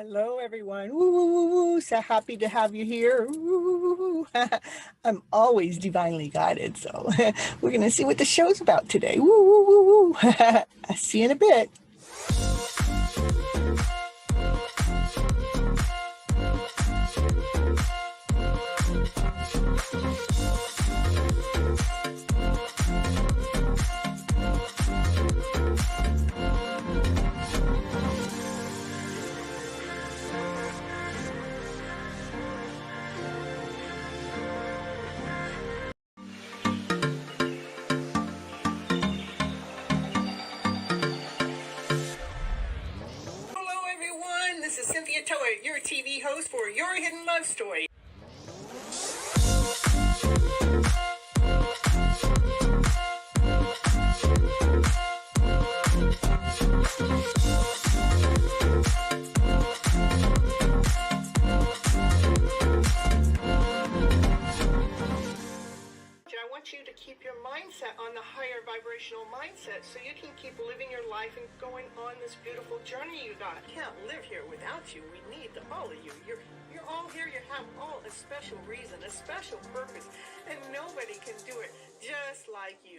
Hello, everyone. Woo, woo, woo, woo. So happy to have you here. Woo, woo, woo. I'm always divinely guided. So we're going to see what the show's about today. Woo, woo, woo, woo. I'll see you in a bit. Hello, everyone. This is Cynthia Toet, your TV host for Your Hidden Love Story. I want you to keep your mindset on the higher vibrational mindset so you can keep living your life and going on this beautiful journey you got. Can't live here without you. We need all of you. You're all here. You have all a special reason, a special purpose, and nobody can do it just like you.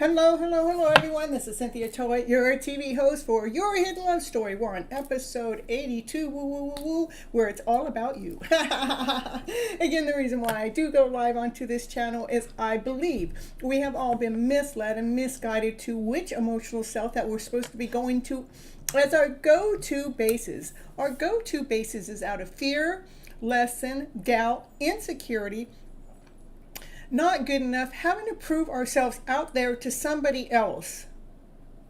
Hello, everyone. This is Cynthia Toet, your TV host for Your Hidden Love Story. We're on episode 82, woo, woo, woo, woo, where it's all about you. Again, the reason why I do go live onto this channel is I believe we have all been misled and misguided to which emotional self that we're supposed to be going to as our go-to basis. Our go-to basis is out of fear, lesson, doubt, insecurity, not good enough, having to prove ourselves out there to somebody else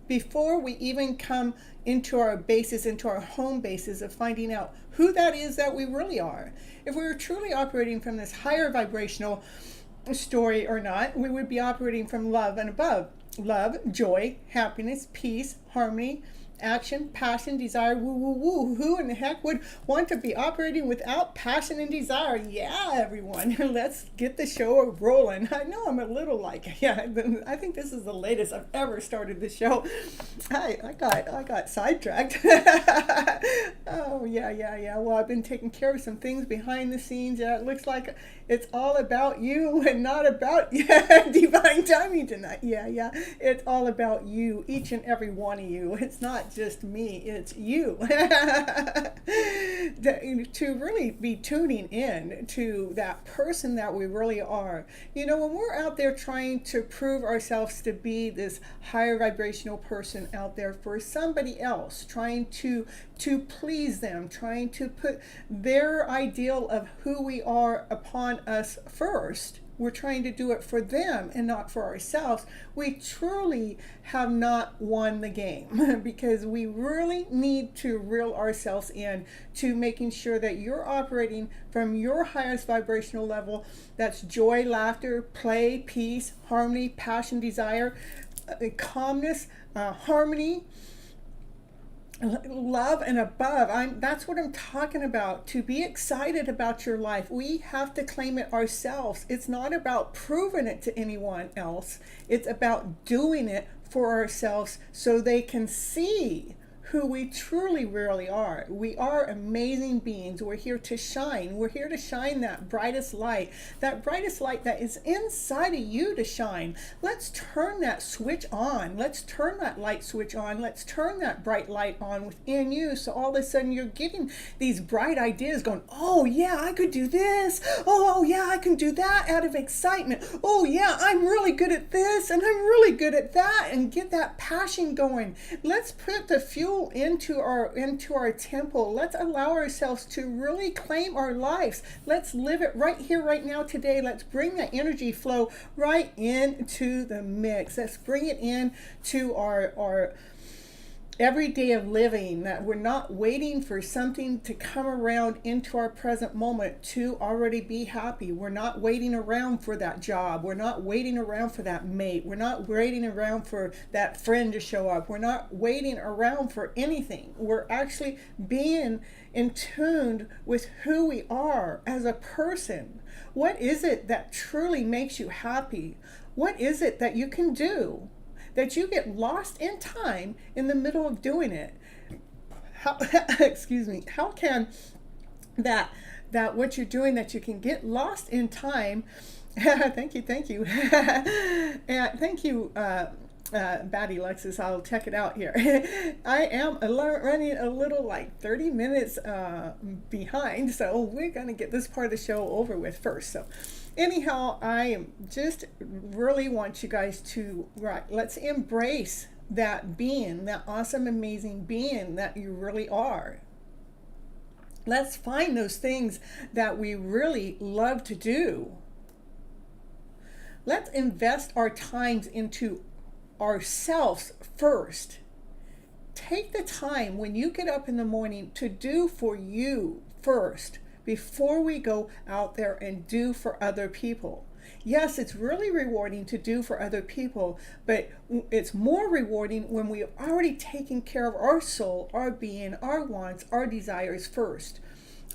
before we even come into our basis, into our home basis of finding out who that is that we really are. If we were truly operating from this higher vibrational story or not, we would be operating from love and above. Love, joy, happiness, peace, harmony, action, passion, desire, woo, woo, woo. Who in the heck would want to be operating without passion and desire? Yeah, everyone, let's get the show rolling. I know I'm a little I think this is the latest I've ever started the show. I got sidetracked. Oh, yeah. Well, I've been taking care of some things behind the scenes. Yeah, it looks like it's all about you and not about divine timing tonight. Yeah. It's all about you, each and every one of you. It's not just me, it's you. To really be tuning in to that person that we really are. You know, when we're out there trying to prove ourselves to be this higher vibrational person out there for somebody else, trying to please them, trying to put their ideal of who we are upon us first. We're trying to do it for them and not for ourselves. We truly have not won the game because we really need to reel ourselves in to making sure that you're operating from your highest vibrational level. That's joy, laughter, play, peace, harmony, passion, desire, calmness, harmony, love and above. That's what I'm talking about. To be excited about your life, we have to claim it ourselves. It's not about proving it to anyone else. It's about doing it for ourselves so they can see who we truly really are. We are amazing beings. We're here to shine. We're here to shine that brightest light that is inside of you to shine. Let's turn that switch on. Let's turn that light switch on. Let's turn that bright light on within you, so all of a sudden you're getting these bright ideas going, oh yeah, I could do this. Oh yeah, I can do that, out of excitement. Oh yeah, I'm really good at this and I'm really good at that, and get that passion going. Let's put the fuel into our temple. Let's allow ourselves to really claim our lives. Let's live it right here, right now, today. Let's bring that energy flow right into the mix. Let's bring it in to our every day of living, that we're not waiting for something to come around into our present moment to already be happy. We're not waiting around for that job. We're not waiting around for that mate. We're not waiting around for that friend to show up. We're not waiting around for anything. We're actually being in tune with who we are as a person. What is it that truly makes you happy? What is it that you can do that you get lost in time in the middle of doing it? How, excuse me, how can that what you're doing, that you can get lost in time? thank you and thank you, Batty Lexus. I'll check it out here. I am running a little, like 30 minutes behind, so we're gonna get this part of the show over with first. So anyhow, I just really want you guys to, let's embrace that being, that awesome, amazing being that you really are. Let's find those things that we really love to do. Let's invest our times into ourselves first. Take the time when you get up in the morning to do for you first, before we go out there and do for other people. Yes, it's really rewarding to do for other people, but it's more rewarding when we have already taken care of our soul, our being, our wants, our desires first.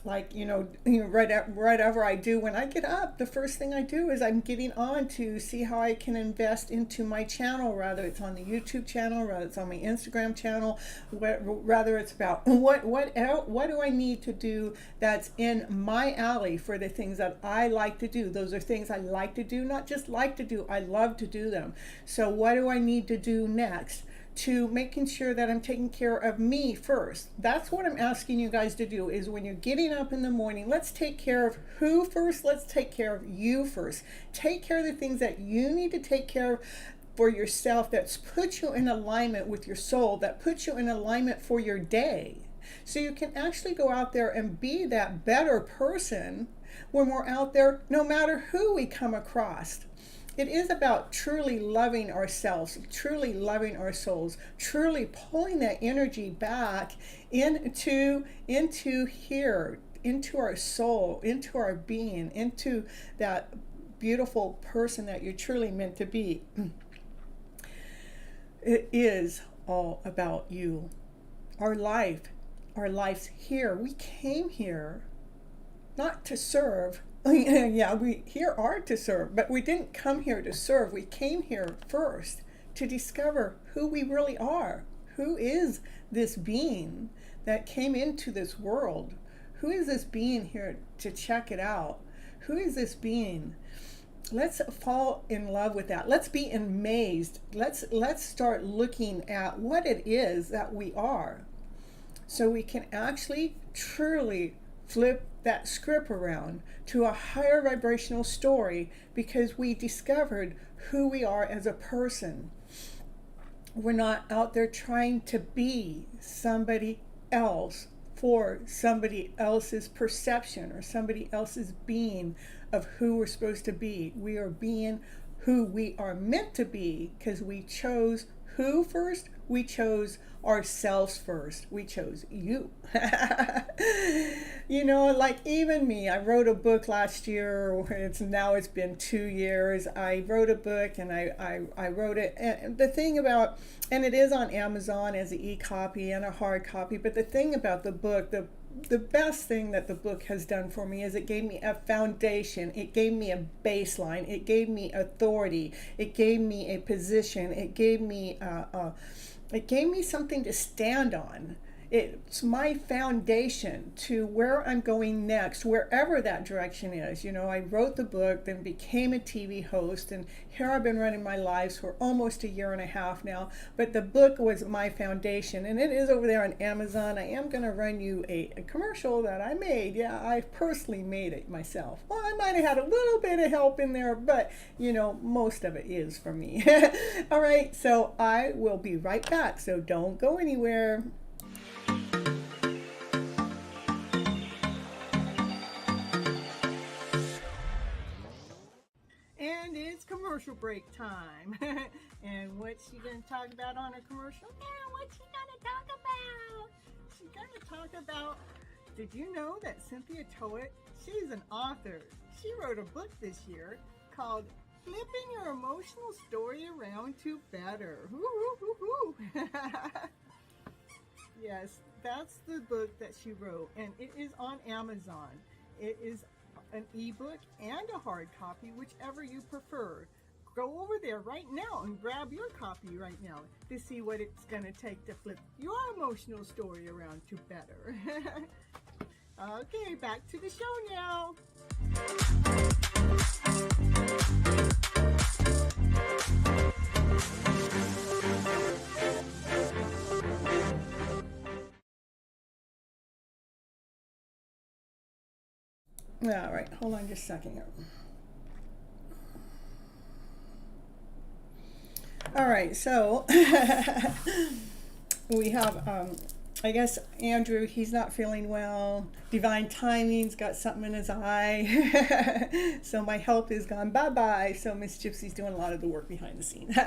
Like, right after I do, when I get up, the first thing I do is I'm getting on to see how I can invest into my channel, whether it's on the YouTube channel, whether it's on my Instagram channel, whether it's about what do I need to do that's in my alley for the things that I like to do. Those are things I like to do, not just like to do, I love to do them. So what do I need to do next to making sure that I'm taking care of me first? That's what I'm asking you guys to do, is when you're getting up in the morning, let's take care of who first? Let's take care of you first. Take care of the things that you need to take care of for yourself, that's put you in alignment with your soul, that puts you in alignment for your day. So you can actually go out there and be that better person when we're out there, no matter who we come across. It is about truly loving ourselves, truly loving our souls, truly pulling that energy back into here, into our soul, into our being, into that beautiful person that you're truly meant to be. It is all about you. Our life's here. We came here not to serve. Yeah, we here are to serve, but we didn't come here to serve. We came here first to discover who we really are. Who is this being that came into this world? Who is this being here to check it out? Who is this being? Let's fall in love with that. Let's be amazed. Let's start looking at what it is that we are, so we can actually truly flip that script around to a higher vibrational story, because we discovered who we are as a person. We're not out there trying to be somebody else for somebody else's perception or somebody else's being of who we're supposed to be. We are being who we are meant to be, because we chose who first? We chose ourselves first. We chose you. Like even me, I wrote a book last year. It's been 2 years. I wrote a book, and I wrote it. And the thing about, and it is on Amazon as an e-copy and a hard copy, but the thing about the book, the best thing that the book has done for me is it gave me a foundation. It gave me a baseline. It gave me authority. It gave me a position. It gave me it gave me something to stand on. It's my foundation to where I'm going next, wherever that direction is. You know, I wrote the book, then became a TV host, and here I've been running my lives for almost a year and a half now. But the book was my foundation, and it is over there on Amazon. I am going to run you a commercial that I made. Yeah, I personally made it myself. Well, I might have had a little bit of help in there, but you know, most of it is from me. All right, so I will be right back, so don't go anywhere. And it's commercial break time. And what's she going to talk about on her commercial? Yeah, what's she going to talk about? She's going to talk about, did you know that Cynthia Toet, she's an author. She wrote a book this year called Flipping Your Emotional Story Around to Better. Yes, that's the book that she wrote, and it is on Amazon. It is an ebook and a hard copy, whichever you prefer. Go over there right now and grab your copy right now to see what it's going to take to flip your emotional story around to better. Okay, back to the show now. All right, hold on just a second here. All right, so we have, I guess, Andrew, he's not feeling well. Divine Timing's got something in his eye. So my help is gone bye-bye. So Miss Gypsy's doing a lot of the work behind the scenes.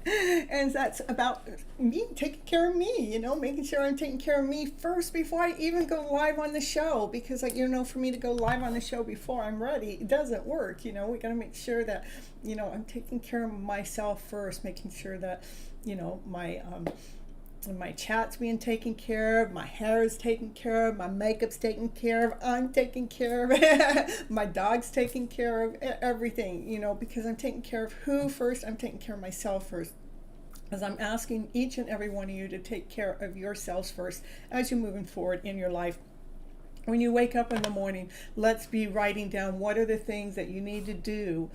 And that's about me, taking care of me, you know, making sure I'm taking care of me first before I even go live on the show. Because, like, you know, for me to go live on the show before I'm ready, it doesn't work. You know, we got to make sure that, you know, I'm taking care of myself first, making sure that, you know, my chat's being taken care of, my hair is taken care of, my makeup's taken care of, I'm taken care of, my dog's taken care of, everything, you know, because I'm taking care of who first? I'm taking care of myself first. As I'm asking each and every one of you to take care of yourselves first as you're moving forward in your life. When you wake up in the morning, let's be writing down what are the things that you need to do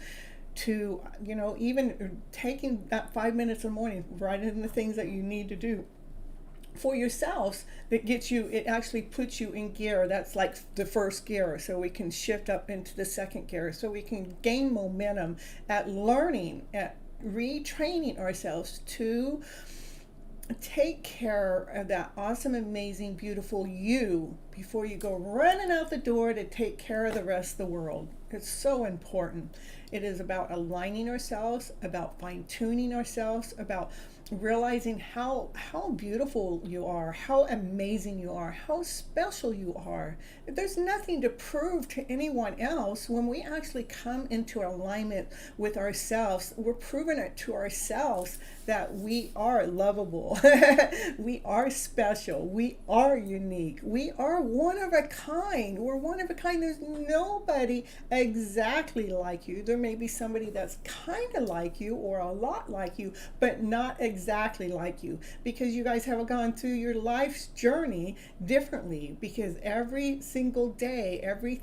to, you know, even taking that 5 minutes in the morning, writing the things that you need to do for yourselves that gets you, it actually puts you in gear. That's like the first gear, so we can shift up into the second gear, so we can gain momentum at learning, at retraining ourselves to take care of that awesome, amazing, beautiful you before you go running out the door to take care of the rest of the world. It's so important. It is about aligning ourselves, about fine-tuning ourselves, about realizing how beautiful you are, how amazing you are, how special you are. There's nothing to prove to anyone else. When we actually come into alignment with ourselves, we're proving it to ourselves that we are lovable, we are special, we are unique, we are one of a kind. We're one of a kind. There's nobody exactly like you. There may be somebody that's kind of like you or a lot like you, but not exactly like you, because you guys have gone through your life's journey differently, because every single day, every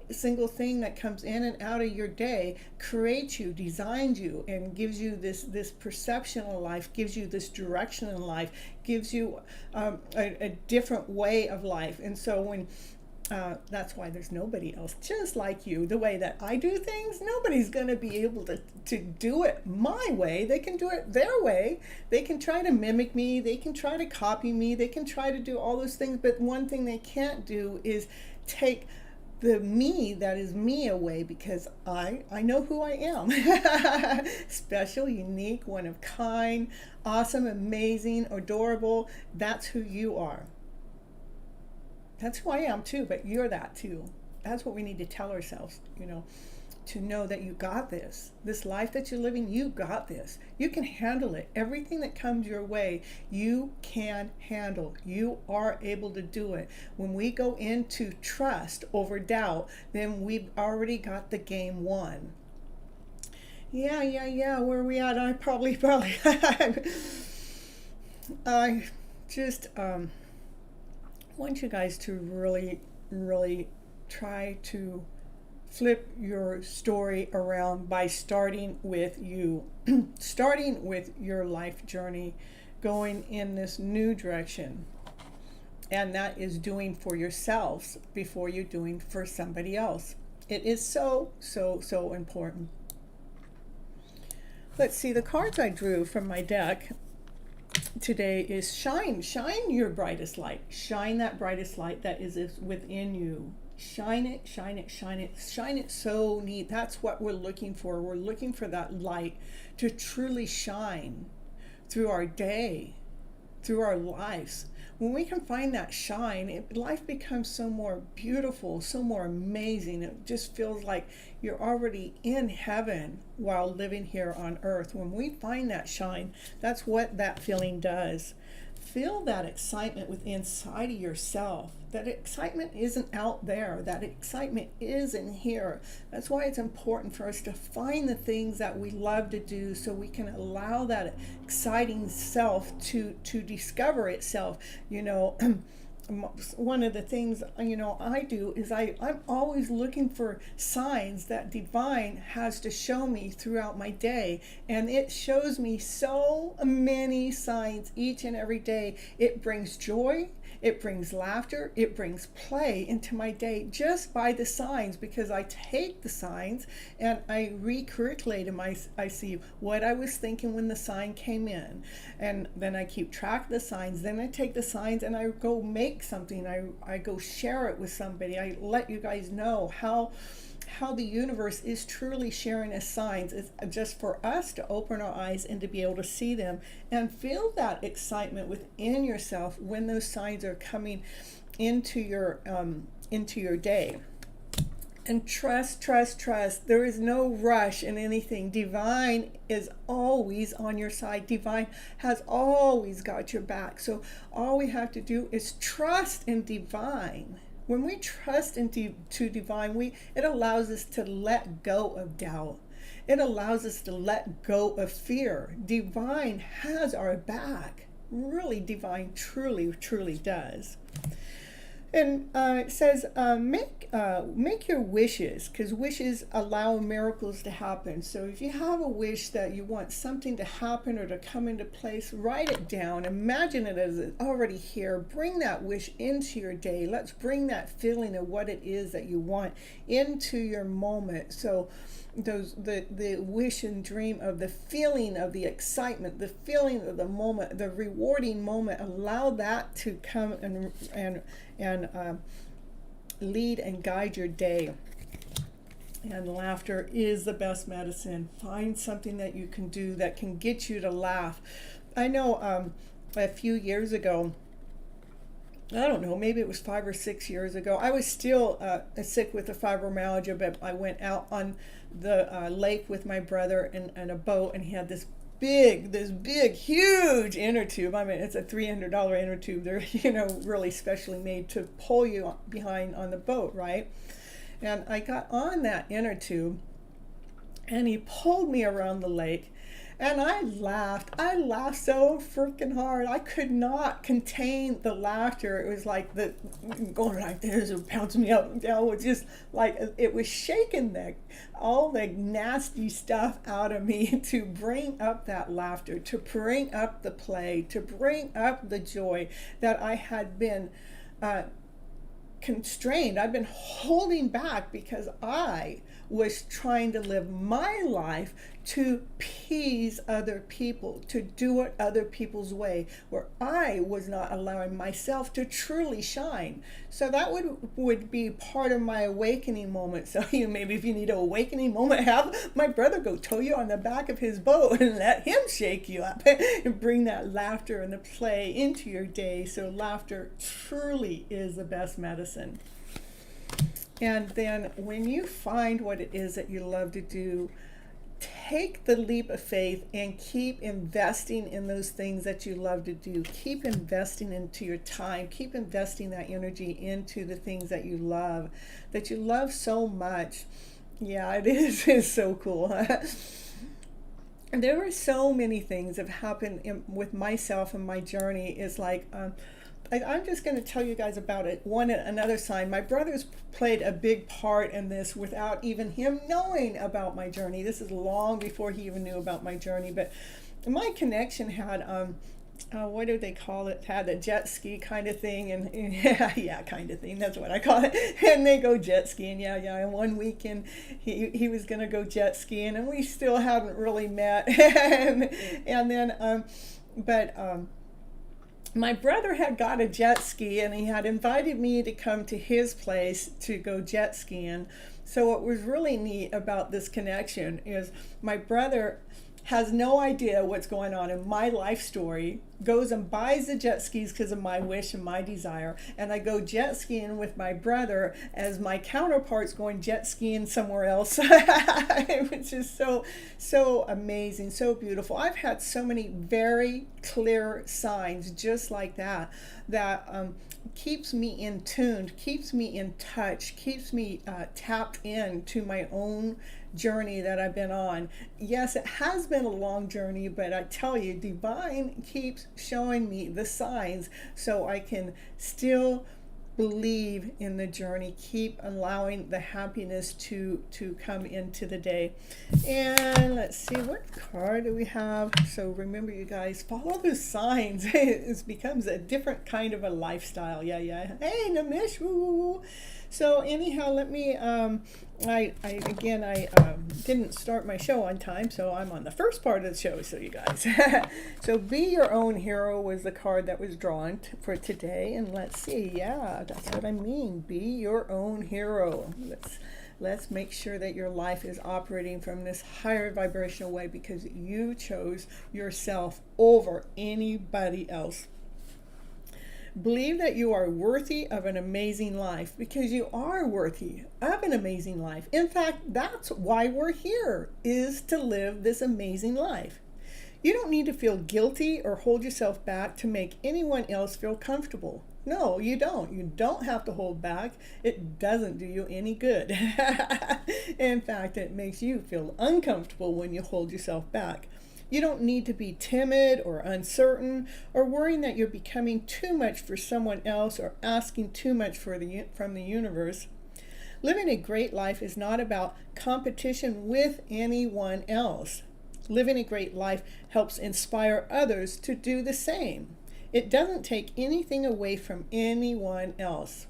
single thing that comes in and out of your day creates you, designs you, and gives you this perception of life, gives you this direction in life, gives you a different way of life. And so when that's why there's nobody else just like you. The way that I do things, nobody's going to be able to do it my way. They can do it their way. They can try to mimic me. They can try to copy me. They can try to do all those things. But one thing they can't do is take the me that is me away, because I know who I am. Special, unique, one of kind, awesome, amazing, adorable. That's who you are. That's who I am too, but you're that too. That's what we need to tell ourselves, you know, to know that you got this. This life that you're living, you got this. You can handle it. Everything that comes your way, you can handle. You are able to do it. When we go into trust over doubt, then we've already got the game won. Yeah, where are we at? I probably. I just want you guys to really, really try to flip your story around by starting with you, starting with your life journey, going in this new direction. And that is doing for yourselves before you're doing for somebody else. It is so, so, so important. Let's see, the cards I drew from my deck today is shine your brightest light. Shine that brightest light that is within you. Shine it, shine it, shine it, shine it so neat. That's what we're looking for. We're looking for that light to truly shine through our day, through our lives. When we can find that shine, life becomes so more beautiful, so more amazing. It just feels like you're already in heaven while living here on earth. When we find that shine, that's what that feeling does. Feel that excitement within inside of yourself. That excitement isn't out there. That excitement is in here. That's why it's important for us to find the things that we love to do so we can allow that exciting self to discover itself. One of the things I do is I'm always looking for signs that divine has to show me throughout my day, and it shows me so many signs each and every day. It brings joy, it brings laughter, it brings play into my day just by the signs, because I take the signs and I recirculate them. I see what I was thinking when the sign came in, and then I keep track of the signs. Then I take the signs and I go make something. I go share it with somebody. I let you guys know how the universe is truly sharing us signs. It's just for us to open our eyes and to be able to see them and feel that excitement within yourself when those signs are coming into your day. And trust. There is no rush in anything. Divine is always on your side. Divine has always got your back. So all we have to do is trust in divine. When we trust into divine, it allows us to let go of doubt. It allows us to let go of fear. Divine has our back. Really, divine truly does. And it says, make your wishes, because wishes allow miracles to happen. So if you have a wish that you want something to happen or to come into place, write it down. Imagine it as it's already here. Bring that wish into your day. Let's bring that feeling of what it is that you want into your moment. So the wish and dream of the feeling of the excitement, the feeling of the moment, the rewarding moment, allow that to come and lead and guide your day. And laughter is the best medicine. Find something that you can do that can get you to laugh. I know a few years ago, I don't know, maybe it was 5 or 6 years ago, I was still sick with the fibromyalgia, but I went out on the lake with my brother in a boat, and he had this big, huge inner tube. I mean, it's a $300 inner tube. They're, really specially made to pull you behind on the boat, right? And I got on that inner tube, and he pulled me around the lake, and I laughed so freaking hard. I could not contain the laughter. It was like going like this, it bounced me up and down. It was just like, it was shaking all the nasty stuff out of me to bring up that laughter, to bring up the play, to bring up the joy that I had been constrained. I've been holding back because I was trying to live my life to please other people, to do it other people's way, where I was not allowing myself to truly shine. So that would be part of my awakening moment. So maybe if you need an awakening moment, have my brother go tow you on the back of his boat and let him shake you up and bring that laughter and the play into your day. So laughter truly is the best medicine. And then when you find what it is that you love to do, take the leap of faith and keep investing in those things that you love to do. Keep investing into your time. Keep investing that energy into the things that you love so much. Yeah, it is. It's so cool. there were so many things that have happened with myself and my journey. Is like, I'm just going to tell you guys about it. Another sign. My brother's played a big part in this without even him knowing about my journey. This is long before he even knew about my journey. But my connection had, what do they call it? Had a jet ski kind of thing, and yeah, kind of thing. That's what I call it. And they go jet skiing. Yeah. And one weekend, he was gonna go jet skiing, and we still hadn't really met. and then, my brother had got a jet ski, and he had invited me to come to his place to go jet skiing. So what was really neat about this connection is my brother has no idea what's going on in my life story, goes and buys the jet skis because of my wish and my desire, and I go jet skiing with my brother as my counterpart's going jet skiing somewhere else, which is so amazing, so beautiful. I've had so many very clear signs just like that keeps me in tune, keeps me in touch, keeps me tapped in to my own journey that I've been on. Yes, it has been a long journey, but I tell you, divine keeps showing me the signs so I can still believe in the journey, keep allowing the happiness to come into the day. And let's see, what card do we have? So remember, you guys, follow the signs. It becomes a different kind of a lifestyle. Yeah. Hey, Namish, woo. So anyhow, let me, I didn't start my show on time, so I'm on the first part of the show, so you guys. So Be Your Own Hero was the card that was drawn for today, and let's see, yeah, that's what I mean, be your own hero. Let's make sure that your life is operating from this higher vibrational way because you chose yourself over anybody else. Believe that you are worthy of an amazing life because you are worthy of an amazing life. In fact, that's why we're here, is to live this amazing life. You don't need to feel guilty or hold yourself back to make anyone else feel comfortable. No, you don't. You don't have to hold back. It doesn't do you any good. In fact, it makes you feel uncomfortable when you hold yourself back. You don't need to be timid or uncertain or worrying that you're becoming too much for someone else or asking too much from the universe. Living a great life is not about competition with anyone else. Living a great life helps inspire others to do the same. It doesn't take anything away from anyone else.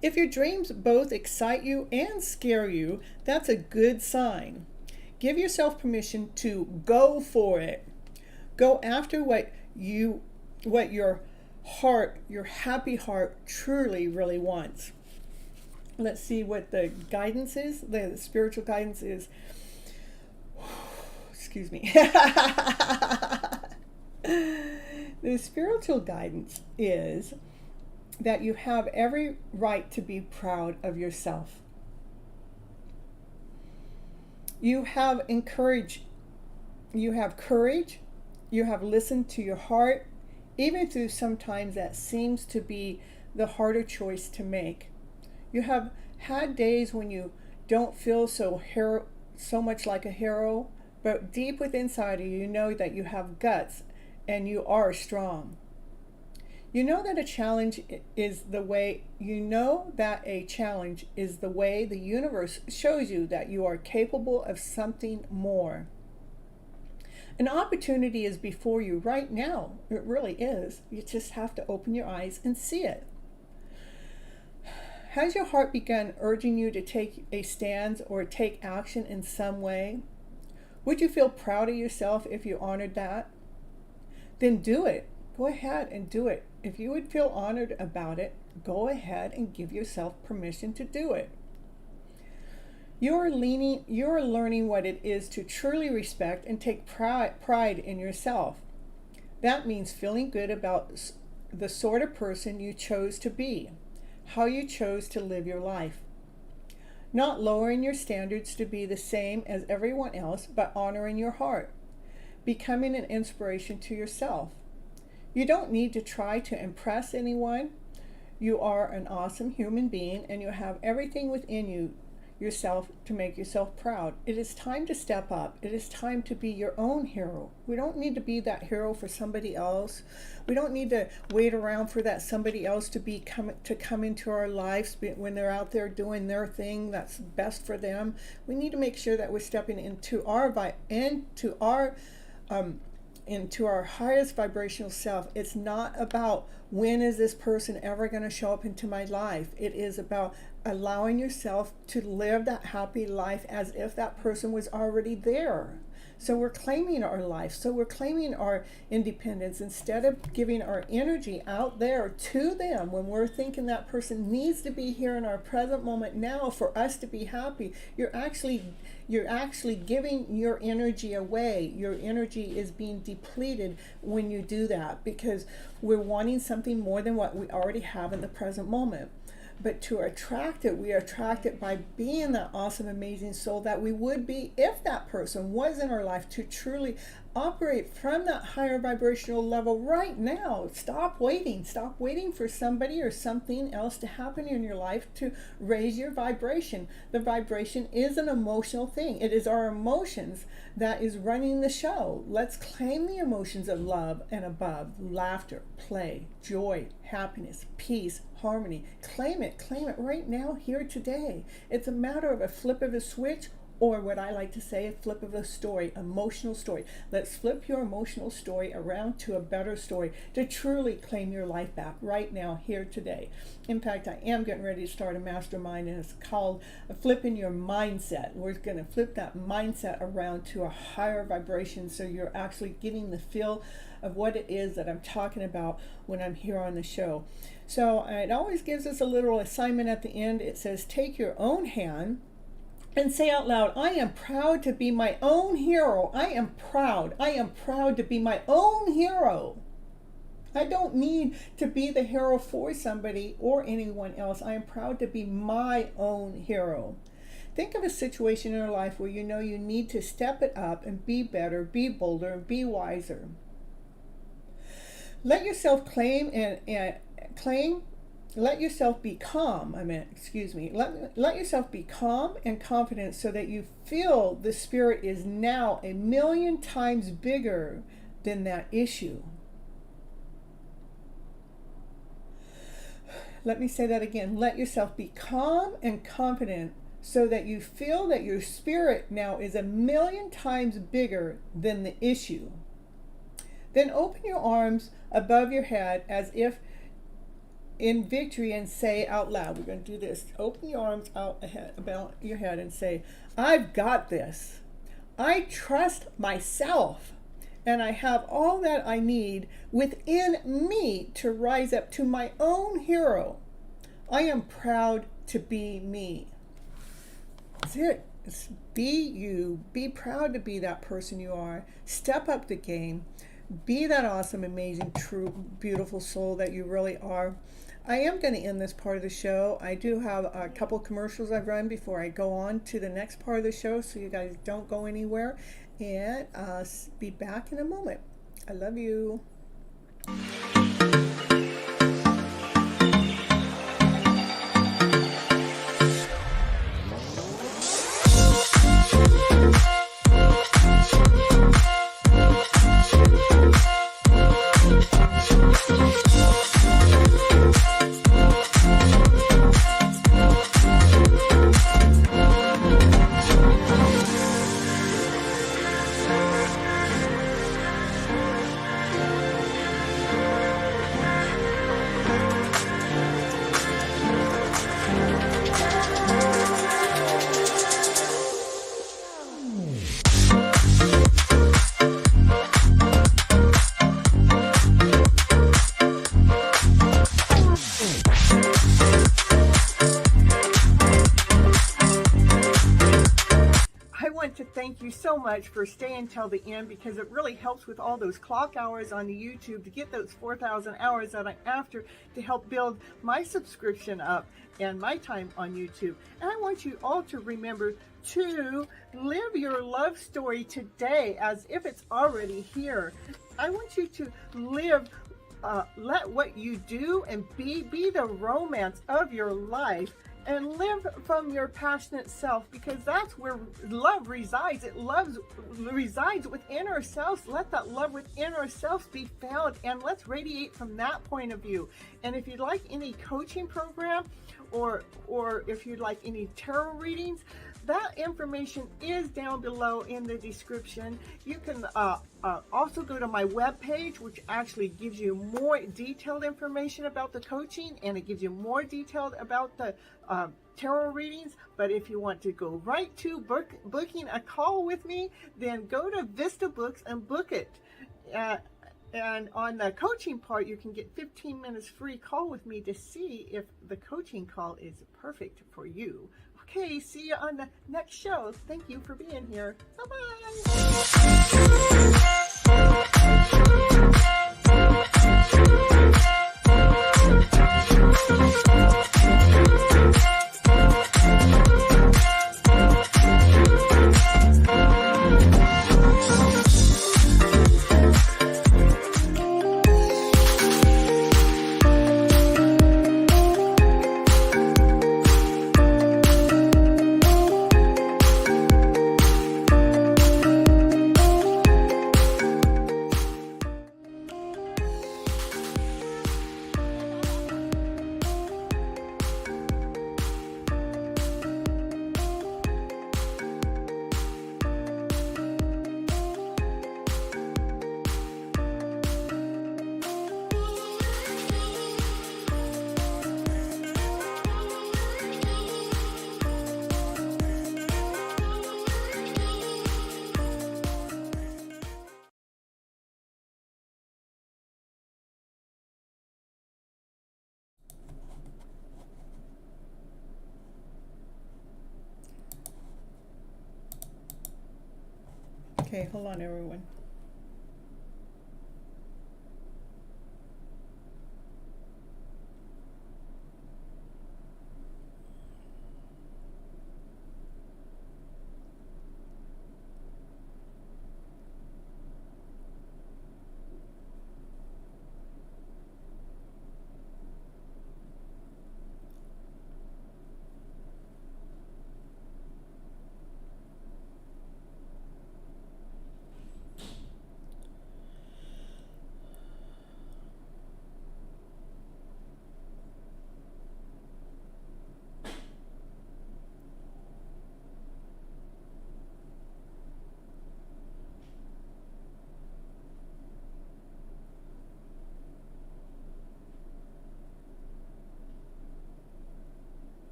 If your dreams both excite you and scare you, that's a good sign. Give yourself permission to go for it. Go after what your heart, your happy heart truly, really wants. Let's see what the guidance is. The spiritual guidance is, excuse me. The spiritual guidance is that you have every right to be proud of yourself. You have courage, you have listened to your heart, even through sometimes that seems to be the harder choice to make. You have had days when you don't feel so much like a hero, but deep within inside of you, you know that you have guts and you are strong. You know that a challenge is the way the universe shows you that you are capable of something more. An opportunity is before you right now. It really is. You just have to open your eyes and see it. Has your heart begun urging you to take a stand or take action in some way? Would you feel proud of yourself if you honored that? Then do it. Go ahead and do it. If you would feel honored about it, go ahead and give yourself permission to do it. You're learning what it is to truly respect and take pride in yourself. That means feeling good about the sort of person you chose to be, how you chose to live your life. Not lowering your standards to be the same as everyone else, but honoring your heart. Becoming an inspiration to yourself. You don't need to try to impress anyone. You are an awesome human being and you have everything within you yourself, to make yourself proud. It is time to step up. It is time to be your own hero. We don't need to be that hero for somebody else. We don't need to wait around for that somebody else to come into our lives when they're out there doing their thing that's best for them. We need to make sure that we're stepping into our highest vibrational self. It's not about when is this person ever going to show up into my life. It is about allowing yourself to live that happy life as if that person was already there. So we're claiming our life. So we're claiming our independence instead of giving our energy out there to them when we're thinking that person needs to be here in our present moment now for us to be happy. You're actually giving your energy away. Your energy is being depleted when you do that, because we're wanting something more than what we already have in the present moment. But to attract it, we attract it by being that awesome, amazing soul that we would be if that person was in our life, to truly operate from that higher vibrational level right now. Stop waiting. Stop waiting for somebody or something else to happen in your life to raise your vibration. The vibration is an emotional thing. It is our emotions that is running the show. Let's claim the emotions of love and above. Laughter, play, joy, happiness, peace, harmony. Claim it right now, here today. It's a matter of a flip of a switch, or what I like to say, a flip of a story, emotional story. Let's flip your emotional story around to a better story to truly claim your life back right now, here today. In fact, I am getting ready to start a mastermind, and it's called Flipping Your Mindset. We're going to flip that mindset around to a higher vibration, so you're actually getting the feel of what it is that I'm talking about when I'm here on the show. So it always gives us a little assignment at the end. It says, take your own hand and say out loud, I am proud to be my own hero. I am proud to be my own hero. I don't need to be the hero for somebody or anyone else. I am proud to be my own hero. Think of a situation in your life where you know you need to step it up and be better, be bolder, and be wiser. Let yourself let yourself be calm. Let yourself be calm and confident, so that you feel the spirit is now 1,000,000 times bigger than that issue. Let me say that again. Let yourself be calm and confident, so that you feel that your spirit now is 1,000,000 times bigger than the issue. Then open your arms above your head as if in victory, and say out loud. We're going to do this. Open your arms about your head and say, I've got this. I trust myself, and I have all that I need within me to rise up to my own hero. I am proud to be me. That's it. Be you. Be proud to be that person you are. Step up the game. Be that awesome, amazing, true, beautiful soul that you really are. I am going to end this part of the show. I do have a couple commercials I've run before I go on to the next part of the show, so you guys don't go anywhere. And I'll be back in a moment. I love you. Thank you so much for staying till the end, because it really helps with all those clock hours on the YouTube to get those 4,000 hours that I'm after to help build my subscription up and my time on YouTube. And I want you all to remember to live your love story today as if it's already here. I want you to live, let what you do and be the romance of your life. and live from your passionate self, because that's where love resides. It resides within ourselves. Let that love within ourselves be found, and let's radiate from that point of view. And if you'd like any coaching program, or if you'd like any tarot readings, that information is down below in the description. You can also go to my webpage, which actually gives you more detailed information about the coaching, and it gives you more detailed about the tarot readings. But if you want to go right to booking a call with me, then go to Vista Books and book it. And on the coaching part, you can get 15 minutes free call with me to see if the coaching call is perfect for you. Okay, see you on the next show. Thank you for being here. Okay, hold on, everyone.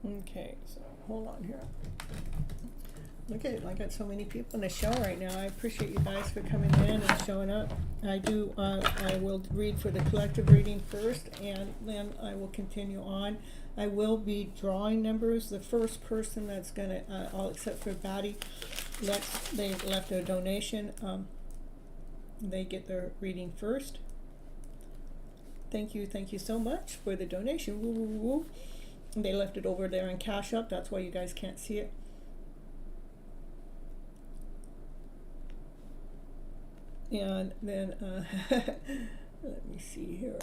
Okay, so hold on here. Look at it, I got so many people in the show right now. I appreciate you guys for coming in and showing up. I will read for the collective reading first, and then I will continue on. I will be drawing numbers. The first person that's gonna, all except for Batty, they left a donation. They get their reading first. Thank you so much for the donation. Woo, woo, woo. They left it over there in Cash App. That's why you guys can't see it. And then, let me see here.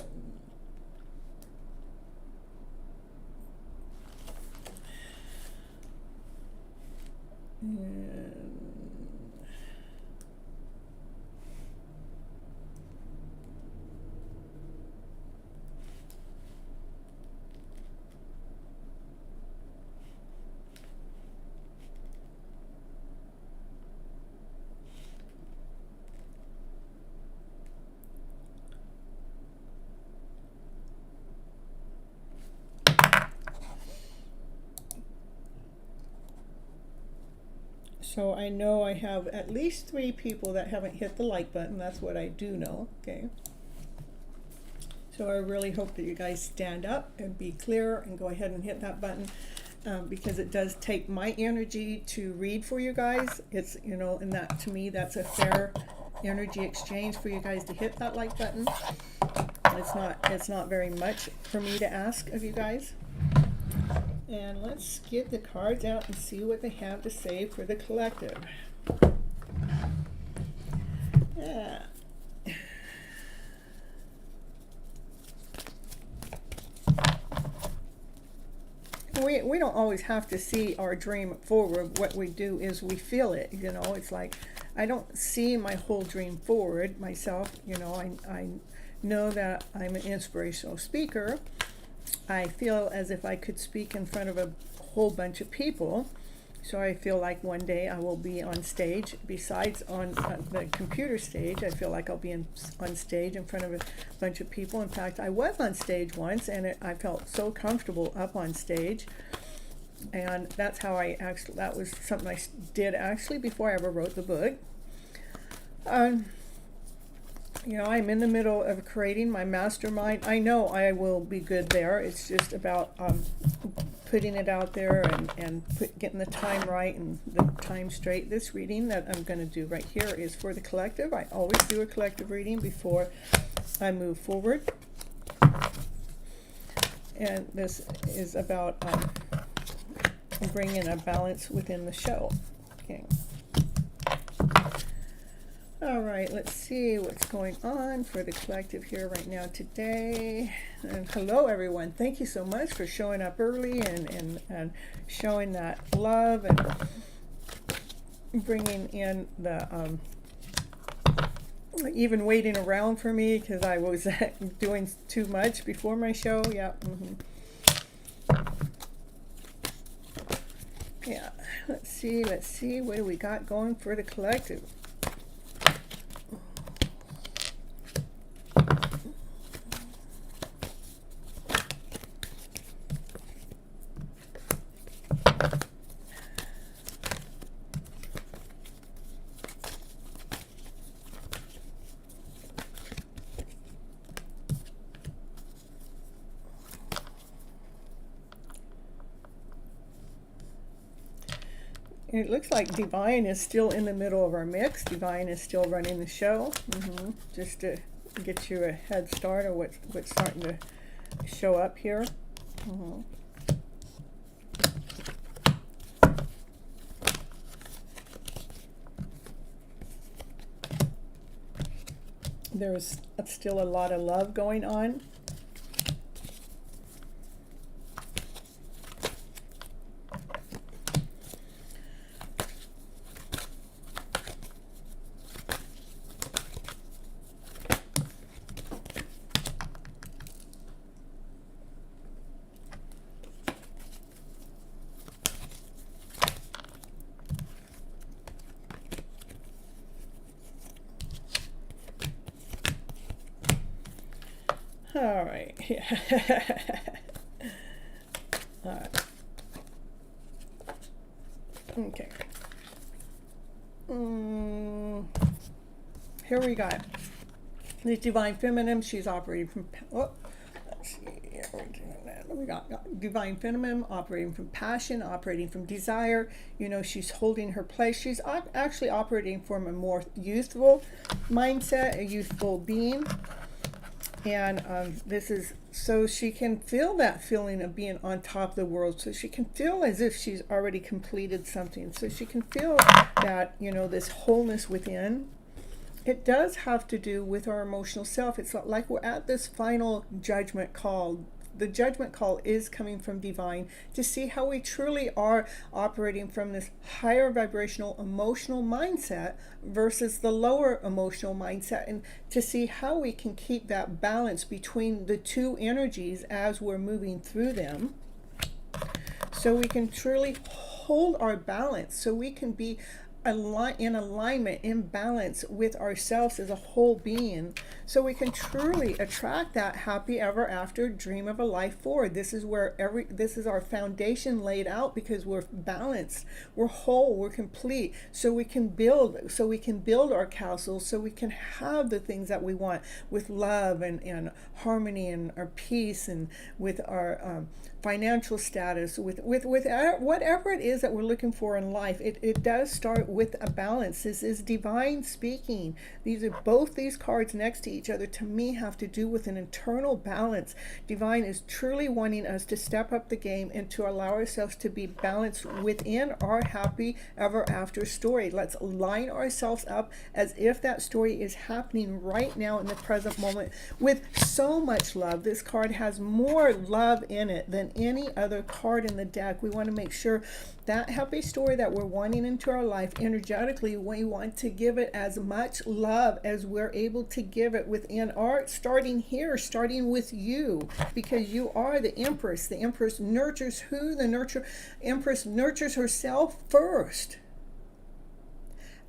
So I know I have at least 3 people that haven't hit the like button. That's what I do know, okay? So I really hope that you guys stand up and be clear and go ahead and hit that button, because it does take my energy to read for you guys. It's, you know, and that, to me, that's a fair energy exchange for you guys to hit that like button. It's not very much for me to ask of you guys. And let's get the cards out and see what they have to say for the collective. we don't always have to see our dream forward. What we do is we feel it. It's like I don't see my whole dream forward myself. I know that I'm an inspirational speaker. I feel as if I could speak in front of a whole bunch of people. So I feel like one day I will be on stage. Besides on the computer stage, I feel like I'll be on stage in front of a bunch of people. In fact, I was on stage once, and I felt so comfortable up on stage. And that's how that was something I did actually before I ever wrote the book. I'm in the middle of creating my mastermind. I know I will be good there. It's just about putting it out there and getting the time right and the time straight. This reading that I'm going to do right here is for the collective. I always do a collective reading before I move forward. And this is about bringing a balance within the show. Okay. All right, let's see what's going on for the collective here right now today. And hello, everyone. Thank you so much for showing up early and showing that love and bringing in the even waiting around for me because I was doing too much before my show. Yeah. Yeah. Let's see. What do we got going for the collective? It looks like Divine is still in the middle of our mix. Divine is still running the show. Just to get you a head start of what's starting to show up here. There's still a lot of love going on. All right. All right. Okay. Here we got the Divine Feminine. She's operating from, let's see, we got Divine Feminine operating from passion, operating from desire. She's holding her place. She's actually operating from a more youthful mindset, a youthful being. And this is so she can feel that feeling of being on top of the world. So she can feel as if she's already completed something. So she can feel that, this wholeness within. It does have to do with our emotional self. It's like we're at this final judgment call. The judgment call is coming from Divine to see how we truly are operating from this higher vibrational emotional mindset versus the lower emotional mindset, and to see how we can keep that balance between the two energies as we're moving through them, so we can truly hold our balance, so we can be in alignment, in balance with ourselves as a whole being, so we can truly attract that happy ever after dream of a life forward. This is where this is our foundation laid out, because we're balanced, we're whole, we're complete, so we can build our castle, so we can have the things that we want with love and harmony and our peace, and with our financial status, with whatever it is that we're looking for in life. It does start with a balance. This is divine speaking. Both these cards next to each other to me have to do with an internal balance. Divine is truly wanting us to step up the game and to allow ourselves to be balanced within our happy ever after story. Let's line ourselves up as if that story is happening right now in the present moment with so much love. This card has more love in it than any other card in the deck. We want to make sure that happy story that we're wanting into our life, energetically, we want to give it as much love as we're able to give it within our, starting here, starting with you, because you are the Empress. The Empress nurtures who? Empress nurtures herself first.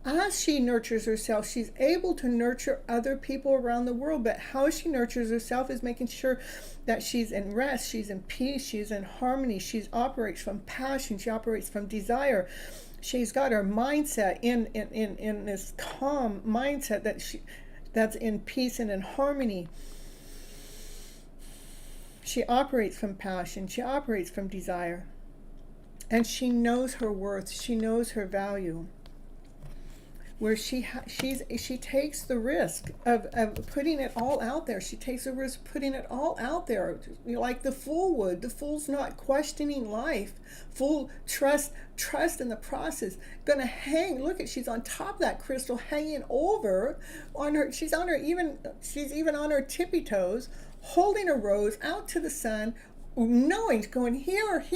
As she nurtures herself, she's able to nurture other people around the world. But how she nurtures herself is making sure that she's in rest, she's in peace, she's in harmony. She operates from passion, she operates from desire. She's got her mindset in this calm mindset that's in peace and in harmony. She operates from passion, she operates from desire. And she knows her worth, she knows her value. Where she takes the risk of putting it all out there. She takes the risk of putting it all out there, like the fool would. The fool's not questioning life. Fool trust in the process. Gonna hang. Look at, she's on top of that crystal, hanging over on her. She's even on her tippy toes, holding a rose out to the sun, knowing, going, here's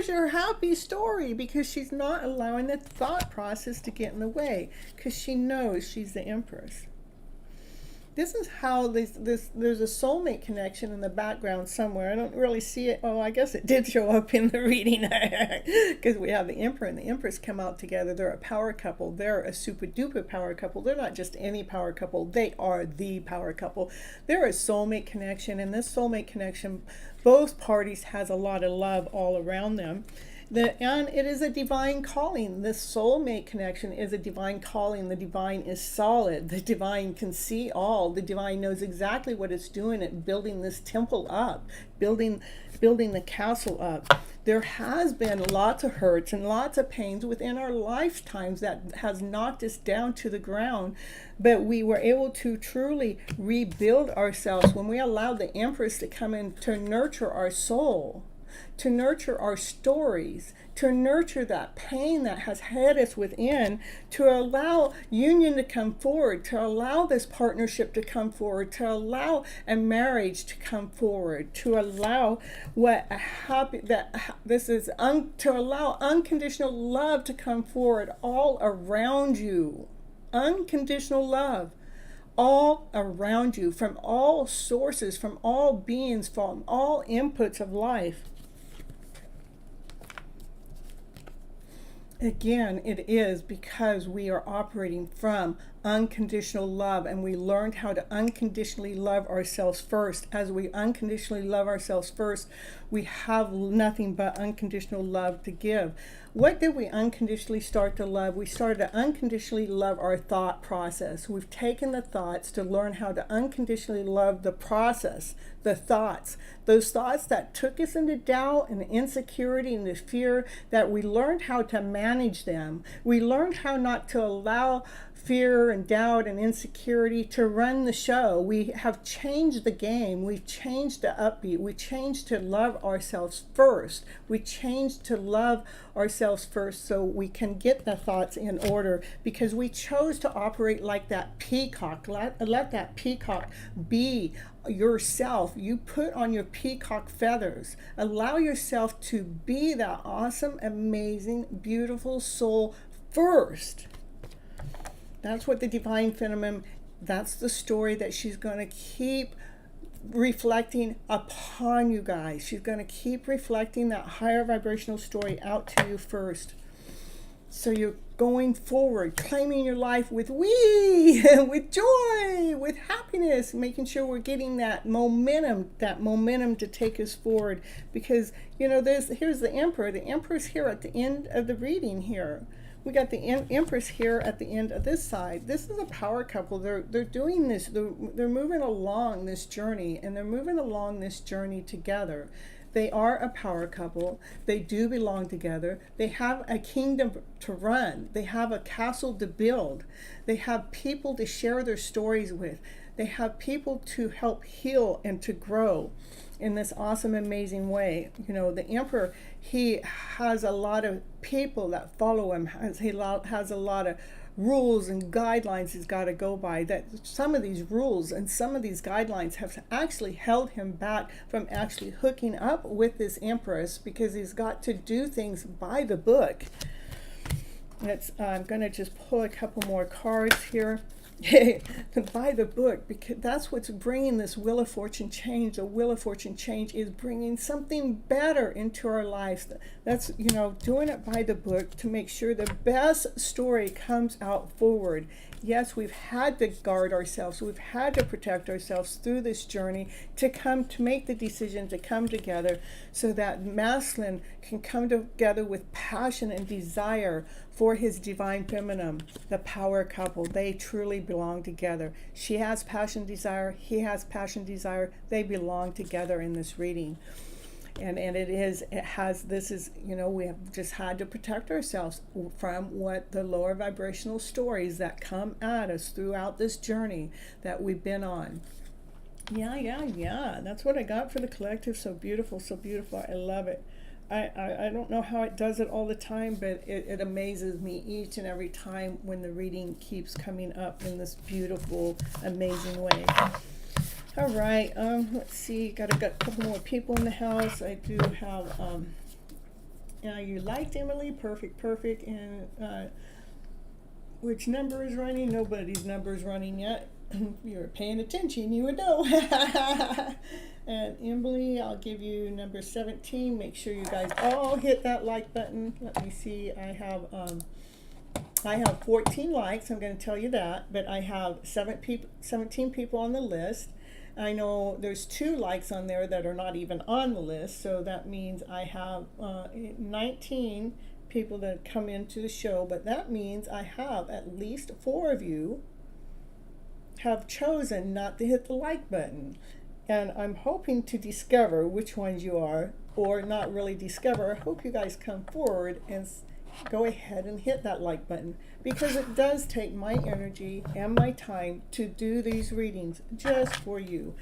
your happy story, because she's not allowing the thought process to get in the way, because she knows she's the Empress. This is how there's a soulmate connection in the background somewhere. I don't really see it. Oh, I guess it did show up in the reading, because we have the Emperor and the Empress come out together. They're a power couple. They're a super duper power couple. They're not just any power couple. They are the power couple. They're a soulmate connection, and this soulmate connection, both parties has a lot of love all around them. And it is a divine calling. This soulmate connection is a divine calling. The divine is solid. The divine can see all. The divine knows exactly what it's doing at building this temple up, building the castle up. There has been lots of hurts and lots of pains within our lifetimes that has knocked us down to the ground, but we were able to truly rebuild ourselves when we allowed the Empress to come in to nurture our soul, to nurture our stories, to nurture that pain that has had us within, to allow union to come forward, to allow this partnership to come forward, to allow a marriage to come forward, to allow to allow unconditional love to come forward all around you. Unconditional love all around you, from all sources, from all beings, from all inputs of life. Again, it is because we are operating from unconditional love, and we learned how to unconditionally love ourselves first. As we unconditionally love ourselves first, we have nothing but unconditional love to give. What did we unconditionally start to love? We started to unconditionally love our thought process. We've taken the thoughts to learn how to unconditionally love the process, the thoughts, those thoughts that took us into doubt and insecurity and the fear, that we learned how to manage them. We learned how not to allow fear and doubt and insecurity to run the show. We have changed the game. We've changed the upbeat. We changed to love ourselves first. We changed to love ourselves first so we can get the thoughts in order, because we chose to operate like that peacock. Let that peacock be yourself. You put on your peacock feathers. Allow yourself to be that awesome, amazing, beautiful soul first. That's what the divine feminine, that's the story that she's going to keep reflecting upon you guys. She's going to keep reflecting that higher vibrational story out to you first. So you're going forward, claiming your life with with joy, with happiness, making sure we're getting that momentum to take us forward. Because, here's the Emperor. The Emperor's here at the end of the reading here. We got the Empress here at the end of this side. This is a power couple. They're doing this. They're moving along this journey, and they're moving along this journey together. They are a power couple. They do belong together. They have a kingdom to run. They have a castle to build. They have people to share their stories with. They have people to help heal and to grow in this awesome, amazing way. You know, the emperor, he has a lot of people that follow him. He has a lot of rules and guidelines he's got to go by. That some of these rules and some of these guidelines have actually held him back from actually hooking up with this empress, because he's got to do things by the book. I'm going to just pull a couple more cards here. By the book, because that's what's bringing this Wheel of Fortune change. The Wheel of Fortune change is bringing something better into our lives. That's, you know, doing it by the book to make sure the best story comes out forward. Yes, we've had to guard ourselves. We've had to protect ourselves through this journey to make the decision to come together, so that masculine can come together with passion and desire for his divine feminine, the power couple. They truly belong together. She has passion, desire. He has passion, desire. They belong together in this reading. And this is, you know, we have just had to protect ourselves from what the lower vibrational stories that come at us throughout this journey that we've been on. Yeah. That's what I got for the collective. So beautiful, so beautiful. I love it. I don't know how it does it all the time, but it amazes me each and every time when the reading keeps coming up in this beautiful, amazing way. All right, let's see, got a couple more people in the house. I do have, you liked Emily, perfect, and which number is running? Nobody's number is running yet. If you're paying attention, you would know. And Emily, I'll give you number 17. Make sure you guys all hit that like button. Let me see, I have 14 likes, I'm going to tell you that, but I have 17 people on the list. I know there's 2 likes on there that are not even on the list, so that means I have 19 people that come into the show, but that means I have at least 4 of you have chosen not to hit the like button. And I'm hoping to discover which ones you are, or not really discover. I hope you guys come forward and go ahead and hit that like button, because it does take my energy and my time to do these readings just for you.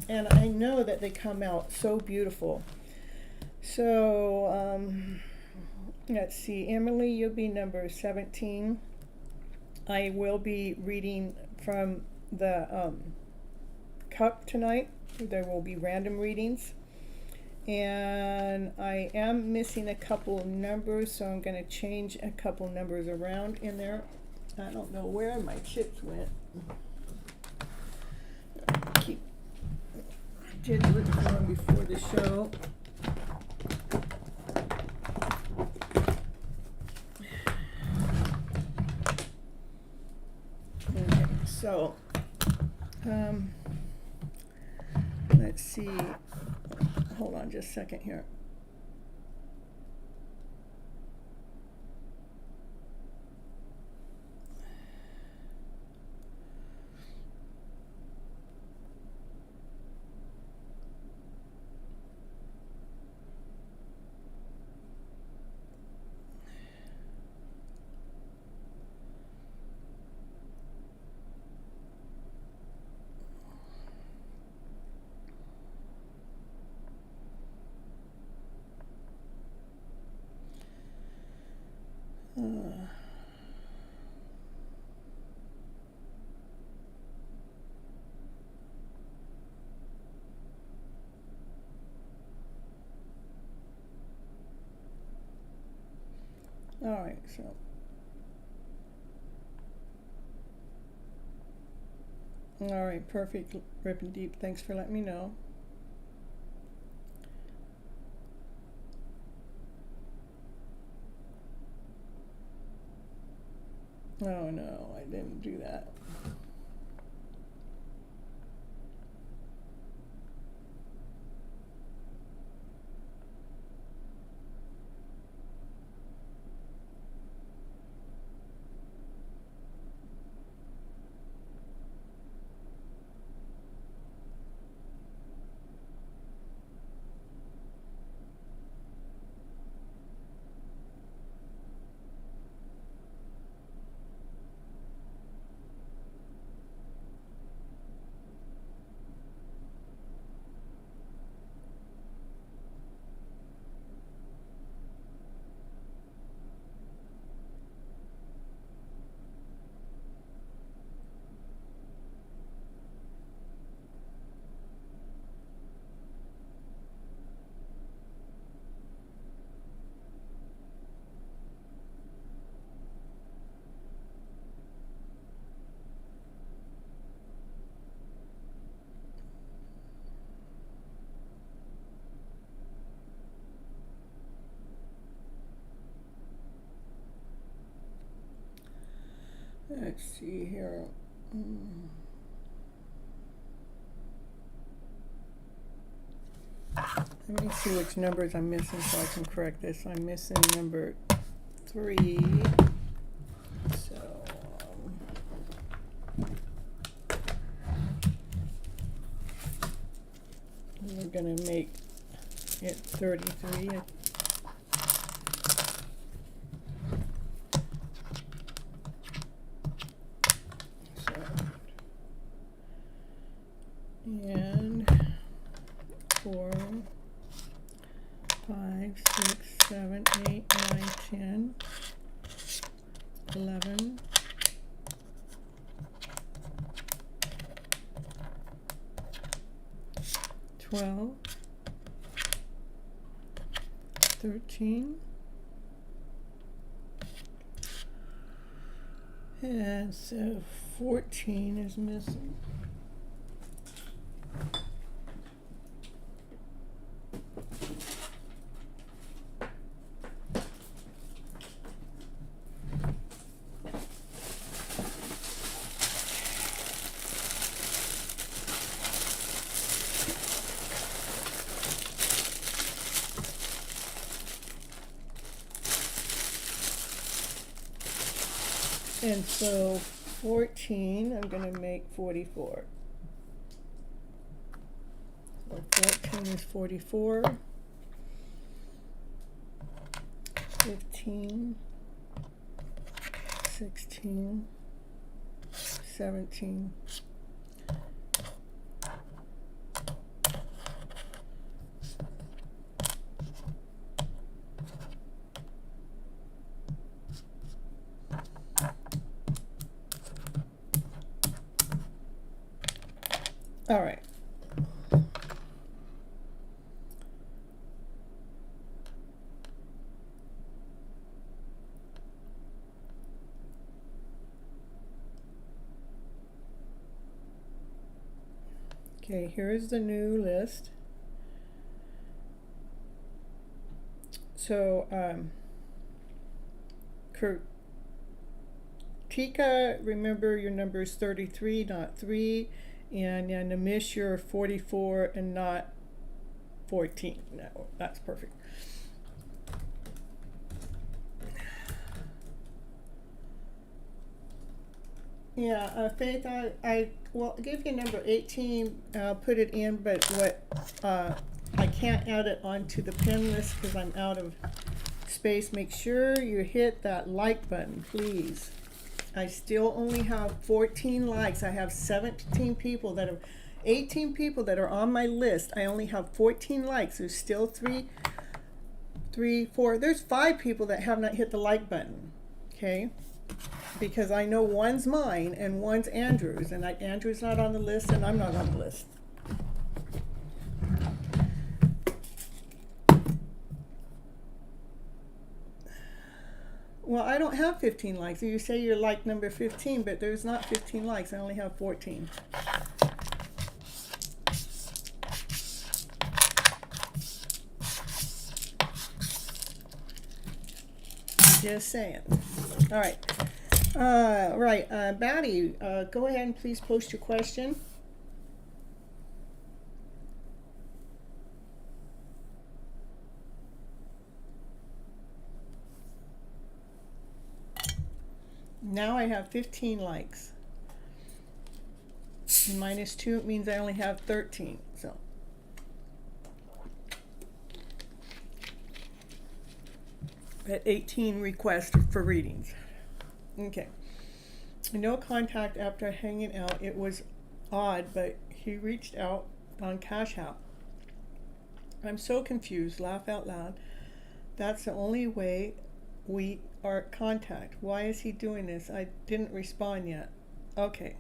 And I know that they come out so beautiful. So, let's see, Emily, you'll be number 17. I will be reading from the cup tonight. There will be random readings. And I am missing a couple numbers, so I'm going to change a couple numbers around in there. I don't know where my chips went. I did look for them before the show. Okay, so let's see. Hold on just a second here. All right, so all right, perfect, Rip and Deep. Thanks for letting me know. Oh no, I didn't do that. Let's see here. Let me see which numbers I'm missing so I can correct this. I'm missing number 3. So we're going to make it 33. And 4, 5, 6, 7, 8, 9, 10, 11, 12, 13, and so 14 is missing. And so 14, I'm going to make 44. So 14 is 44. 15, 16, 17, 18. All right. Okay, here's the new list. So, Tika, remember your number is 33, not 3. And Namish, you're 44 and not 14. No, that's perfect. Yeah, Faith, I give you number 18, put it in, but what I can't add it onto the pin list because I'm out of space. Make sure you hit that like button, please. I still only have 14 likes. I have 18 people that are on my list. I only have 14 likes. There's still 4. There's 5 people that have not hit the like button. Okay. Because I know one's mine and one's Andrew's, and Andrew's not on the list and I'm not on the list. Well, I don't have 15 likes. You say you're like number 15, but there's not 15 likes. I only have 14. Just saying. All right. Batty, go ahead and please post your question. Now I have 15 likes. Minus 2 means I only have 13. So. At 18 requests for readings. Okay. No contact after hanging out. It was odd, but he reached out on Cash App. I'm so confused. Laugh out loud. That's the only way we are in contact. Why is he doing this? I didn't respond yet. Okay.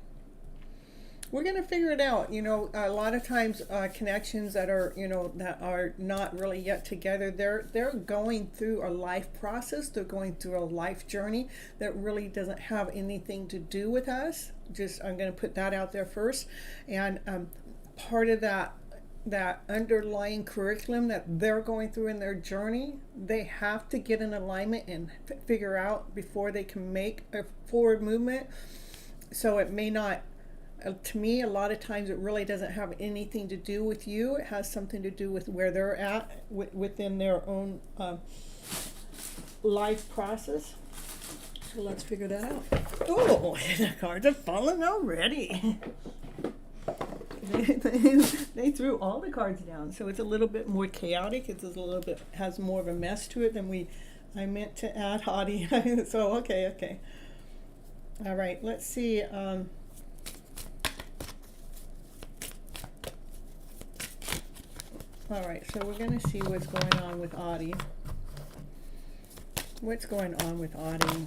We're going to figure it out. You know, a lot of times connections that are, that are not really yet together, they're going through a life process. They're going through a life journey that really doesn't have anything to do with us. I'm going to put that out there first. And part of that, that underlying curriculum that they're going through in their journey, they have to get in alignment and figure out before they can make a forward movement. So it may not, to me, a lot of times it really doesn't have anything to do with you. It has something to do with where they're at within their own life process. So let's figure that out. Oh, the cards are falling already. They threw all the cards down, so it's a little bit more chaotic. It's a little bit, has more of a mess to it than I meant to add, Hottie. So okay. All right, let's see. All right, so we're going to see what's going on with Audie. What's going on with Audie?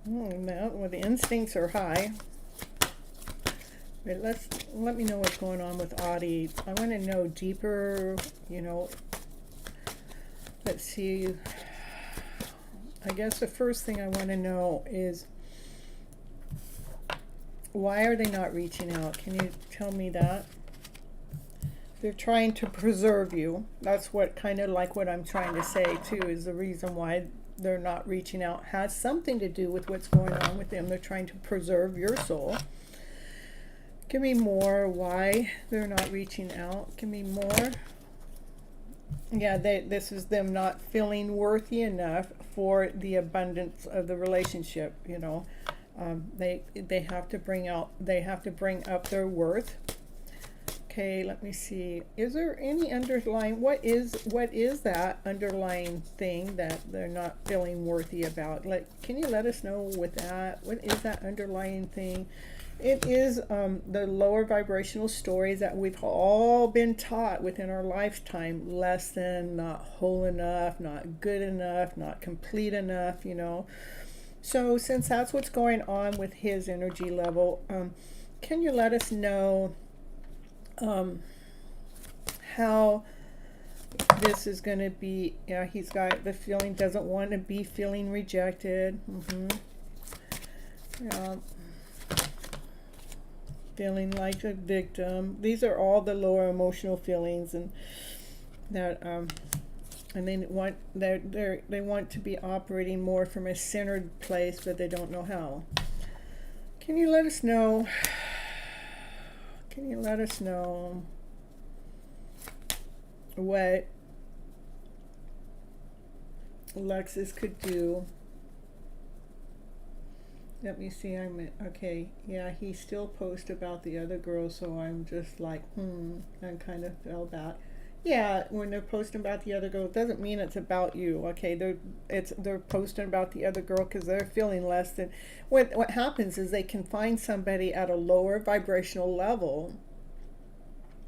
No, well, the instincts are high. But let me know what's going on with Audie. I want to know deeper, let's see. I guess the first thing I want to know is, why are they not reaching out? Can you tell me that? They're trying to preserve you. That's what kind of like what I'm trying to say too, is the reason why they're not reaching out has something to do with what's going on with them. They're trying to preserve your soul. Give me more why they're not reaching out. Give me more. Yeah, this is them not feeling worthy enough for the abundance of the relationship. They have to bring up their worth. Okay, let me see. Is there any underlying, what is that underlying thing that they're not feeling worthy about? Can you let us know with that? What is that underlying thing? It is the lower vibrational stories that we've all been taught within our lifetime. Less than, not whole enough, not good enough, not complete enough, So since that's what's going on with his energy level, can you let us know how this is going to be? Yeah, he's got the feeling, doesn't want to be feeling rejected. Yeah. Feeling like a victim. These are all the lower emotional feelings, and that and they want to be operating more from a centered place, but they don't know how. Can you let us know? Can you let us know what Alexis could do? Let me see, okay, yeah, he still posts about the other girl, so I'm just like, I kind of feel back. Yeah, when they're posting about the other girl, it doesn't mean it's about you, okay? They're posting about the other girl because they're feeling less than, what happens is they can find somebody at a lower vibrational level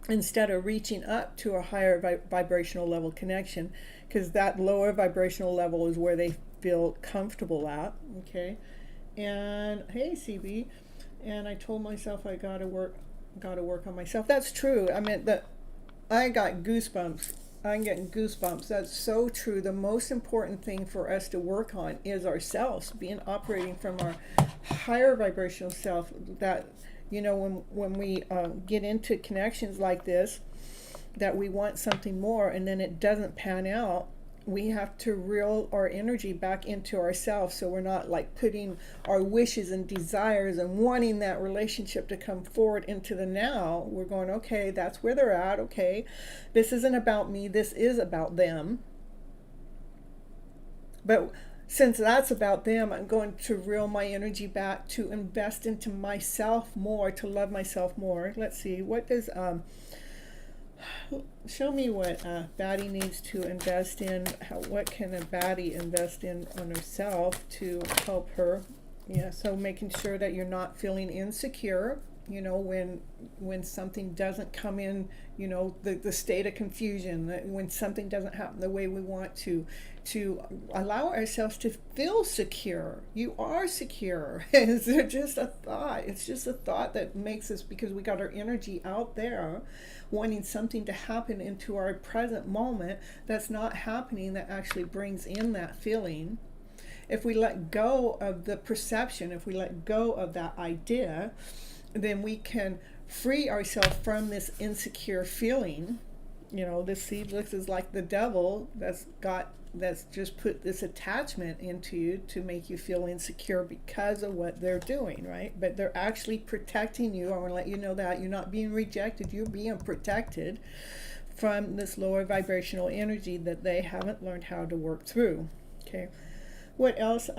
instead of reaching up to a higher vibrational level connection, because that lower vibrational level is where they feel comfortable at, okay? And hey, CB, and I told myself I gotta work on myself. That's true. I mean, I got goosebumps. I'm getting goosebumps. That's so true. The most important thing for us to work on is ourselves, operating from our higher vibrational self. That, when we get into connections like this, that we want something more and then it doesn't pan out, we have to reel our energy back into ourselves, so we're not like putting our wishes and desires and wanting that relationship to come forward into the now. We're going, okay, that's where they're at. Okay, this isn't about me, this is about them. But since that's about them, I'm going to reel my energy back to invest into myself more, to love myself more. Let's see, what does show me what baddie needs to invest in. What can a baddie invest in on herself to help her? Yeah, so making sure that you're not feeling insecure, when something doesn't come in, the state of confusion, when something doesn't happen the way we want to allow ourselves to feel secure. You are secure. It's just a thought. It's just a thought that makes us, because we got our energy out there wanting something to happen into our present moment that's not happening, that actually brings in that feeling. If we let go of the perception, if we let go of that idea, then we can free ourselves from this insecure feeling. You know, this seed looks is like the devil that's just put this attachment into you to make you feel insecure because of what they're doing, right? But they're actually protecting you. I want to let you know that you're not being rejected, you're being protected from this lower vibrational energy that they haven't learned how to work through. Okay, what else?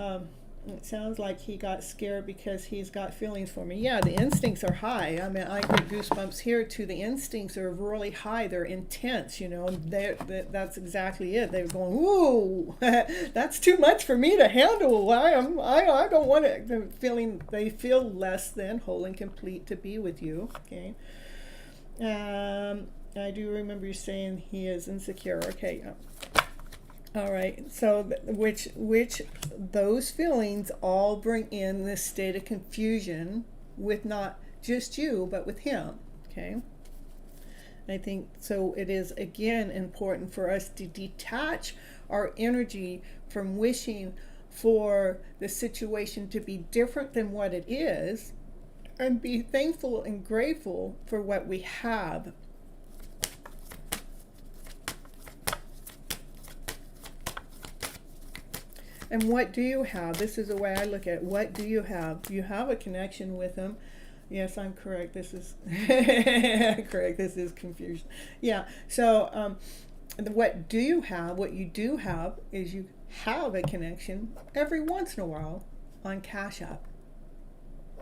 It sounds like he got scared because he's got feelings for me. Yeah, the instincts are high. I mean, I get goosebumps here too. The instincts are really high. They're intense, you know. That's exactly it. They're going, ooh, that's too much for me to handle. I don't want it. They feel less than whole and complete to be with you. Okay. I do remember you saying he is insecure. Okay. All right, so which those feelings all bring in this state of confusion with not just you, but with him, okay? I think so it is, again, important for us to detach our energy from wishing for the situation to be different than what it is, and be thankful and grateful for what we have. And what do you have? This is the way I look at it. What do you have? You have a connection with him. Yes, I'm correct. This is correct. This is confusion. Yeah. So, what do you have? What you do have is you have a connection every once in a while on Cash App.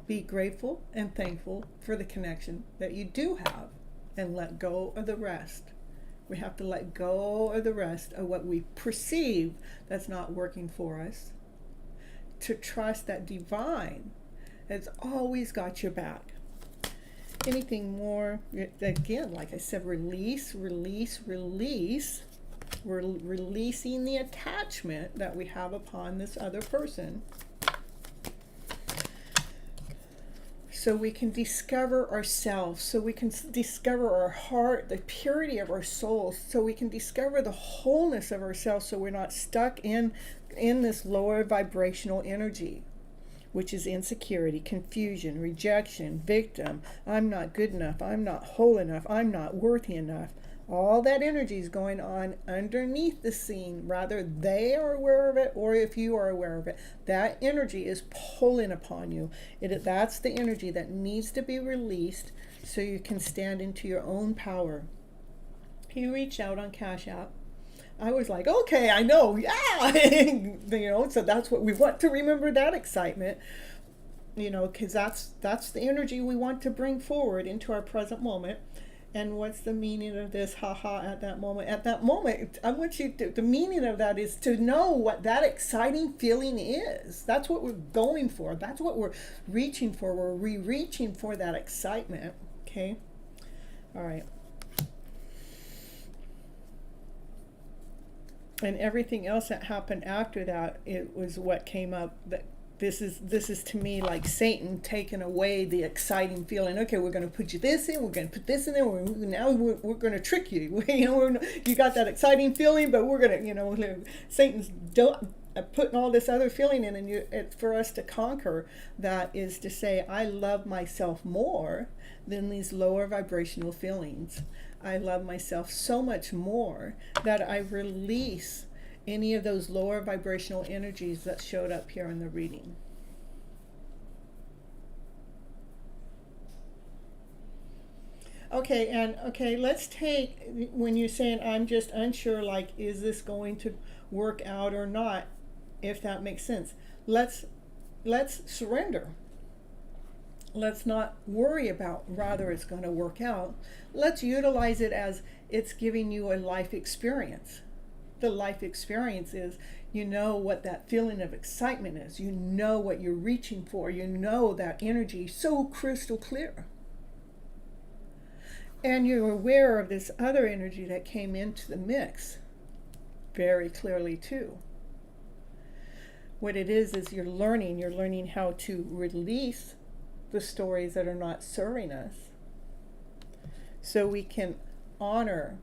Be grateful and thankful for the connection that you do have, and let go of the rest. We have to let go of the rest of what we perceive that's not working for us, to trust that divine has always got your back. Anything more, again, like I said, release, release, release. We're releasing the attachment that we have upon this other person, so we can discover ourselves, so we can discover our heart, the purity of our soul, so we can discover the wholeness of ourselves, so we're not stuck in this lower vibrational energy, which is insecurity, confusion, rejection, victim, I'm not good enough, I'm not whole enough, I'm not worthy enough. All that energy is going on underneath the scene. Rather they are aware of it, or if you are aware of it, that energy is pulling upon you. That's the energy that needs to be released so you can stand into your own power. He reached out on Cash App. I was like, okay, I know, yeah. So that's what we want to remember, that excitement, because that's the energy we want to bring forward into our present moment. And what's the meaning of this? Haha, at that moment. At that moment, I want you to, the meaning of that is to know what that exciting feeling is. That's what we're going for. That's what we're reaching for. We're reaching for that excitement. Okay? All right. And everything else that happened after that, it was what came up that this is to me like Satan taking away the exciting feeling. Okay, we're going to put you this in, we're going to put this in there, now we're going to trick you. You got that exciting feeling, but we're going to, Satan's putting all this other feeling in, and for us to conquer that is to say, I love myself more than these lower vibrational feelings. I love myself so much more that I release any of those lower vibrational energies that showed up here in the reading. Okay, let's take, when you're saying I'm just unsure, like, is this going to work out or not, if that makes sense. Let's surrender. Let's not worry about whether it's going to work out. Let's utilize it as it's giving you a life experience. The life experience is, what that feeling of excitement is. You know what you're reaching for. You know that energy so crystal clear. And you're aware of this other energy that came into the mix very clearly too. What it is you're learning how to release the stories that are not serving us, so we can honor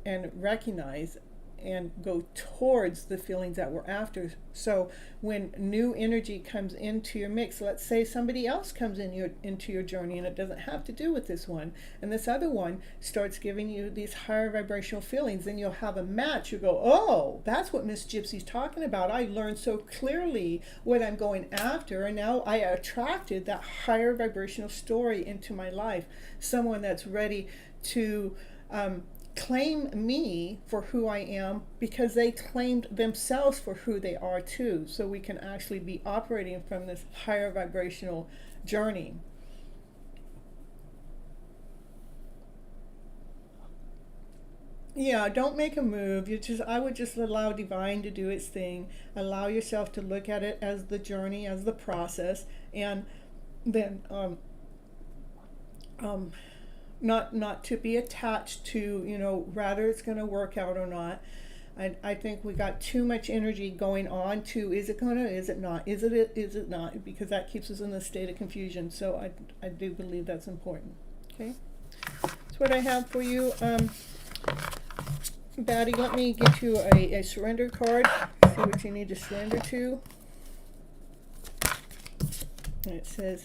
and recognize and go towards the feelings that we're after. So when new energy comes into your mix, let's say somebody else comes into your journey, and it doesn't have to do with this one, and this other one starts giving you these higher vibrational feelings, then you'll have a match. You go, oh, that's what Miss Gypsy's talking about. I learned so clearly what I'm going after, and now I attracted that higher vibrational story into my life. Someone that's ready to claim me for who I am, because they claimed themselves for who they are too. So we can actually be operating from this higher vibrational journey. Yeah, don't make a move. I would just allow divine to do its thing. Allow yourself to look at it as the journey, as the process, and then not to be attached to, whether it's going to work out or not. I think we got too much energy going on to, is it going to, is it not, is it not, because that keeps us in a state of confusion. So I do believe that's important. Okay, that's what I have for you. Batty, let me get you a surrender card, see what you need to surrender to. And it says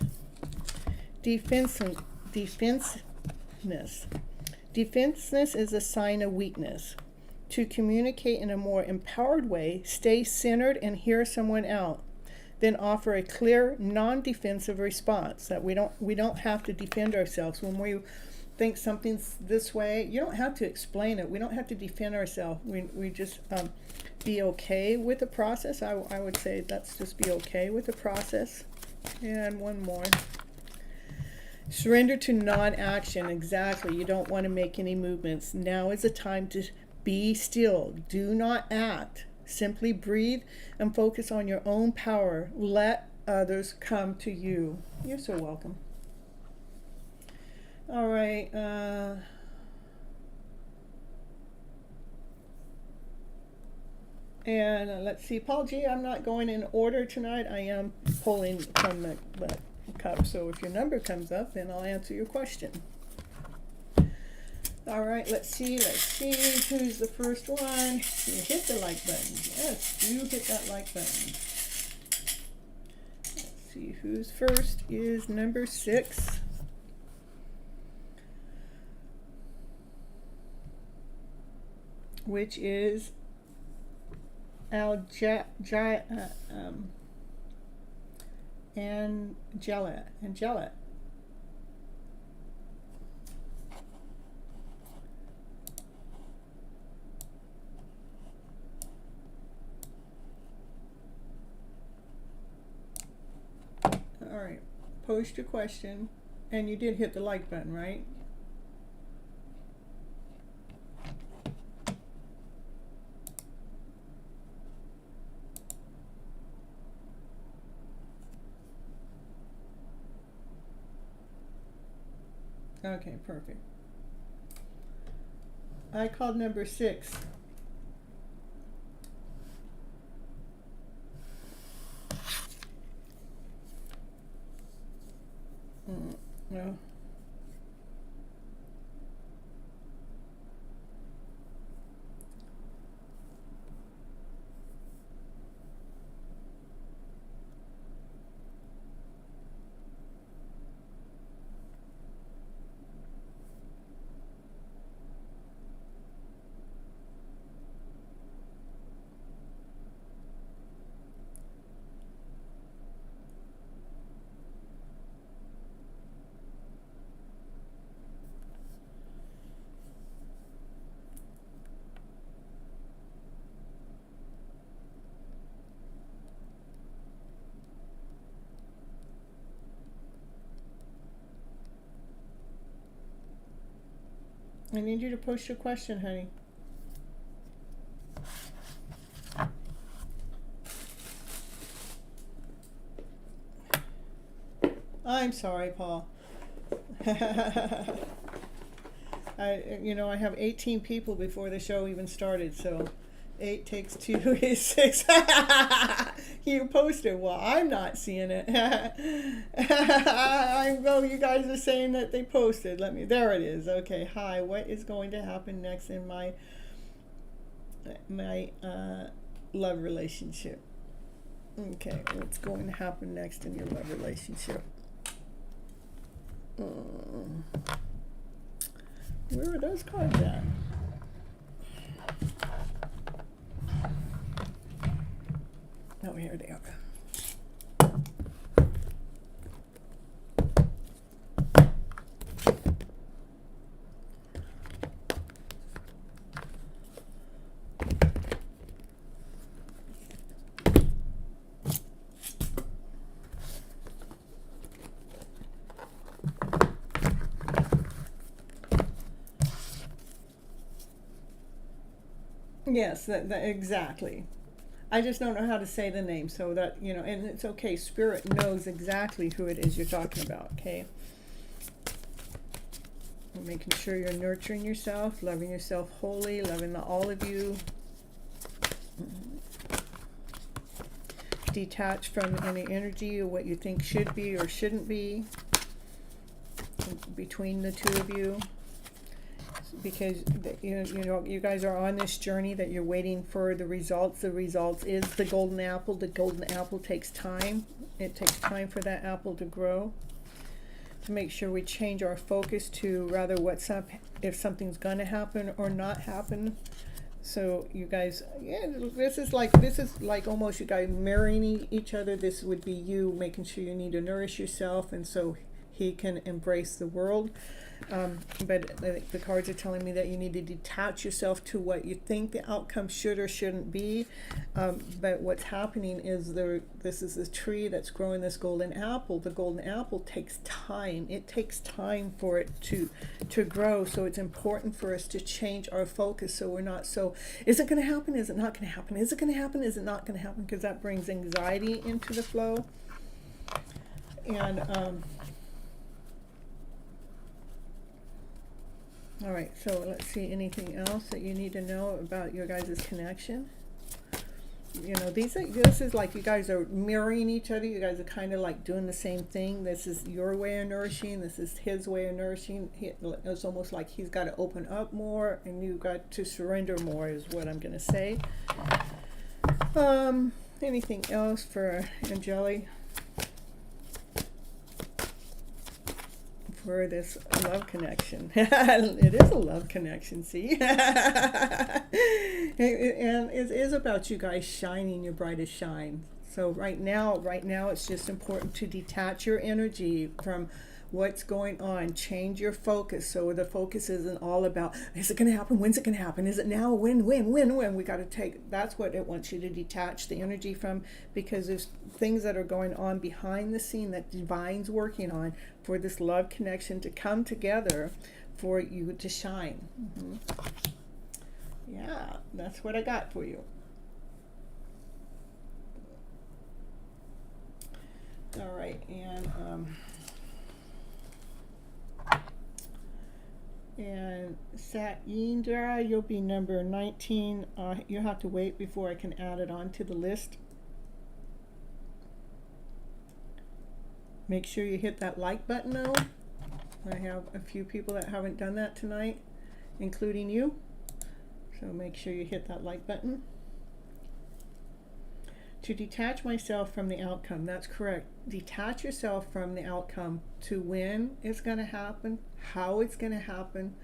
defensiveness. Defensiveness is a sign of weakness. To communicate in a more empowered way, stay centered and hear someone out. Then offer a clear, non-defensive response. That we don't have to defend ourselves. When we think something's this way, you don't have to explain it. We don't have to defend ourselves. We just be okay with the process. I would say let's just be okay with the process. And one more. Surrender to non-action. Exactly. You don't want to make any movements. Now is the time to be still. Do not act. Simply breathe and focus on your own power. Let others come to you. You're so welcome. All right. And let's see, Paul G, I'm not going in order tonight. I am pulling from the cup. So if your number comes up, then I'll answer your question. All right, let's see who's the first one. You hit the like button. Yes, you hit that like button. Let's see who's first is number 6. Which is Angela. All right, post your question, and you did hit the like button, right? Okay, perfect. I called number 6. No. I need you to post your question, honey. I'm sorry, Paul. I have 18 people before the show even started, so 8 takes 2 is 6. You posted. Well, I'm not seeing it. You guys are saying that they posted. There it is. Okay, hi. What is going to happen next in my my love relationship. Okay, what's going to happen next in your love relationship? Where are those cards at? Oh, here they are. Yes, that exactly. I just don't know how to say the name, so that, and it's okay. Spirit knows exactly who it is you're talking about, okay? Making sure you're nurturing yourself, loving yourself wholly, loving all of you. Detach from any energy or what you think should be or shouldn't be between the two of you. Because you guys are on this journey that you're waiting for the results. The results is the golden apple. The golden apple takes time. It takes time for that apple to grow. To make sure we change our focus to rather what's up, if something's gonna happen or not happen. So you guys, this is like almost you guys marrying each other. This would be you making sure you need to nourish yourself, and so he can embrace the world. But the cards are telling me that you need to detach yourself to what you think the outcome should or shouldn't be. But what's happening is this is the tree that's growing this golden apple. The golden apple takes time. It takes time for it to grow. So it's important for us to change our focus, so we're not so, is it going to happen? Is it not going to happen? Is it going to happen? Is it not going to happen? Because that brings anxiety into the flow. And all right, so let's see, anything else that you need to know about your guys' connection? This is like you guys are mirroring each other. You guys are kind of like doing the same thing. This is your way of nourishing. This is his way of nourishing. It's almost like he's got to open up more and you've got to surrender more is what I'm going to say. Anything else for Angeli? For this love connection. It is a love connection, see? And it is about you guys shining your brightest shine. So right now it's just important to detach your energy from what's going on. Change your focus, so the focus isn't all about, is it going to happen? When's it going to happen? Is it now? When? We got to take, that's what it wants you to detach the energy from, because there's things that are going on behind the scene that Divine's working on for this love connection to come together for you to shine. Yeah, that's what I got for you. All right, and Saindra, you'll be number 19. You'll have to wait before I can add it on to the list. Make sure you hit that like button though. I have a few people that haven't done that tonight, including you. So make sure you hit that like button. To detach myself from the outcome, that's correct. Detach yourself from the outcome to when it's going to happen, how it's going to happen.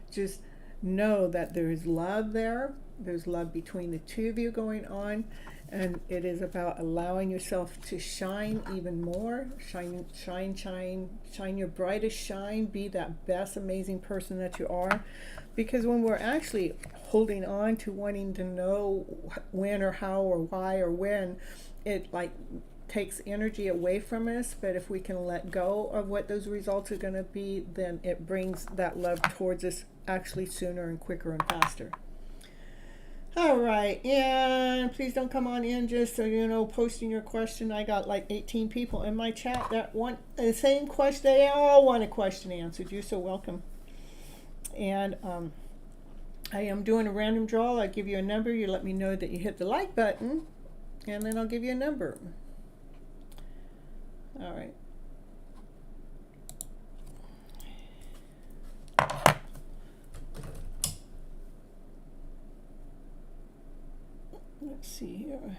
Just know that there is love there. There's love between the two of you going on. And it is about allowing yourself to shine even more. Shine your brightest shine. Be that best, amazing person that you are. Because when we're actually holding on to wanting to know when or how or why or when, it like takes energy away from us. But if we can let go of what those results are going to be, then it brings that love towards us actually sooner and quicker and faster. All right, and please don't come on in just so you know, posting your question. I got like 18 people in my chat that want the same question. They all want a question answered. You're so welcome. And I am doing a random draw. I'll give you a number. You let me know that you hit the like button, and then I'll give you a number. All right. see here.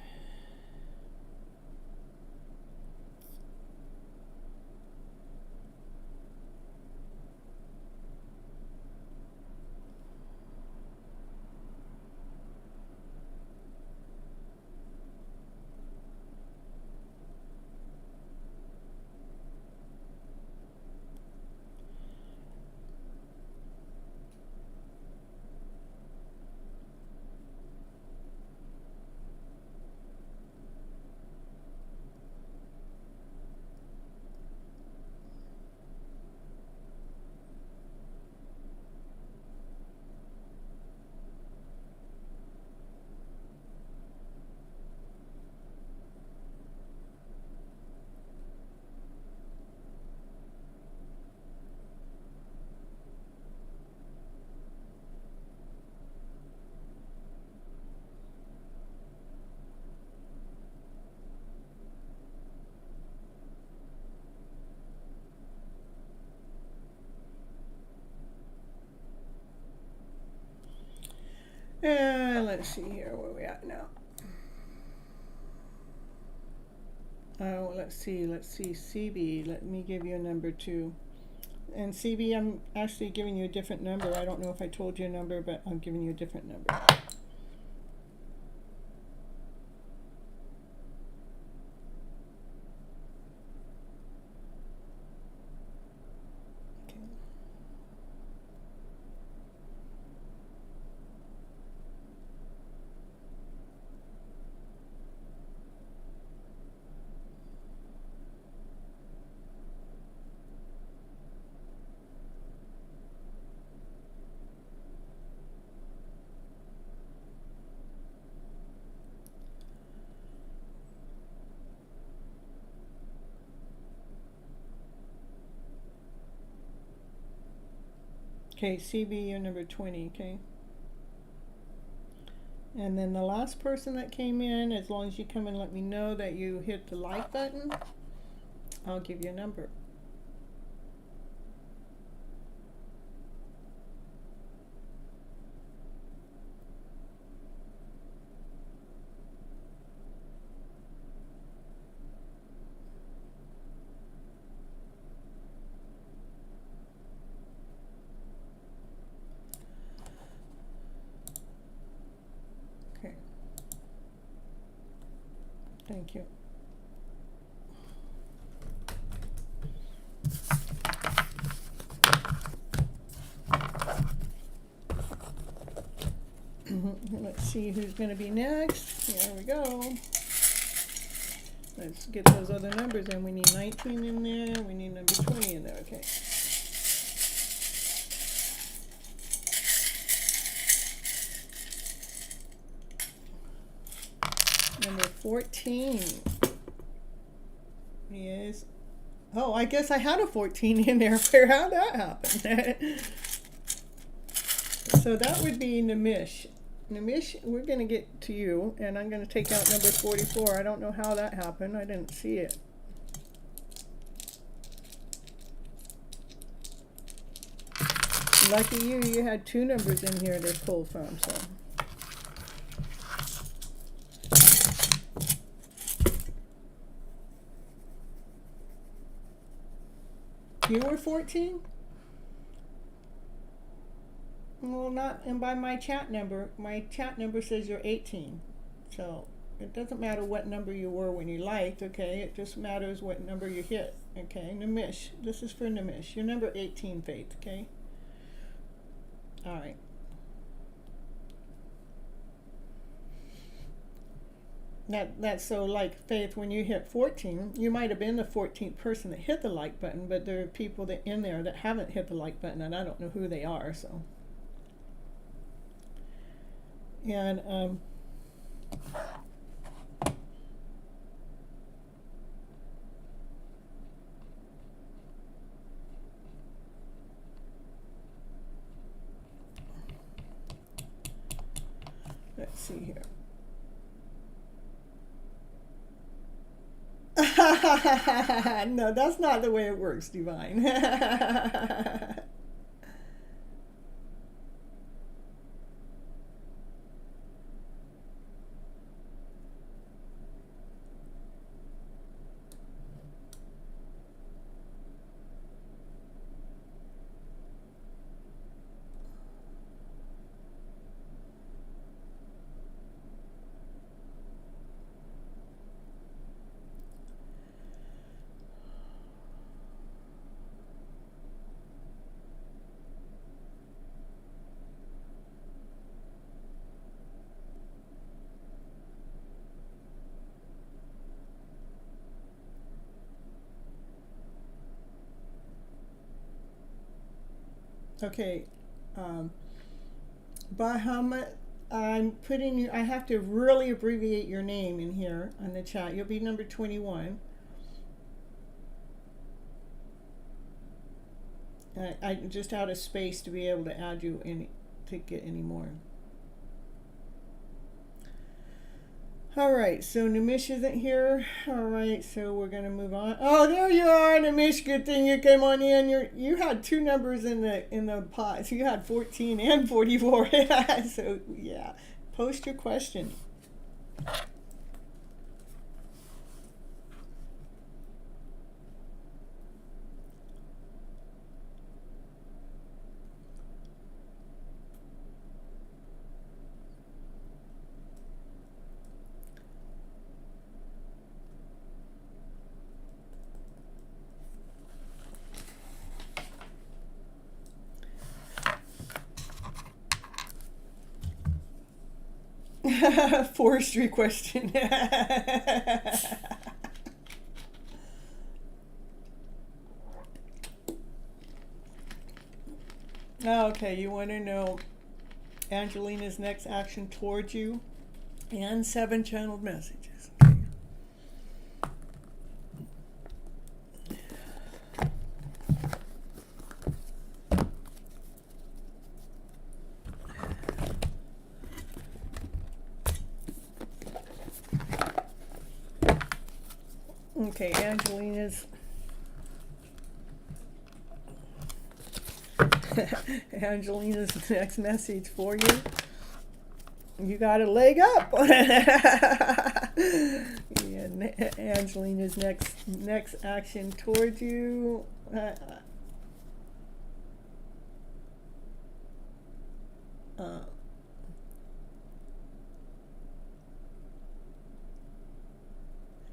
And let's see here where we at now. Oh, let's see, CB, let me give you a number too. And CB, I'm actually giving you a different number. I don't know if I told you a number, but I'm giving you a different number. Okay, CB, you're number 20, okay? And then the last person that came in, as long as you come and let me know that you hit the like button, I'll give you a number. Okay. Thank you. Let's see who's going to be next. Here we go. Let's get those other numbers in. We need 19 in there. We need number 20 in there. Okay. Number 14 is, oh, I guess I had a 14 in there. How'd that happen? So that would be Namish. Namish, we're going to get to you, and I'm going to take out number 44. I don't know how that happened. I didn't see it. Lucky you, you had two numbers in here to pull from, so. You were 14? Well, not, and by my chat number says you're 18. So it doesn't matter what number you were when you liked, okay? It just matters what number you hit, okay? Namish, this is for Namish. You're number 18, Faith, okay? All right. That's so like Faith, when you hit 14, you might have been the 14th person that hit the like button, but there are people that in there that haven't hit the like button, and I don't know who they are, so. And let's see here. No, that's not the way it works, Divine. Okay. Bahama, I'm putting you, I have to really abbreviate your name in here on the chat. You'll be number 21. I just out of space to be able to add you any, to get any more. All right, so Nimish isn't here. All right, so we're gonna move on. Oh, there you are, Nimish. Good thing you came on in. You had two numbers in the pot. So you had 14 and 44. So yeah, post your question. Forestry question. Okay, you want to know Angelina's next action towards you and 7 channeled messages. Okay, Angelina's Angelina's next message for you. You got a leg up. Yeah, Angelina's next action towards you.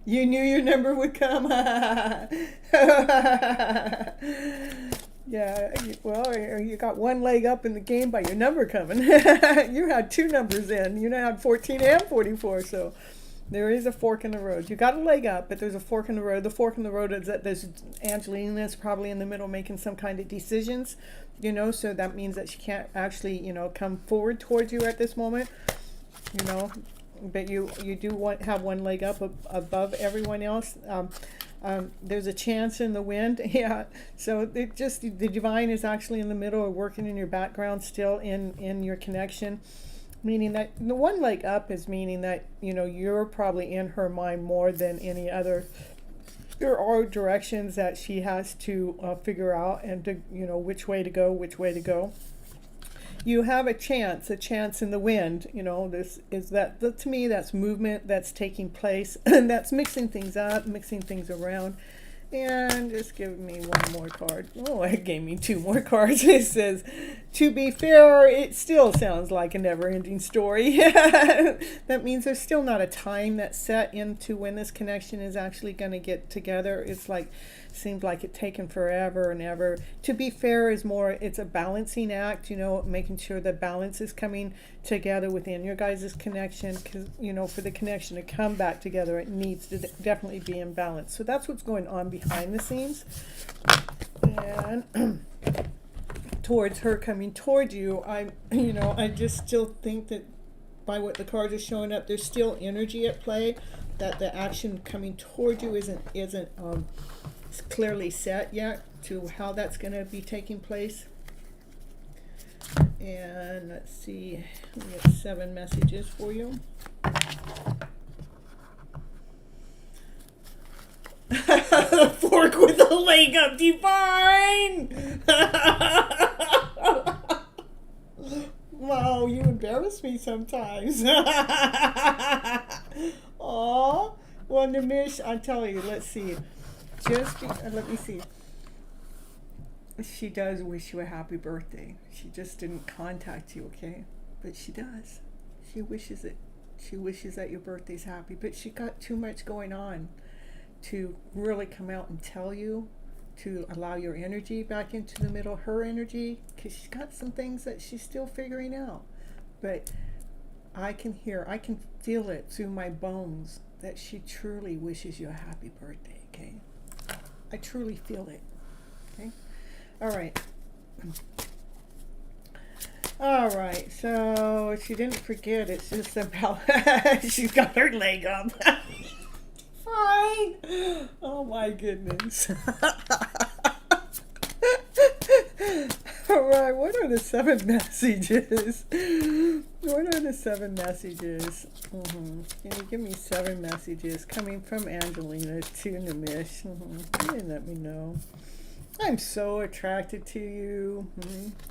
You knew your number would come. Yeah, well, you got one leg up in the game by your number coming. You had two numbers in. You now had 14 and 44, so there is a fork in the road. You got a leg up, but there's a fork in the road. The fork in the road is that there's Angelina's probably in the middle making some kind of decisions, so that means that she can't actually, come forward towards you at this moment, but you do have one leg up above everyone else. There's a chance in the wind. Yeah, so the divine is actually in the middle or working in your background still in your connection, meaning that the one leg up is meaning that you're probably in her mind more than any other. There are directions that she has to figure out and to which way to go. You have a chance in the wind. This is that to me, that's movement that's taking place, and that's mixing things up, mixing things around. And just give me one more card. Oh, it gave me two more cards. It says, to be fair, it still sounds like a never-ending story. That means there's still not a time that's set into when this connection is actually going to get together. Seems like it's taken forever and ever. To be fair is more, it's a balancing act, making sure the balance is coming together within your guys' connection, because, for the connection to come back together, it needs to definitely be in balance. So that's what's going on behind the scenes. And towards her coming toward you, I just still think that by what the cards are showing up, there's still energy at play, that the action coming toward you isn't clearly set yet to how that's going to be taking place. And let's see, we have 7 messages for you. Fork with a leg up, divine. Wow, you embarrass me sometimes. Aw, well, Nimish, I tell you, let's see. Let me see. She does wish you a happy birthday. She just didn't contact you, okay? But she does. She wishes it. She wishes that your birthday's happy. But she got too much going on to really come out and tell you, to allow your energy back into the middle, her energy, because she's got some things that she's still figuring out. But I can feel it through my bones that she truly wishes you a happy birthday, okay? I truly feel it, okay? All right. All right, so she didn't forget. It's just about she's got her leg up. Fine. Oh my goodness. All right, what are the 7 messages? What are the 7 messages? Can you give me 7 messages coming from Angelina to Nimish? You didn't let me know. I'm so attracted to you.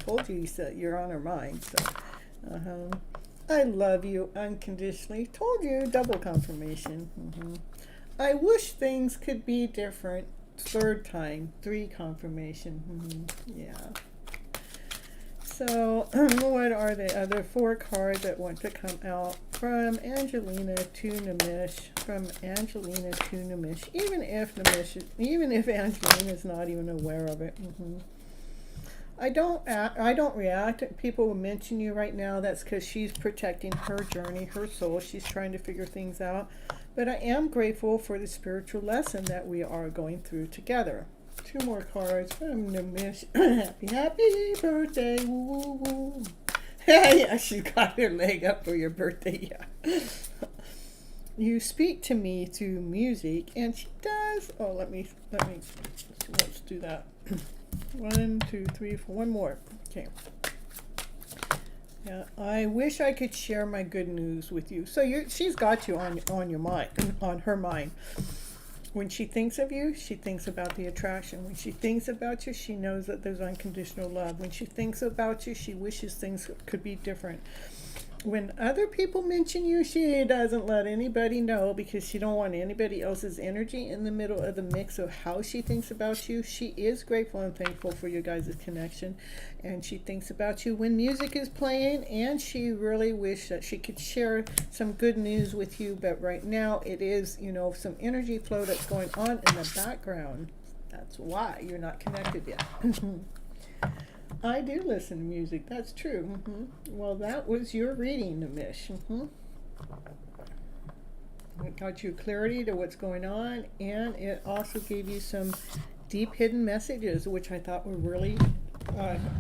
Told you that you're on her mind. So, I love you unconditionally. Told you, double confirmation. I wish things could be different. Third time, 3 confirmation. Yeah. So, what are the other 4 cards that want to come out from Angelina to Nimish? From Angelina to Nimish, even if Angelina is not even aware of it. I don't react. People will mention you right now. That's because she's protecting her journey, her soul. She's trying to figure things out. But I am grateful for the spiritual lesson that we are going through together. 2 more cards from Nimish. Happy birthday, woo woo woo. Yeah, she's got her leg up for your birthday, yeah. You speak to me through music, and she does. Oh, let's do that. 1, 2, 3, 4, 1 more. Okay. Yeah, I wish I could share my good news with you. So she's got you on your mind, on her mind. When she thinks of you, she thinks about the attraction. When she thinks about you, she knows that there's unconditional love. When she thinks about you, she wishes things could be different. When other people mention you, she doesn't let anybody know because she don't want anybody else's energy in the middle of the mix of how she thinks about you. She is grateful and thankful for your guys' connection, and she thinks about you when music is playing, and she really wished that she could share some good news with you, but right now it is, some energy flow that's going on in the background. That's why you're not connected yet. I do listen to music. That's true. Well, that was your reading, Nimish. It got you clarity to what's going on, and it also gave you some deep hidden messages, which I thought were really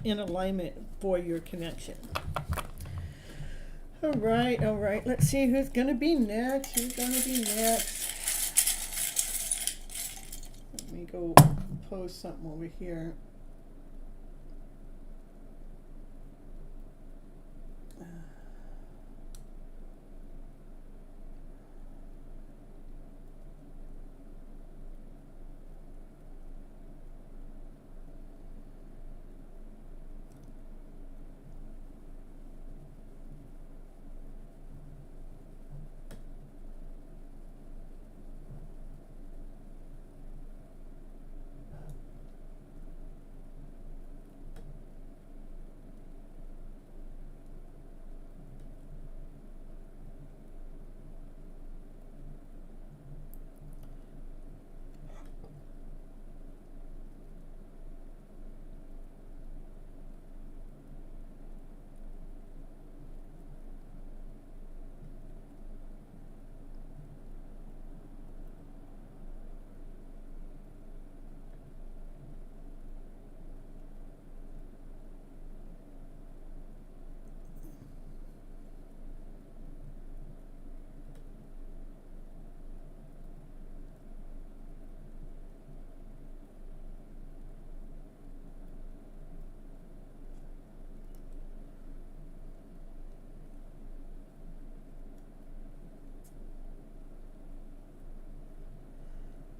in alignment for your connection. All right. Let's see who's going to be next. Let me go post something over here.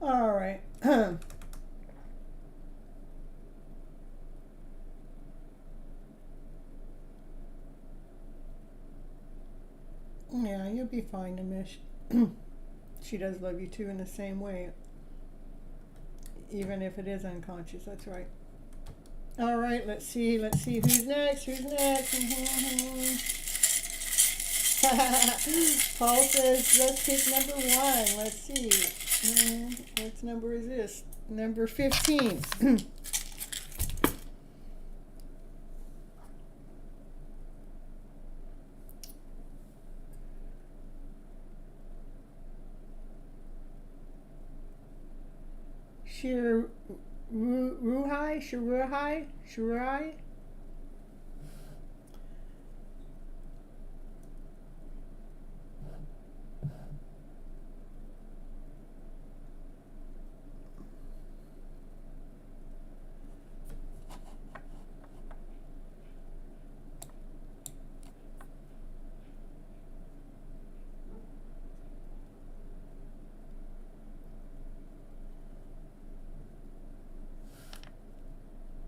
All right. Yeah, you'll be fine, Nimish. She does love you too in the same way, even if it is unconscious. That's right. All right, let's see who's next. Paul says, let's pick number 1. Let's see. What number is this? Number 15. Shiruhai?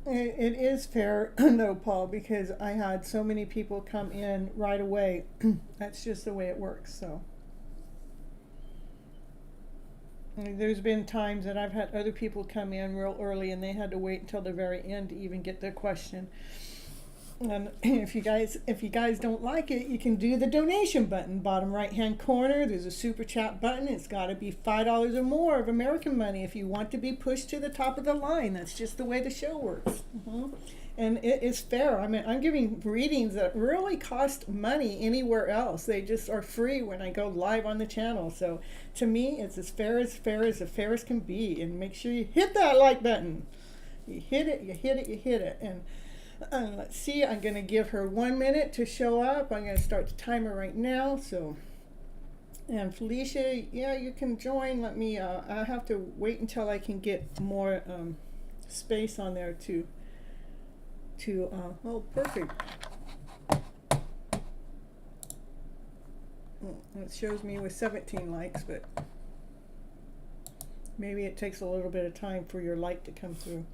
It is fair, no, Paul, because I had so many people come in right away. That's just the way it works. So I mean, there's been times that I've had other people come in real early and they had to wait until the very end to even get their question. And if you guys don't like it, you can do the donation button, bottom right hand corner. There's a super chat button. It's got to be $5 or more of American money if you want to be pushed to the top of the line. That's just the way the show works. And it is fair. I mean, I'm giving readings that really cost money anywhere else. They just are free when I go live on the channel. So to me, it's as fair as fair as can be. And make sure you hit that like button. You hit it, you hit it, you hit it. And let's see, I'm going to give her 1 minute to show up. I'm going to start the timer right now. So, and Felicia, yeah, you can join. Let me, I have to wait until I can get more space on there oh, perfect. It shows me with 17 likes, but maybe it takes a little bit of time for your like to come through.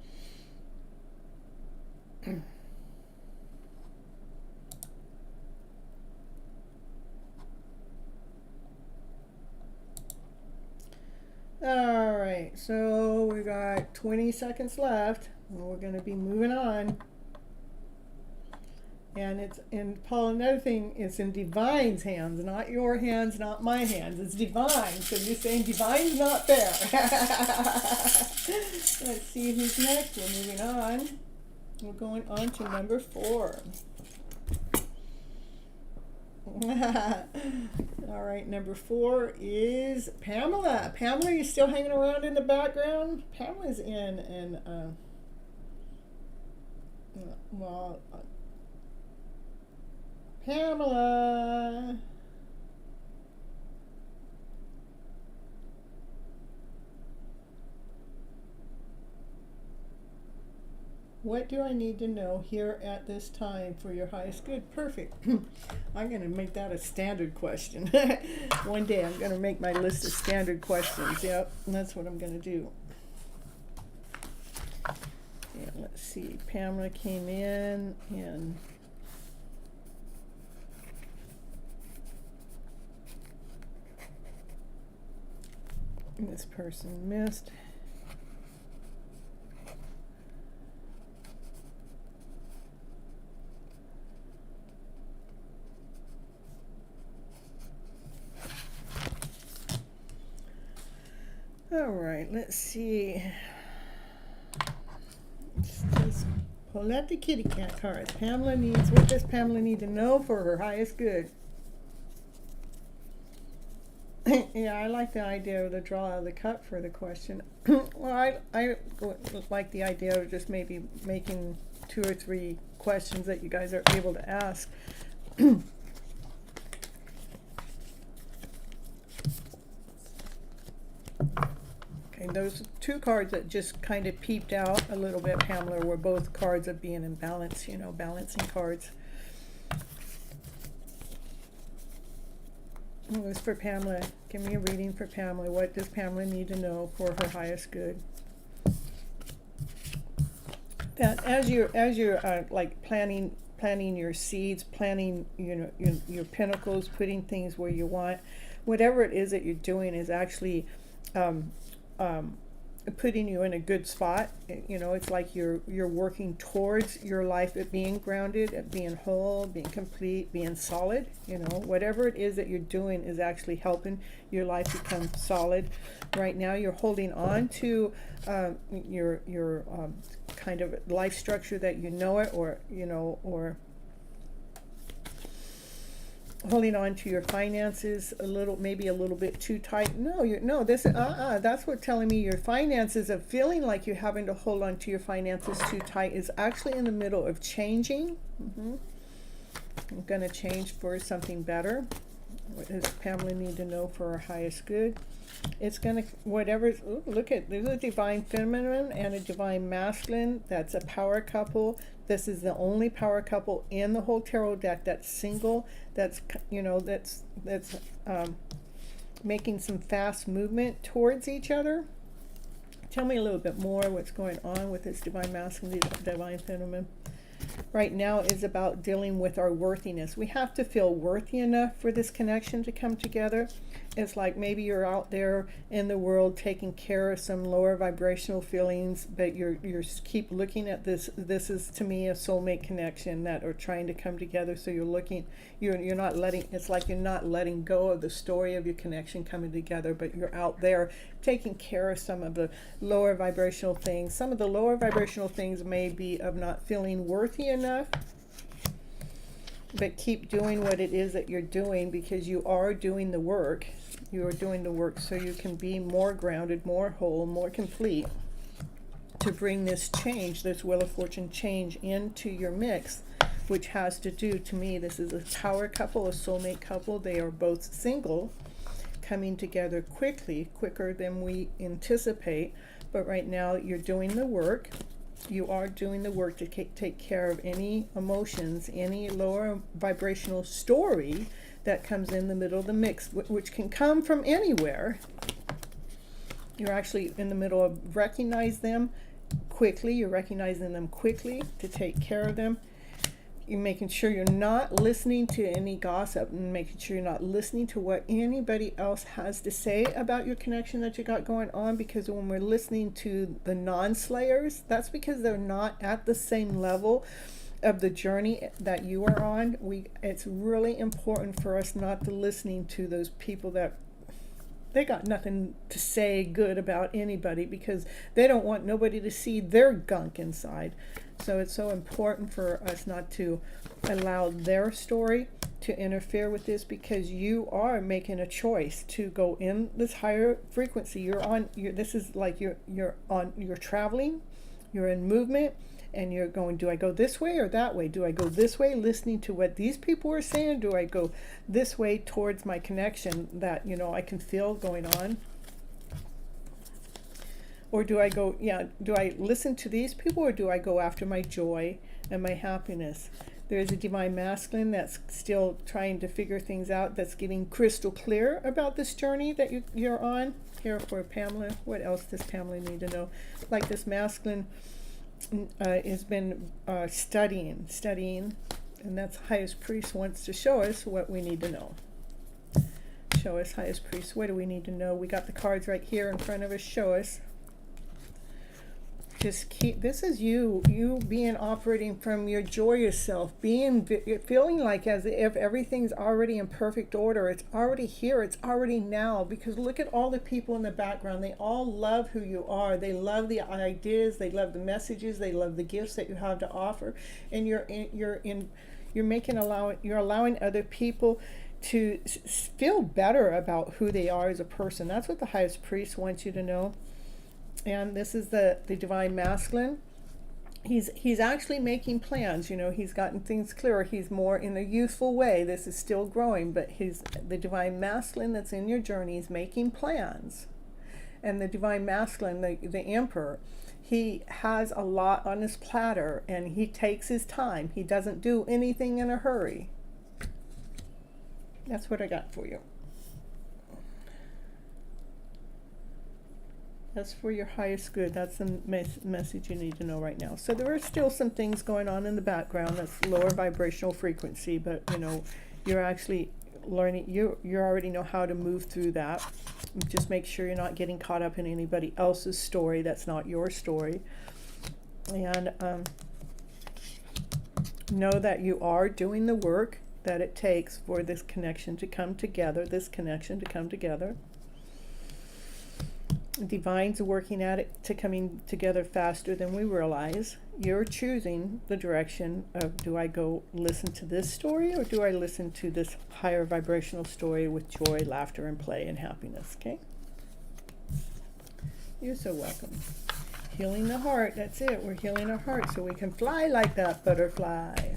All right, so we got 20 seconds left. We're going to be moving on. And it's in, Paul, another thing, it's in Divine's hands, not your hands, not my hands. It's Divine. So you're saying Divine's not there. Let's see who's next. We're moving on. We're going on to number 4. All right, number 4 is Pamela. Pamela, you still hanging around in the background? Pamela's in, and well, Pamela. What do I need to know here at this time for your highest good? Perfect. I'm going to make that a standard question. One day I'm going to make my list of standard questions. Yep, that's what I'm going to do. Yeah, let's see. Pamela came in and this person missed. All right, let's see. Let's pull out the kitty cat cards. Pamela needs, what does Pamela need to know for her highest good? Yeah, I like the idea of the draw out of the cup for the question. Well, I like the idea of just maybe making 2 or 3 questions that you guys are able to ask. Okay, those 2 cards that just kind of peeped out a little bit, Pamela, were both cards of being in balance, you know, balancing cards. It was for Pamela. Give me a reading for Pamela. What does Pamela need to know for her highest good? That as you're like planning your seeds, planning, you know, your pinnacles, putting things where you want, whatever it is that you're doing is actually putting you in a good spot. You know, it's like you're working towards your life at being grounded, at being whole, being complete, being solid. You know, whatever it is that you're doing is actually helping your life become solid. Right now you're holding on to your kind of life structure that you know it, or you know, or holding on to your finances a little, maybe a little bit too tight. No, this that's what telling me your finances of feeling like you're having to hold on to your finances too tight is actually in the middle of changing. I'm going to change for something better. What does Pamela need to know for her highest good? It's going to, whatever, look at, there's a divine feminine and a divine masculine. That's a power couple. This is the only power couple in the whole tarot deck that's single, that's, you know, that's making some fast movement towards each other, Tell me a little bit more what's going on with this divine masculine, divine feminine. Right now is about dealing with our worthiness. We have to feel worthy enough for this connection to come together. It's like maybe you're out there in the world taking care of some lower vibrational feelings, but you're keep looking at this. This is to me a soulmate connection that are trying to come together. So you're looking, you're not letting. It's like you're not letting go of the story of your connection coming together, but you're out there taking care of some of the lower vibrational things. Some of the lower vibrational things may be of not feeling worthy enough, but keep doing what it is that you're doing, because you are doing the work. You are doing the work so you can be more grounded, more whole, more complete, to bring this change, this Wheel of Fortune change into your mix, which has to do, to me, this is a power couple, a soulmate couple. They are both single, coming together quickly, quicker than we anticipate. But right now you're doing the work. You are doing the work to take care of any emotions, any lower vibrational story that comes in the middle of the mix, which can come from anywhere. You're actually in the middle of recognize them quickly. You're recognizing them quickly to take care of them. You're making sure you're not listening to any gossip, and making sure you're not listening to what anybody else has to say about your connection that you got going on, because when we're listening to the non-slayers, that's because they're not at the same level of the journey that you are on. It's really important for us not to listening to those people that they got nothing to say good about anybody, because they don't want nobody to see their gunk inside. So it's so important for us not to allow their story to interfere with this, because you are making a choice to go in this higher frequency. This is like you're traveling, you're in movement, and you're going, do I go this way or that way? Do I go this way, listening to what these people are saying? Do I go this way towards my connection that, I can feel going on? Or do I go, do I listen to these people, or do I go after my joy and my happiness? There's a divine masculine that's still trying to figure things out, that's getting crystal clear about this journey that you're on. Here for Pamela, what else does Pamela need to know? Like this masculine has been studying, and that's highest priest wants to show us what we need to know. Show us, highest priest, what do we need to know? We got the cards right here in front of us. Show us. Just keep, this is you being operating from your joyous self, feeling like as if everything's already in perfect order. It's already here, it's already now, because look at all the people in the background. They all love who you are. They love the ideas, they love the messages, they love the gifts that you have to offer, and you're allowing other people to feel better about who they are as a person. That's what the highest priest wants you to know. And this is the divine masculine. He's actually making plans. He's gotten things clearer. He's more in a youthful way. This is still growing, but the divine masculine that's in your journey is making plans. And the divine masculine, the emperor, he has a lot on his platter, and he takes his time. He doesn't do anything in a hurry. That's what I got for you. That's for your highest good. That's the message you need to know right now. So there are still some things going on in the background that's lower vibrational frequency, but you're actually learning. You already know how to move through that. Just make sure you're not getting caught up in anybody else's story that's not your story. And know that you are doing the work that it takes for this connection to come together. Divine's working at it to coming together faster than we realize. You're choosing the direction of, do I go listen to this story, or do I listen to this higher vibrational story with joy, laughter, and play and happiness? Okay? You're so welcome. Healing the heart. That's it. We're healing our heart so we can fly like that butterfly.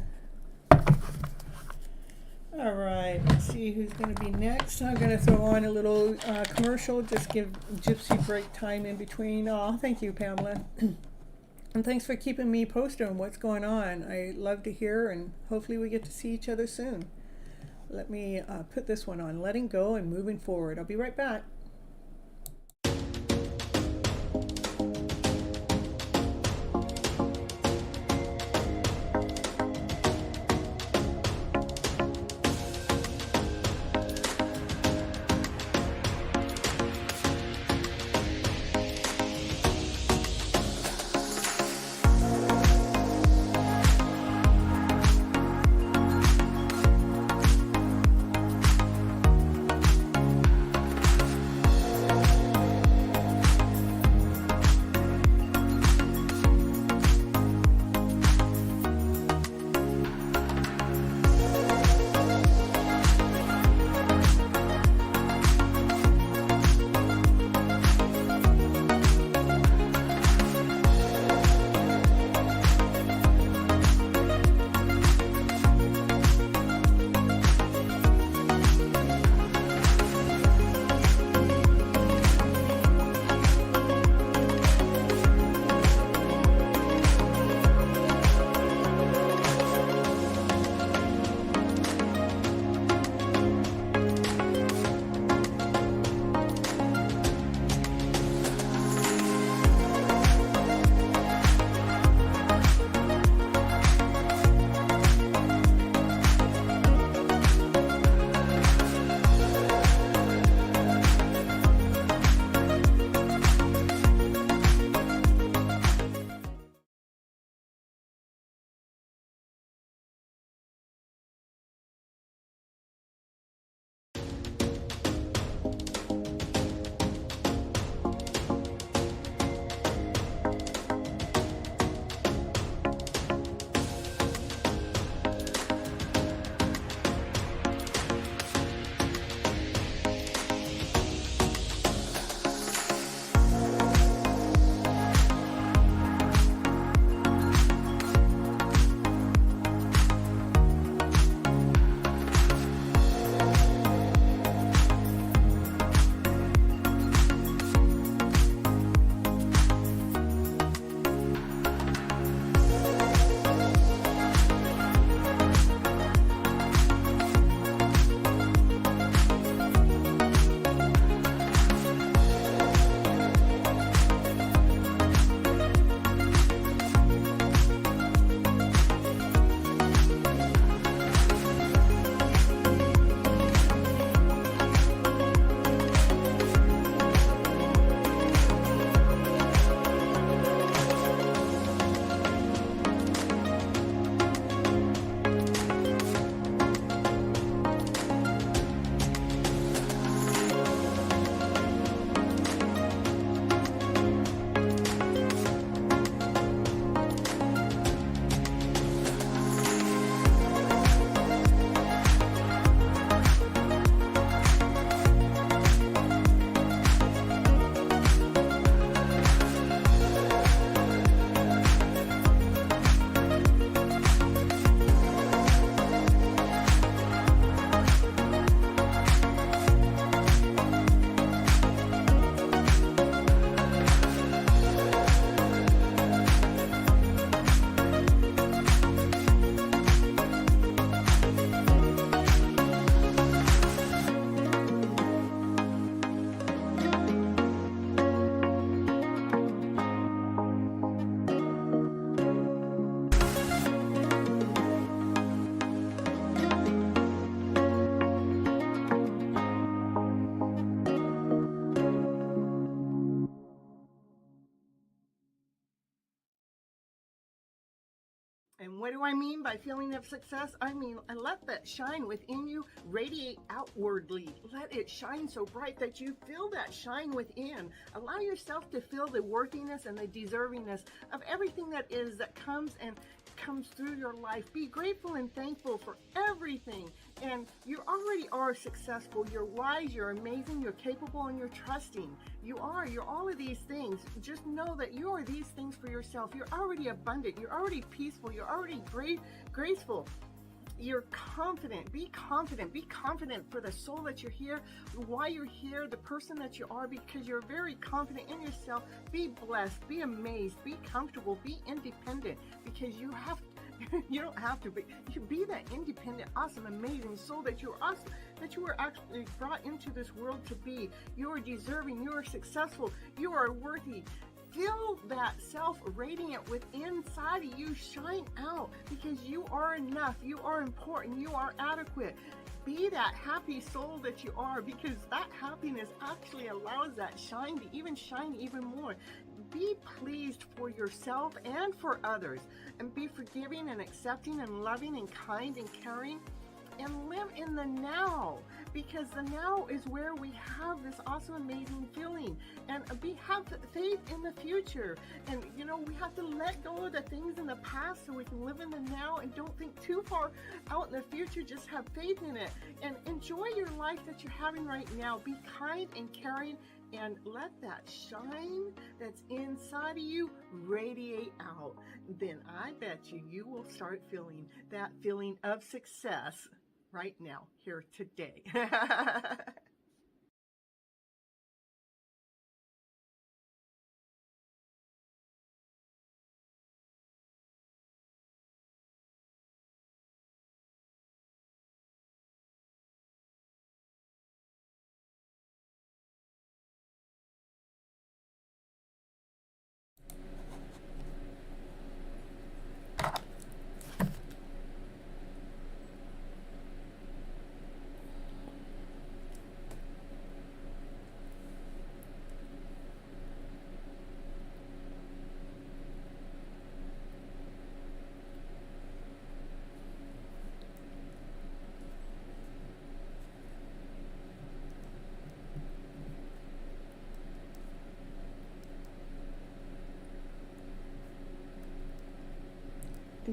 All right, let's see who's going to be next. I'm going to throw on a little commercial, just give Gypsy break time in between. Oh, thank you, Pamela. And thanks for keeping me posted on what's going on. I love to hear, and hopefully we get to see each other soon. Let me put this one on, letting go and moving forward. I'll be right back. And what do I mean by feeling of success? I mean, let that shine within you radiate outwardly. Let it shine so bright that you feel that shine within. Allow yourself to feel the worthiness and the deservingness of everything that is, that comes through your life. Be grateful and thankful for everything. And you already are successful. You're wise, you're amazing, you're capable, and you're trusting. You're all of these things. Just know that you are these things for yourself. You're already abundant. You're already peaceful. You're already graceful. You're confident. Be confident. Be confident for the soul that you're here, why you're here, the person that you are, because you're very confident in yourself. Be blessed. Be amazed. Be comfortable. Be independent, because you don't have to, but you be that independent, awesome, amazing soul that you were actually brought into this world to be. You are deserving. You are successful. You are worthy. Feel that self radiant within inside of you shine out, because you are enough. You are important. You are adequate. Be that happy soul that you are, because that happiness actually allows that shine to even shine even more. Be pleased for yourself and for others, and be forgiving and accepting and loving and kind and caring. And live in the now, because the now is where we have this awesome, amazing feeling. And have faith in the future. And we have to let go of the things in the past so we can live in the now, and don't think too far out in the future. Just have faith in it and enjoy your life that you're having right now. Be kind and caring, and let that shine that's inside of you radiate out. Then I bet you will start feeling that feeling of success right now, here today.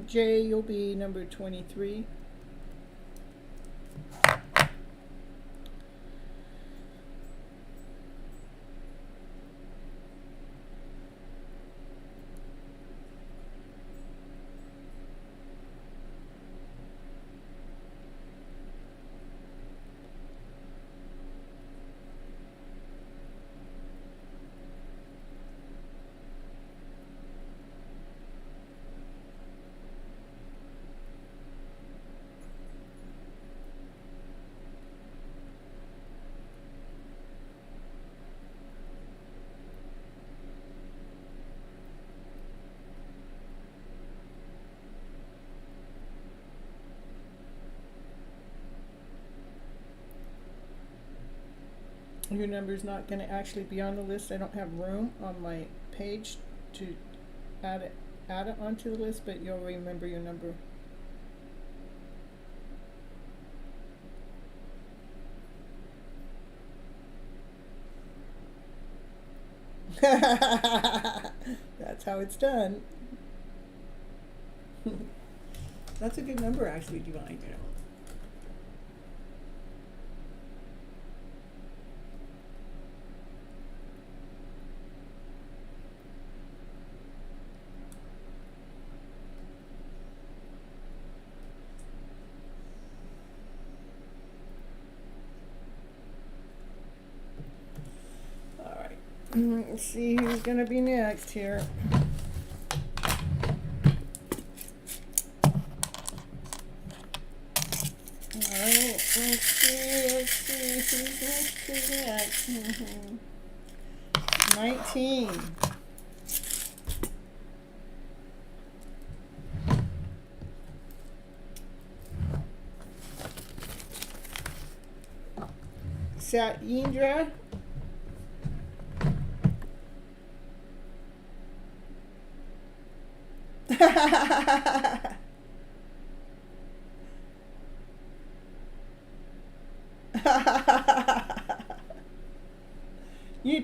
Jay, you'll be number 23. Your number's not going to actually be on the list. I don't have room on my page to add it onto the list, but you'll remember your number. That's how it's done. That's a good number, actually, Divine. Let's see who's going to be next here. Alright, let's see, who's next? 19. Satyendra.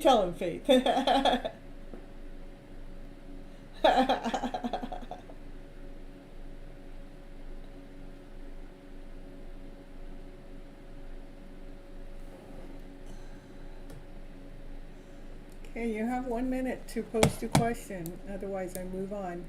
tell him, Faith. Okay, you have 1 minute to post a question. Otherwise, I move on.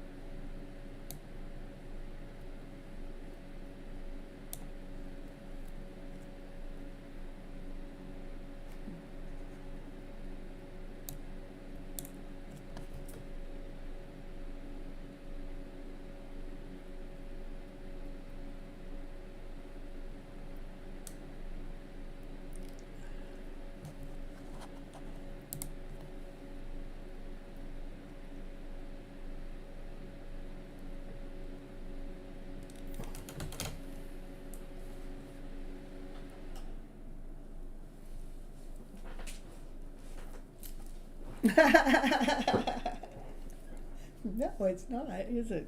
No, it's not, is it?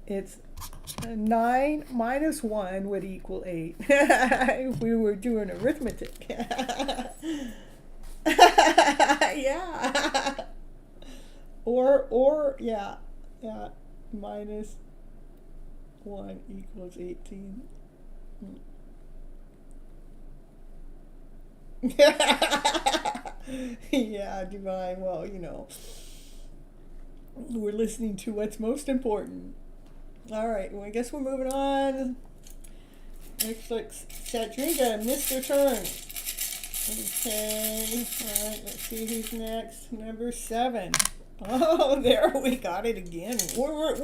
It's 9 minus 1 would equal 8 if we were doing arithmetic. Yeah. Or yeah, minus 1 equals 18. Yeah, divine. Well, we're listening to what's most important. All right, well, I guess we're moving on. Looks like Sadringa missed her turn. Okay, all right, let's see who's next. Number 7. Oh, there we got it again. We're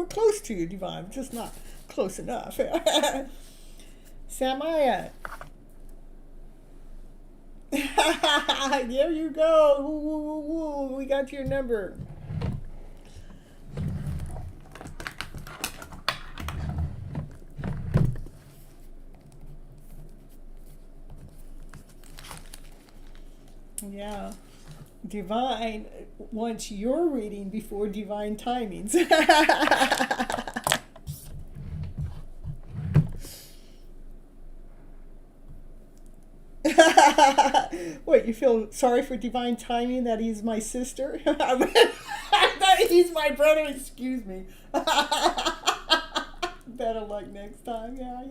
close to you, divine, just not close enough. Samaya. There you go. Woo, woo, woo, woo. We got your number. Yeah. Divine wants your reading before divine timings. What, you feel sorry for divine timing that he's my sister? That he's my brother, excuse me. Better luck next time, yeah.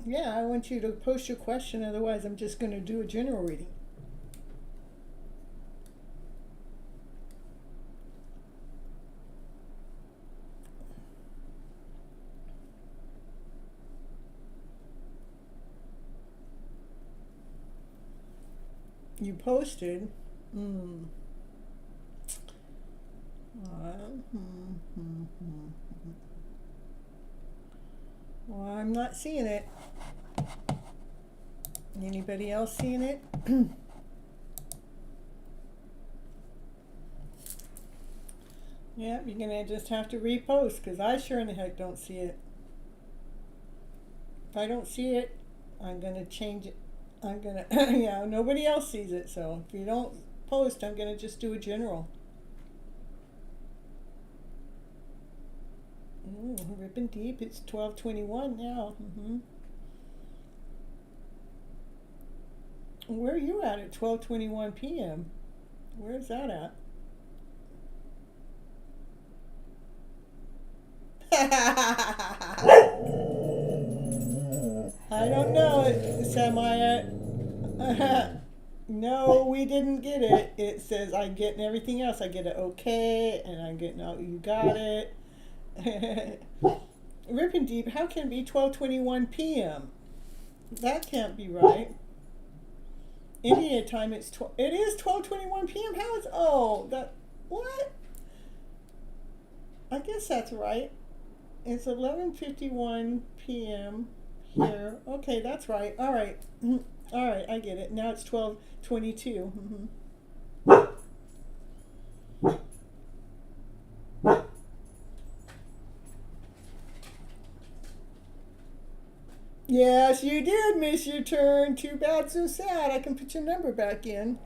Yeah, I want you to post your question, otherwise I'm just going to do a general reading. You posted. Well, I'm not seeing it. Anybody else seeing it? Yeah, you're gonna just have to repost, because I sure in the heck don't see it. If I don't see it, I'm gonna change it. I'm gonna, yeah, nobody else sees it, so if you don't post, I'm gonna just do a general. Ripping deep, it's 12:21 now. Where are you at 12:21 p.m.? Where's that at? I don't know it, Samaya. No, we didn't get it. It says I'm getting everything else. I get it okay, and I'm getting out, you got it. Ripping deep, how can it be 12:21 p.m.? That can't be right. India time, it is 12:21 p.m. How is, what? I guess that's right. It's 11:51 p.m. here. Okay, that's right. All right. All right, I get it. Now it's 12:22. Yes, you did miss your turn. Too bad, so sad. I can put your number back in.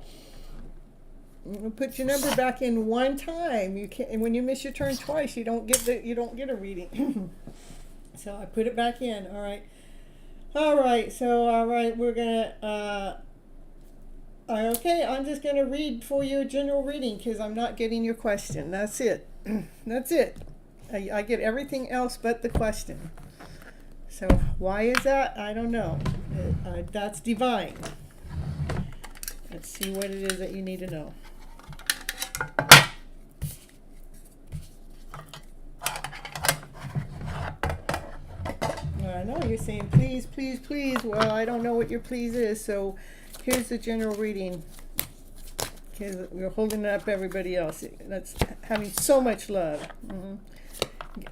Put your number back in one time. You can't. When you miss your turn twice, you don't get a reading. So I put it back in. All right. All right. So all right, we're gonna. Okay, I'm just gonna read for you a general reading because I'm not getting your question. That's it. That's it. I get everything else but the question. So why is that? I don't know. That's divine. Let's see what it is that you need to know. I know you're saying please, please, please. Well, I don't know what your please is. So here's the general reading. Because we're holding it up everybody else. That's having so much love.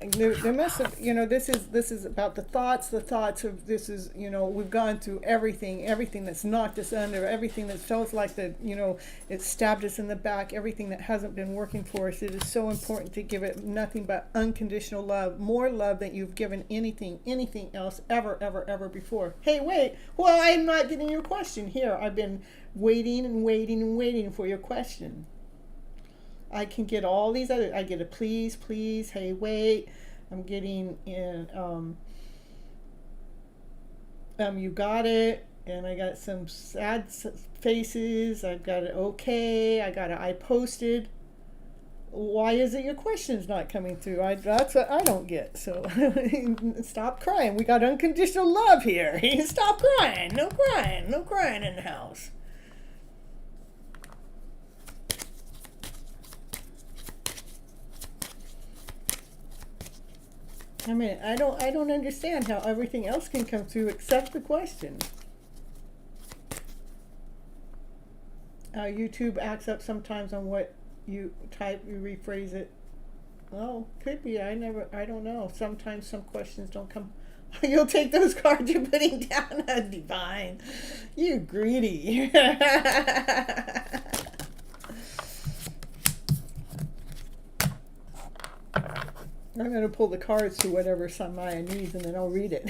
There must have, this is about the thoughts of, this is, we've gone through everything that's knocked us under, everything that felt like it stabbed us in the back, everything that hasn't been working for us. It is so important to give it nothing but unconditional love, more love than you've given anything else ever before. Hey, wait, well, I'm not getting your question here. I've been waiting and waiting for your question. I can get all these other, I get a please, please, hey, wait. I'm getting in, you got it. And I got some sad faces. I've got it okay. I got it I posted. Why is it your question's not coming through? That's what I don't get. So stop crying. We got unconditional love here. Stop crying. No crying in the house. I mean, I don't understand how everything else can come through except the question. YouTube acts up sometimes on what you type, you rephrase it. Oh, could be. I don't know. Sometimes some questions don't come. You'll take those cards you're putting down. Divine. You greedy. I'm going to pull the cards to whatever Samaya needs, and then I'll read it.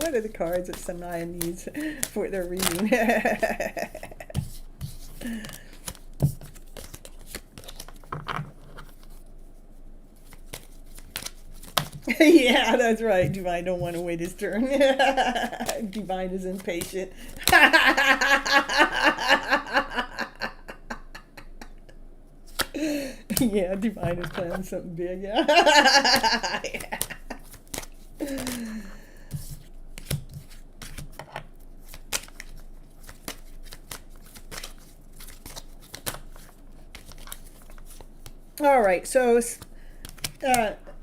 What are the cards that Samaya needs for their reading? Yeah, that's right. Divine don't want to wait his turn. Divine is impatient. Yeah, Divine is planning something big. Yeah. All right, so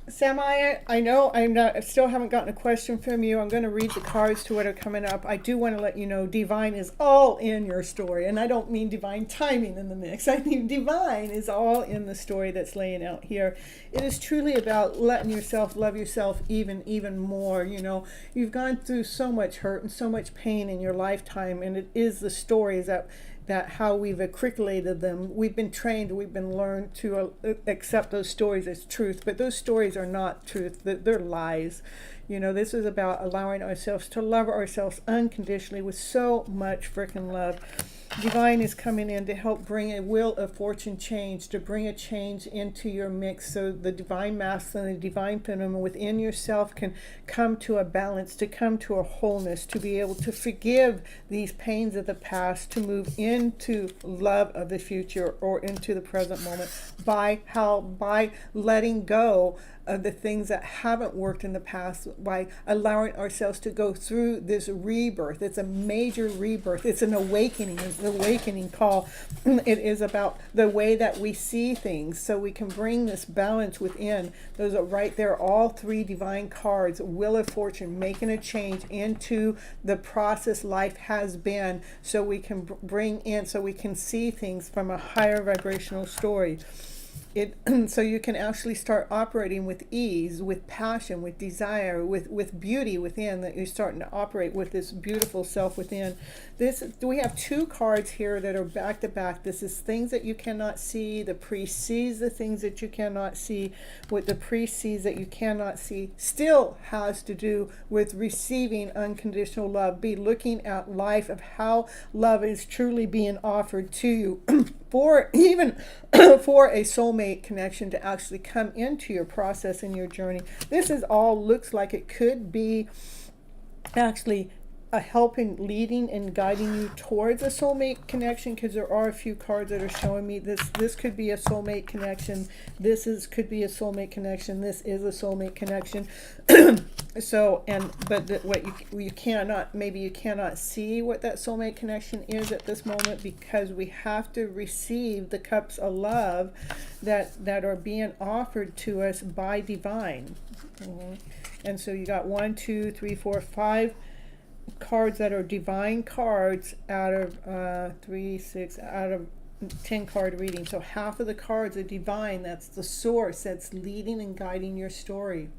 Samaya, I know I still haven't gotten a question from you. I'm going to read the cards to what are coming up. I do want to let you know Divine is all in your story, and I don't mean divine timing in the mix. I mean Divine is all in the story that's laying out here. It is truly about letting yourself love yourself even more. You've gone through so much hurt and so much pain in your lifetime, and it is the stories that how we've articulated them. We've been trained, we've been learned to accept those stories as truth, but those stories are not truth. They're lies. This is about allowing ourselves to love ourselves unconditionally with so much freaking love. Divine is coming in to help bring a wheel of fortune change, to bring a change into your mix so the divine masculine and the divine feminine within yourself can come to a balance, to come to a wholeness, to be able to forgive these pains of the past, to move into love of the future or into the present moment by letting go of the things that haven't worked in the past, by allowing ourselves to go through this rebirth. It's a major rebirth. It's an awakening. It's an awakening call. It is about the way that we see things, so we can bring this balance within. Those are right there, all three divine cards. Wheel of Fortune, making a change into the process life has been, so we can bring in, so we can see things from a higher vibrational story. it so you can actually start operating with ease, with passion, with desire, with beauty within, that you're starting to operate with this beautiful self within. This, we have two cards here that are back to back. This is things that you cannot see. The priest sees the things that you cannot see. What the priest sees that you cannot see still has to do with receiving unconditional love. Be looking at life of how love is truly being offered to you for even for a soulmate connection to actually come into your process and your journey. This is all looks like it could be actually a helping, leading and guiding you towards a soulmate connection, because there are a few cards that are showing me this could be a soulmate connection. Could be a soulmate connection. This is a soulmate connection. So, what you cannot, maybe you cannot see what that soulmate connection is at this moment, because we have to receive the cups of love that are being offered to us by divine. And so you got 1, 2, 3, 4, 5 cards that are divine cards out of 3, 6 out of 10 card reading. So half of the cards are divine. That's the source that's leading and guiding your story.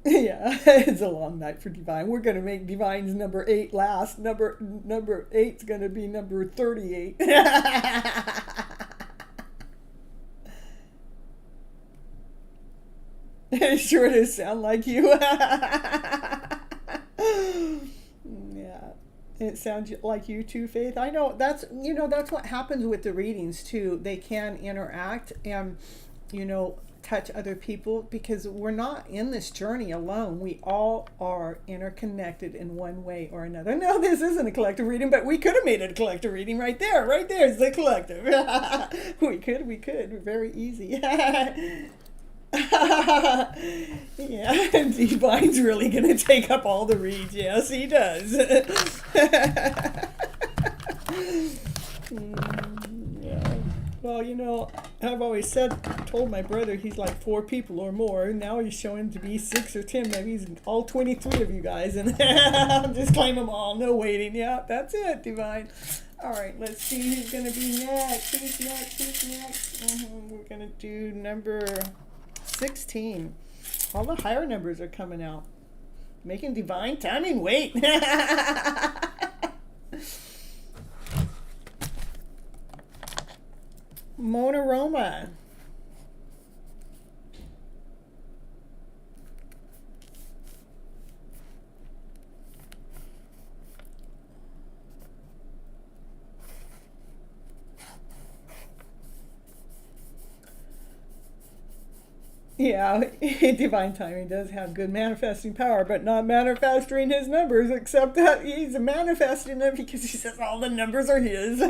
Yeah, it's a long night for divine. We're going to make divine's number 8 last. Number 8's going to be number 38. It sure does sound like you. Yeah, it sounds like you too, Faith. I know that's what happens with the readings too. They can interact and touch other people, because we're not in this journey alone. We all are interconnected in one way or another. No, this isn't a collective reading, but we could have made it a collective reading right there. Right there is the collective. We could. Very easy. Yeah, Divine's really going to take up all the reads. Yes, he does. Yeah. Well, I've always told my brother he's like 4 people or more. Now he's showing to be 6 or 10. Maybe he's all 23 of you guys. And I'll just claim them all. No waiting. Yeah, that's it, Divine. All right, let's see who's going to be next. Who's next? We're going to do number 16. All the higher numbers are coming out. Making divine timing wait. Monoroma. Yeah, divine timing does have good manifesting power, but not manifesting his numbers, except that he's manifesting them because he says all the numbers are his.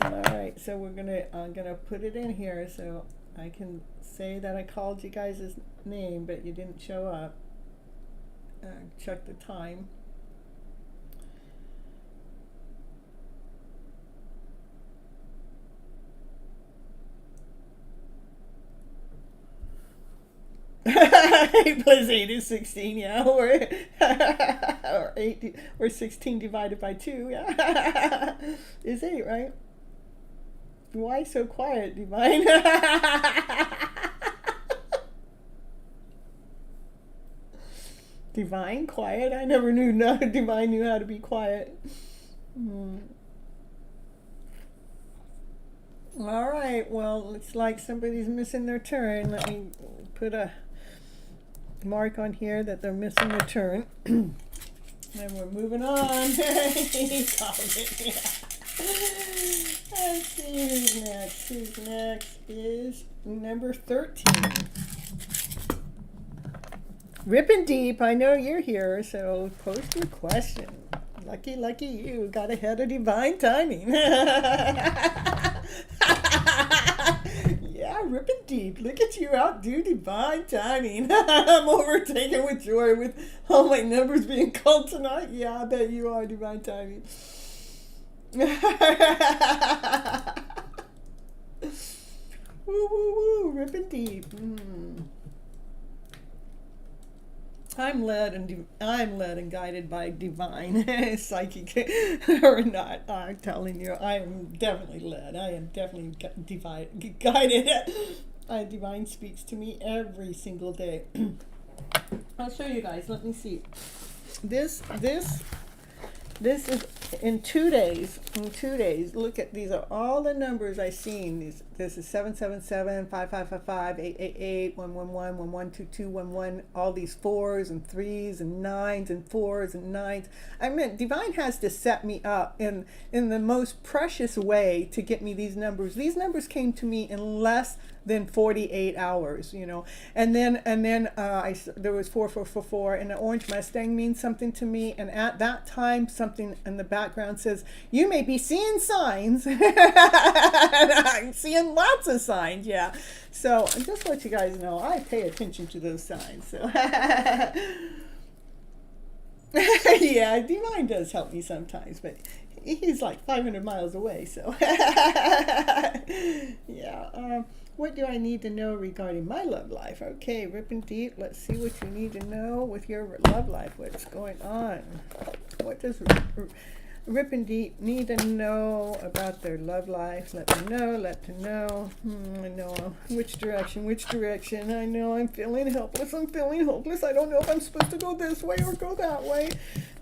All right, so I'm gonna put it in here so I can say that I called you guys' name, but you didn't show up. Check the time. Plus 8 is 16, yeah, or 8 or 16 divided by 2, yeah, is 8, right? Why so quiet, Divine? Divine quiet? I never knew Divine knew how to be quiet. All right, well, looks like somebody's missing their turn. Let me put a mark on here that they're missing their turn. And we're moving on. He called it, yeah. Let's see who's next. Who's next is number 13. Ripping Deep, I know you're here, so post your question. Lucky you, got ahead of divine timing. Yeah, Ripping deep. Look at you outdo divine timing. I'm overtaken with joy with all my numbers being called tonight. Yeah, I bet you are divine timing. Woo, woo, woo, ripping deep. I'm led and guided by divine psychic or not. I'm telling you, I am definitely led. I am definitely guided. Divine speaks to me every single day. I'll show you guys. Let me see. This is in 2 days. In 2 days, look at these are all the numbers I've seen. This is 777, 5555, 888, 111, 1122, 11. All these 4s and 3s and 9s and 4s and 9s. I mean, divine has to set me up in the most precious way to get me these numbers. These numbers came to me in less than 48 hours, you know. And then there was 4444, and the orange Mustang means something to me. And at that time, something in the background says, you may be seeing signs. And I'm seeing lots of signs, yeah. So just to let you guys know, I pay attention to those signs. So yeah, divine does help me sometimes, but he's like 500 miles away, so yeah. What do I need to know regarding my love life? Okay, ripping deep. Let's see what you need to know with your love life. What's going on? What does ripping deep need to know about their love life? Let me know. Let me know. I know. Which direction? I know I'm feeling helpless. I'm feeling hopeless. I don't know if I'm supposed to go this way or go that way.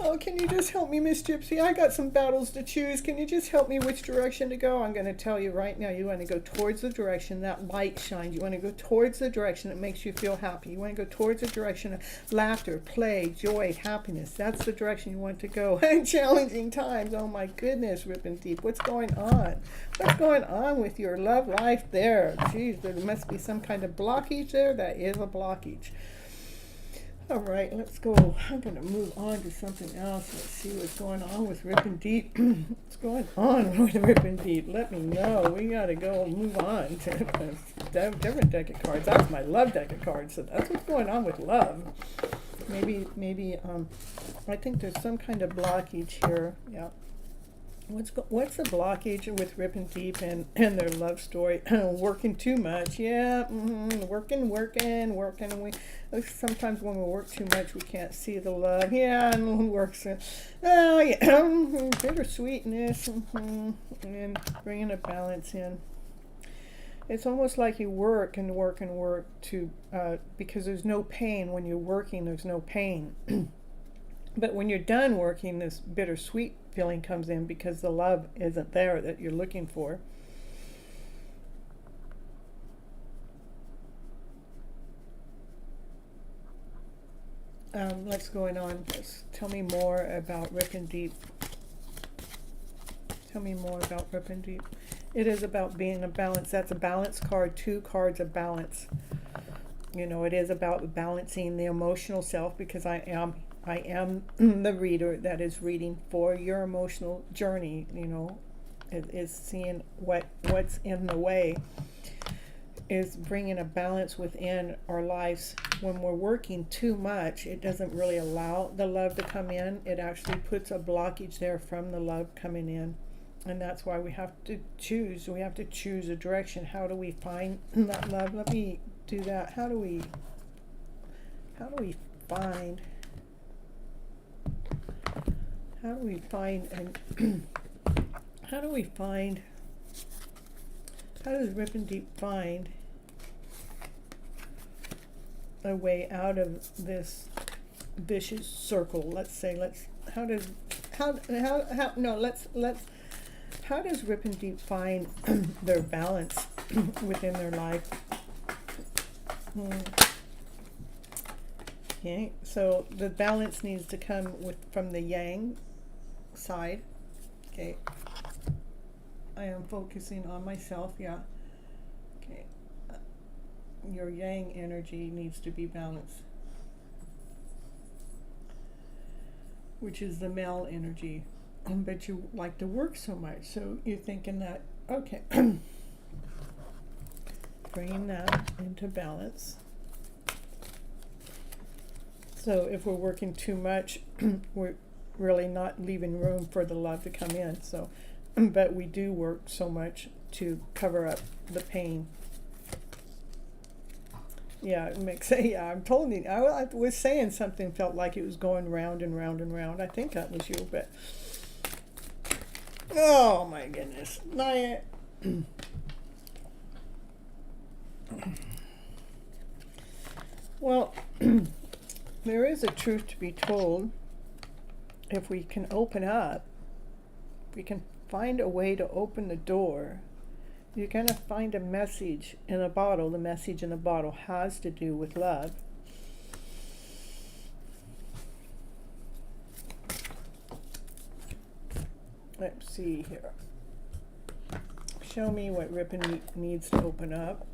Oh, can you just help me, Miss Gypsy? I got some battles to choose. Can you just help me which direction to go? I'm going to tell you right now, you want to go towards the direction that light shines. You want to go towards the direction that makes you feel happy. You want to go towards the direction of laughter, play, joy, happiness. That's the direction you want to go. Challenging times. Oh my goodness, ripping deep. What's going on? What's going on with your love life there? Geez, there must be some kind of blockage there. That is a blockage. All right, let's go. I'm going to move on to something else. Let's see what's going on with Rippin' Deep. What's going on with Rippin' Deep? Let me know. We got to go and move on to a different deck of cards. That's my love deck of cards, so that's what's going on with love. Maybe, I think there's some kind of blockage here. Yeah. What's the blockage with Rippin' Deep and their love story? Working too much, yeah. Working. Sometimes when we work too much, we can't see the love. Yeah, and works. Oh, yeah. Bittersweetness, and bringing a balance in. It's almost like you work to because there's no pain when you're working. There's no pain. But when you're done working, this bittersweet feeling comes in because the love isn't there that you're looking for. What's going on? Tell me more about Rippin' Deep. Tell me more about Rippin' Deep. It is about being a balance. That's a balance card. 2 cards of balance. You know, it is about balancing the emotional self, because I am the reader that is reading for your emotional journey. You know, is seeing what's in the way, is bringing a balance within our lives. When we're working too much, it doesn't really allow the love to come in. It actually puts a blockage there from the love coming in. And that's why we have to choose. We have to choose a direction. How do we find that love? Let me do that. How do we find and how does Rippin' Deep find a way out of this vicious circle? How does Rippin' Deep find their balance within their life? Okay, so the balance needs to come from the yang side. Okay, I am focusing on myself. Yeah. Okay, your yang energy needs to be balanced, which is the male energy. But you like to work so much, so you're thinking that, okay, bringing that into balance. So if we're working too much, we're really not leaving room for the love to come in. So, but we do work so much to cover up the pain. Yeah, it makes, yeah, I'm telling you, I was saying something felt like it was going round and round and round. I think that was you, but, oh my goodness. Well, there is a truth to be told. If we can open up, we can find a way to open the door. You're going to find a message in a bottle. The message in the bottle has to do with love. Let's see here. Show me what ribbon needs to open up.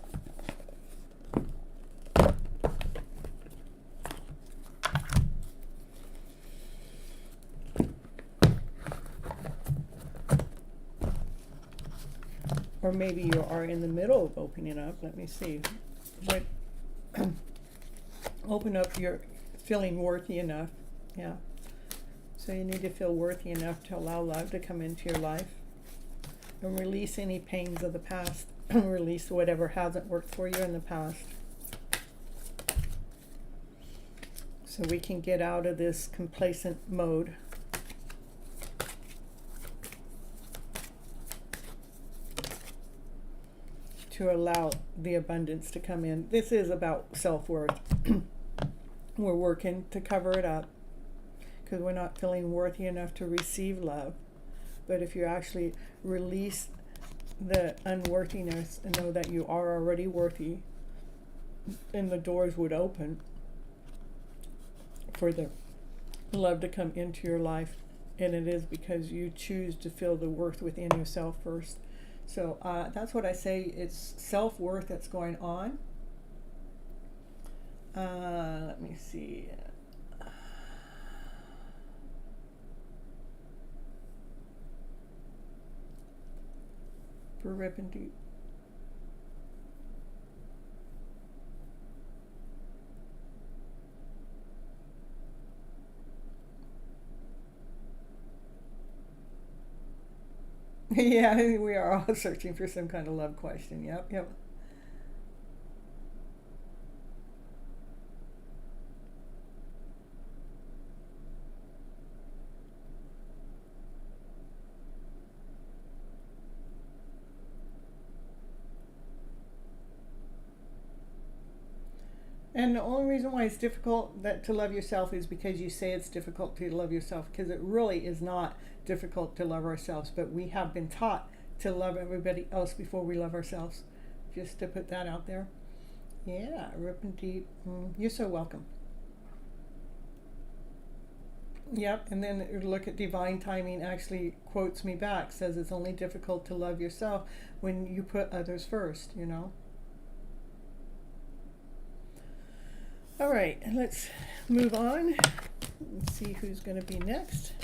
Or maybe you are in the middle of opening up. Let me see. What open up, you're feeling worthy enough. Yeah. So you need to feel worthy enough to allow love to come into your life. And release any pains of the past. Release whatever hasn't worked for you in the past. So we can get out of this complacent mode. To allow the abundance to come in. This is about self-worth. We're working to cover it up because we're not feeling worthy enough to receive love. But if you actually release the unworthiness and know that you are already worthy, then the doors would open for the love to come into your life. And it is because you choose to feel the worth within yourself first. So that's what I say, it's self-worth that's going on. Let me see. For ribbon deep. Yeah, we are all searching for some kind of love question. Yep, yep. And the only reason why it's difficult to love yourself is because you say it's difficult to love yourself, because it really is not difficult to love ourselves, but we have been taught to love everybody else before we love ourselves. Just to put that out there. Yeah, ripping deep. You're so welcome. Yep, and then look at divine timing actually quotes me back, says it's only difficult to love yourself when you put others first, you know. All right, let's move on and see who's going to be next.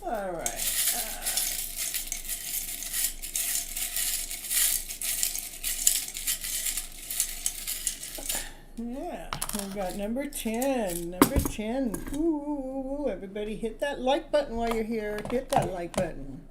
All right. Yeah, we've got number 10. Number 10. Ooh, everybody hit that like button while you're here. Hit that like button.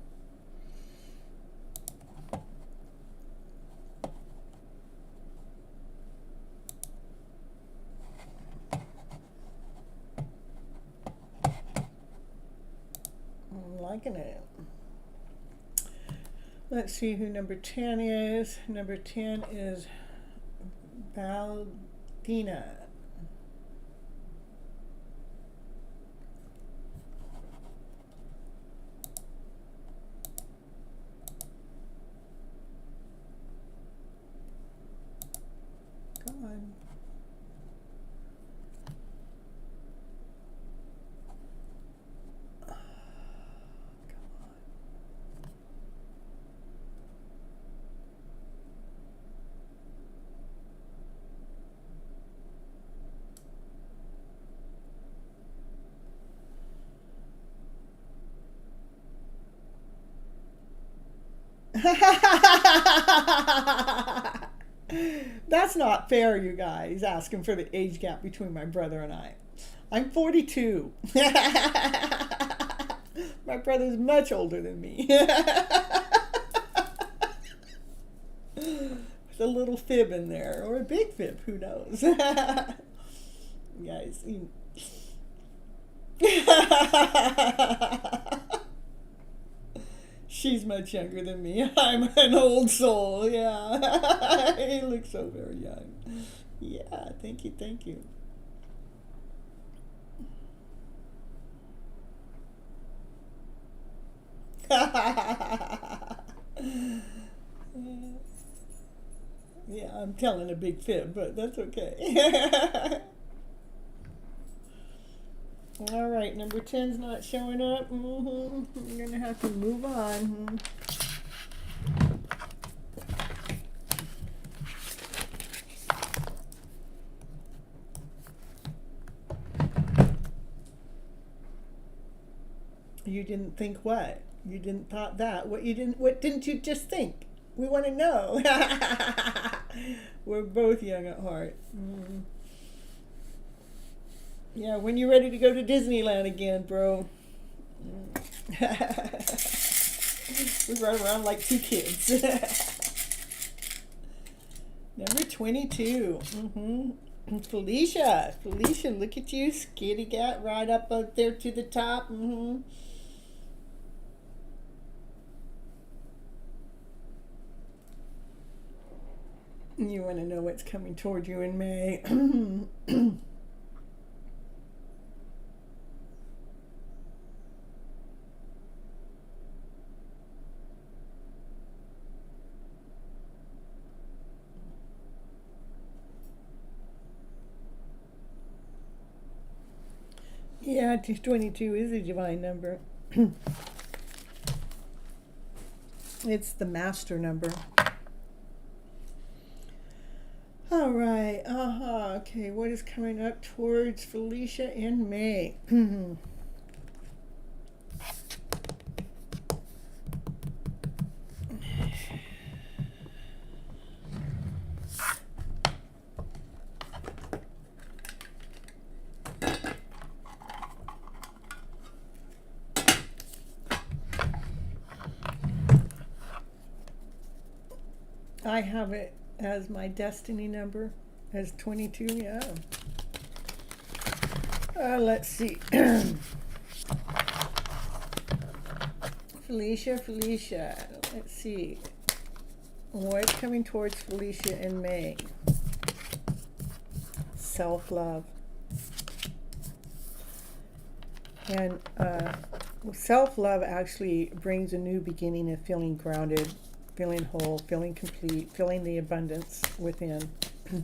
I'm liking it. Let's see who number 10 is. Number 10 is Valdina. Come on. That's not fair, you guys, asking for the age gap between my brother and I. I'm 42. My brother's much older than me. With a little fib in there, or a big fib, who knows? Guys, she's much younger than me. I'm an old soul, yeah. He looks so very young. Yeah, thank you, thank you. Yeah, I'm telling a big fib, but that's okay. All right, number 10's not showing up. I'm going to have to move on. You didn't think what? You didn't thought that. What didn't you just think? We want to know. We're both young at heart. Yeah, when you're ready to go to Disneyland again, bro. We run around like two kids. Number 22. Felicia, look at you, skitty cat, right up there to the top. You want to know what's coming toward you in May. Yeah, 22 is a divine number. It's the master number. All right. Okay, what is coming up towards Felicia in May? I have it as my destiny number, as 22, yeah. Let's see. Felicia, let's see. What's coming towards Felicia in May? Self-love. And self-love actually brings a new beginning of feeling grounded, feeling whole, feeling complete, feeling the abundance within. It's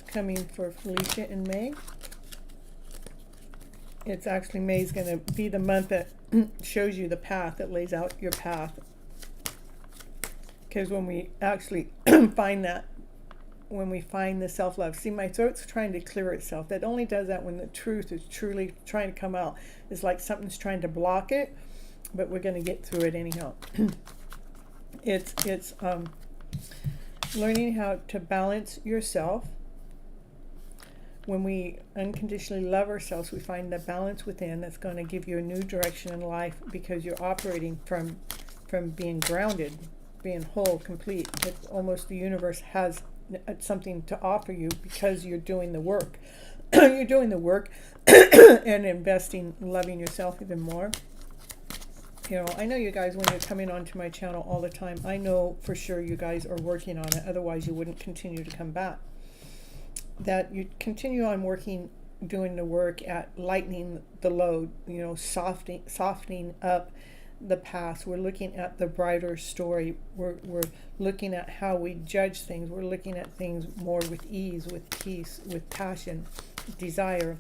coming for Felicia in May. It's actually, May's going to be the month that shows you the path, that lays out your path. Because when we actually find that, when we find the self-love, see, my throat's trying to clear itself. That only does that when the truth is truly trying to come out. It's like something's trying to block it, but we're going to get through it anyhow. It's learning how to balance yourself. When we unconditionally love ourselves, we find the balance within that's going to give you a new direction in life, because you're operating from being grounded, being whole, complete. It's almost the universe has something to offer you because you're doing the work. You're doing the work and investing, loving yourself even more. You know, I know you guys, when you're coming onto my channel all the time, I know for sure you guys are working on it. Otherwise, you wouldn't continue to come back. That you continue on working, doing the work at lightening the load, you know, softening up the past. We're looking at the brighter story. We're looking at how we judge things. We're looking at things more with ease, with peace, with passion, desire.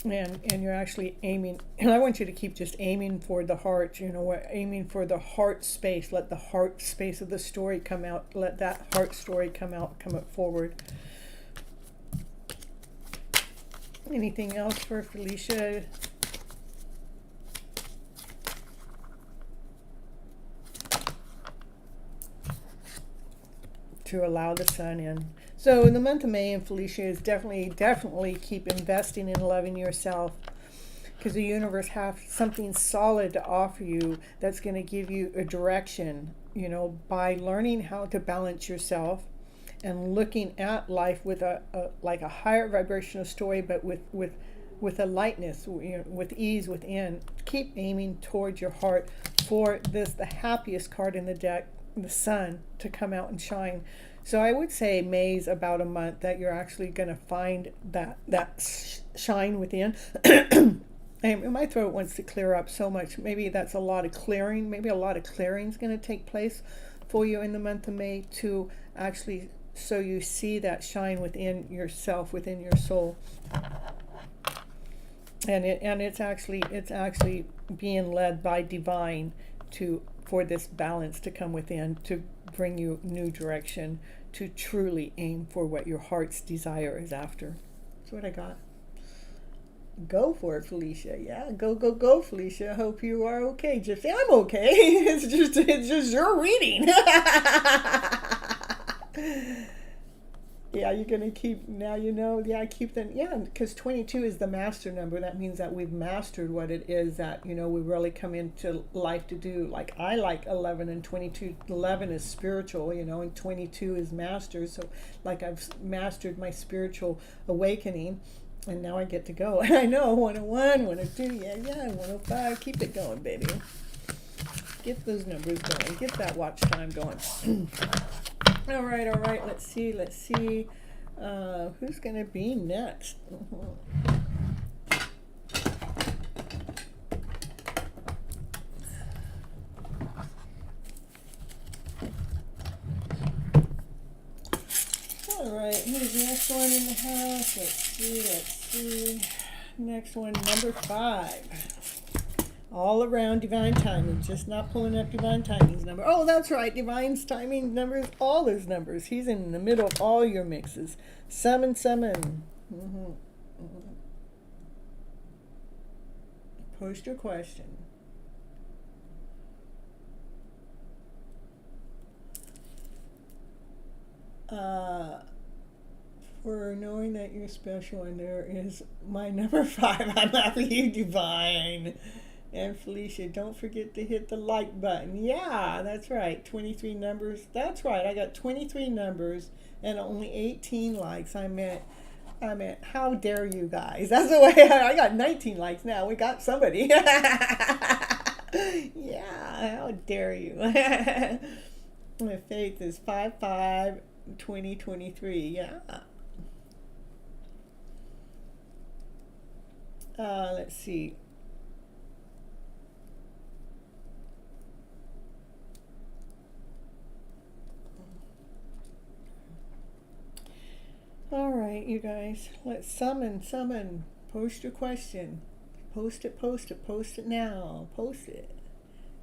And you're actually aiming, and I want you to keep just aiming for the heart, you know, aiming for the heart space. Let the heart space of the story come out. Let that heart story come up forward. Anything else for Felicia to allow the sun in. So in the month of May, and Felicia, is definitely keep investing in loving yourself, because the universe has something solid to offer you that's going to give you a direction, by learning how to balance yourself and looking at life with a like a higher vibrational story, but with a lightness, with ease within. Keep aiming towards your heart for the happiest card in the deck, the sun, to come out and shine. So I would say May's about a month that you're actually going to find that shine within. And my throat wants to clear up so much. Maybe that's a lot of clearing. Maybe a lot of clearing is going to take place for you in the month of May, to actually, so you see that shine within yourself, within your soul. And it's actually being led by divine for this balance to come within, to bring you new direction, to truly aim for what your heart's desire is after. That's what I got. Go for it, Felicia. Yeah, go, Felicia. Hope you are okay. Gypsy, I'm okay. It's just your reading. Yeah, you're going to keep, now keep them, because 22 is the master number. That means that we've mastered what it is that, we really come into life to do. Like, I like 11 and 22. 11 is spiritual, and 22 is master. So, like, I've mastered my spiritual awakening, and now I get to go. And I know 101, 102, 105. Keep it going, baby. Get those numbers going. Get that watch time going. All right. Let's see. Who's going to be next? All right, who's the next one in the house? Let's see. Next one, number 5. All around divine timing, just not pulling up divine timing's number. Oh, that's right, divine's timing numbers, all his numbers. He's in the middle of all your mixes. Summon. Post your question. For knowing that you're special, and there is my number 5. I'm happy you, divine. And Felicia, don't forget to hit the like button. Yeah, that's right. 23 numbers. That's right. I got 23 numbers and only 18 likes. I meant, how dare you guys? That's the way I got 19 likes now. We got somebody. Yeah, how dare you? My faith is 5/5/2023. Yeah. Let's see. All right, you guys, let's summon. Post your question. Post it now. Post it.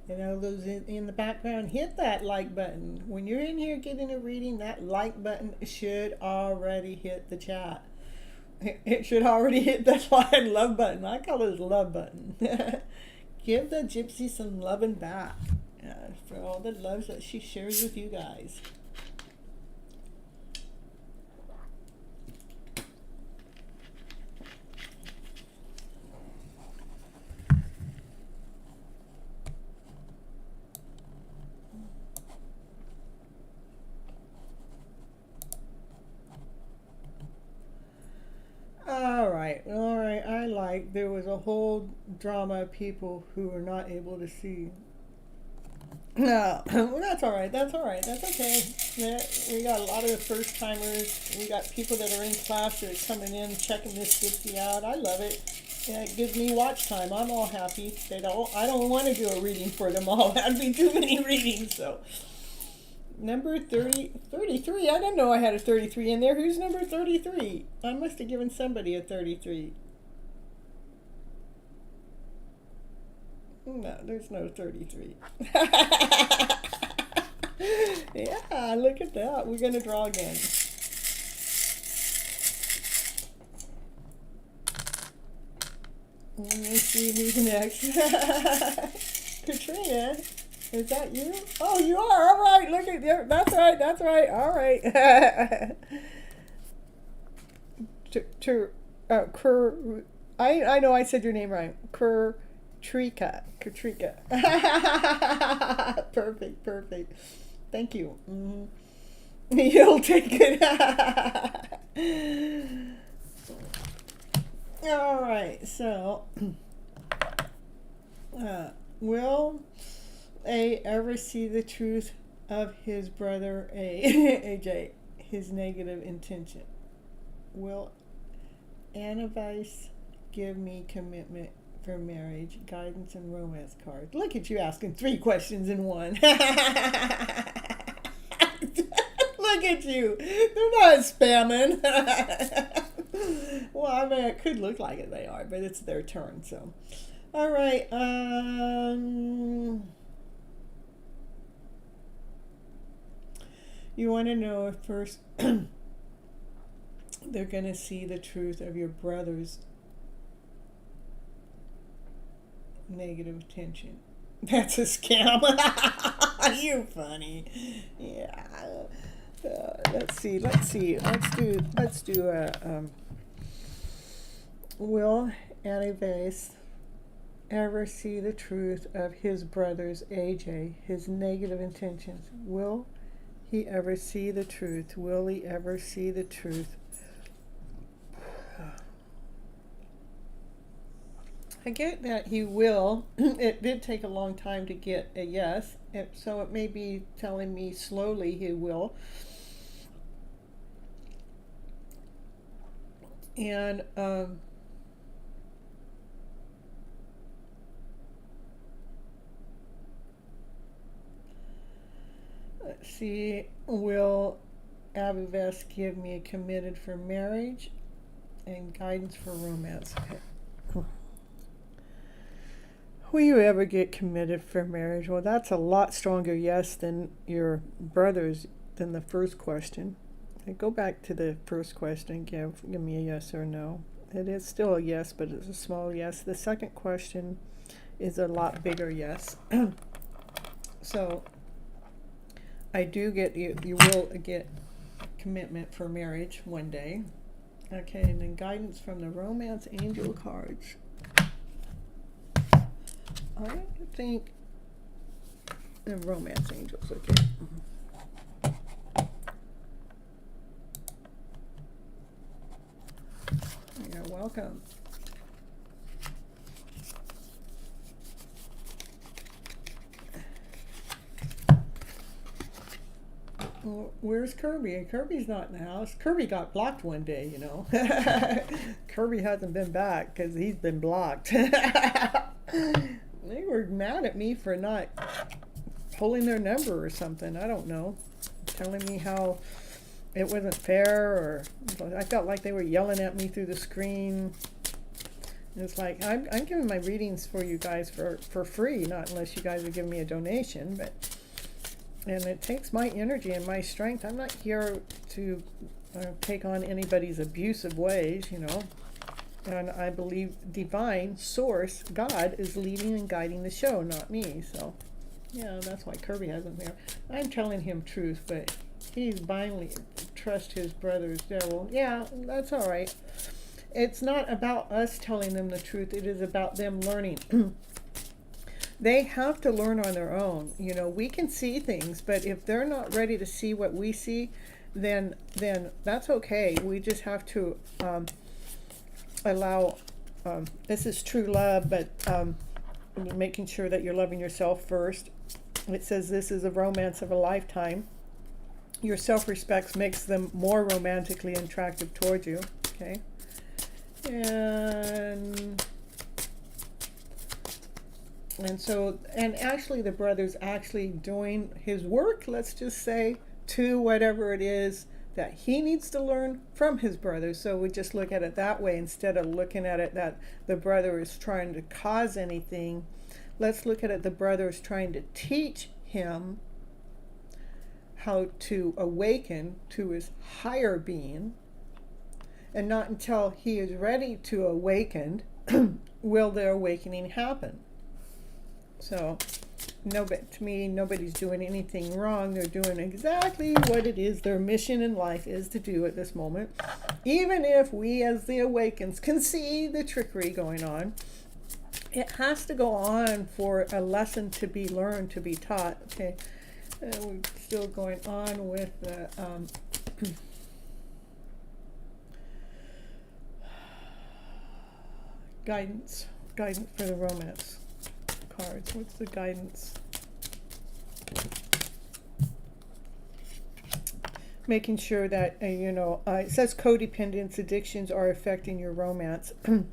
Those in the background, hit that like button. When you're in here getting a reading, that like button should already hit the chat. It should already hit that love button. I call it a love button. Give the Gypsy some loving back for all the loves that she shares with you guys. All right. There was a whole drama of people who were not able to see. No, well, that's all right. That's okay. Yeah, we got a lot of first timers. We got people that are in class that are coming in, checking this Gypsy out. I love it. Yeah, it gives me watch time. I'm all happy. I don't want to do a reading for them all. That'd be too many readings. So, number 33. I didn't know I had a 33 in there. Who's number 33? I must have given somebody a 33. No, there's no 33. Yeah, look at that. We're going to draw again. Let's see who's next. Katrina. Is that you? Oh, you are. All right. Look at you. That's right. That's right. All right. Kur, I know I said your name right. Kurtrika. Kurtrika. Perfect. Perfect. Thank you. You'll take it. All right. So, will A ever see the truth of his brother AJ, his negative intention? Will Annavice give me commitment for marriage, guidance, and romance cards? Look at you asking 3 questions in one. Look at you. They're not spamming. Well, I mean, it could look like it, they are, but it's their turn, so. All right. You want to know if first they're going to see the truth of your brother's negative attention. That's a scam. You funny. Yeah. Let's see. Let's do a will Annavice ever see the truth of his brother's AJ, his negative intentions? Will he ever see the truth? Will he ever see the truth? I get that he will. It did take a long time to get a yes, so it may be telling me slowly he will. And let's see, will Abivest give me a committed for marriage and guidance for romance? Okay. Will you ever get committed for marriage? Well, that's a lot stronger yes than your brother's, than the first question. Okay, go back to the first question. Give me a yes or no. It is still a yes, but it's a small yes. The second question is a lot bigger yes. So I do get you will get commitment for marriage one day. Okay, and then guidance from the romance angel cards. I think the romance angels, okay. You're welcome. Well, where's Kirby? Kirby's not in the house. Kirby got blocked one day, you know. Kirby hasn't been back because he's been blocked. They were mad at me for not pulling their number or something. I don't know. Telling me how it wasn't fair, or I felt like they were yelling at me through the screen. And it's like, I'm giving my readings for you guys for free, not unless you guys are giving me a donation. And it takes my energy and my strength. I'm not here to take on anybody's abusive ways, you know. And I believe divine source, God, is leading and guiding the show, not me. So, yeah, that's why Kirby hasn't been there. I'm telling him truth, but he's blindly trust his brother's devil. Yeah, that's all right. It's not about us telling them the truth. It is about them learning. They have to learn on their own. You know, we can see things, but if they're not ready to see what we see, then that's okay. We just have to allow, this is true love, but making sure that you're loving yourself first. It says this is a romance of a lifetime. Your self-respect makes them more romantically attractive towards you. Okay. And so, and actually the brother's actually doing his work, let's just say, to whatever it is that he needs to learn from his brother. So we just look at it that way instead of looking at it that the brother is trying to cause anything. Let's look at it, the brother is trying to teach him how to awaken to his higher being, and not until he is ready to awaken will the awakening happen. So nobody, to me, nobody's doing anything wrong. They're doing exactly what it is their mission in life is to do at this moment. Even if we as the awakens can see the trickery going on, it has to go on for a lesson to be learned, to be taught. Okay, we're still going on with the guidance for the romance cards. What's the guidance? Making sure that it says codependence addictions are affecting your romance. The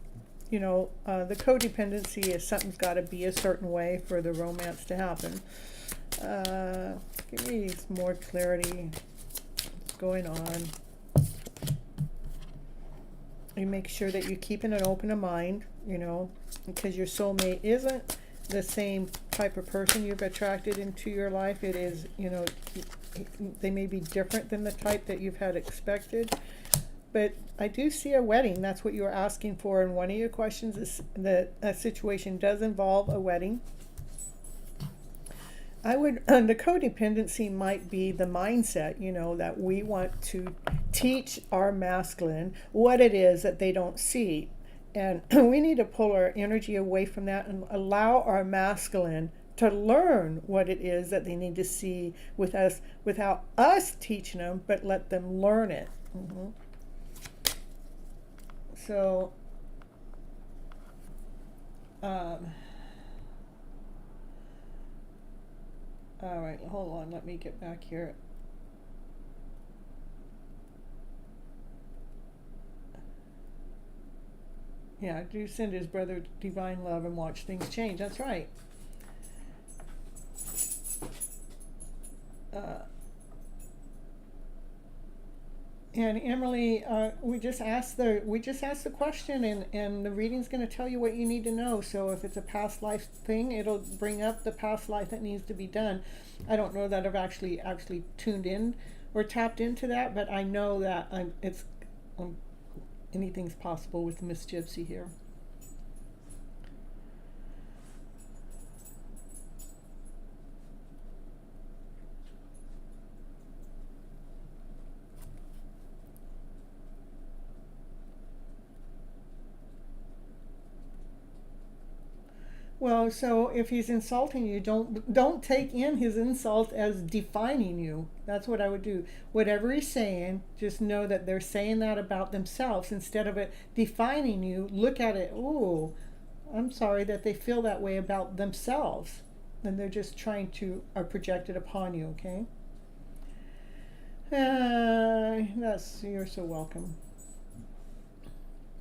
codependency is something's got to be a certain way for the romance to happen. Give me some more clarity. What's going on? You make sure that you're keeping an open mind, because your soulmate isn't the same type of person you've attracted into your life. It is, they may be different than the type that you've had expected. But I do see a wedding. That's what you were asking for. And one of your questions is that a situation does involve a wedding. The codependency might be the mindset, that we want to teach our masculine what it is that they don't see. And we need to pull our energy away from that and allow our masculine to learn what it is that they need to see with us without us teaching them, but let them learn it. Mm-hmm. So, all right, hold on, let me get back here. Yeah, do send his brother divine love and watch things change. That's right. And Emily, we just asked the question, and the reading's going to tell you what you need to know. So if it's a past life thing, it'll bring up the past life that needs to be done. I don't know that I've actually tuned in or tapped into that, but I know that anything's possible with Miss Gypsy here. Well, so if he's insulting you, don't take in his insult as defining you. That's what I would do. Whatever he's saying, just know that they're saying that about themselves. Instead of it defining you, look at it, ooh, I'm sorry that they feel that way about themselves. And they're just trying to project it upon you, okay? You're so welcome.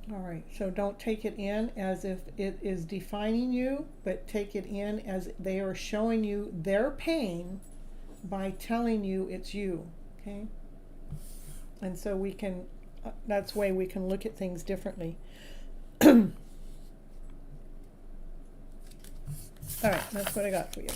All right, so don't take it in as if it is defining you, but take it in as they are showing you their pain by telling you it's you, okay? And so we can, that's why we can look at things differently. All right, that's what I got for you.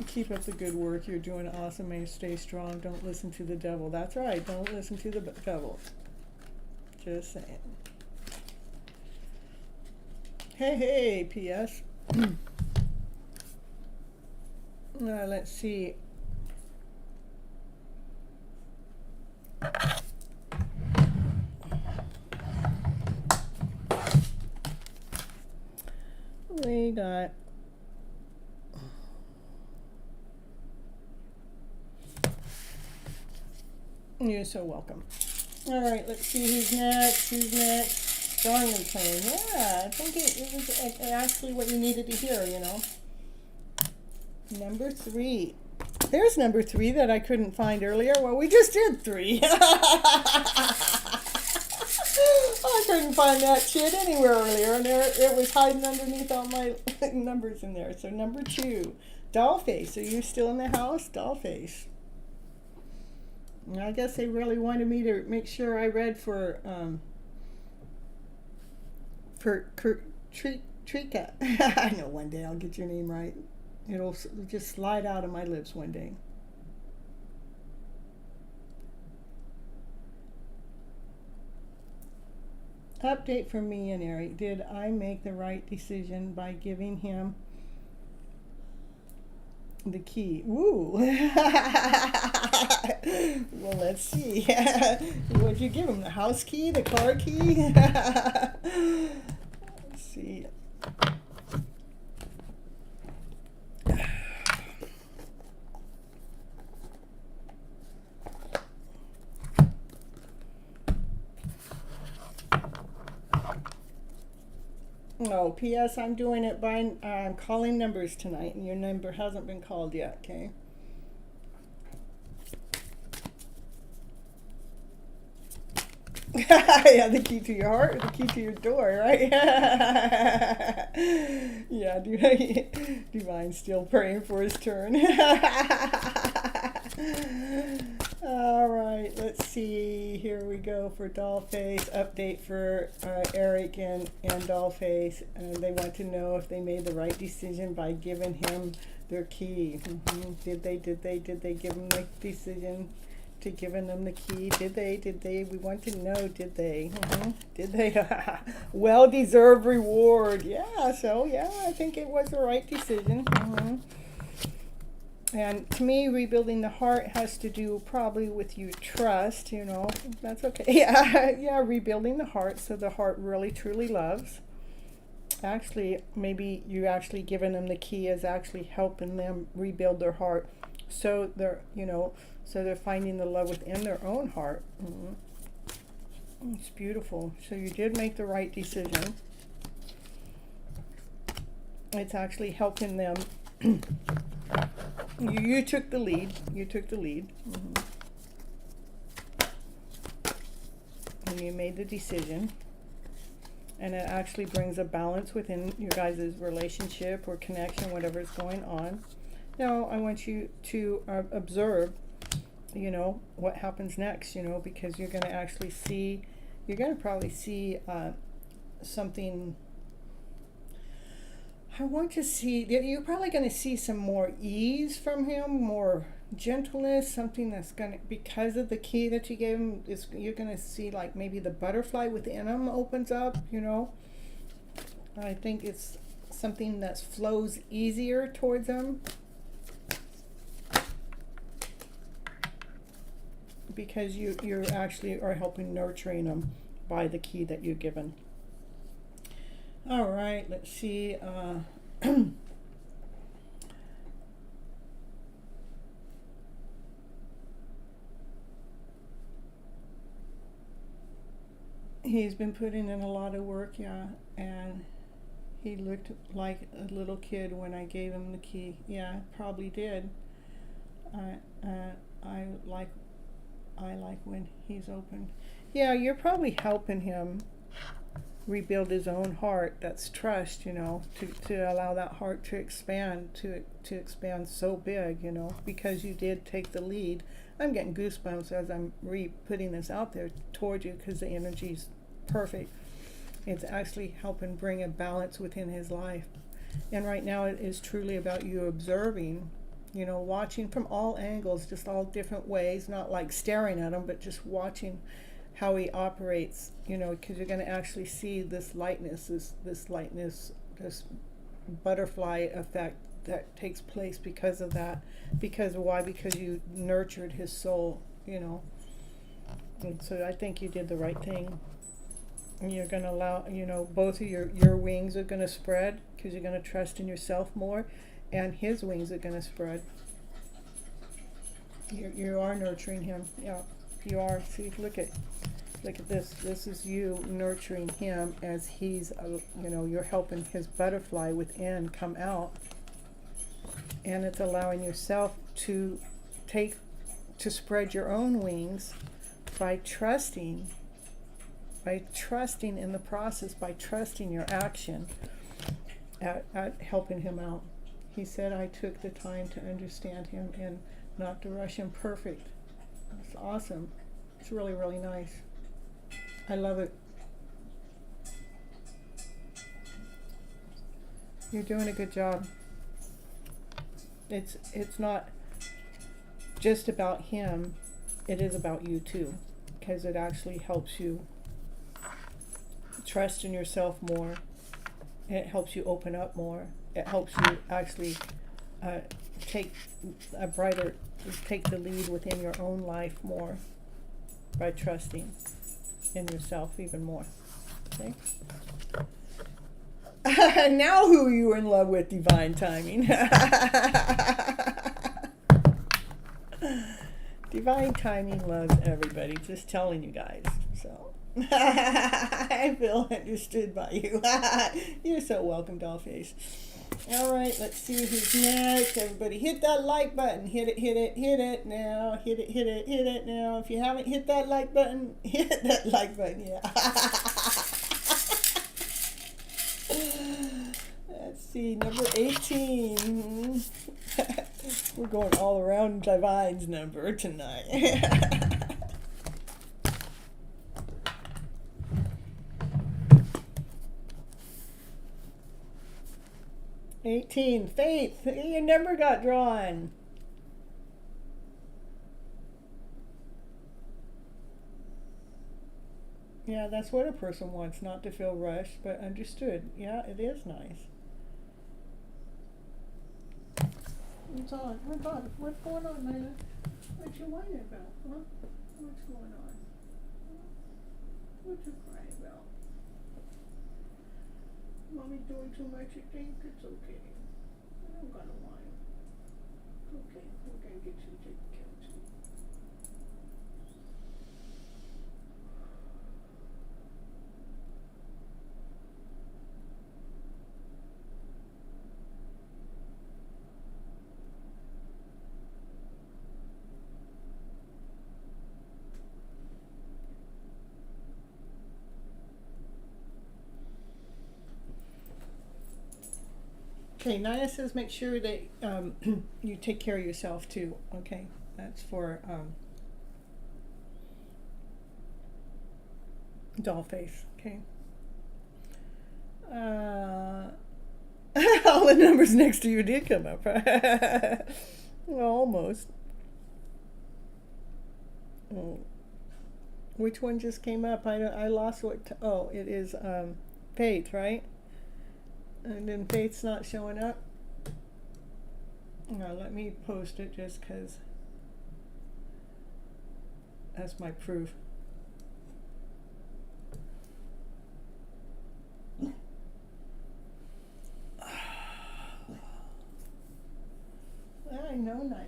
Keep up the good work. You're doing awesome. May you stay strong. Don't listen to the devil. That's right. Don't listen to the devil. Just saying. Hey, P.S. Let's see. We got... You're so welcome. All right, let's see who's next. Strongly playing. Yeah, I think it was actually what you needed to hear, Number 3. There's number 3 that I couldn't find earlier. Well, we just did 3. I couldn't find that shit anywhere earlier, and it was hiding underneath all my numbers in there. So number 2, Dollface. Are you still in the house? Dollface. I guess they really wanted me to make sure I read for Trika. I know one day I'll get your name right. It'll just slide out of my lips one day. Update for me and Eric. Did I make the right decision by giving him the key? Ooh. Well, let's see. What'd you give him? The house key? The car key? Let's see. Oh, P.S. I'm doing it by calling numbers tonight, and your number hasn't been called yet, okay? Yeah, the key to your heart, the key to your door, right? Yeah, Divine still praying for his turn. All right, let's see. Here we go for Dollface. Update for Eric and Dollface. They want to know if they made the right decision by giving him their key. Did they give him the decision to giving them the key? Did they? We want to know, did they? Did they? Well-deserved reward. Yeah, so yeah, I think it was the right decision. And to me, rebuilding the heart has to do probably with your trust, you know. That's okay. Yeah, rebuilding the heart so the heart really truly loves. Actually, maybe you actually giving them the key is actually helping them rebuild their heart. So they're, so they're finding the love within their own heart. It's beautiful. So you did make the right decision. It's actually helping them. You took the lead. You took the lead. And you made the decision. And it actually brings a balance within your guys' relationship or connection, whatever's going on. Now, I want you to observe, what happens next, because you're going to actually see, you're going to probably see something. I want to see, you're probably going to see some more ease from him, more gentleness, something that's going to, because of the key that you gave him, you're going to see like maybe the butterfly within him opens up, I think it's something that flows easier towards him. Because you actually are helping nurturing them by the key that you've given. All right, let's see. He's been putting in a lot of work, yeah, and he looked like a little kid when I gave him the key. Yeah, probably did. I like when he's open. Yeah, you're probably helping him rebuild his own heart. That's trust, to allow that heart to expand, to expand so big, because you did take the lead. I'm getting goosebumps as I'm putting this out there toward you because the energy's perfect. It's actually helping bring a balance within his life. And right now it is truly about you observing, watching from all angles, just all different ways, not like staring at him, but just watching how he operates, because you're going to actually see this lightness, this butterfly effect that takes place because of that. Because why? Because you nurtured his soul, And so I think you did the right thing. And you're going to allow, both of your wings are going to spread because you're going to trust in yourself more, and his wings are going to spread. You are nurturing him. Yeah, you are. See, look at this. This is you nurturing him as he's, you're helping his butterfly within come out. And it's allowing yourself to spread your own wings by trusting in the process, by trusting your action at helping him out. He said, I took the time to understand him and not to rush him. Perfect. It's awesome. It's really, really nice. I love it. You're doing a good job. It's not just about him. It is about you too, because it actually helps you trust in yourself more. It helps you open up more. It helps you actually take take the lead within your own life more by trusting in yourself even more. Okay. Now who are you in love with? Divine timing. Divine timing loves everybody. Just telling you guys. So I feel understood by you. You're so welcome, Dollface. All right, let's see who's next. Everybody hit that like button. Hit it, hit it, hit it now. Hit it, hit it, hit it now. If you haven't hit that like button, hit that like button. Yeah. Let's see, number 18. We're going all around Divine's number tonight. 18, Faith, your number got drawn. Yeah, that's what a person wants, not to feel rushed, but understood. Yeah, it is nice. What's on? What's on? What's going on, Lena? What you whining about? Huh? What's going on? What you crying about? Mommy's doing too much, you think? It's okay. I don't gotta whine. It's okay. We're gonna get you taken care of too. Okay, Naya says make sure that you take care of yourself too. Okay, that's for Dollface. Okay. All the numbers next to you did come up. Well, almost. Oh. Which one just came up? I lost what. Oh, it is Faith, right? And then Faith's not showing up. No, let me post it just because that's my proof. I know, Nina.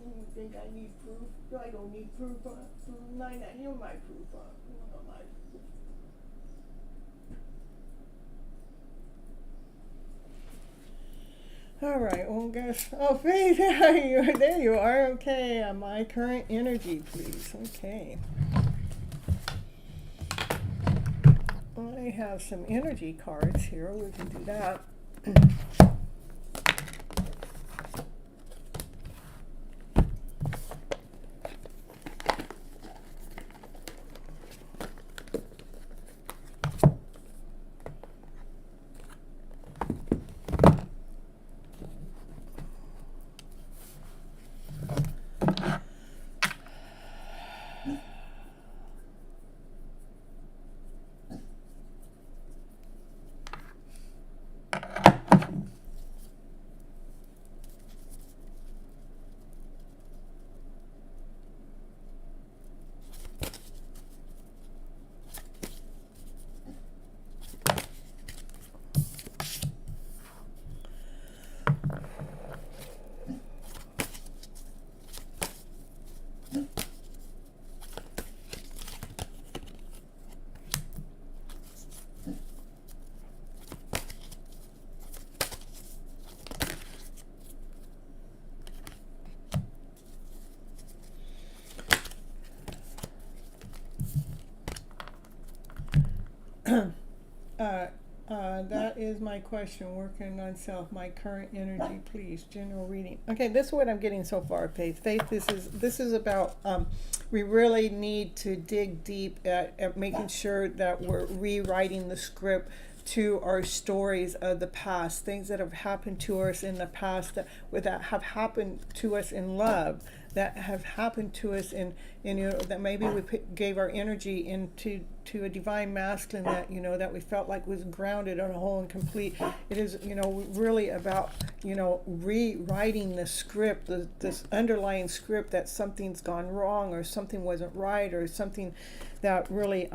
You think I need proof? I don't need proof. Nina, you're my proof. You're my proof. All right, well, guess. Oh, Faith, there you are. Okay, my current energy, please. Okay. I have some energy cards here. We can do that. That is my question. Working on self. My current energy, please. General reading. Okay, this is what I'm getting so far, Faith. Faith, this is about. We really need to dig deep at making sure that we're rewriting the script to our stories of the past, things that have happened to us in the past that have happened to us in love. that have happened to us, and that maybe we gave our energy into a divine masculine that that we felt like was grounded and whole and complete. It is really about rewriting the script, this underlying script, that something's gone wrong or something wasn't right or something that really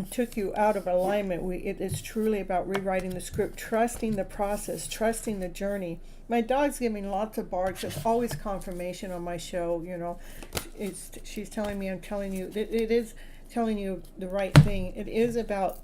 took you out of alignment. It is truly about rewriting the script, trusting the process, trusting the journey. My dog's giving lots of barks. It's always confirmation on my show. She's telling me I'm telling you. It is telling you the right thing. It is about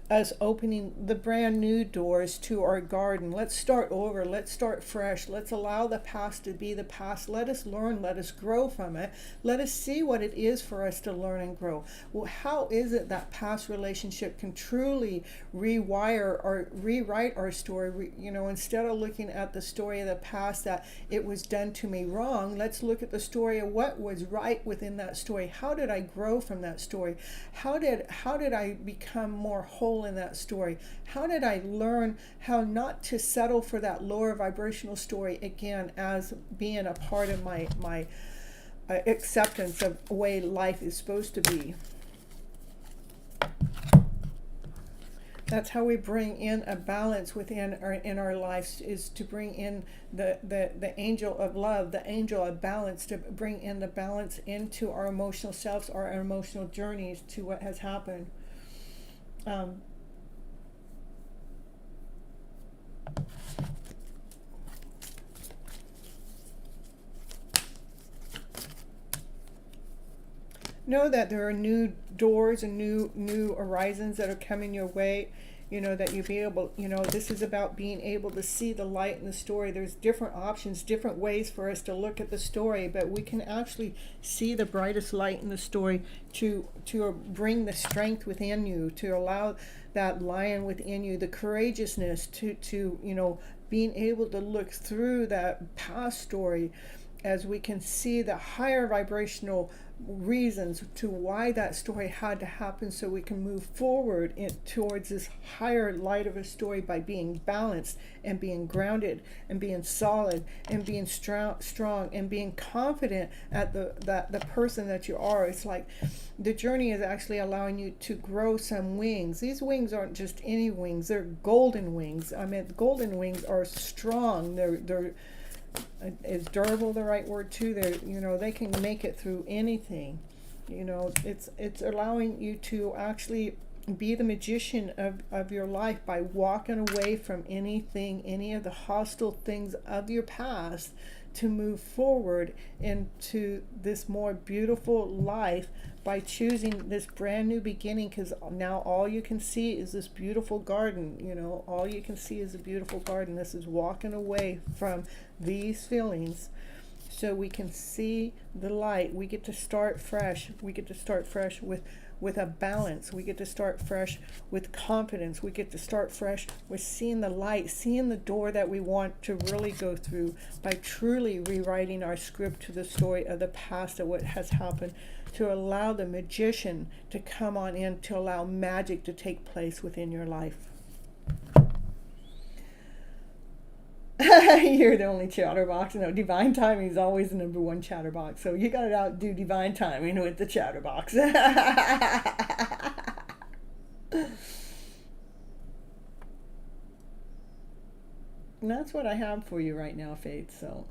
us opening the brand new doors to our garden. Let's start over. Let's start fresh. Let's allow the past to be the past. Let us learn. Let us grow from it. Let us see what it is for us to learn and grow. Well, how is it that past relationship can truly rewire or rewrite our story? Instead of looking at the story of the past that it was done to me wrong, let's look at the story of what was right within that story. How did I grow from that story? How did I become more whole in that story? How did I learn how not to settle for that lower vibrational story again as being a part of my acceptance of the way life is supposed to be? That's how we bring in a balance within our lives, is to bring in the angel of love, the angel of balance, to bring in the balance into our emotional selves, our emotional journeys to what has happened. Know that there are new doors and new horizons that are coming your way. That you be able, this is about being able to see the light in the story. There's different options, different ways for us to look at the story, but we can actually see the brightest light in the story to bring the strength within you, to allow that lion within you, the courageousness to being able to look through that past story, as we can see the higher vibrational reasons to why that story had to happen, so we can move forward towards this higher light of a story by being balanced and being grounded and being solid and being strong and being confident at the person that you are. It's like the journey is actually allowing you to grow some wings. These wings aren't just any wings, they're golden wings. I mean, golden wings are strong. They're is durable the right word too? They can make it through anything. It's allowing you to actually be the magician of your life by walking away from any of the hostile things of your past, to move forward into this more beautiful life by choosing this brand new beginning, because now all you can see is this beautiful garden. All you can see is a beautiful garden. This is walking away from these feelings so we can see the light. We get to start fresh. We get to start fresh with a balance. We get to start fresh with confidence. We get to start fresh with seeing the light, seeing the door that we want to really go through, by truly rewriting our script to the story of the past of what has happened, to allow the magician to come on in, to allow magic to take place within your life. You're the only chatterbox. No, divine timing is always the number one chatterbox. So you got to outdo divine timing with the chatterbox. And that's what I have for you right now, Faith. So.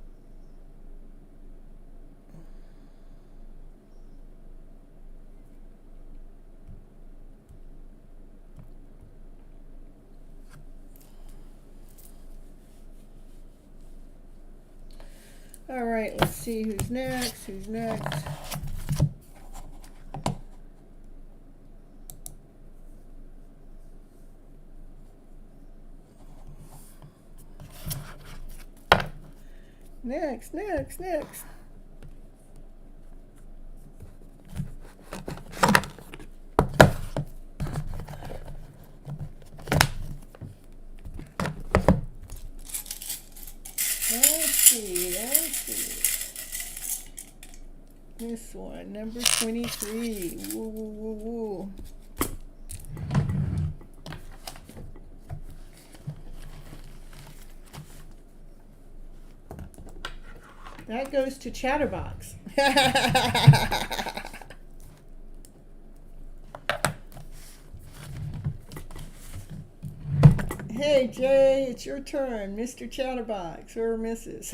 All right, let's see who's next. Next. Let's see. This one, number 23. Woo. That goes to Chatterbox. Hey, Jay, it's your turn, Mr. Chatterbox, or Mrs.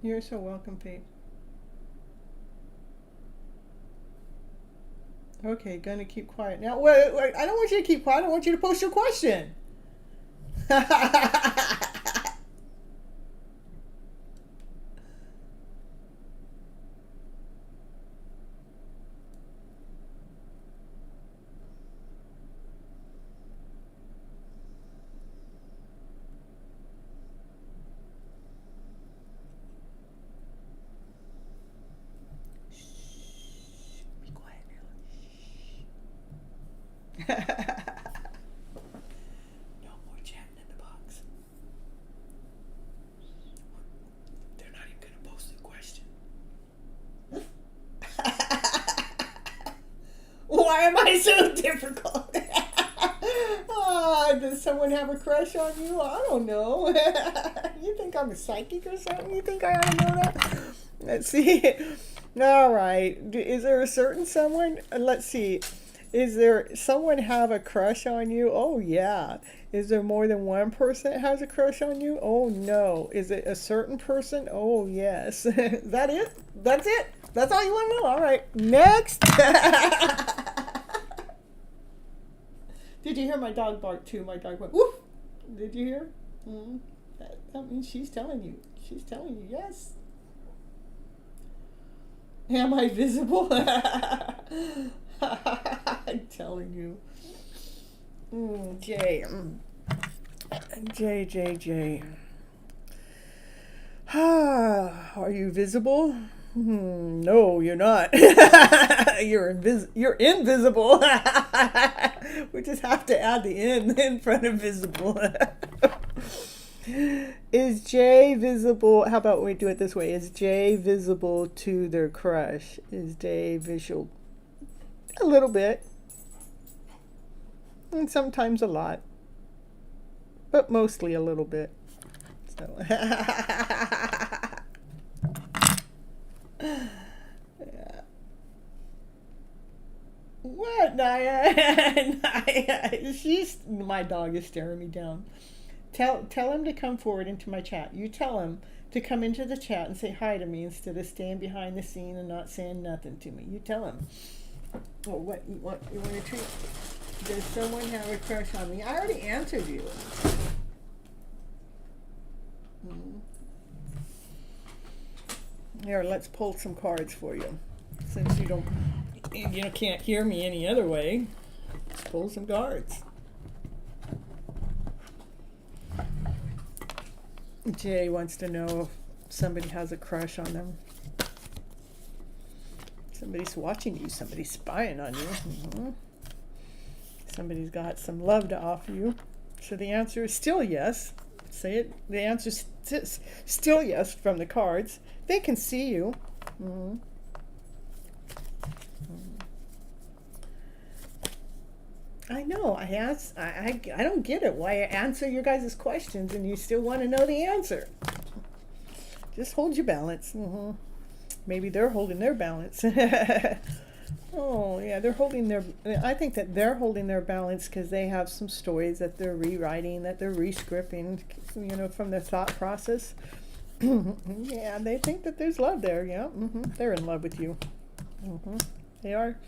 You're so welcome, Faith. Okay, gonna keep quiet. Now, wait, I don't want you to keep quiet. I want you to post your question. Be quiet now. No more chatting in the box. They're not even gonna post the question. Why am I so difficult? Does someone have a crush on you? I don't know. You think I'm a psychic or something? You think I ought to know that? Let's see. All right. Is there a certain someone? Let's see. Is there someone have a crush on you? Oh, yeah. Is there more than one person that has a crush on you? Oh, no. Is it a certain person? Oh, yes. Is that it? That's it? That's all you want to know? All right. Next. Did you hear my dog bark too? My dog went, woof. Did you hear? That means she's telling you. She's telling you, yes. Am I visible? I'm telling you. Jay. Jay. Are you visible? No, you're not. You're invisible. We just have to add the in front of visible. Is Jay visible? How about we do it this way? Is Jay visible to their crush? Is Jay visual? A little bit. And sometimes a lot. But mostly a little bit. So. Yeah. What, Naya? Naya, my dog is staring me down. Tell him to come forward into my chat. You tell him to come into the chat and say hi to me instead of staying behind the scene and not saying nothing to me. You tell him. Oh, what you want a treat? Does someone have a crush on me? I already answered you. Here, let's pull some cards for you. Since you can't hear me any other way, let's pull some cards. Jay wants to know if somebody has a crush on them. Somebody's watching you. Somebody's spying on you. Somebody's got some love to offer you. So the answer is still yes. Say it. The answer is still yes from the cards. They can see you. I know. I don't get it. Why I answer your guys' questions and you still want to know the answer. Just hold your balance. Maybe they're holding their balance. Oh, yeah, I think that they're holding their balance because they have some stories that they're rewriting, that they're re-scripting, from their thought process. Yeah, they think that there's love there. Yeah, they're in love with you. They are.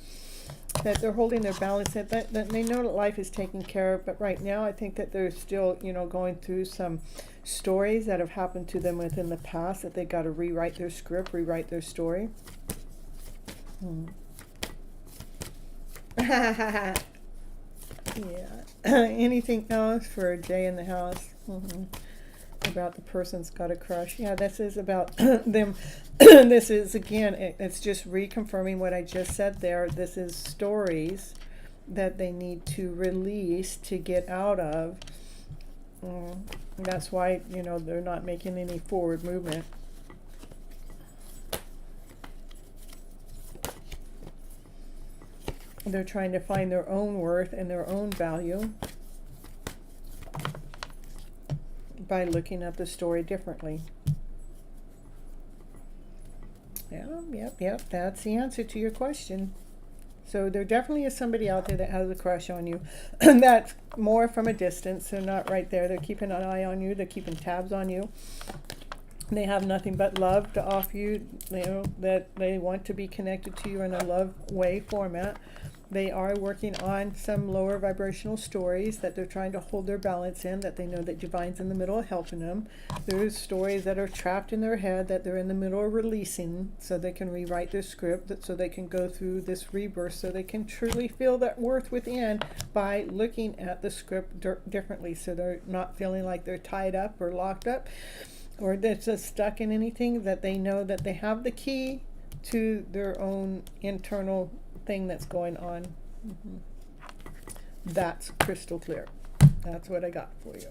That they're holding their balance, that they know that life is taken care of, but right now I think that they're still, going through some stories that have happened to them within the past, that they got to rewrite their script, rewrite their story. Yeah. Anything else for Jay in the house? About the person's got a crush. Yeah, this is about them. This is, again, it's just reconfirming what I just said there. This is stories that they need to release to get out of. That's why, they're not making any forward movement. They're trying to find their own worth and their own value by looking at the story differently. Yep, that's the answer to your question. So there definitely is somebody out there that has a crush on you. That's more from a distance. They're not right there. They're keeping an eye on you. They're keeping tabs on you. They have nothing but love to offer you, that they want to be connected to you in a love way format. They are working on some lower vibrational stories that they're trying to hold their balance in, that they know that Divine's in the middle of helping them. There's stories that are trapped in their head that they're in the middle of releasing, so they can rewrite their script, so they can go through this rebirth, so they can truly feel that worth within by looking at the script differently, so they're not feeling like they're tied up or locked up, or they're just stuck in anything, that they know that they have the key to their own internal thing that's going on. That's crystal clear. That's what I got for you.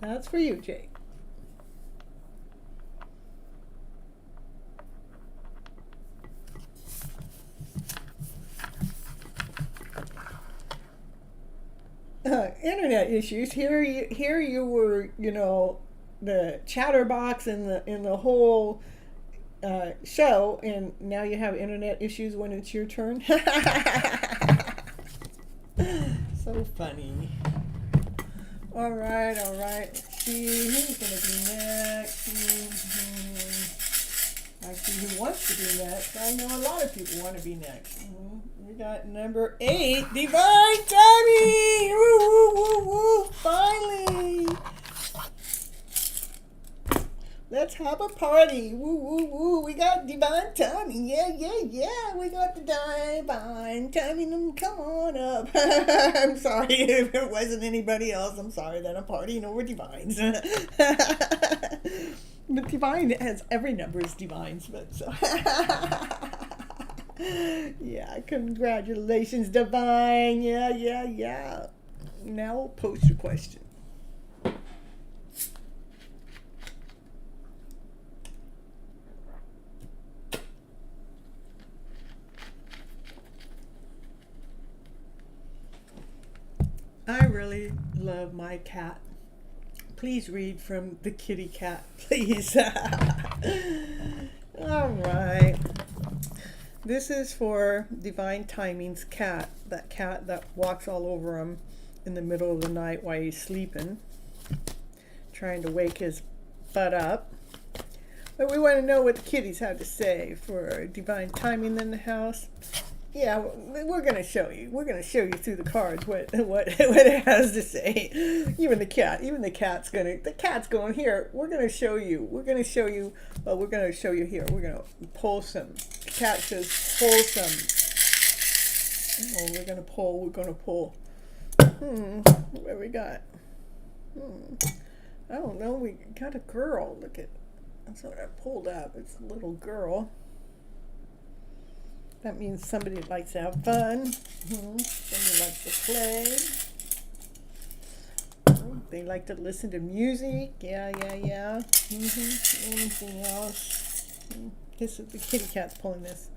That's for you, Jay. Internet issues. Here you were, the chatterbox in the whole show, and now you have internet issues when it's your turn. So funny. All right. Let's see who's gonna be next. Actually, who wants to be next? I know a lot of people want to be next. We got number 8, Divine Tammy. Woo, woo, woo, woo. Finally. Let's have a party. Woo, woo, woo. We got Divine Tammy. Yeah. We got the Divine Tammy. Come on up. I'm sorry if it wasn't anybody else. I'm sorry that I'm partying over Divines. But Divine has every number is Divines, but so. Yeah, congratulations, Divine. Yeah. Now post your question. I really love my cat. Please read from the kitty cat, please. All right. This is for Divine Timing's cat. That cat that walks all over him in the middle of the night while he's sleeping, trying to wake his butt up. But we want to know what the kitties have to say for Divine Timing in the house. Yeah, we're going to show you. We're going to show you through the cards what it has to say. Even the cat's going here. We're going to show you. We're going to show you here. We're going to pull some. The cat says pull some. Oh, we're going to pull. What we got? I don't know. We got a girl. Look at, that's what I pulled up. It's a little girl. That means somebody likes to have fun. Somebody likes to play. They like to listen to music. Yeah. Anything else? This is the kitty cat's pulling this.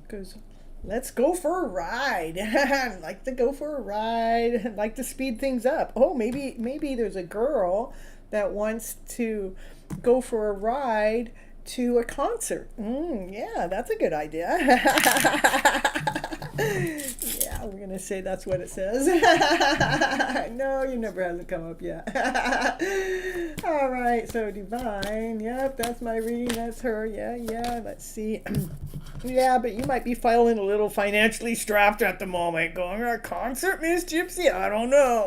Goes, let's go for a ride. I'd like to go for a ride. I'd like to speed things up. Oh, maybe there's a girl that wants to go for a ride to a concert. Yeah, that's a good idea. Yeah, we're going to say that's what it says. No, your number hasn't come up yet. All right, so Divine. Yep, that's my reading. That's her. Yeah, let's see. Yeah, but you might be feeling a little financially strapped at the moment. Going to a concert, Miss Gypsy? I don't know.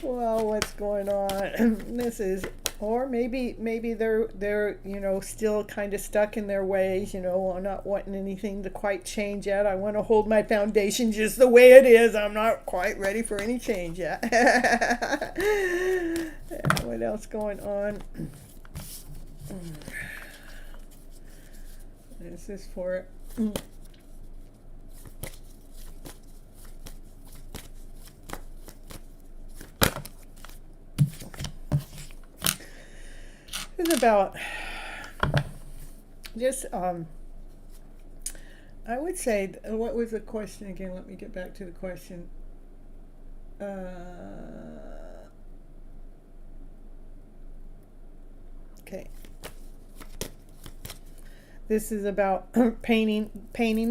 Well, what's going on? This is Or maybe they're still kind of stuck in their ways, I'm not wanting anything to quite change yet. I want to hold my foundation just the way it is. I'm not quite ready for any change yet. Yeah, what else going on? This is for it's about just I would say, what was the question again? Let me get back to the question. Okay. This is about painting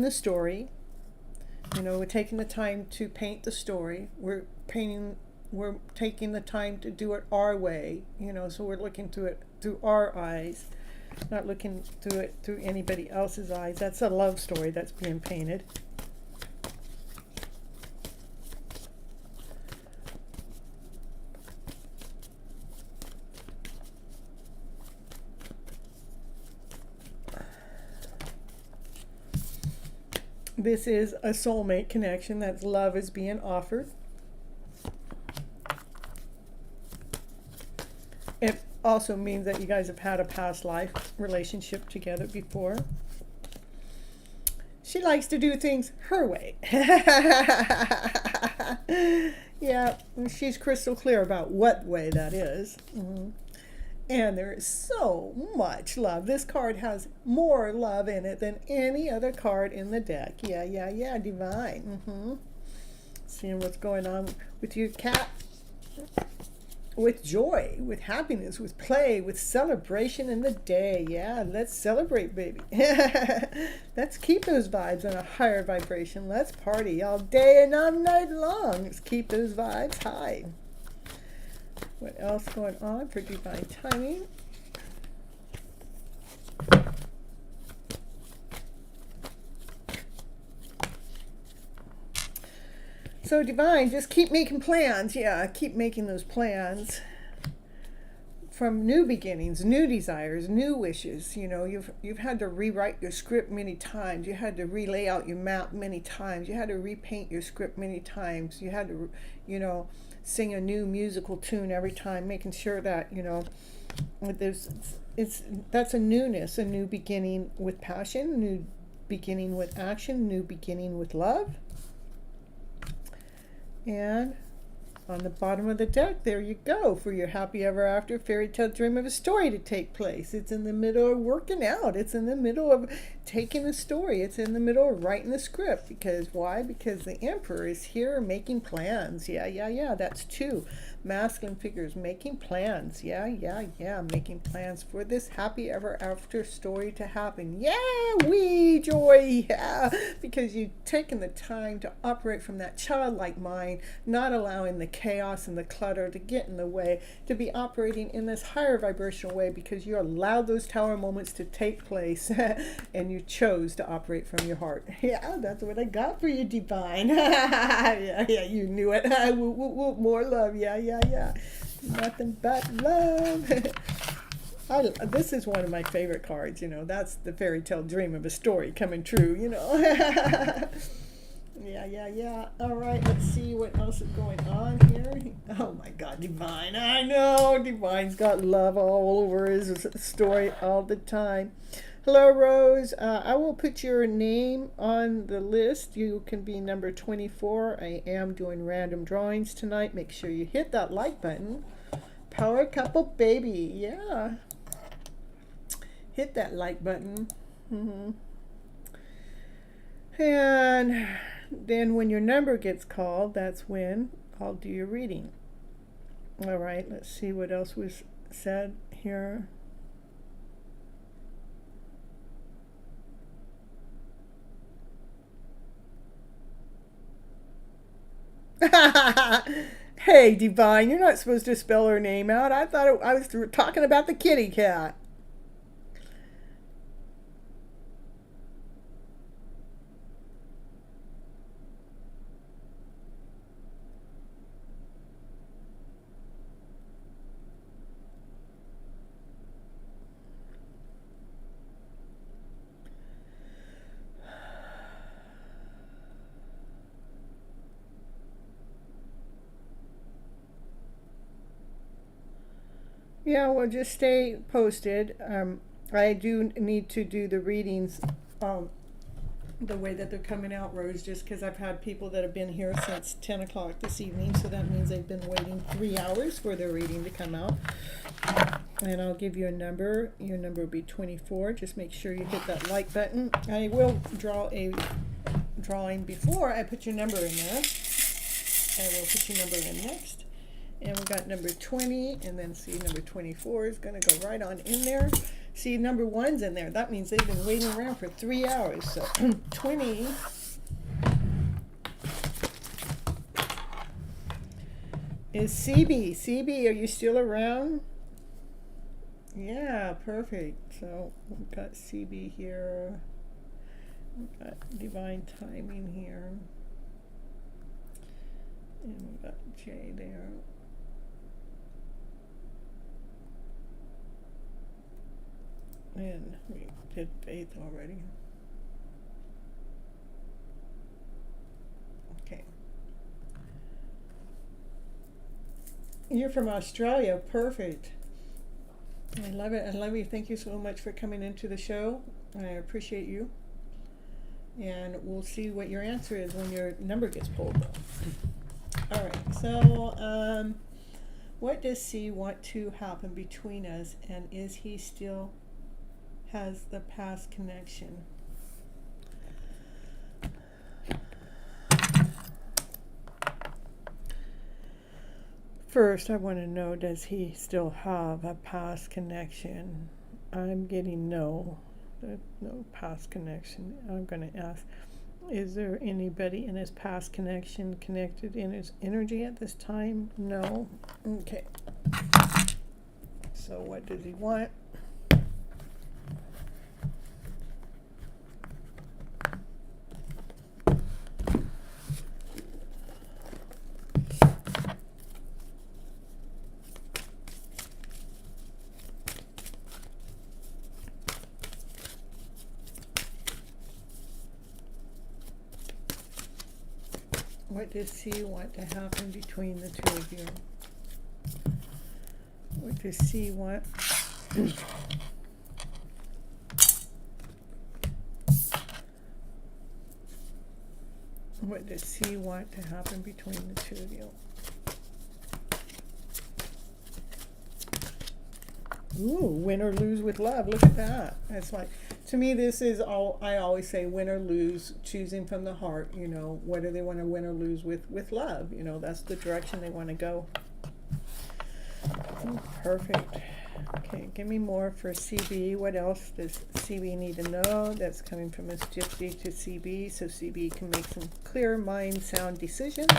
the story. We're taking the time to paint the story. We're taking the time to do it our way, so we're looking through it through our eyes, not looking through it through anybody else's eyes. That's a love story that's being painted. This is a soulmate connection. That's love is being offered. It also means that you guys have had a past life relationship together before. She likes to do things her way. Yeah, she's crystal clear about what way that is. And there is so much love. This card has more love in it than any other card in the deck. Yeah, divine. Seeing what's going on with your cat. With joy, with happiness, with play, with celebration in the day. Yeah, let's celebrate, baby. Let's keep those vibes on a higher vibration. Let's party all day and all night long. Let's keep those vibes high. What else going on for divine timing? So divine, just keep making plans. Yeah, keep making those plans from new beginnings, new desires, new wishes. You've had to rewrite your script many times. You had to relay out your map many times. You had to repaint your script many times. You had to, sing a new musical tune every time, making sure that that's a newness, a new beginning with passion, new beginning with action, new beginning with love. And on the bottom of the deck, there you go, for your happy ever after fairy tale dream of a story to take place. It's in the middle of working out. It's in the middle of taking a story. It's in the middle of writing the script. Because why? Because the Emperor is here making plans. Yeah. That's two masculine figures making plans. Yeah. Making plans for this happy ever after story to happen. Yeah, we joy. Yeah, because you've taken the time to operate from that childlike mind, not allowing the chaos and the clutter to get in the way, to be operating in this higher vibrational way, because you allowed those tower moments to take place and you chose to operate from your heart. Yeah, that's what I got for you, divine. Yeah, you knew it. More love. Yeah. Nothing but love. This is one of my favorite cards. That's the fairy tale dream of a story coming true. Yeah. All right, let's see what else is going on here. Oh my God, divine. I know divine's got love all over his story all the time. Hello, Rose. I will put your name on the list. You can be number 24. I am doing random drawings tonight. Make sure you hit that like button. Power couple, baby. Yeah. Hit that like button. And then when your number gets called, that's when I'll do your reading. All right, let's see what else was said here. Hey, divine, you're not supposed to spell her name out. I thought I was talking about the kitty cat. Yeah, well, just stay posted. I do need to do the readings the way that they're coming out, Rose, just because I've had people that have been here since 10 o'clock this evening, so that means they've been waiting 3 hours for their reading to come out. And I'll give you a number. Your number will be 24. Just make sure you hit that like button. I will draw a drawing before I put your number in there. I will put your number in next. And we got number 20, and then see number 24 is going to go right on in there. See, number 1's in there. That means they've been waiting around for 3 hours. So 20 is CB. CB, are you still around? Yeah, perfect. So we've got CB here. We've got divine timing here. And we've got J there. And we did faith already. Okay. You're from Australia. Perfect. I love it. I love you. Thank you so much for coming into the show. I appreciate you. And we'll see what your answer is when your number gets pulled up. All right. So, what does C want to happen between us? And is he still has the past connection? First, I want to know, does he still have a past connection? I'm getting no past connection. I'm going to ask, is there anybody in his past connection connected in his energy at this time? No. Okay. So what does he want? What does C want to happen between the two of you? What does C want? What does C want to happen between the two of you? Ooh, win or lose with love. Look at that. That's like, to me, this is all, I always say win or lose, choosing from the heart, you know, what do they want to win or lose with love? You know, that's the direction they want to go. Oh, perfect. Okay, give me more for CB. What else does CB need to know that's coming from Miss Gypsy to CB so CB can make some clear mind, sound decisions?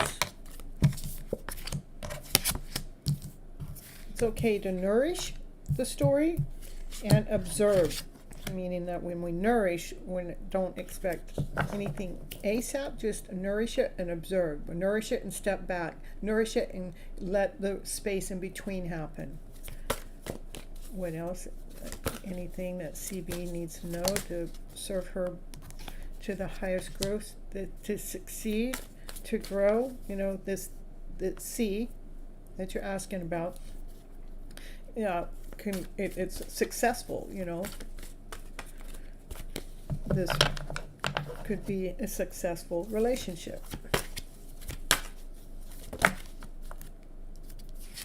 It's okay to nourish the story and observe, meaning that when we nourish, we don't expect anything ASAP, just nourish it and observe. Nourish it and step back. Nourish it and let the space in between happen. What else? Anything that CB needs to know to serve her to the highest growth, to succeed, to grow, you know, this C that you're asking about, yeah, it's successful, you know. This could be a successful relationship.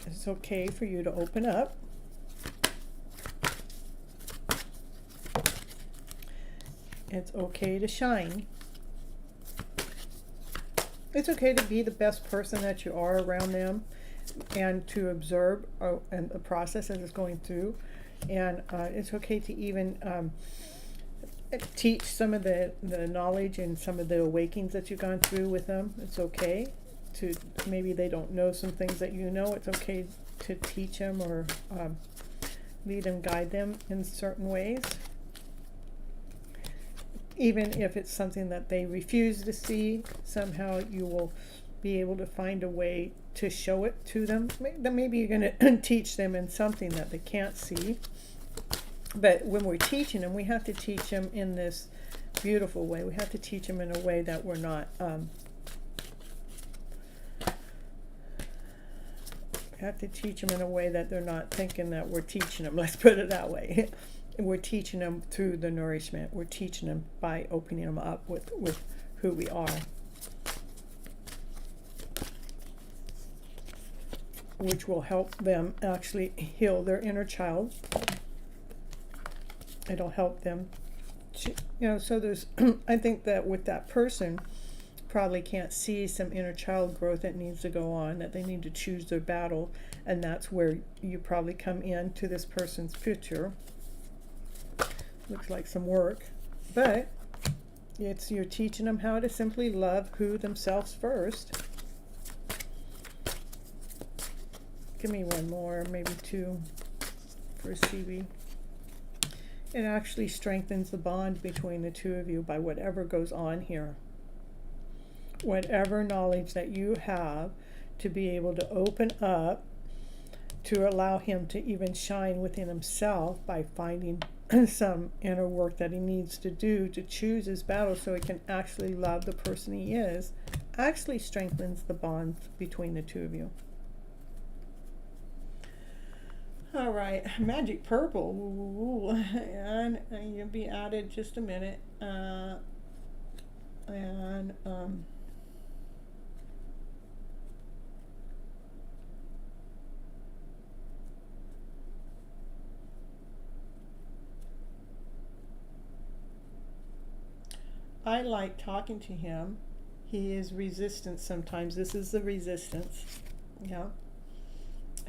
It's okay for you to open up. It's okay to shine. It's okay to be the best person that you are around them and to observe and the process as it's going through. And it's okay to even teach some of the knowledge and some of the awakenings that you've gone through with them. It's okay to, maybe they don't know some things that you know. It's okay to teach them or lead and guide them in certain ways. Even if it's something that they refuse to see, somehow you will be able to find a way to show it to them. Maybe you're going to teach them in something that they can't see. But when we're teaching them, we have to teach them in this beautiful way. We have to teach them in a way that we're not have to teach them in a way that they're not thinking that we're teaching them. Let's put it that way. We're teaching them through the nourishment. We're teaching them by opening them up with who we are. Which will help them actually heal their inner child. It'll help them to, so there's, I think that with that person, probably can't see some inner child growth that needs to go on, that they need to choose their battle, and that's where you probably come into this person's picture. Looks like some work, but you're teaching them how to simply love themselves first. Give me one more, maybe two for CB. It actually strengthens the bond between the two of you by whatever goes on here. Whatever knowledge that you have to be able to open up, to allow him to even shine within himself by finding some inner work that he needs to do to choose his battle so he can actually love the person he is, actually strengthens the bond between the two of you. All right, magic purple. Ooh, and you'll be added just a minute. I like talking to him. He is resistant sometimes. This is the resistance. Yeah.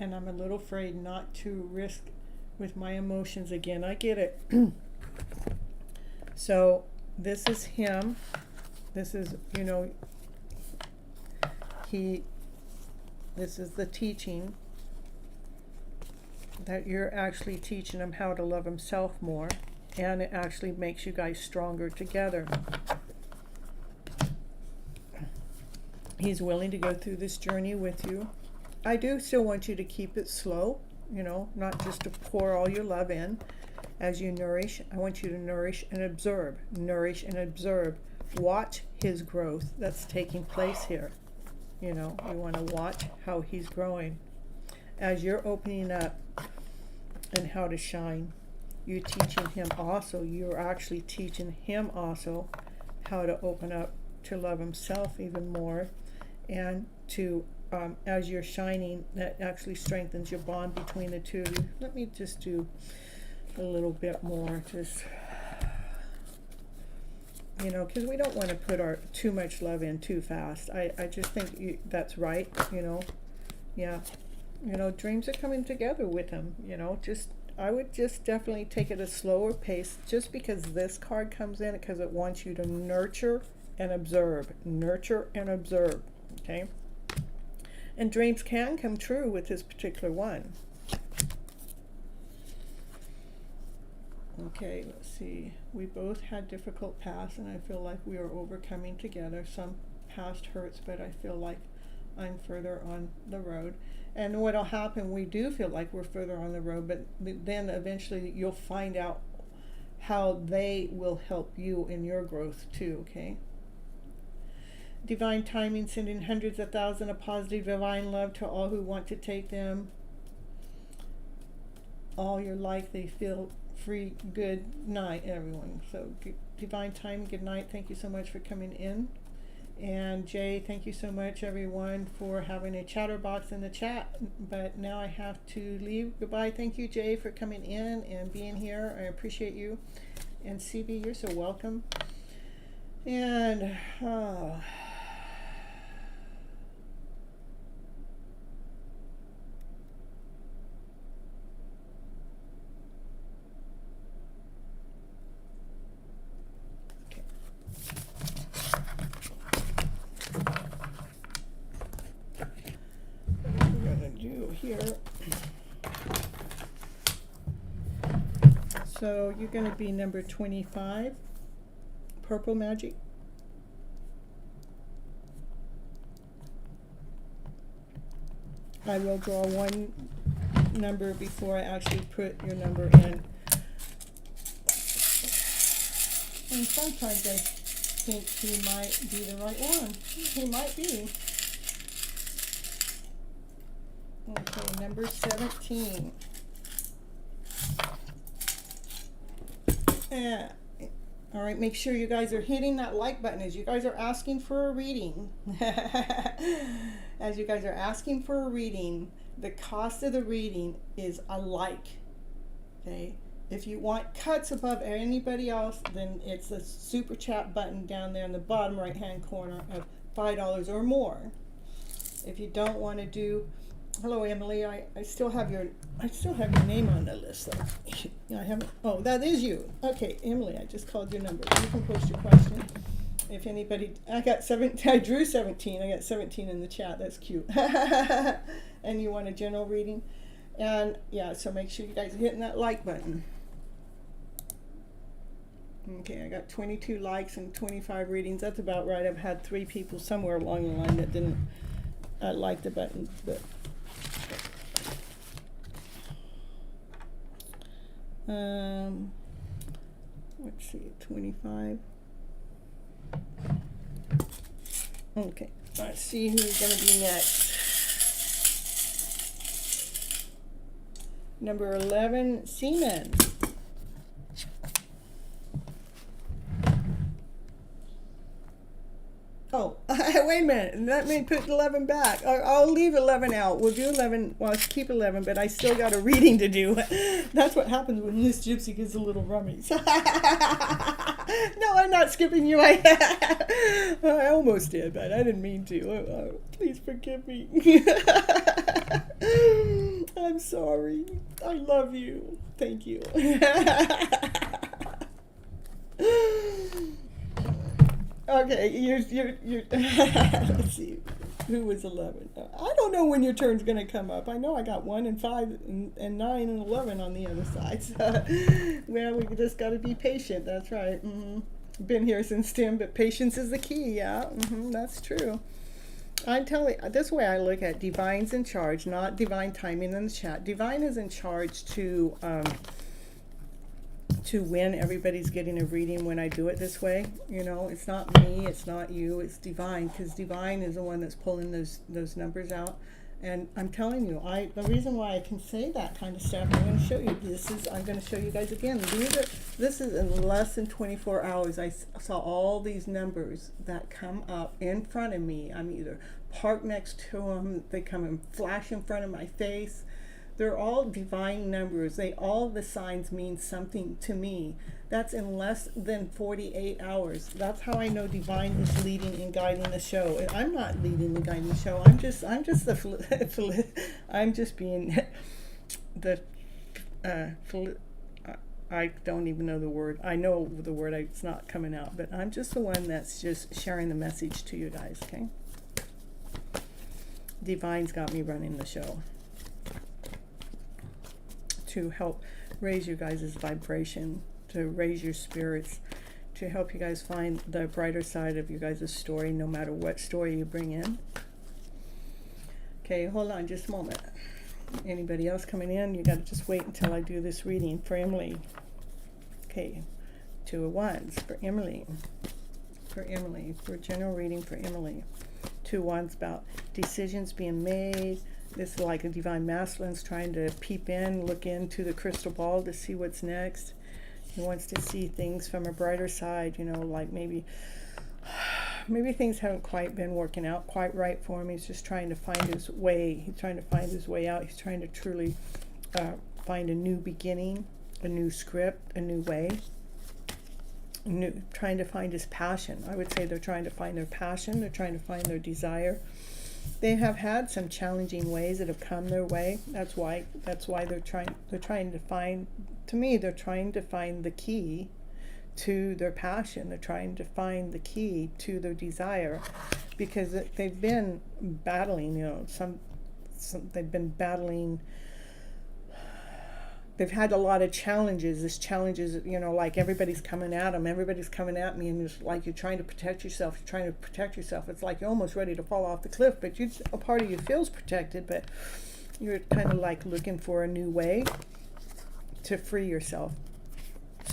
And I'm a little afraid not to risk with my emotions again. I get it. So this is him. This is, this is the teaching that you're actually teaching him how to love himself more. And it actually makes you guys stronger together. He's willing to go through this journey with you. I do still want you to keep it slow, not just to pour all your love in as you nourish. I want you to nourish and observe. Nourish and observe. Watch his growth that's taking place here. You want to watch how he's growing. As you're opening up and how to shine, you're teaching him also. You're actually teaching him also how to open up to love himself even more, and to as you're shining, that actually strengthens your bond between the two of you. Let me just do a little bit more, just because we don't want to put too much love in too fast. I just think that's right. Yeah, dreams are coming together with him. I would just definitely take it a slower pace, just because this card comes in, because it wants you to nurture and observe. Nurture and observe. Okay. And dreams can come true with this particular one. Okay, let's see. We both had difficult pasts, and I feel like we are overcoming together. Some past hurts, but I feel like I'm further on the road. And what'll happen, we do feel like we're further on the road, but then eventually you'll find out how they will help you in your growth too, okay? Divine timing, sending hundreds of thousands of positive divine love to all who want to take them. All your life they feel free. Good night, everyone. So divine time, good night. Thank you so much for coming in. And Jay, thank you so much, everyone, for having a chatterbox in the chat. But now I have to leave. Goodbye. Thank you, Jay, for coming in and being here. I appreciate you. And CB, you're so welcome. And here. So you're going to be number 25, Purple Magic. I will draw one number before I actually put your number in. And sometimes I think he might be the right one. He might be. Okay, number 17. All right, make sure you guys are hitting that like button as you guys are asking for a reading. As you guys are asking for a reading, the cost of the reading is a like. Okay? If you want cuts above anybody else, then it's the super chat button down there in the bottom right hand corner of $5 or more. If you don't want to do, hello Emily, I still have your name on the list though. I haven't. Oh, that is you. Okay, Emily, I just called your number. You can post your question. If anybody, I drew 17. I got 17 in the chat. That's cute. And you want a general reading, and yeah, so make sure you guys are hitting that like button. Okay, I got 22 likes and 25 readings. That's about right. I've had 3 people somewhere along the line that didn't like the button, but let's see, 25. Okay, let's see who's going to be next. Number 11, Seaman. Oh, wait a minute. Let me put 11 back. I'll leave 11 out. We'll do 11. Well, I'll keep 11, but I still got a reading to do. That's what happens when Miss Gypsy gets a little rummy. No, I'm not skipping you. I almost did, but I didn't mean to. Please forgive me. I'm sorry. I love you. Thank you. Okay, you're let's see, who was 11? I don't know when your turn's going to come up. I know I got 1 and 5 and 9 and 11 on the other side. So, well, we just got to be patient. That's right. Been here since 10, but patience is the key. Yeah, that's true. I'm telling you, this way I look at Divine's in charge, not Divine timing in the chat. Divine is in charge to when everybody's getting a reading when I do it this way. You know, it's not me, it's not you, it's Divine, because Divine is the one that's pulling those numbers out. And I'm telling you, the reason why I can say that kind of stuff, I'm going to show you. I'm going to show you guys again. This is in less than 24 hours. I saw all these numbers that come up in front of me. I'm either parked next to them, they come and flash in front of my face. They're all divine numbers. All the signs mean something to me. That's in less than 48 hours. That's how I know Divine is leading and guiding the show. And I'm not leading and guiding the show. I'm just being the I don't even know the word. I know the word. It's not coming out. But I'm just the one that's just sharing the message to you guys. Okay. Divine's got me running the show to help raise you guys' vibration, to raise your spirits, to help you guys find the brighter side of you guys' story, no matter what story you bring in. Okay, hold on just a moment. Anybody else coming in? You got to just wait until I do this reading for Emily. Okay, 2 of Wands for Emily. For general reading for Emily. 2 Wands about decisions being made. This is like a Divine Masculine's trying to peep in, look into the crystal ball to see what's next. He wants to see things from a brighter side, you know, like maybe things haven't quite been working out quite right for him. He's just trying to find his way. He's trying to find his way out. He's trying to truly find a new beginning, a new script, a new way. Trying to find his passion. I would say they're trying to find their passion. They're trying to find their desire. They have had some challenging ways that have come their way. That's why they're trying to find, to me, they're trying to find the key to their passion. They're trying to find the key to their desire, because they've been battling, you know, they've been battling. They've had a lot of challenges. This challenges, you know, like everybody's coming at them. Everybody's coming at me, and it's like you're trying to protect yourself. You're trying to protect yourself. It's like you're almost ready to fall off the cliff, but a part of you feels protected, but you're kind of like looking for a new way to free yourself,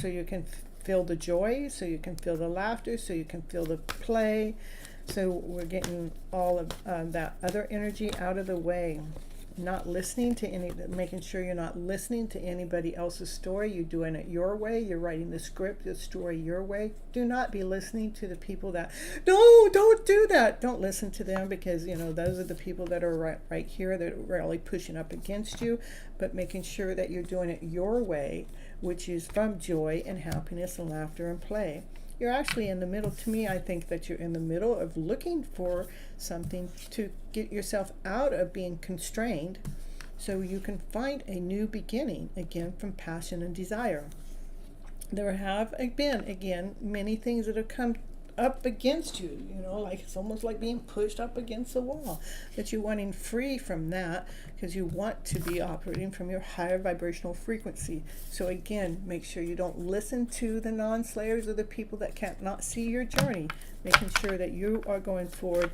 so you can feel the joy, so you can feel the laughter, so you can feel the play. So we're getting all of that other energy out of the way. not listening to making sure you're not listening to anybody else's story. You're doing it your way. You're writing the script, the story your way. Do not be listening to the people that, no, don't do that. Don't listen to them, because, those are the people that are right here that are really pushing up against you. But making sure that you're doing it your way, which is from joy and happiness and laughter and play. You're actually in the middle. To me, I think that you're in the middle of looking for something to get yourself out of being constrained, so you can find a new beginning, again, from passion and desire. There have been, again, many things that have come up against you, like it's almost like being pushed up against the wall, that you're wanting free from that, because you want to be operating from your higher vibrational frequency. So again, make sure you don't listen to the non-slayers or the people that can't not see your journey, making sure that you are going forward.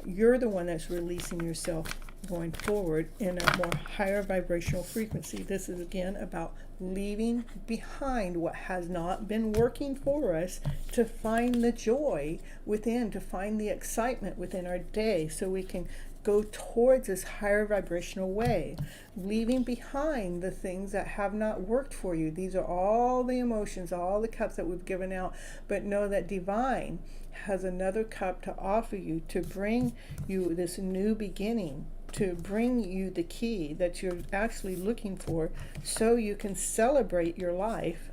You're the one that's releasing yourself, going forward in a more higher vibrational frequency. This is again about leaving behind what has not been working for us, to find the joy within, to find the excitement within our day, so we can go towards this higher vibrational way, leaving behind the things that have not worked for you. These are all the emotions, all the cups that we've given out, but know that divine has another cup to offer you, to bring you this new beginning, to bring you the key that you're actually looking for, so you can celebrate your life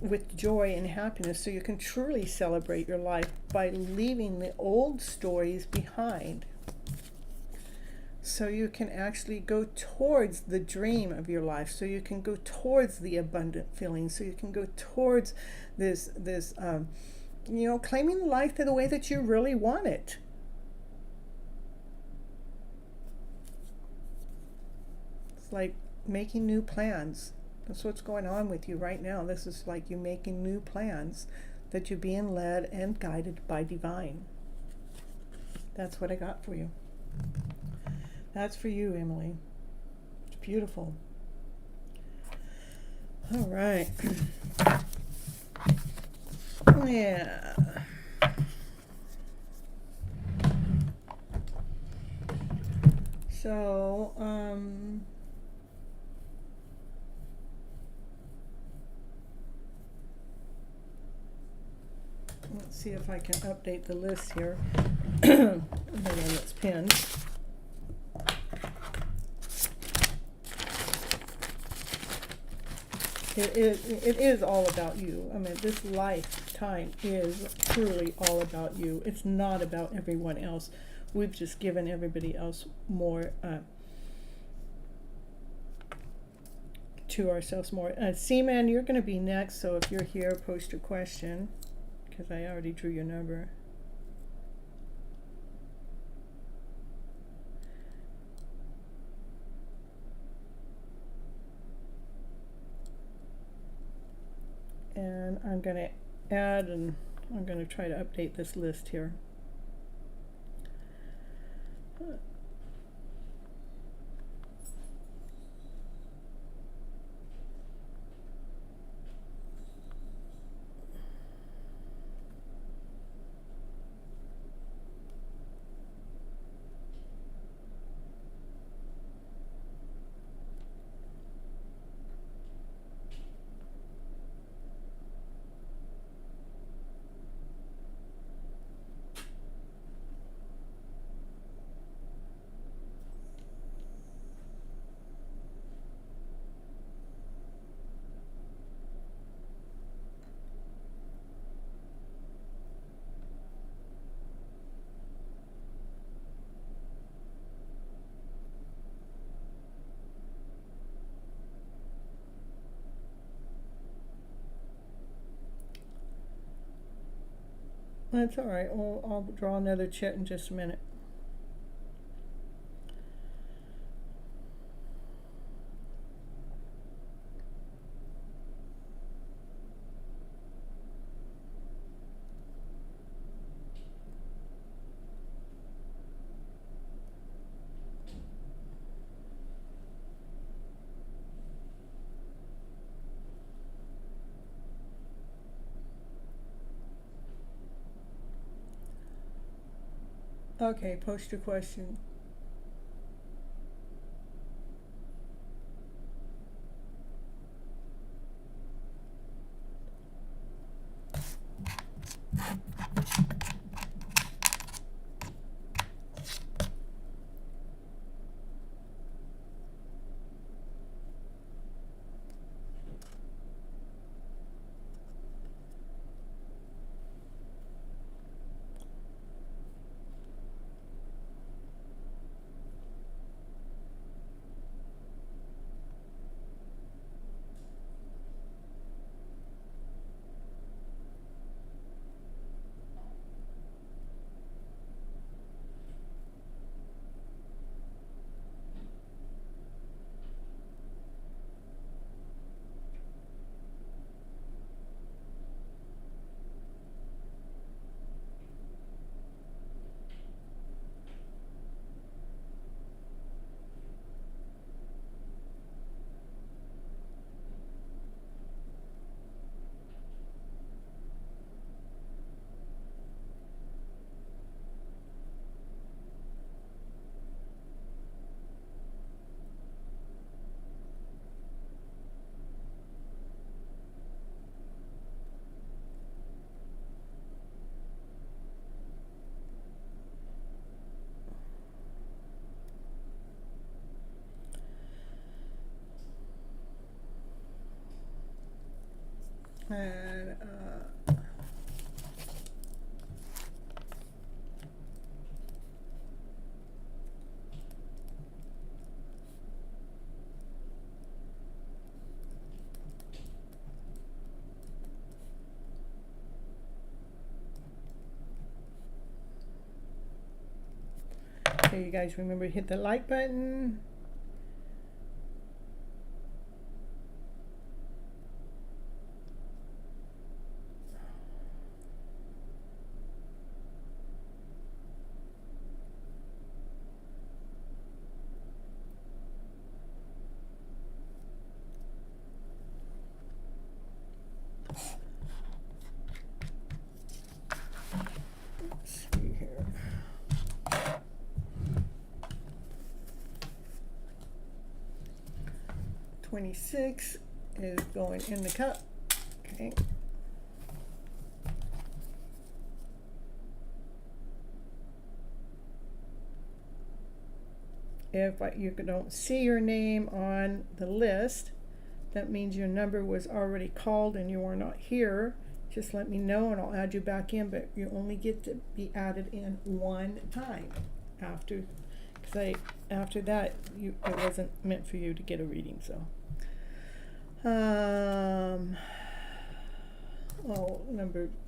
with joy and happiness, so you can truly celebrate your life by leaving the old stories behind, so you can actually go towards the dream of your life, so you can go towards the abundant feeling, so you can go towards this claiming life the way that you really want it. Like making new plans. That's what's going on with you right now. This is like you making new plans, that you're being led and guided by divine. That's what I got for you. That's for you, Emily. It's beautiful. All right. Yeah. So, let's see if I can update the list here. The one that's pinned. It is all about you. I mean, this lifetime is truly all about you. It's not about everyone else. We've just given everybody else more to ourselves more. Seaman, you're going to be next, so if you're here, post your question, because I already drew your number. And I'm going to add, and I'm going to try to update this list here. That's all right. Well, I'll draw another chit in just a minute. Okay, post your question. And so you guys remember to hit the like button. Let's see here. $26 is going in the cup. Okay. If you don't see your name on the list, that means your number was already called and you are not here. Just let me know and I'll add you back in, but you only get to be added in one time after, after that it wasn't meant for you to get a reading. So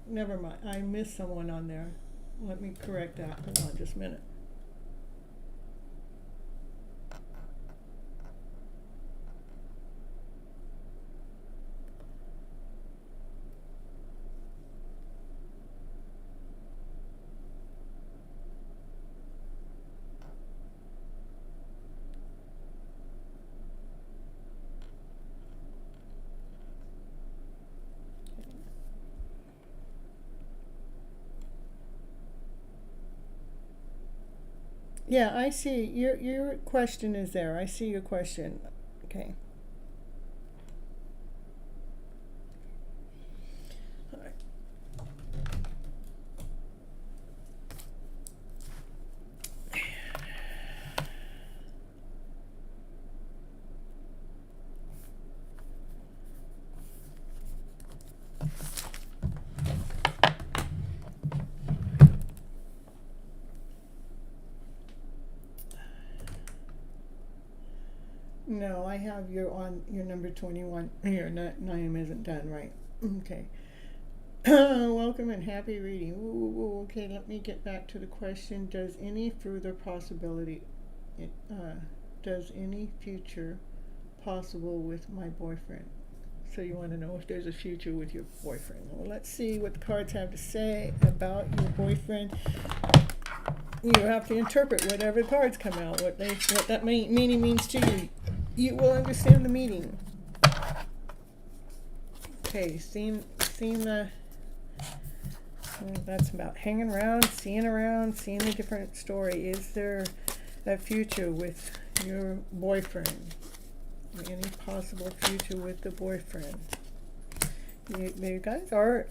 never mind, I missed someone on there. Let me correct that. Hold on just a minute. Yeah, I see. Your question is there. I see your question. Okay. All right. No, I have you on your number 21. Your name isn't done right. Okay. Welcome and happy reading. Ooh, okay, let me get back to the question. Does any future possible with my boyfriend? So you want to know if there's a future with your boyfriend. Well, let's see what the cards have to say about your boyfriend. You have to interpret whatever the cards come out, what that meaning means to you. You will understand the meaning. Okay, seeing the, that's about hanging around, seeing a different story. Is there a future with your boyfriend? Any possible future with the boyfriend? You guys are,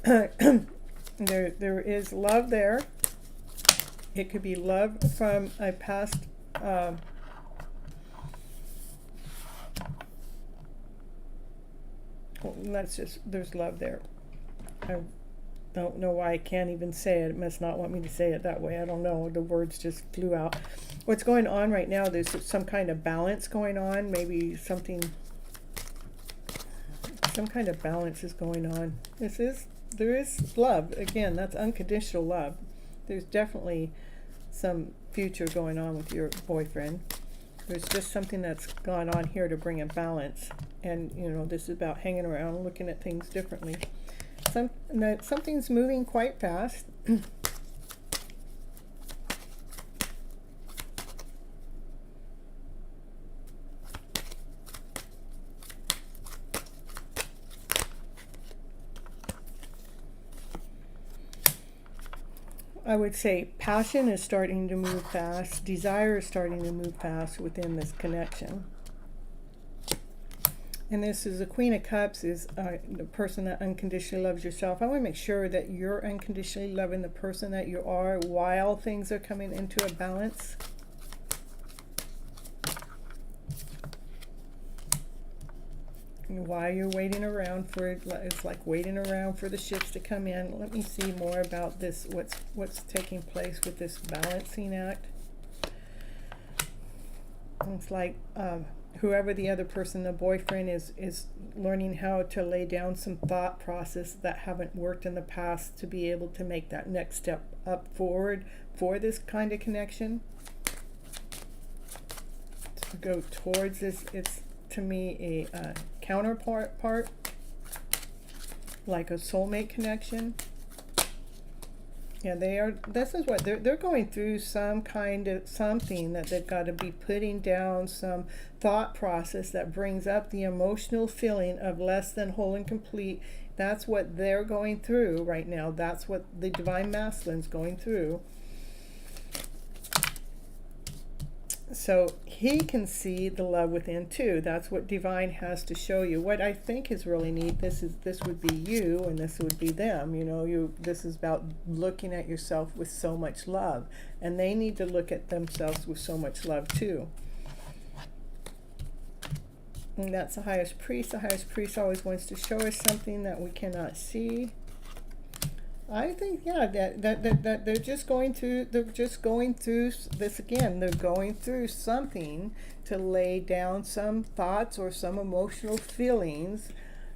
there is love there. It could be love from a past, there's love there. I don't know why I can't even say it. It must not want me to say it that way. I don't know. The words just flew out. What's going on right now, there's some kind of balance going on. Maybe some kind of balance is going on. There is love. Again, that's unconditional love. There's definitely some future going on with your boyfriend. There's just something that's gone on here to bring a balance. And, this is about hanging around, looking at things differently. Something's moving quite fast. I would say passion is starting to move fast. Desire is starting to move fast within this connection. And this is the Queen of Cups, is the person that unconditionally loves yourself. I want to make sure that you're unconditionally loving the person that you are while things are coming into a balance. While you're waiting around for it, it's like waiting around for the ships to come in. Let me see more about this, what's taking place with this balancing act. It's like whoever the other person, the boyfriend, is learning how to lay down some thought process that haven't worked in the past to be able to make that next step up forward for this kind of connection. To go towards this, it's to me a counterpart, like a soulmate connection. Yeah, they are. This is what they're going through, some kind of something that they've got to be putting down, some thought process that brings up the emotional feeling of less than whole and complete. That's what they're going through right now. That's what the divine masculine's going through. So he can see the love within too. That's what divine has to show you. What I think is really neat, this would be you and this would be them. You know, this is about looking at yourself with so much love, and they need to look at themselves with so much love too. And that's the highest priest. The highest priest always wants to show us something that we cannot see. I think, yeah, that they're just going through this again. They're going through something to lay down some thoughts or some emotional feelings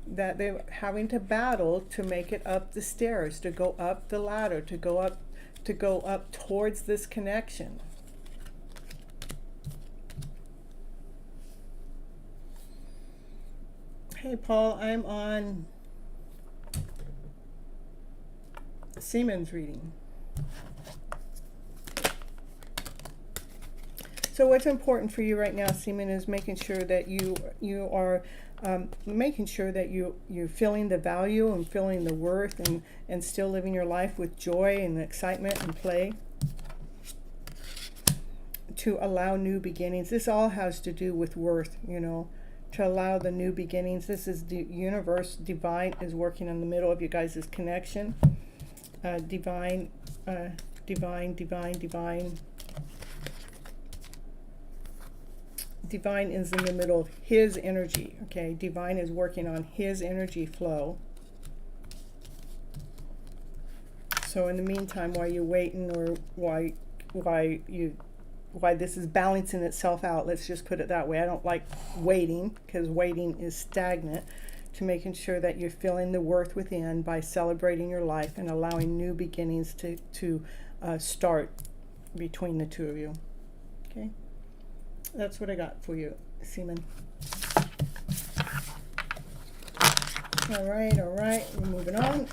that they're having to battle to make it up the stairs, to go up the ladder, to go up towards this connection. Hey Paul, I'm on Seaman's reading. So what's important for you right now, Seaman, is making sure that you are making sure that you're feeling the value and feeling the worth and still living your life with joy and excitement and play. To allow new beginnings. This all has to do with worth, you know, to allow the new beginnings. This is the universe, divine is working in the middle of you guys' connection. Divine. Divine is in the middle of his energy, okay? Divine is working on his energy flow. So in the meantime, while you're waiting, or why this is balancing itself out, let's just put it that way. I don't like waiting, because waiting is stagnant. To making sure that you're feeling the worth within by celebrating your life and allowing new beginnings to start between the two of you. Okay, that's what I got for you, Seaman. All right, we're moving on.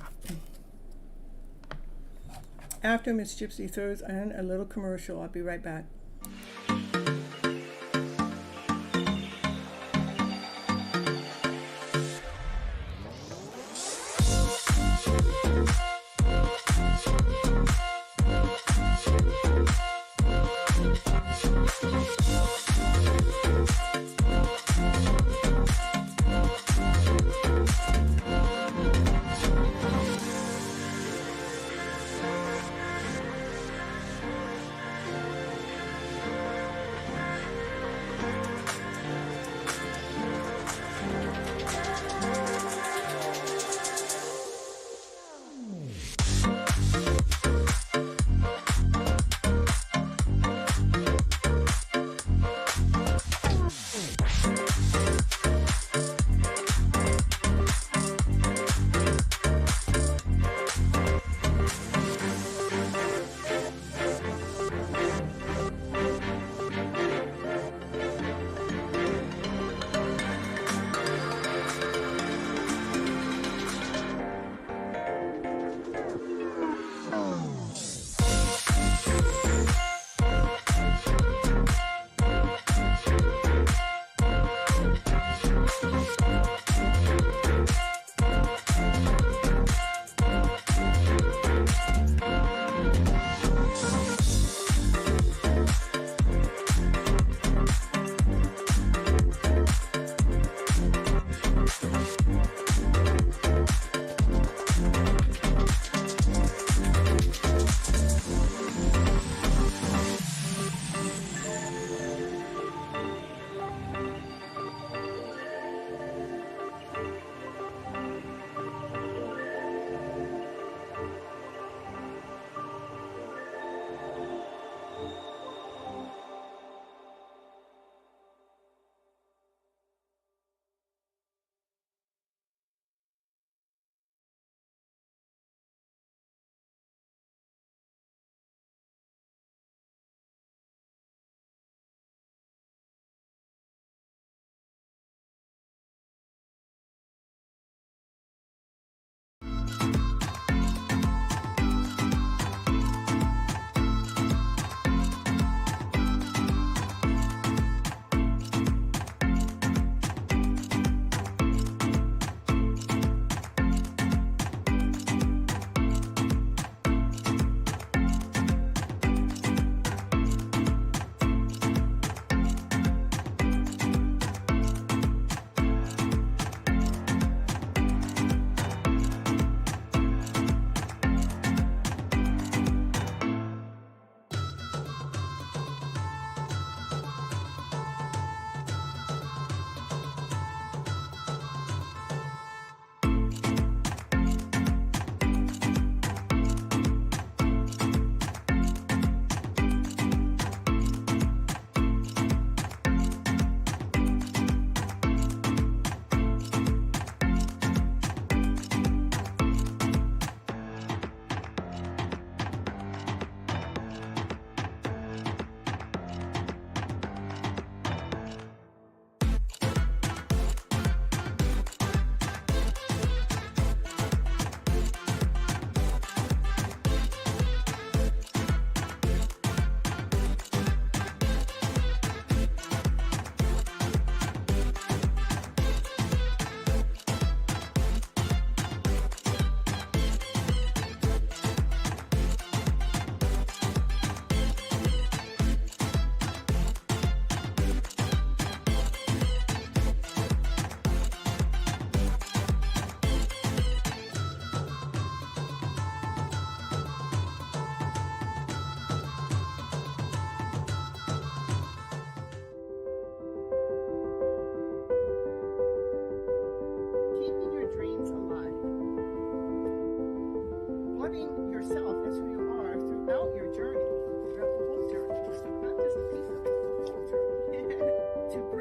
After Miss Gypsy throws in a little commercial, I'll be right back.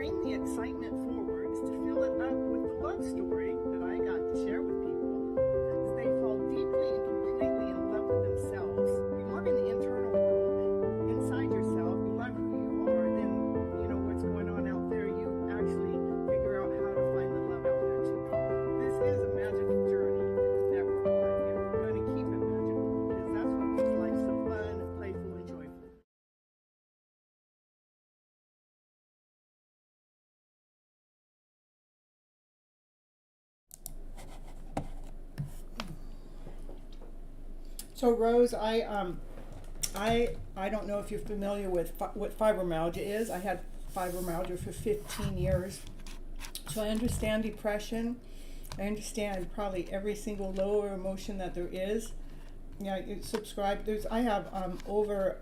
bring the excitement forward is to fill it up with the love story that I got to share with people. As they fall deeply and completely in love with themselves, you love in the internal world, inside yourself, you love who you are, then you know what's going on out there, you actually figure out how to find the love out there too. This is a magical journey that we're on, and we're going to keep it magical because that's what makes life so fun, playful, and joyful. So Rose, I don't know if you're familiar with what fibromyalgia is. I had fibromyalgia for 15 years. So I understand depression. I understand probably every single lower emotion that there is. Yeah, you subscribe. I have over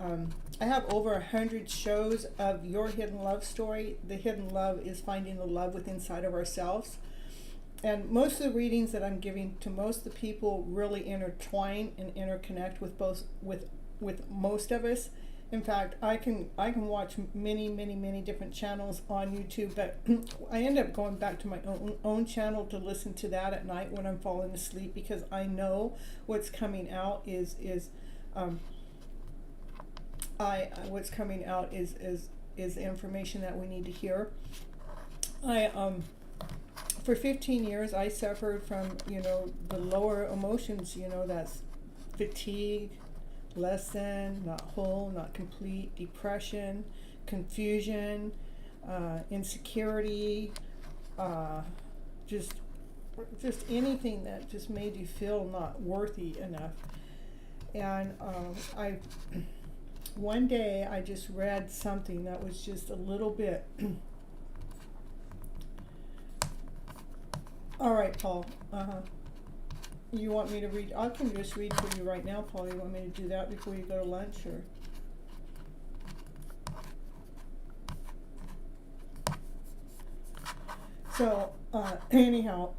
100 shows of your hidden love story. The hidden love is finding the love within inside of ourselves. And most of the readings that I'm giving to most of the people really intertwine and interconnect with most of us. In fact, I can watch many different channels on YouTube, but I end up going back to my own channel to listen to that at night when I'm falling asleep, because I know what's coming out is information that we need to hear. For 15 years, I suffered from, the lower emotions, that's fatigue, less than, not whole, not complete, depression, confusion, insecurity, just anything that just made you feel not worthy enough. And one day I just read something that was just a little bit. All right, Paul. You want me to read? I can just read for you right now, Paul. You want me to do that before you go to lunch, or? So, anyhow,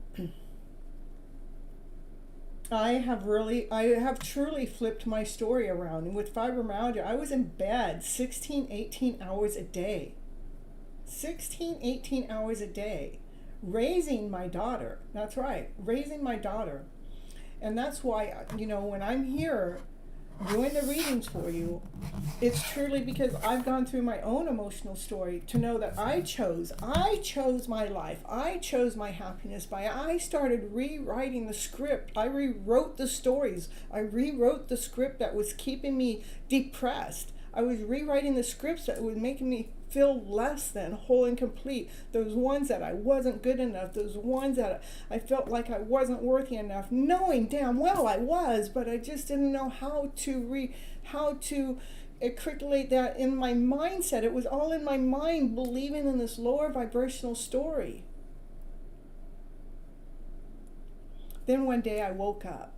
I have truly flipped my story around. And with fibromyalgia, I was in bed 16, 18 hours a day. 16, 18 hours a day. Raising my daughter. That's right, raising my daughter. And that's why, when I'm here doing the readings for you, it's truly because I've gone through my own emotional story to know that I chose my life. I chose my happiness I started rewriting the script. I rewrote the stories. I rewrote the script that was keeping me depressed. I was rewriting the scripts that was making me feel less than whole and complete. Those ones that I wasn't good enough. Those ones that I felt like I wasn't worthy enough, knowing damn well I was, but I just didn't know how to articulate that in my mindset. It was all in my mind, believing in this lower vibrational story. Then one day I woke up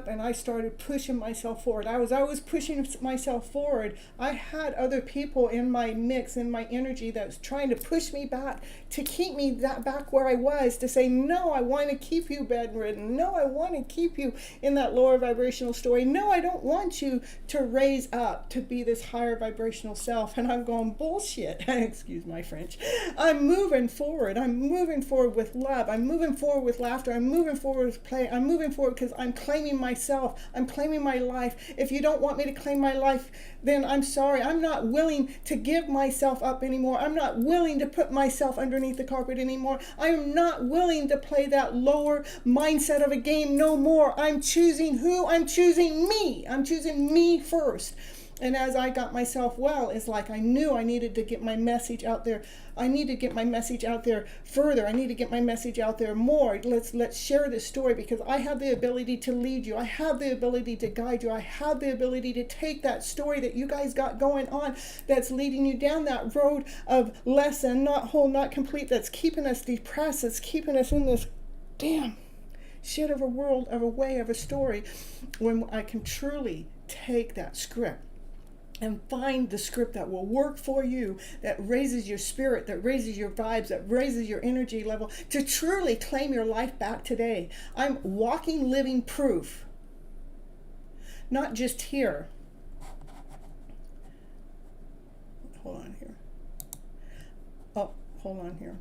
and I started pushing myself forward. I was pushing myself forward. I had other people in my mix, in my energy, that was trying to push me back, to keep me back where I was, to say, no, I want to keep you bedridden. No, I want to keep you in that lower vibrational story. No, I don't want you to raise up to be this higher vibrational self. And I'm going, bullshit. Excuse my French. I'm moving forward. I'm moving forward with love. I'm moving forward with laughter. I'm moving forward with play. I'm moving forward because I'm claiming myself. I'm claiming my life. If you don't want me to claim my life, then I'm sorry. I'm not willing to give myself up anymore. I'm not willing to put myself underneath the carpet anymore. I am not willing to play that lower mindset of a game no more. I'm choosing who? I'm choosing me. I'm choosing me first. And as I got myself well, it's like I knew I needed to get my message out there. I need to get my message out there further. I need to get my message out there more. Let's share this story, because I have the ability to lead you. I have the ability to guide you. I have the ability to take that story that you guys got going on, that's leading you down that road of less than, not whole, not complete, that's keeping us depressed, that's keeping us in this damn shit of a world, of a way, of a story, when I can truly take that script and find the script that will work for you, that raises your spirit, that raises your vibes, that raises your energy level, to truly claim your life back today. I'm walking, living proof. Not just here. Hold on here. Oh, hold on here.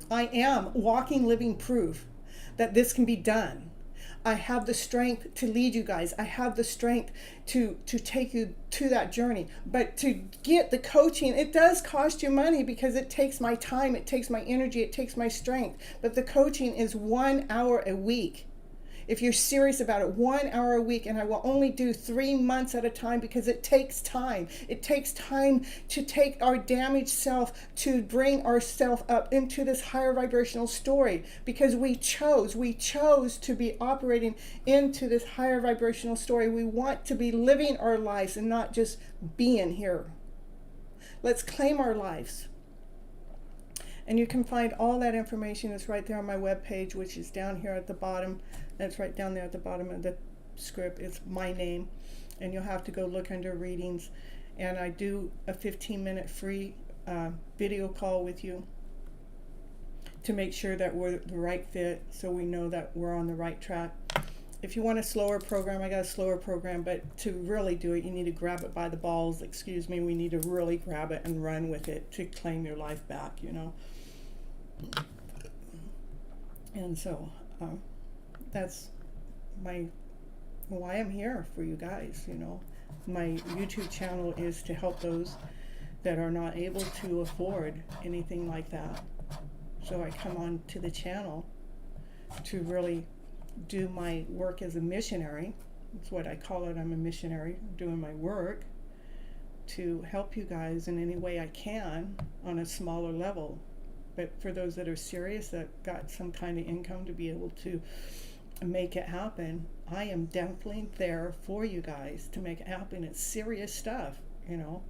I am walking living proof that this can be done. I have the strength to lead you guys. I have the strength to take you to that journey. But to get the coaching, it does cost you money because it takes my time, it takes my energy, it takes my strength. But the coaching is 1 hour a week. If you're serious about it, 1 hour a week, and I will only do 3 months at a time because it takes time. It takes time to take our damaged self to bring ourself up into this higher vibrational story because we chose to be operating into this higher vibrational story. We want to be living our lives and not just being here. Let's claim our lives. And you can find all that information. It's right there on my webpage, which is down here at the bottom. That's right down there at the bottom of the script. It's my name. And you'll have to go look under readings. And I do a 15-minute free video call with you to make sure that we're the right fit so we know that we're on the right track. If you want a slower program, I got a slower program, but to really do it, you need to grab it by the balls. Excuse me, we need to really grab it and run with it to claim your life back, you know. And so that's why I'm here for you guys, you know. My YouTube channel is to help those that are not able to afford anything like that. So I come on to the channel to really do my work as a missionary. That's what I call it. I'm a missionary doing my work to help you guys in any way I can on a smaller level. But for those that are serious, that got some kind of income to be able to make it happen, I am definitely there for you guys to make it happen. It's serious stuff, you know.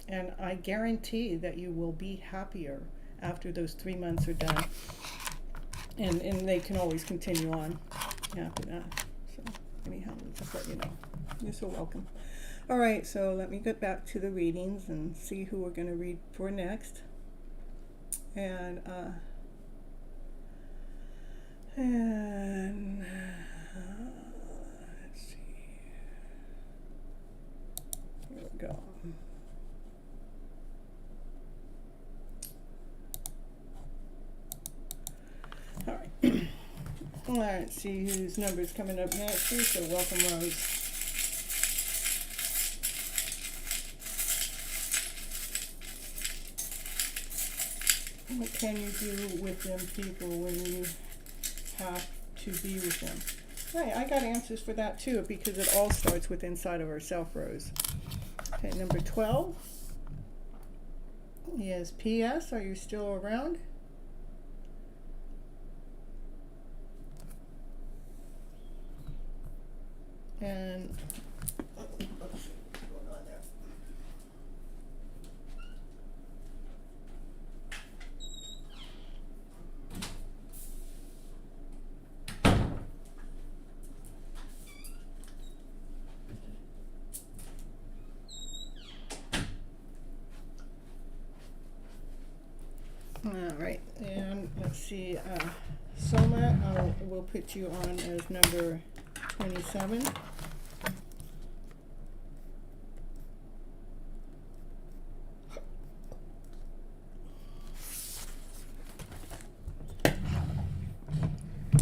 And I guarantee that you will be happier after those 3 months are done. And they can always continue on after that. So anyhow, just let you know. You're so welcome. All right, so let me get back to the readings and see who we're going to read for next. And let's see. Here we go. All right. All right, let's see whose number's coming up next. So welcome, Rose. What can you do with them people when you have to be with them? Right, I got answers for that too, because it all starts with inside of ourself, Rose. Okay, number 12 is P.S. Are you still around? And all right, and let's see, Soma, we'll put you on as number 27.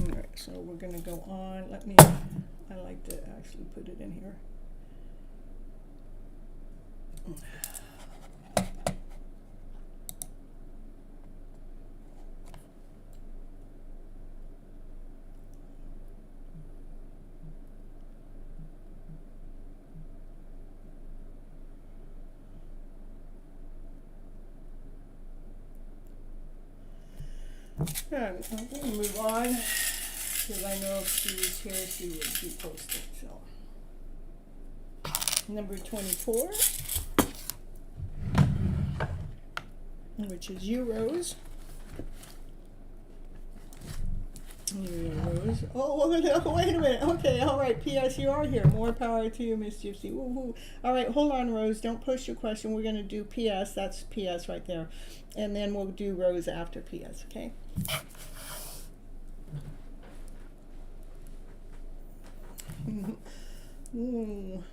Alright, so we're going to go on. I like to actually put it in here. Yeah, I'm going to move on because I know if she was here, she would be posted. So, number 24, which is you, Rose. You, Rose. Oh, wait a minute. Okay, all right. P.S. You are here. More power to you, Miss Gypsy. Woo-hoo. All right, hold on, Rose. Don't push your question. We're going to do P.S. That's P.S. right there. And then we'll do Rose after P.S., okay? Ooh.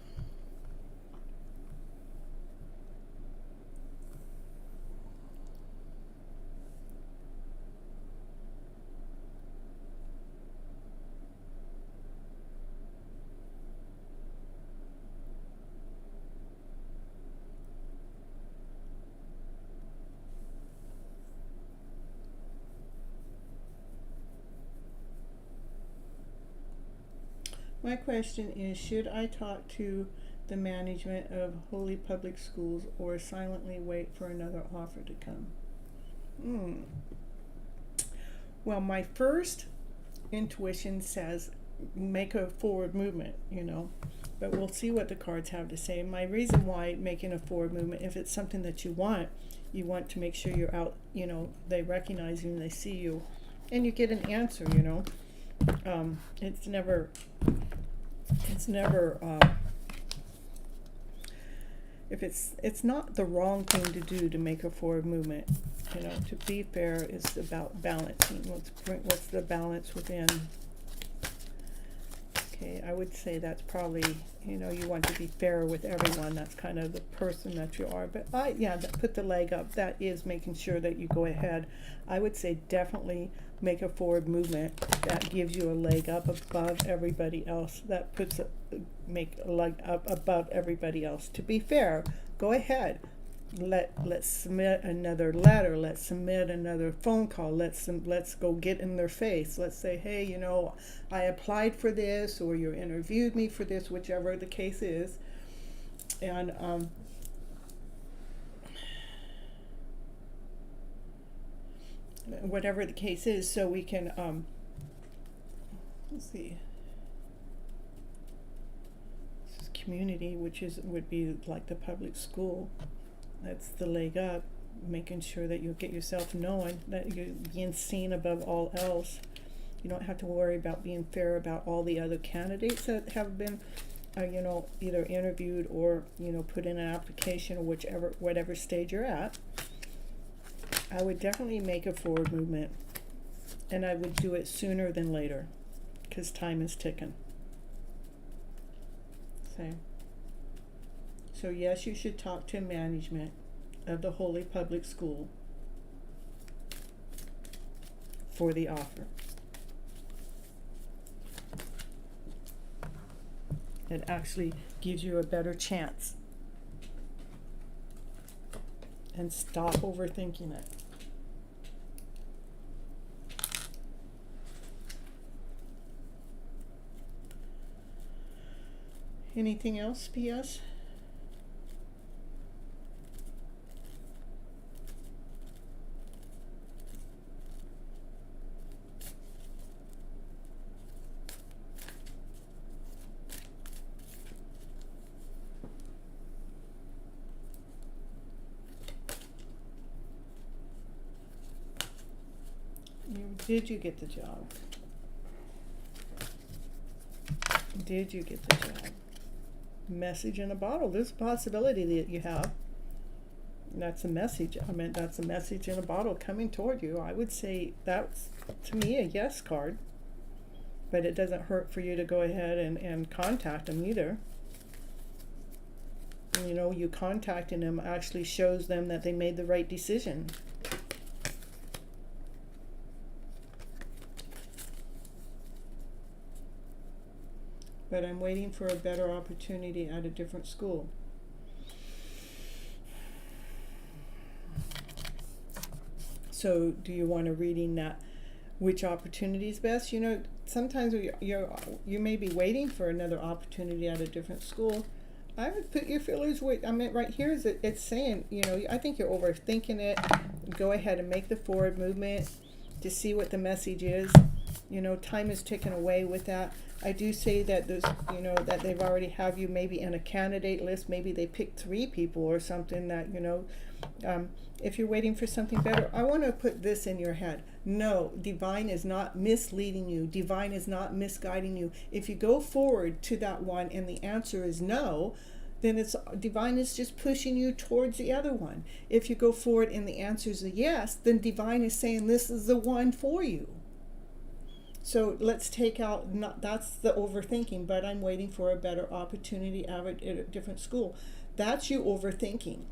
My question is, should I talk to the management of Holy Public Schools or silently wait for another offer to come? Well, my first intuition says make a forward movement, but we'll see what the cards have to say. My reason why making a forward movement, if it's something that you want to make sure you're out, they recognize you and they see you and you get an answer. If it's not the wrong thing to do to make a forward movement. To be fair is about balancing. What's the balance within? Okay, I would say that's probably, you want to be fair with everyone. That's kind of the person that you are. But put the leg up. That is making sure that you go ahead. I would say definitely make a forward movement. That gives you a leg up above everybody else. That make a leg up above everybody else. To be fair, go ahead. Let's submit another letter. Let's submit another phone call. Let's go get in their face. Let's say, hey, I applied for this, or you interviewed me for this, whichever the case is, and whatever the case is, so we can let's see. This is community, which would be like the public school. That's the leg up, making sure that you get yourself known, that you're being seen above all else. You don't have to worry about being fair about all the other candidates that have been, either interviewed or, put in an application or whatever stage you're at. I would definitely make a forward movement, and I would do it sooner than later, because time is ticking. So yes, you should talk to management of the Holy Public School for the offer. It actually gives you a better chance. And stop overthinking it. Anything else, PS? Did you get the job? Did you get the job? Message in a bottle. There's a possibility that you have. That's a message. That's a message in a bottle coming toward you. I would say that's, to me, a yes card. But it doesn't hurt for you to go ahead and contact them either. You contacting them actually shows them that they made the right decision. But I'm waiting for a better opportunity at a different school. So do you want a reading that which opportunity is best? Sometimes you may be waiting for another opportunity at a different school. I would put your feelers with, right here is it's saying, I think you're overthinking it. Go ahead and make the forward movement to see what the message is. Time is ticking away with that. I do say that there's, that they've already have you maybe in a candidate list. Maybe they picked 3 people or something that, if you're waiting for something better, I want to put this in your head. No, divine is not misleading you. Divine is not misguiding you. If you go forward to that one and the answer is no, then divine is just pushing you towards the other one. If you go forward and the answer is a yes, then divine is saying this is the one for you. So let's take out, that's the overthinking, but I'm waiting for a better opportunity at a different school. That's you overthinking.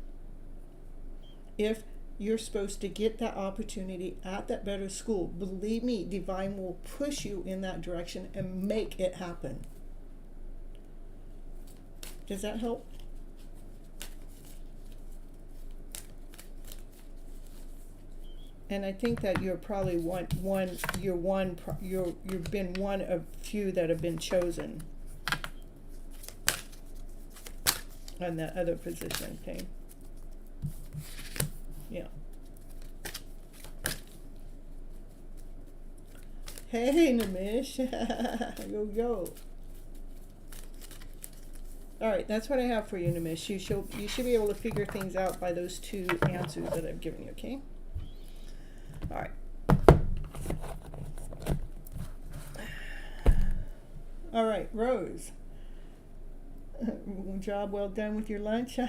If you're supposed to get that opportunity at that better school, believe me, divine will push you in that direction and make it happen. Does that help? And I think that you're probably you've been one of few that have been chosen. on that other position, okay? Yeah. Hey, Namish. Yo. All right, that's what I have for you, Namish. You should be able to figure things out by those two answers that I've given you, okay? All right. All right, Rose. Job well done with your lunch.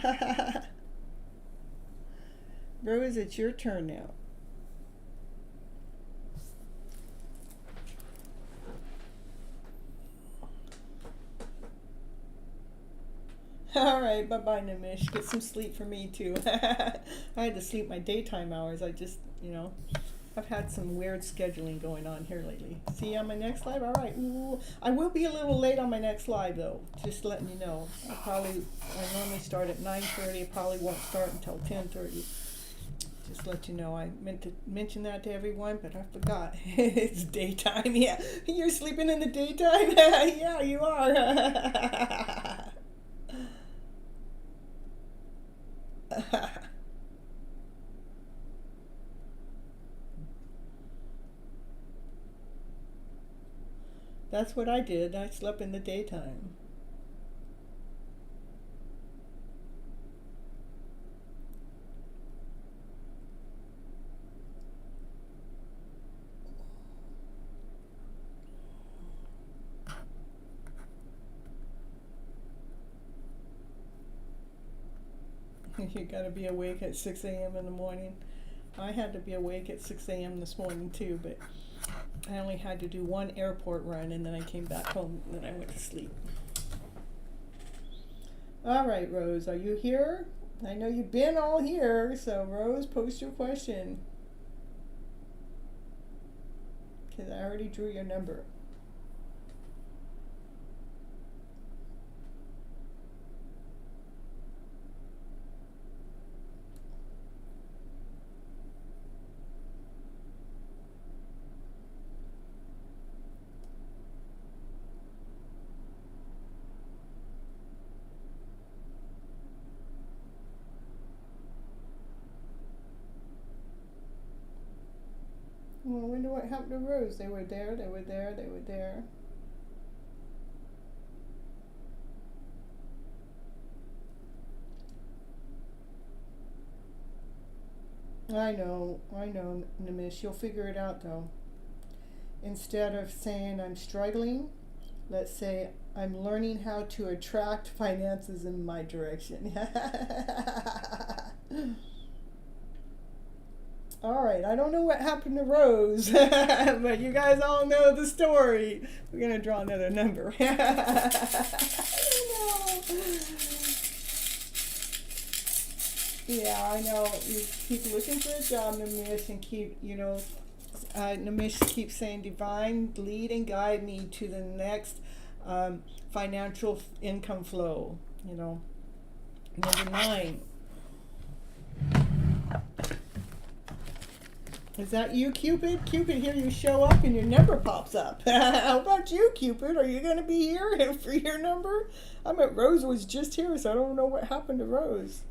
Rose, it's your turn now. All right, bye-bye, Namish. Get some sleep for me, too. I had to sleep my daytime hours. I just, I've had some weird scheduling going on here lately. See you on my next live? All right. Ooh, I will be a little late on my next live, though. Just letting you know. I normally start at 9:30. I probably won't start until 10:30. Just let you know. I meant to mention that to everyone, but I forgot. It's daytime. Yeah. You're sleeping in the daytime? Yeah, you are. That's what I did. I slept in the daytime. You gotta be awake at 6 a.m. in the morning. I had to be awake at 6 a.m. this morning too, but I only had to do one airport run and then I came back home and then I went to sleep. All right, Rose, are you here? I know you've been all here, so Rose, post your question. Because I already drew your number. Well, I wonder what happened to Rose. They were there, they were there, they were there. I know, Namish. You'll figure it out though. Instead of saying I'm struggling, let's say I'm learning how to attract finances in my direction. All right, I don't know what happened to Rose, but you guys all know the story. We're going to draw another number. I know. Yeah, I know. You keep looking for a job, Namish, and keep, Namish keeps saying, divine, lead and guide me to the next financial income flow, Number 9. Is that you, Cupid? Cupid, here you show up and your number pops up. How about you, Cupid? Are you going to be here for your number? Rose was just here, so I don't know what happened to Rose.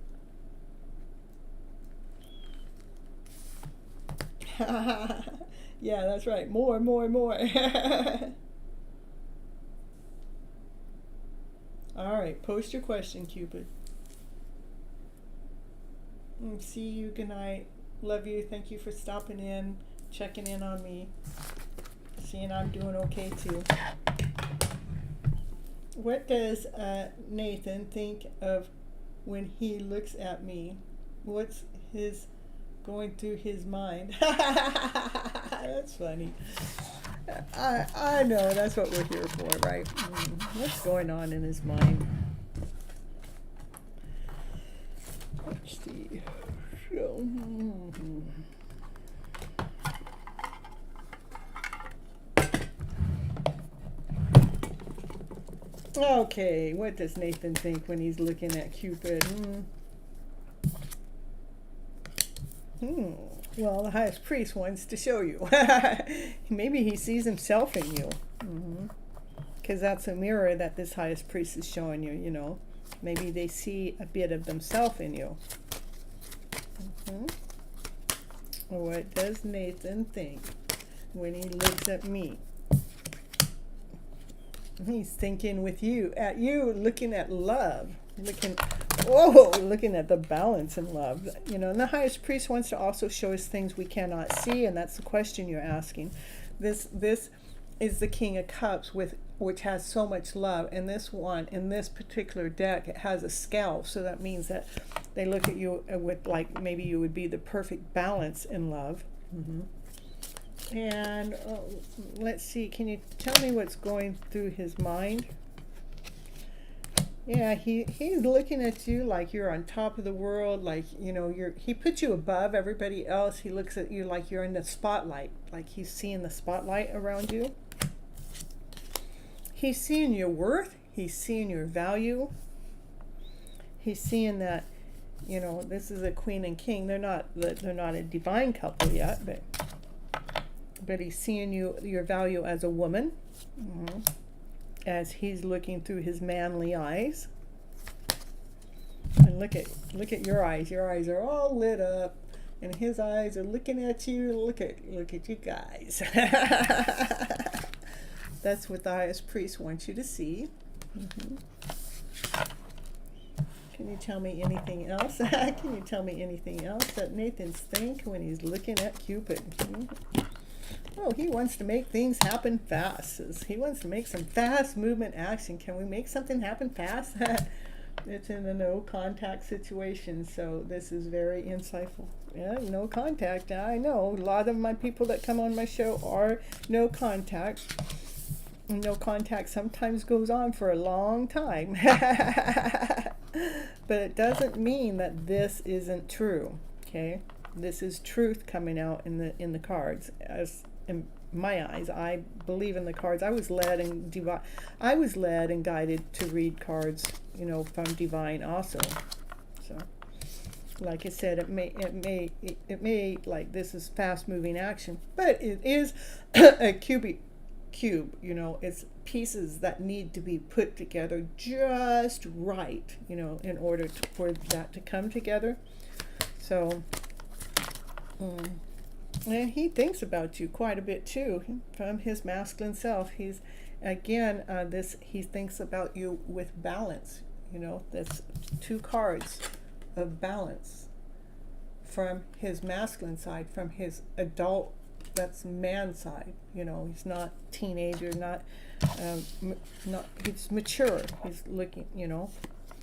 Yeah, that's right. More. All right, post your question, Cupid. See you. Good night. Love you. Thank you for stopping in, checking in on me, seeing I'm doing okay too. What does Nathan think of when he looks at me? What's going through his mind? That's funny. I know, that's what we're here for, right? What's going on in his mind? Let's see. Okay, what does Nathan think when he's looking at Cupid? Well, the highest priest wants to show you. Maybe he sees himself in you. Because that's a mirror that this highest priest is showing you, Maybe they see a bit of themselves in you. What does Nathan think when he looks at me? He's thinking with you, at you, looking at love, looking at the balance in love. You know, and the highest priest wants to also show us things we cannot see, and that's the question you're asking. This is the King of Cups, which has so much love, and this one, in this particular deck, it has a scale, so that means that they look at you with, like, maybe you would be the perfect balance in love. And let's see, can you tell me what's going through his mind? Yeah, he's looking at you like you're on top of the world, like, you know, he puts you above everybody else. He looks at you like you're in the spotlight, like he's seeing the spotlight around you. He's seeing your worth. He's seeing your value. He's seeing that, you know, this is a queen and king. They're not a divine couple yet, but he's seeing your value as a woman, as he's looking through his manly eyes. And look at your eyes. Your eyes are all lit up, and his eyes are looking at you. Look at you guys. That's what the highest priest wants you to see. Can you tell me anything else? Can you tell me anything else that Nathan's think when he's looking at Cupid? Oh, he wants to make things happen fast. He wants to make some fast movement action. Can we make something happen fast? It's in a no contact situation, so this is very insightful. Yeah, no contact. I know a lot of my people that come on my show are no contact. No contact sometimes goes on for a long time. But it doesn't mean that this isn't true. Okay, this is truth coming out in the cards. As in my eyes, I believe in the cards. I was led and guided to read cards, you know, from divine also. So, like I said, it may like this is fast moving action, but it is a cube, you know, it's pieces that need to be put together just right, you know, in order for that to come together. So and he thinks about you quite a bit too, from his masculine self. He's again he thinks about you with balance, you know. That's two cards of balance from his masculine side, from his adult, that's man side, you know. He's not teenager, not he's mature. He's looking, you know,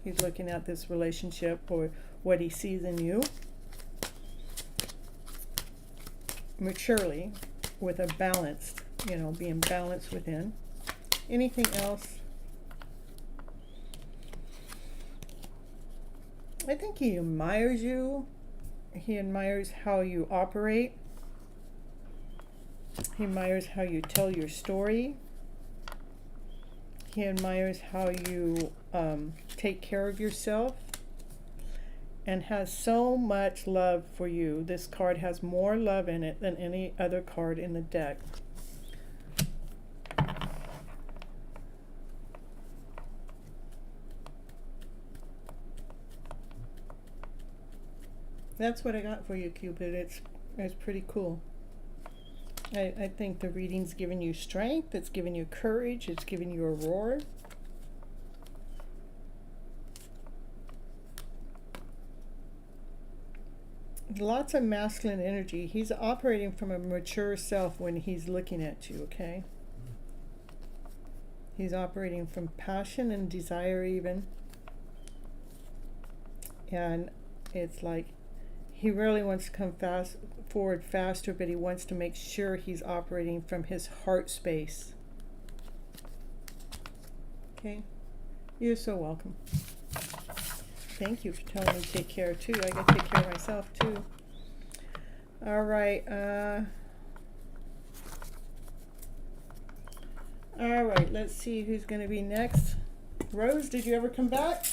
he's looking at this relationship or what he sees in you maturely, with a balanced, you know, being balanced within. Anything else? I think he admires you. He admires how you operate. He admires how you tell your story. He admires how you take care of yourself, and has so much love for you. This card has more love in it than any other card in the deck. That's what I got for you, Cupid. It's pretty cool. I think the reading's giving you strength, it's giving you courage, it's giving you a roar. Lots of masculine energy. He's operating from a mature self when he's looking at you, okay? He's operating from passion and desire even. And it's like he really wants to come forward faster, but he wants to make sure he's operating from his heart space. Okay? You're so welcome. Thank you for telling me to take care too. I got to take care of myself too. All right. All right. Let's see who's going to be next. Rose, did you ever come back?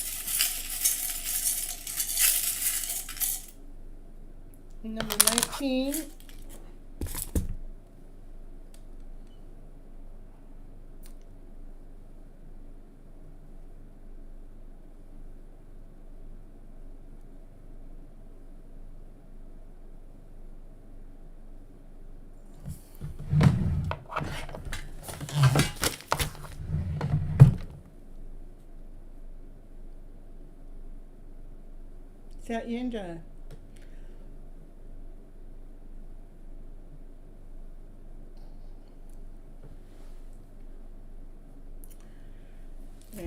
Number 19. Satyendra. Yeah.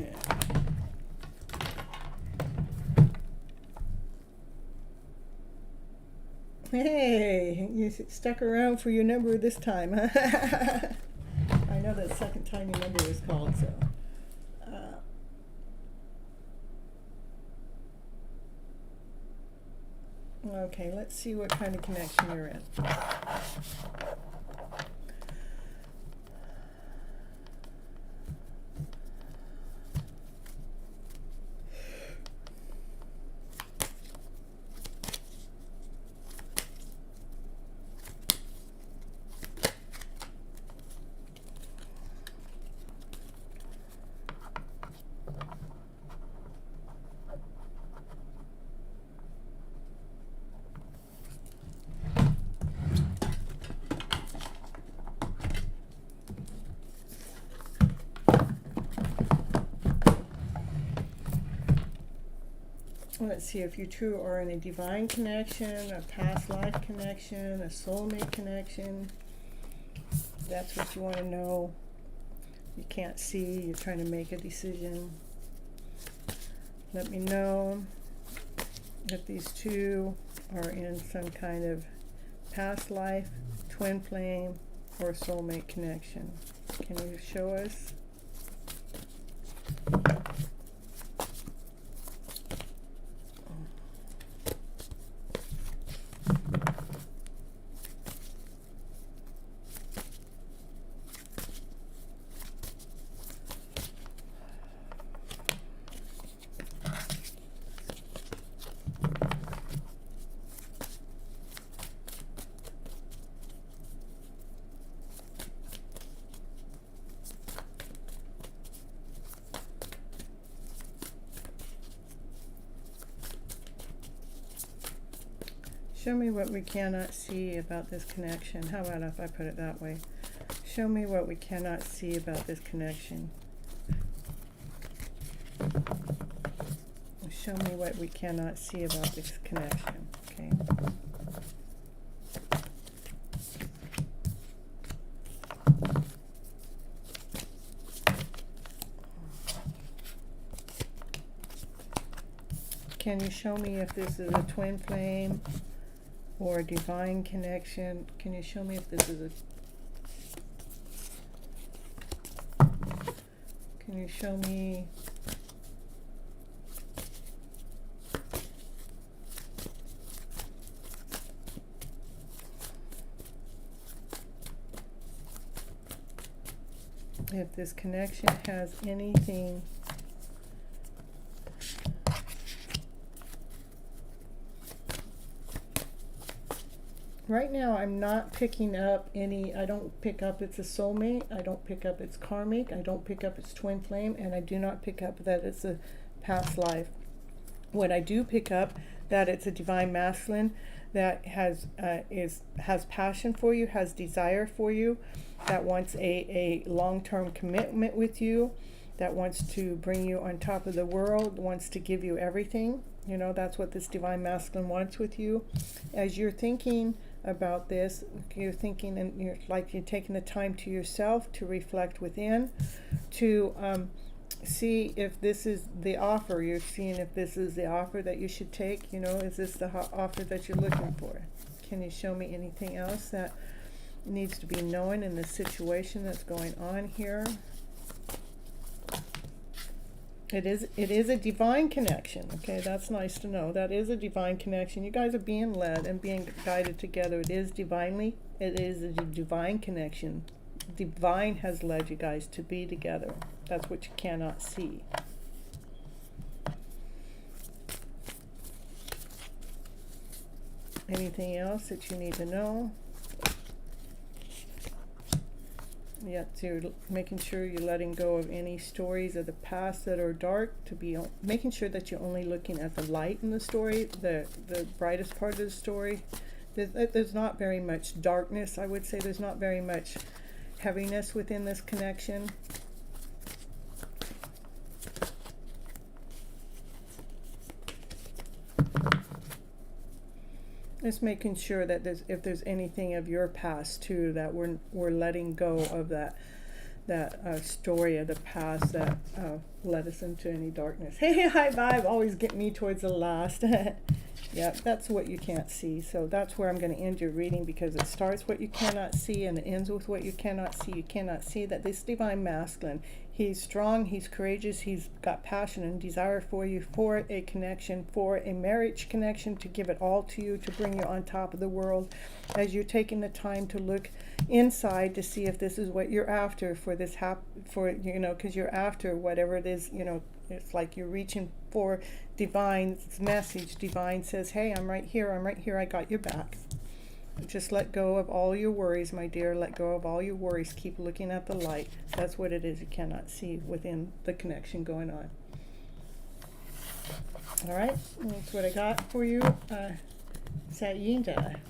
Hey, you stuck around for your number this time, huh? I know the second time your number was called, so. Okay, let's see what kind of connection you're in. Let's see if you two are in a divine connection, a past life connection, a soulmate connection. That's what you want to know. You can't see, you're trying to make a decision. Let me know if these two are in some kind of past life, twin flame, or soulmate connection. Can you show us? Show me what we cannot see about this connection. How about if I put it that way? Show me what we cannot see about this connection. Show me what we cannot see about this connection. Okay. Can you show me if this is a twin flame or a divine connection? Can you show me if this is a... Can you show me... if this connection has anything right now? I'm not picking up any, I don't pick up it's a soulmate, I don't pick up it's karmic, I don't pick up it's twin flame, and I do not pick up that it's a past life. What I do pick up, that it's a divine masculine that has passion for you, has desire for you, that wants a long-term commitment with you, that wants to bring you on top of the world, wants to give you everything. You know, that's what this divine masculine wants with you. As you're thinking about this, you're thinking, and you're taking the time to yourself to reflect within, to see if this is the offer. You're seeing if this is the offer that you should take. You know, is this the offer that you're looking for? Can you show me anything else that needs to be known in the situation that's going on here? It is a divine connection. Okay, that's nice to know. That is a divine connection. You guys are being led and being guided together. It is divinely. It is a divine connection. Divine has led you guys to be together. That's what you cannot see. Anything else that you need to know? Yeah, so you're making sure you're letting go of any stories of the past that are dark, to be making sure that you're only looking at the light in the story, the brightest part of the story. There's not very much darkness, I would say. There's not very much heaviness within this connection. Just making sure that if there's anything of your past too, that we're letting go of that story of the past that led us into any darkness. Hey, high vibe, always get me towards the last. Yeah, that's what you can't see. So that's where I'm going to end your reading, because it starts what you cannot see and it ends with what you cannot see. You cannot see that this divine masculine, he's strong, he's courageous, he's got passion and desire for you, for a connection, for a marriage connection, to give it all to you, to bring you on top of the world, as you're taking the time to look inside to see if this is what you're after for this because you're after whatever it is. It's like you're reaching for divine's message. Divine says, hey, I'm right here, I got your back. Just let go of all your worries, my dear. Let go of all your worries. Keep looking at the light. That's what it is you cannot see within the connection going on. All right, that's what I got for you, Sayinda.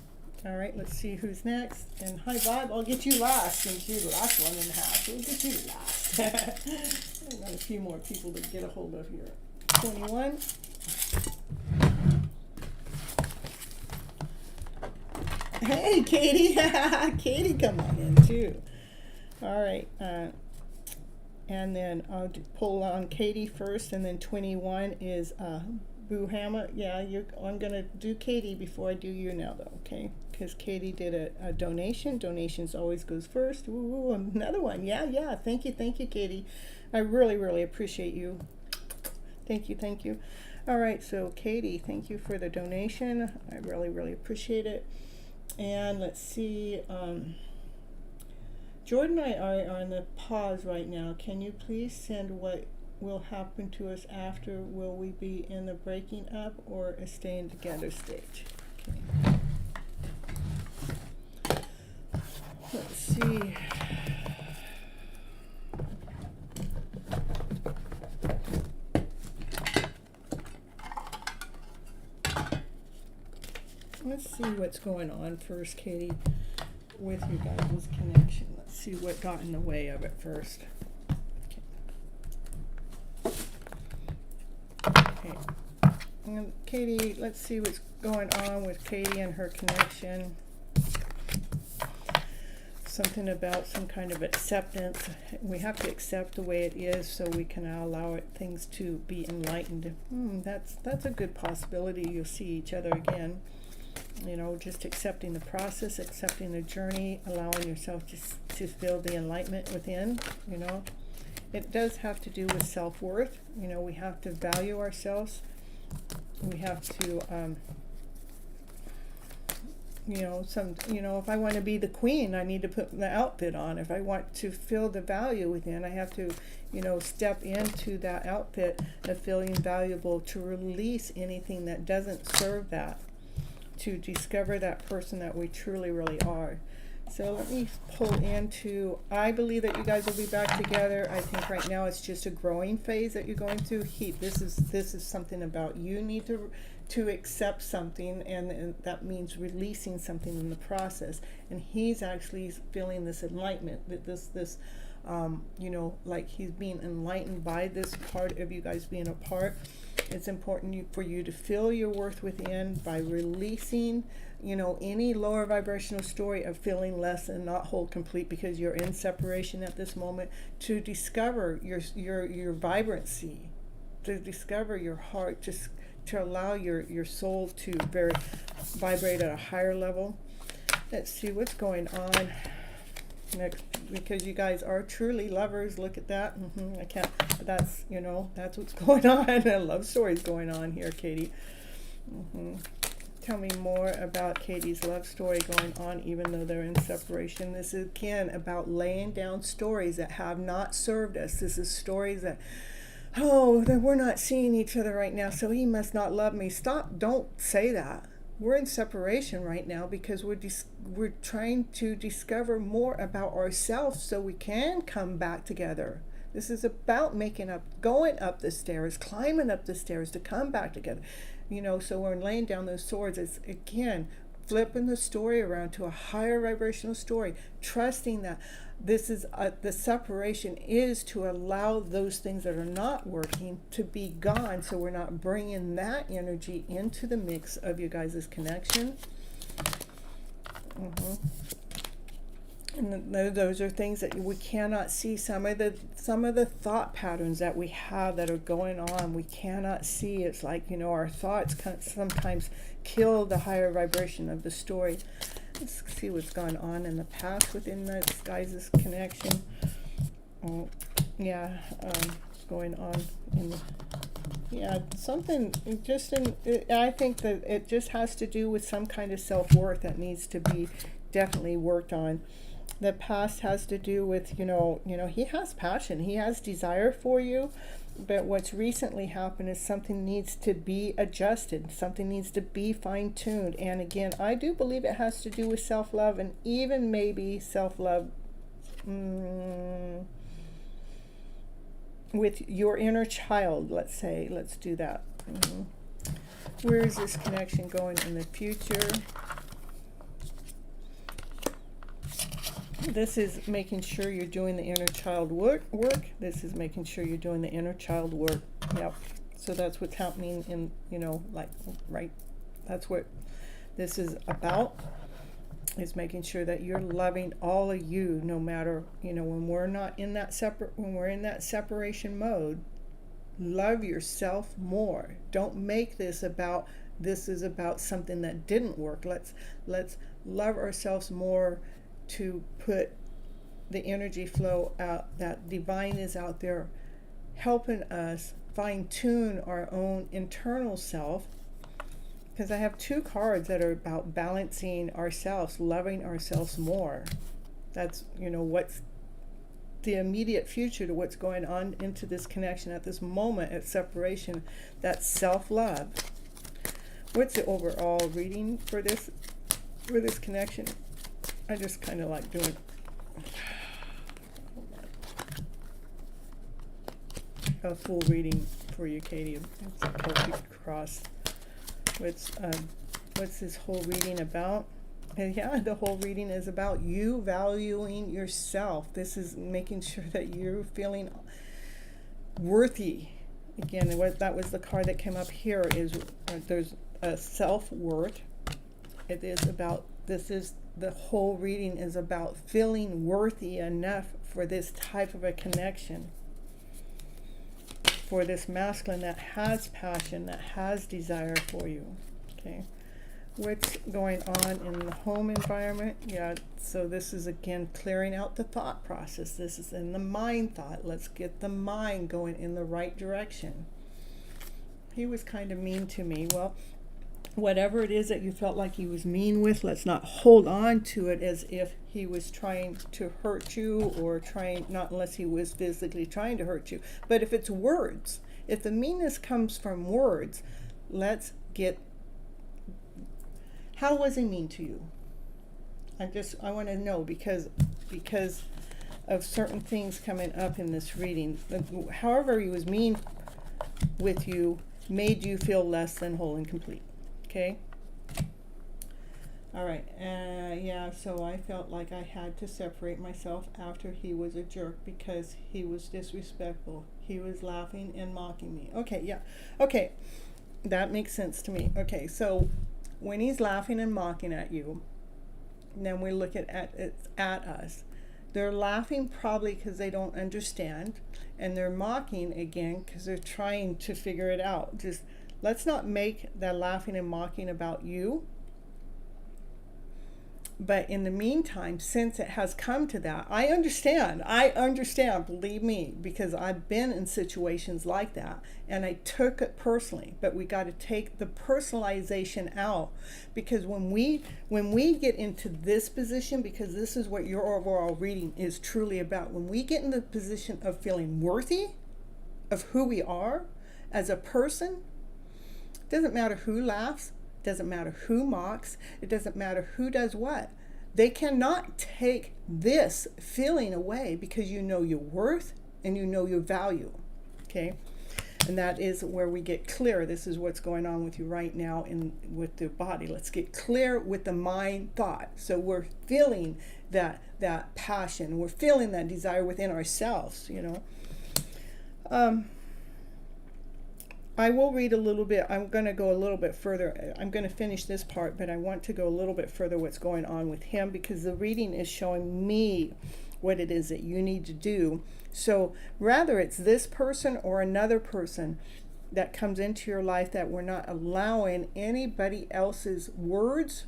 All right, let's see who's next. And high vibe, I'll get you last, since you're the last one in the house. We'll get you last. I've got a few more people to get a hold of here. 21. Hey, Katie. Katie, come on in too. All right. And then I'll pull on Katie first, and then 21 is Boo Hammer. Yeah, I'm going to do Katie before I do you now, though, okay? Because Katie did a donation. Donations always goes first. Ooh, another one. Yeah. Thank you, Katie. I really, really appreciate you. Thank you. All right, so Katie, thank you for the donation. I really, really appreciate it. And let's see. Jordan and I are on the pause right now. Can you please send what will happen to us after? Will we be in the breaking up or a staying together stage? Okay. Let's see. Let's see what's going on first, Katie, with you guys' connection. Let's see what got in the way of it first. Okay. And Katie, let's see what's going on with Katie and her connection. Something about some kind of acceptance. We have to accept the way it is so we can allow things to be enlightened. That's a good possibility. You'll see each other again. Just accepting the process, accepting the journey, allowing yourself to feel the enlightenment within. It does have to do with self-worth. We have to value ourselves. We have to if I want to be the queen, I need to put the outfit on. If I want to feel the value within, I have to, step into that outfit of feeling valuable, to release anything that doesn't serve that, to discover that person that we truly, really are. So let me pull into, I believe that you guys will be back together. I think right now it's just a growing phase that you're going through. This is something about you need to accept something, and that means releasing something in the process. And he's actually feeling this enlightenment, that this like he's being enlightened by this part of you guys being apart. It's important for you to feel your worth within by releasing, any lower vibrational story of feeling less and not whole, complete, because you're in separation at this moment, to discover your vibrancy, to discover your heart, to allow your soul to vibrate at a higher level. Let's see what's going on next, because you guys are truly lovers. Look at that. I can't, that's what's going on. A love story's going on here, Katie. Tell me more about Katie's love story going on, even though they're in separation. This is again about laying down stories that have not served us. This is stories that, that we're not seeing each other right now, so he must not love me. Stop, don't say that. We're in separation right now because we're trying to discover more about ourselves so we can come back together. This is about going up the stairs, climbing up the stairs to come back together. So we're laying down those swords. It's, again, flipping the story around to a higher vibrational story, trusting that this is the separation is to allow those things that are not working to be gone, so we're not bringing that energy into the mix of you guys' connection. Mm-hmm. And those are things that we cannot see. Some of the thought patterns that we have that are going on, we cannot see. It's like, our thoughts sometimes kill the higher vibration of the story. Let's see what's gone on in the past within this guys' connection. Oh, yeah, going on in something just I think that it just has to do with some kind of self-worth that needs to be definitely worked on. The past has to do with, he has passion, he has desire for you, but what's recently happened is something needs to be adjusted, something needs to be fine-tuned. And again, I do believe it has to do with self-love, and even maybe self-love with your inner child, let's say. Let's do that. Where is this connection going in the future? This is making sure you're doing the inner child work. This is making sure you're doing the inner child work. Yep. So that's what's happening in, right? That's what this is about, is making sure that you're loving all of you, no matter, when we're in that separation mode. Love yourself more. Don't make this about something that didn't work. Let's love ourselves more, to put the energy flow out, that divine is out there helping us fine-tune our own internal self. Because I have two cards that are about balancing ourselves, loving ourselves more. That's, what's the immediate future to what's going on into this connection at this moment at separation. That's self-love. What's the overall reading for this connection? I just kind of like doing a full reading for you, Katie. It's a Celtic cross. What's this whole reading about? And yeah, the whole reading is about you valuing yourself. This is making sure that you're feeling worthy. Again, that was the card that came up here. Is there's a self-worth. The whole reading is about feeling worthy enough for this type of a connection, for this masculine that has passion, that has desire for you. Okay, what's going on in the home environment? Yeah, so this is again clearing out the thought process. This is in the mind thought. Let's get the mind going in the right direction. He was kind of mean to me. Well, whatever it is that you felt like he was mean with, let's not hold on to it as if he was trying to hurt you, or not unless he was physically trying to hurt you. But if it's words, if the meanness comes from words, how was he mean to you? I want to know, because of certain things coming up in this reading. However he was mean with you made you feel less than whole and complete. Okay. All right. Yeah, so I felt like I had to separate myself after he was a jerk because he was disrespectful. He was laughing and mocking me. Okay, yeah. Okay. That makes sense to me. Okay, so when he's laughing and mocking at you, then we look at us. They're laughing probably because they don't understand, and they're mocking again because they're trying to figure it out. Just let's not make that laughing and mocking about you. But in the meantime, since it has come to that, I understand, believe me, because I've been in situations like that, and I took it personally. But we got to take the personalization out, because when we get into this position, because this is what your overall reading is truly about, when we get in the position of feeling worthy of who we are as a person, it doesn't matter who laughs, doesn't matter who mocks, it doesn't matter who does what. They cannot take this feeling away, because you know your worth and you know your value. Okay? And that is where we get clear. This is what's going on with you right now with the body. Let's get clear with the mind thought. So we're feeling that passion, we're feeling that desire within ourselves, I will read a little bit. I'm going to go a little bit further. I'm going to finish this part, but I want to go a little bit further what's going on with him, because the reading is showing me what it is that you need to do. So rather it's this person or another person that comes into your life, that we're not allowing anybody else's words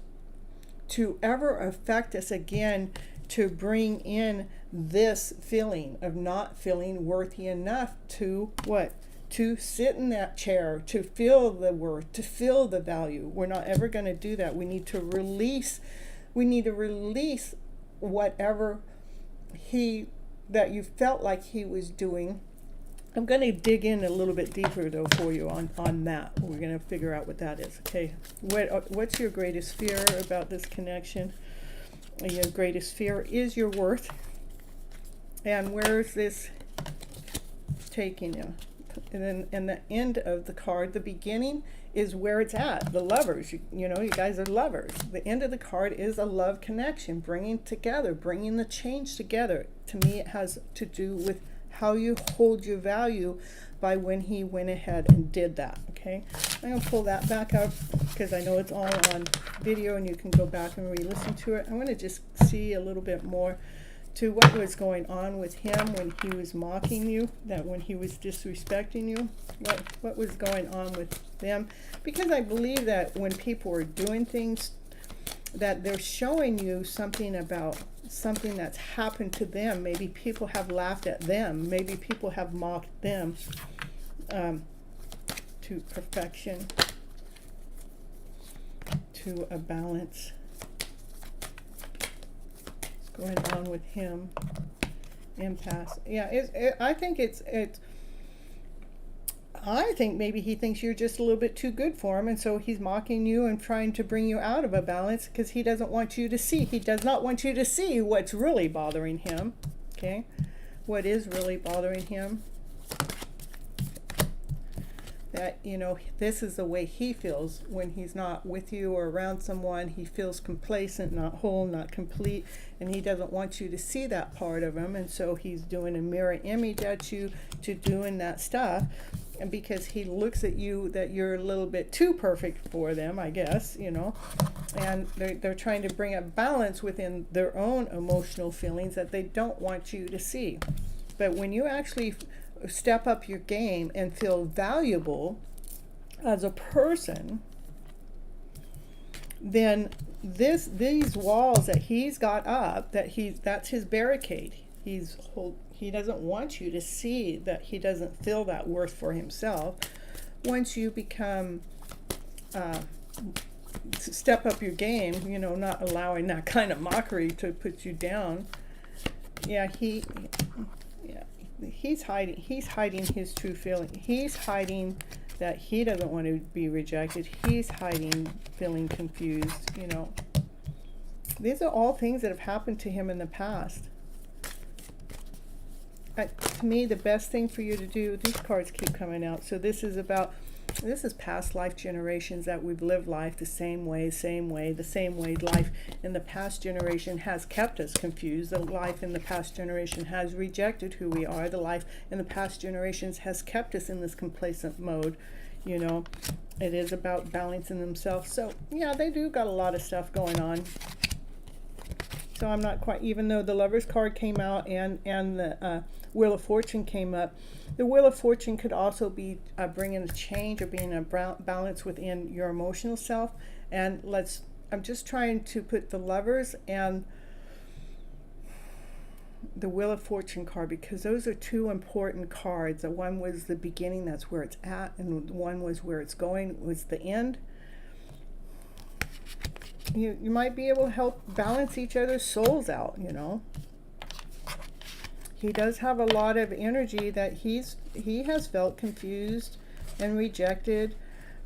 to ever affect us again, to bring in this feeling of not feeling worthy enough to what? To sit in that chair, to feel the worth, to feel the value. We're not ever going to do that. We need to release whatever that you felt like he was doing. I'm going to dig in a little bit deeper though for you on that. We're going to figure out what that is. Okay, what's your greatest fear about this connection? Your greatest fear is your worth. And where is this taking you? And then in the end of the card, the beginning is where it's at. The lovers, you know, you guys are lovers. The end of the card is a love connection, bringing together, bringing the change together. To me, it has to do with how you hold your value by when he went ahead and did that. Okay, I'm going to pull that back up because I know it's all on video and you can go back and re-listen to it. I want to just see a little bit more to what was going on with him when he was mocking you, that when he was disrespecting you, what was going on with them. Because I believe that when people are doing things, that they're showing you something about something that's happened to them. Maybe people have laughed at them. Maybe people have mocked them to perfection, to a balance. Going on with him, impasse. Yeah, I think I think maybe he thinks you're just a little bit too good for him, and so he's mocking you and trying to bring you out of a balance because he doesn't want you to see. He does not want you to see what's really bothering him. Okay, what is really bothering him? That, you know, this is the way he feels when he's not with you or around someone. He feels complacent, not whole, not complete, and he doesn't want you to see that part of him, and so he's doing a mirror image at you to doing that stuff. And because he looks at you that you're a little bit too perfect for them, I guess, you know, and they're trying to bring a balance within their own emotional feelings that they don't want you to see. But when you actually step up your game and feel valuable as a person, then these walls that he's got up, that's his barricade. He doesn't want you to see that he doesn't feel that worth for himself. Once you become step up your game, you know, not allowing that kind of mockery to put you down. He's hiding his true feeling. He's hiding that he doesn't want to be rejected. He's hiding feeling confused, you know. These are all things that have happened to him in the past. To me, the best thing for you to do, these cards keep coming out. So this is past life generations that we've lived life the same way. Life in the past generation has kept us confused. The life in the past generation has rejected who we are. The life in the past generations has kept us in this complacent mode. You know, it is about balancing themselves. So yeah, they do got a lot of stuff going on. So I'm not quite, even though the Lover's card came out and the Wheel of Fortune came up, the Wheel of Fortune could also be bringing a change or being a balance within your emotional self. And I'm just trying to put the Lovers and the Wheel of Fortune card, because those are two important cards. The one was the beginning, that's where it's at, and one was where it's going, was the end. You might be able to help balance each other's souls out, you know. He does have a lot of energy that he has felt confused and rejected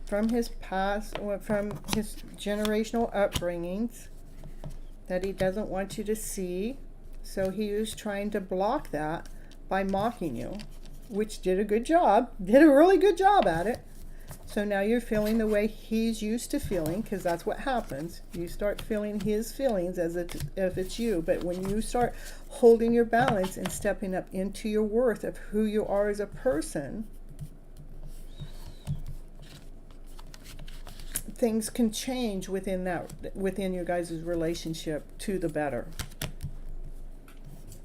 from his past or from his generational upbringings that he doesn't want you to see. So he was trying to block that by mocking you, which did a really good job at it. So now you're feeling the way he's used to feeling, because that's what happens. You start feeling his feelings as if it's you. But when you start holding your balance and stepping up into your worth of who you are as a person, things can change within your guys' relationship to the better.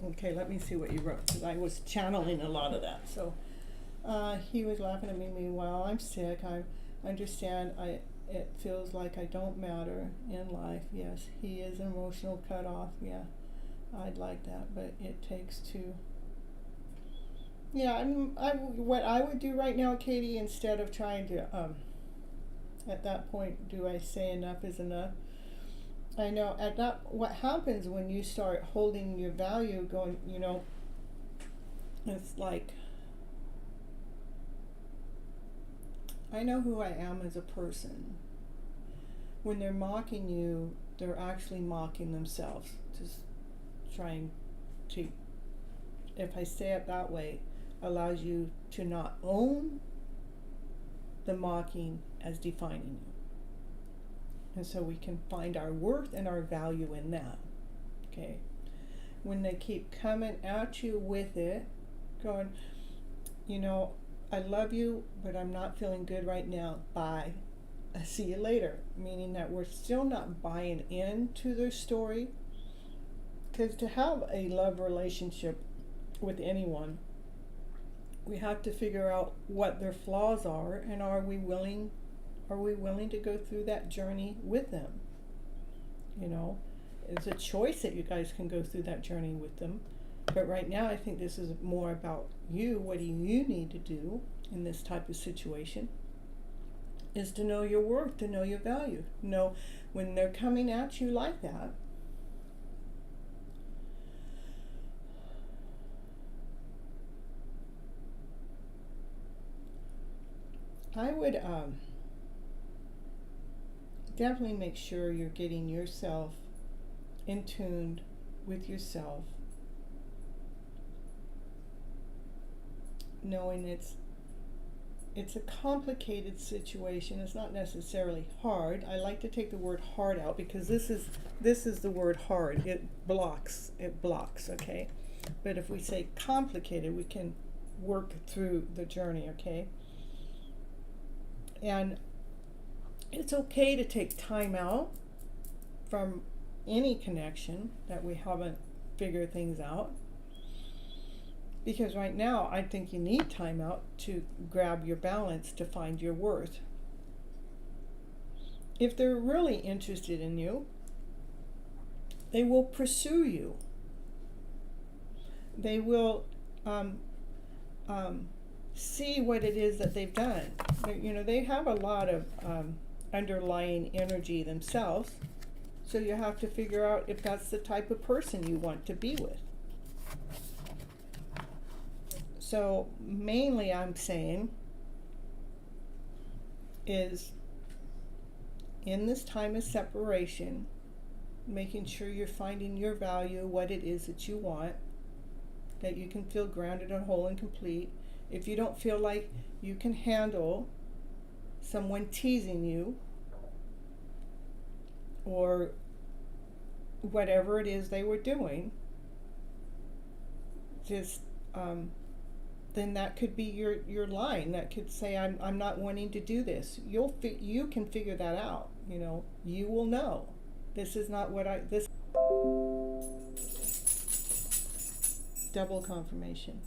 Okay, let me see what you wrote, because I was channeling a lot of that. So he was laughing at me. Meanwhile, I'm sick. I understand. It feels like I don't matter in life. Yes, he is an emotional cutoff. Yeah, I'd like that, but it takes two. Yeah, what I would do right now, Katie, instead of trying to, at that point, do I say enough is enough? I know what happens when you start holding your value, going, it's like, I know who I am as a person. When they're mocking you, they're actually mocking themselves. Just trying to, if I say it that way, allows you to not own the mocking as defining you. And so we can find our worth and our value in that. Okay? When they keep coming at you with it, going, I love you, but I'm not feeling good right now. Bye. I'll see you later. Meaning that we're still not buying into their story. Because to have a love relationship with anyone, we have to figure out what their flaws are, and are we willing to go through that journey with them? It's a choice that you guys can go through that journey with them. But right now, I think this is more about you. What do you need to do in this type of situation? Is to know your worth, to know your value. Know when they're coming at you like that, I would definitely make sure you're getting yourself in tune with yourself, knowing it's a complicated situation. It's not necessarily hard. I like to take the word hard out, because this is the word hard. It blocks, okay? But if we say complicated, we can work through the journey, okay? And it's okay to take time out from any connection that we haven't figured things out. Because right now, I think you need time out to grab your balance, to find your worth. If they're really interested in you, they will pursue you. They will see what it is that they've done. They have a lot of underlying energy themselves, so you have to figure out if that's the type of person you want to be with. So mainly I'm saying is, in this time of separation, making sure you're finding your value, what it is that you want, that you can feel grounded and whole and complete. If you don't feel like you can handle someone teasing you, or whatever it is they were doing, just then that could be your line. That could say, I'm not wanting to do this. You can figure that out. You will know. This is not what this double confirmation.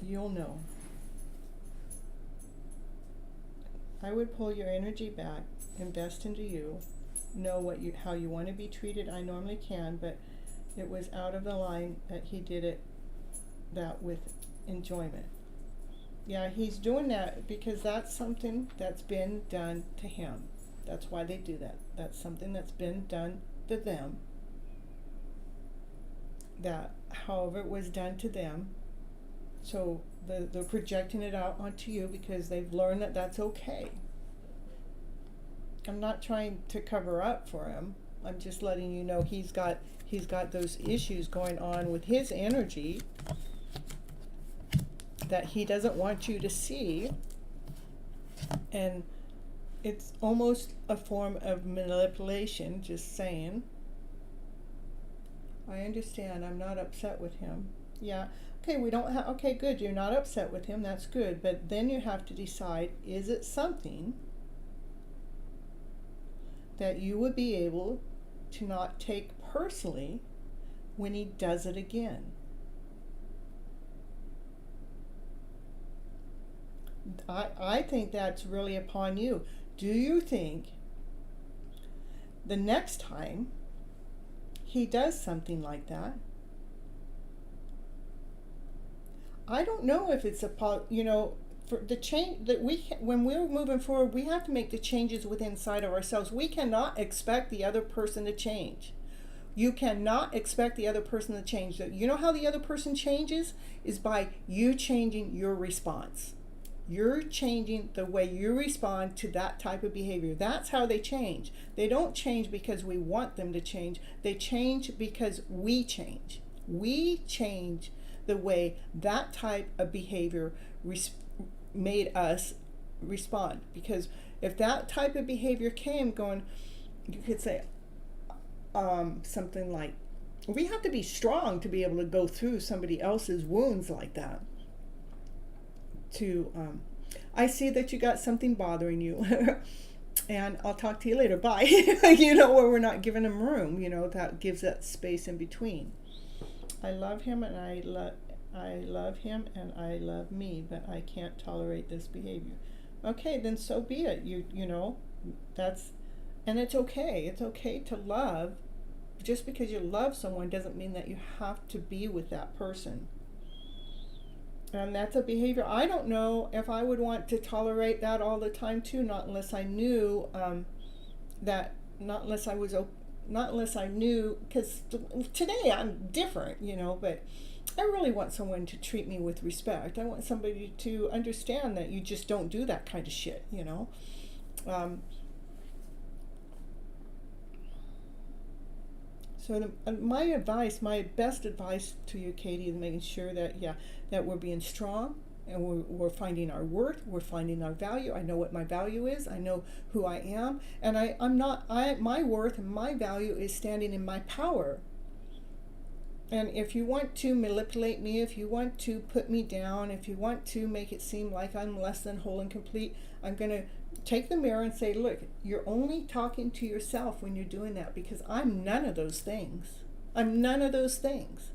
You'll know. I would pull your energy back, invest into you, know how you want to be treated. I normally can, but it was out of the line that he did that with enjoyment. Yeah, he's doing that because that's something that's been done to him. That's why they do that. That's something that's been done to them. That, however it was done to them, so they're projecting it out onto you because they've learned that that's okay. I'm not trying to cover up for him. I'm just letting you know he's got those issues going on with his energy that he doesn't want you to see, and it's almost a form of manipulation. Just saying. I understand. I'm not upset with him. Yeah, Okay, we don't have, okay, good, you're not upset with him, that's good, but then you have to decide, is it something that you would be able to not take personally when he does it again? I think that's really upon you. Do you think the next time he does something like that, I don't know if it's for the change that when we're moving forward, we have to make the changes within inside of ourselves. We cannot expect the other person to change. You cannot expect the other person to change. You know how the other person changes is by you changing your response. You're changing the way you respond to that type of behavior. That's how they change. They don't change because we want them to change. They change because we change. We change the way that type of behavior made us respond. Because if that type of behavior came going, you could say something like, we have to be strong to be able to go through somebody else's wounds like that. I see that you got something bothering you and I'll talk to you later, bye. Where we're not giving them room, that gives that space in between. I love him and I love him and I love me, but I can't tolerate this behavior. Okay, then so be it. And it's okay. It's okay to love. Just because you love someone doesn't mean that you have to be with that person. And that's a behavior. I don't know if I would want to tolerate that all the time too, not unless I knew not unless I knew, because today I'm different, but I really want someone to treat me with respect. I want somebody to understand that you just don't do that kind of shit, So my best advice to you, Katie, is making sure that we're being strong and we're finding our worth, we're finding our value. I know what my value is. I know who I am, and my worth and my value is standing in my power. And if you want to manipulate me, if you want to put me down, if you want to make it seem like I'm less than whole and complete, I'm going to take the mirror and say, look, you're only talking to yourself when you're doing that, because I'm none of those things. I'm none of those things.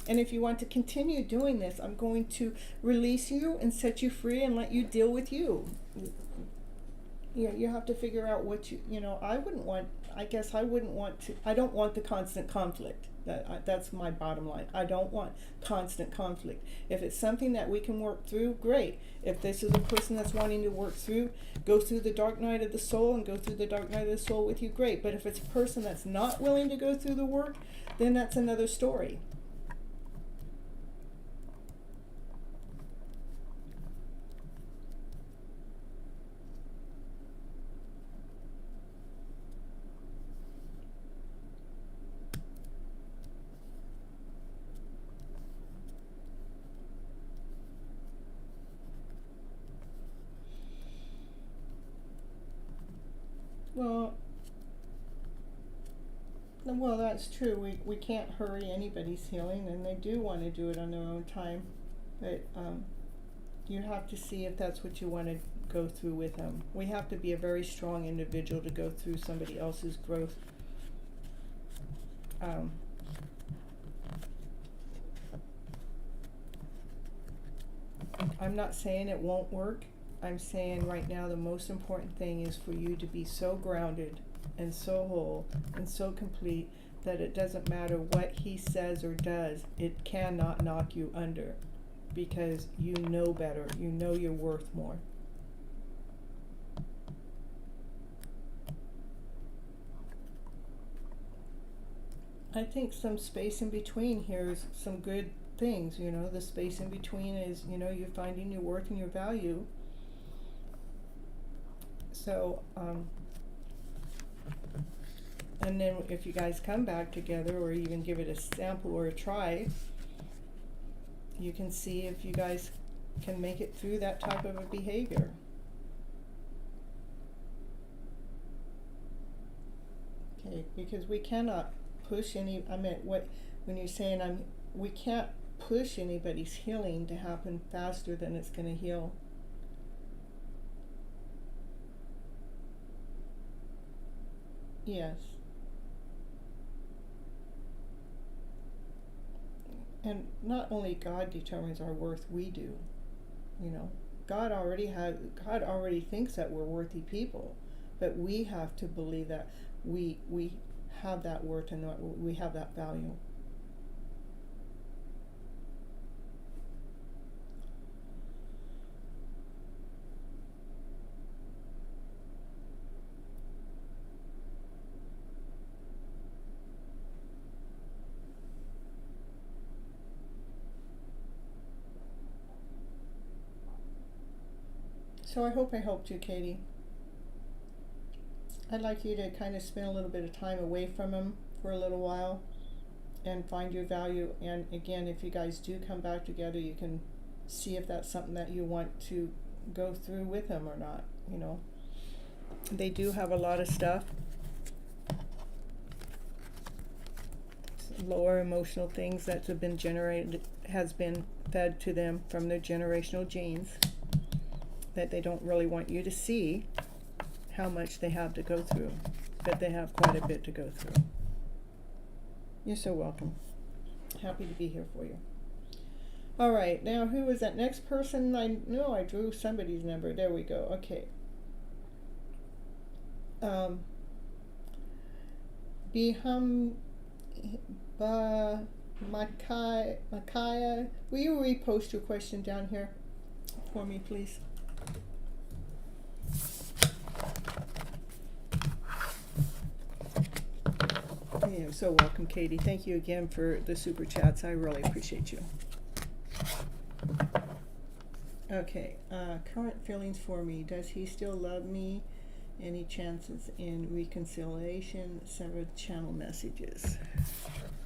And if you want to continue doing this, I'm going to release you and set you free and let you deal with you. You have to figure out what I don't want the constant conflict. That's my bottom line. I don't want constant conflict. If it's something that we can work through, great. If this is a person that's wanting to go through the dark night of the soul and go through the dark night of the soul with you, great. But if it's a person that's not willing to go through the work, then that's another story. Well, that's true. We can't hurry anybody's healing, and they do want to do it on their own time. But you have to see if that's what you want to go through with them. We have to be a very strong individual to go through somebody else's growth. I'm not saying it won't work. I'm saying right now the most important thing is for you to be so grounded and so whole and so complete that it doesn't matter what he says or does. It cannot knock you under, because you know better. You know you're worth more. I think some space in between here is some good things. The space in between is, you're finding your worth and your value. So, and then if you guys come back together, or even give it a sample or a try, you can see if you guys can make it through that type of a behavior. Okay, because we cannot push when you're saying we can't push anybody's healing to happen faster than it's going to heal. Yes. And not only God determines our worth, we do. You know, God already thinks that we're worthy people, but we have to believe that we have that worth and that we have that value. So I hope I helped you, Katie. I'd like you to kind of spend a little bit of time away from him for a little while and find your value. And again, if you guys do come back together, you can see if that's something that you want to go through with him or not. You know, they do have a lot of stuff. Lower emotional things that have been generated, has been fed to them from their generational genes, that they don't really want you to see how much they have to go through, but they have quite a bit to go through. You're so welcome. Happy to be here for you. All right, now who was that next person? I know I drew somebody's number. There we go. Okay. Makaya, will you repost your question down here for me, please? You're so welcome, Katie. Thank you again for the super chats. I really appreciate you. Okay, current feelings for me. Does he still love me? Any chances in reconciliation? Severed channel messages.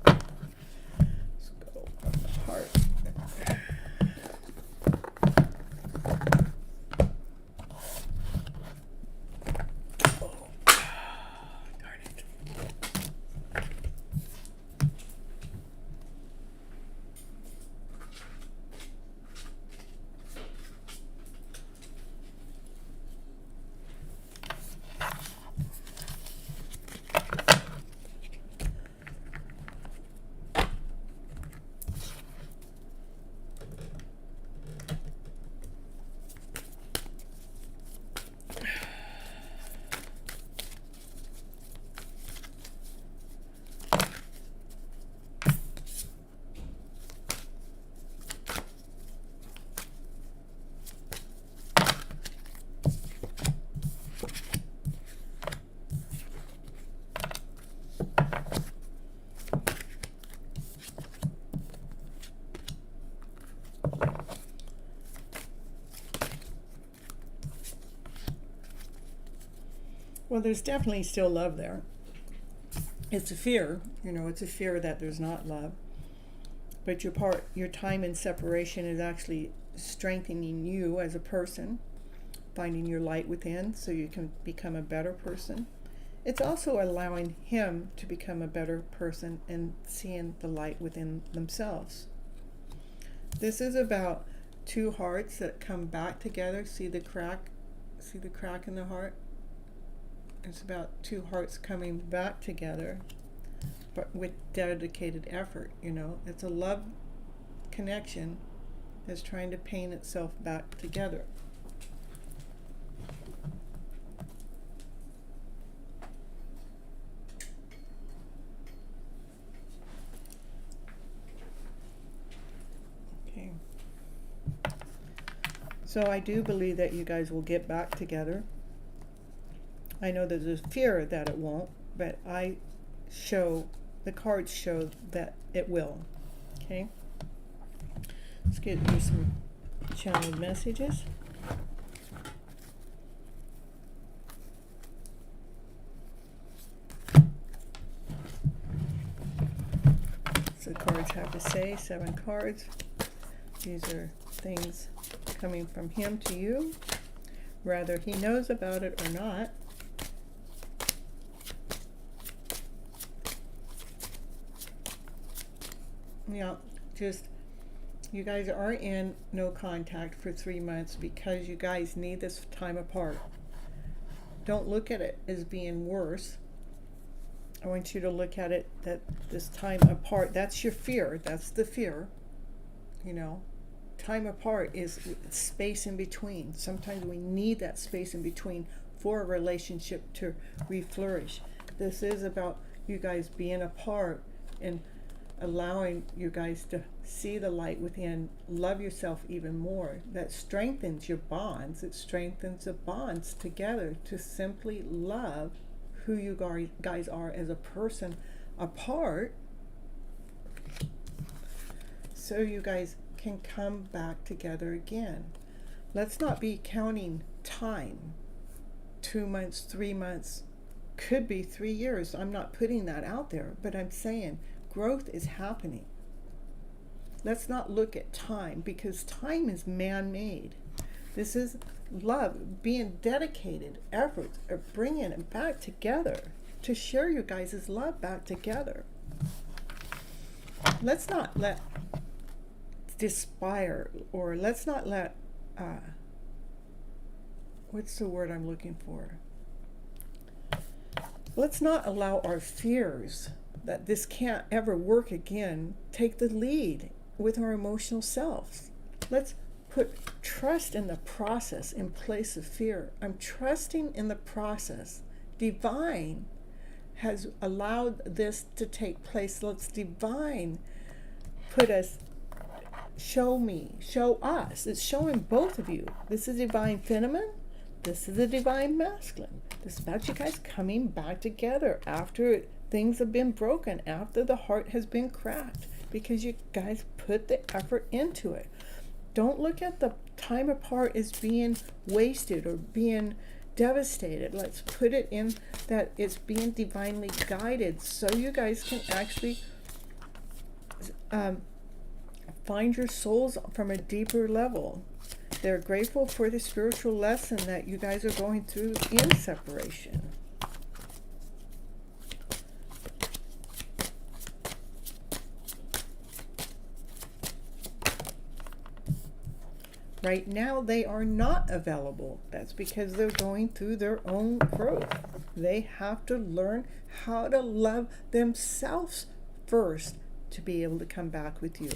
Let's go from the heart. Well, there's definitely still love there. It's a fear, you know, it's a fear that there's not love. But your time in separation is actually strengthening you as a person, finding your light within so you can become a better person. It's also allowing him to become a better person and seeing the light within themselves. This is about two hearts that come back together. See the crack in the heart? It's about two hearts coming back together, but with dedicated effort, you know. It's a love connection that's trying to paint itself back together. Okay. So I do believe that you guys will get back together. I know there's a fear that it won't, but the cards show that it will. Okay? Let's get you some channeled messages. So the cards have to say, 7 cards. These are things coming from him to you, whether he knows about it or not. Yeah, just You guys are in no contact for 3 months because you guys need this time apart. Don't look at it as being worse. I want you to look at it that this time apart, that's your fear. That's the fear. You know, time apart is space in between. Sometimes we need that space in between for a relationship to reflourish. This is about you guys being apart and allowing you guys to see the light within, love yourself even more. That strengthens your bonds. It strengthens the bonds together to simply love who you guys are as a person apart, so you guys can come back together again. Let's not be counting time. 2 months, 3 months, could be 3 years. I'm not putting that out there, but I'm saying growth is happening. Let's not look at time, because time is man-made. This is love, being dedicated efforts of bringing it back together to share you guys' love back together. Let's not let despair, or let's not let what's the word I'm looking for? Let's not allow our fears that this can't ever work again take the lead with our emotional selves. Let's put trust in the process in place of fear. I'm trusting in the process. Divine has allowed this to take place. Let's divine put us, show me, show us. It's showing both of you. This is divine feminine. This is the divine masculine. This is about you guys coming back together after things have been broken, after the heart has been cracked, because you guys put the effort into it. Don't look at the time apart as being wasted or being devastated. Let's put it in that it's being divinely guided, so you guys can actually find your souls from a deeper level. They're grateful for the spiritual lesson that you guys are going through in separation. Right now, they are not available. That's because they're going through their own growth. They have to learn how to love themselves first to be able to come back with you.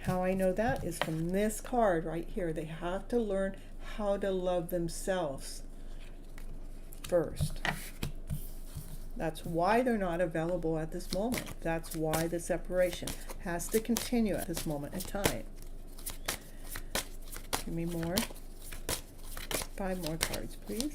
How I know that is from this card right here. They have to learn how to love themselves first. That's why they're not available at this moment. That's why the separation has to continue at this moment in time. Give me more. 5 more cards, please.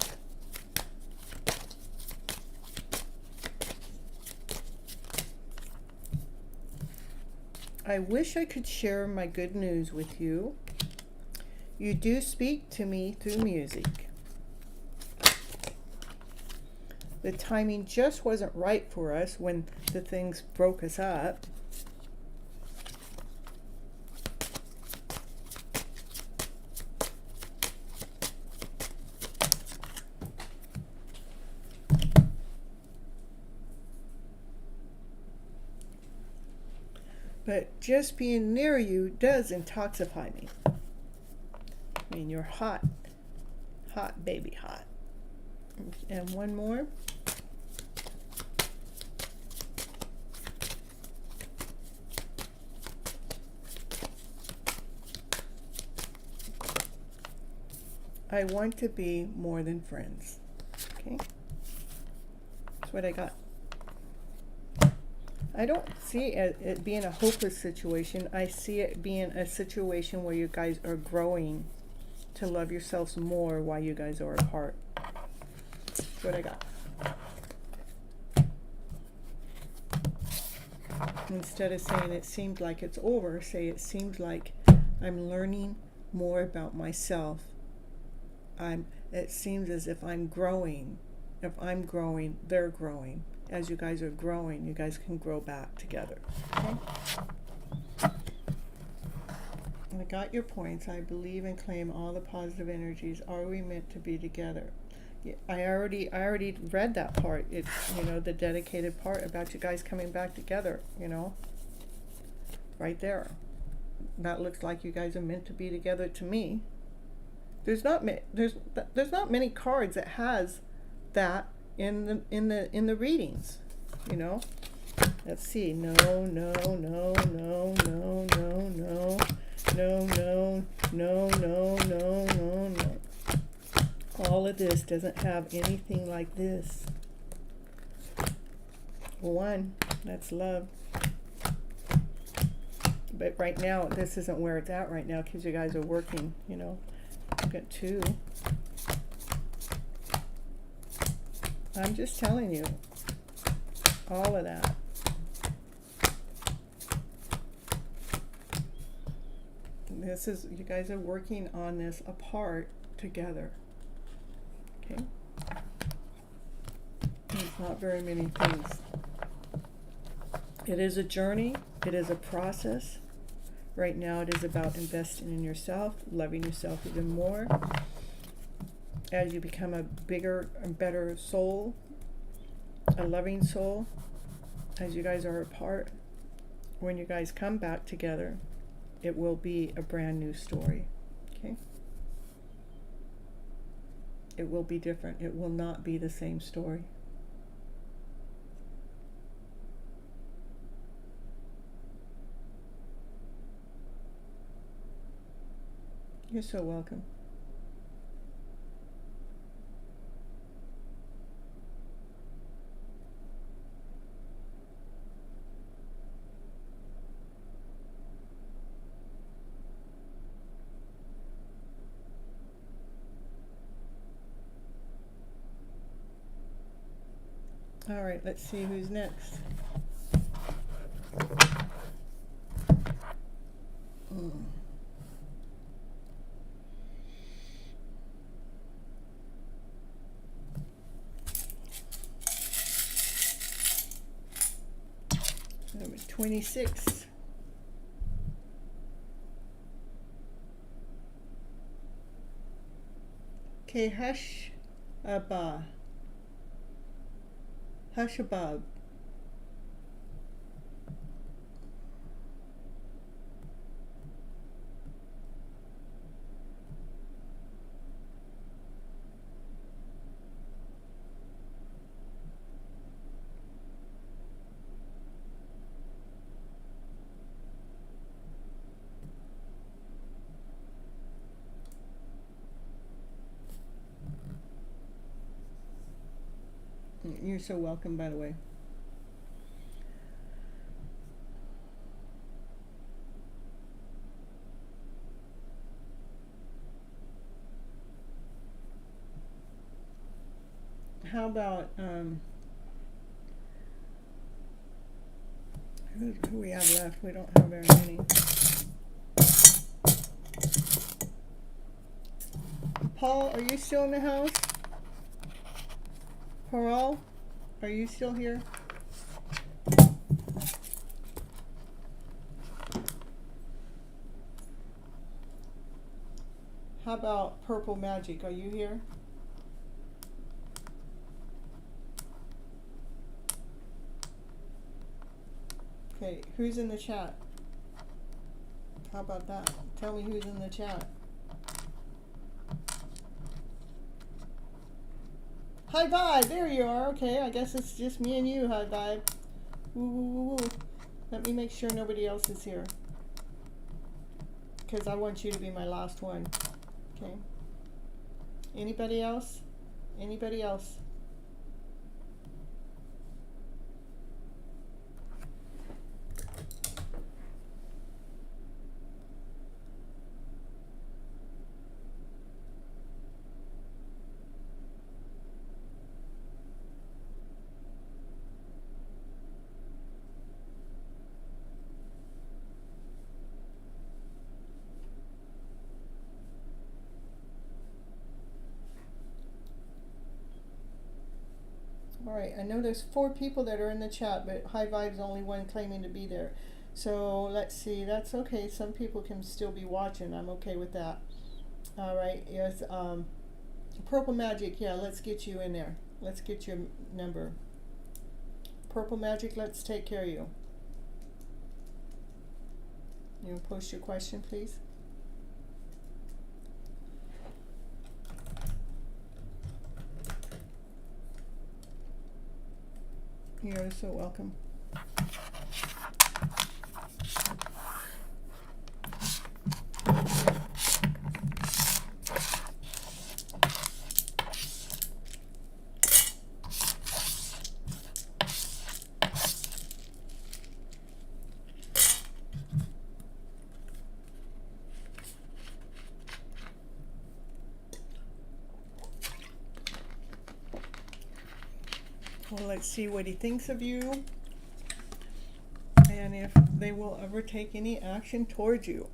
I wish I could share my good news with you. You do speak to me through music. The timing just wasn't right for us when the things broke us up. But just being near you does intoxify me. I mean, you're hot. Hot, baby, hot. And one more. I want to be more than friends. Okay? That's what I got. I don't see it being a hopeless situation. I see it being a situation where you guys are growing to love yourselves more while you guys are apart. That's what I got. Instead of saying it seems like it's over, say it seems like I'm learning more about myself. It seems as if I'm growing. If I'm growing, they're growing. As you guys are growing, you guys can grow back together. Okay? I got your points. I believe and claim all the positive energies. Are we meant to be together? Yeah, I already read that part. It's, the dedicated part about you guys coming back together, right there. That looks like you guys are meant to be together to me. There's not many cards that has that in the readings, you know. Let's see. No, no, no, no, no, no, no, no, no, no, no, no, no, no. All of this doesn't have anything like this. One, that's love. But right now, this isn't where it's at right now because you guys are working, you know. I've got two. I'm just telling you, all of that. This is, you guys are working on this apart together. Okay? There's not very many things. It is a journey. It is a process. Right now it is about investing in yourself, loving yourself even more. As you become a bigger and better soul, a loving soul, as you guys are apart, when you guys come back together, it will be a brand new story. Okay? It will be different. It will not be the same story. You're so welcome. All right, let's see who's next. Number 26. Okay, Hush-a-Bab. Hush-a-Bab. You're so welcome, by the way. How about who we have left? We don't have very many. Paul, are you still in the house? Paul, are you still here? How about Purple Magic? Are you here? Okay, who's in the chat? How about that? Tell me who's in the chat. Hi Vibe, there you are. Okay, I guess it's just me and you, Hi Vibe. Woo, woo, woo, woo. Let me make sure nobody else is here, because I want you to be my last one. Okay. Anybody else? Anybody else? All right, I know there's 4 people that are in the chat, but High Vibe's the only one claiming to be there. So let's see, that's okay. Some people can still be watching. I'm okay with that. All right, yes, Purple Magic, yeah, let's get you in there. Let's get your number. Purple Magic, let's take care of you. You post your question, please. You're so welcome. Well, let's see what he thinks of you and if they will ever take any action towards you.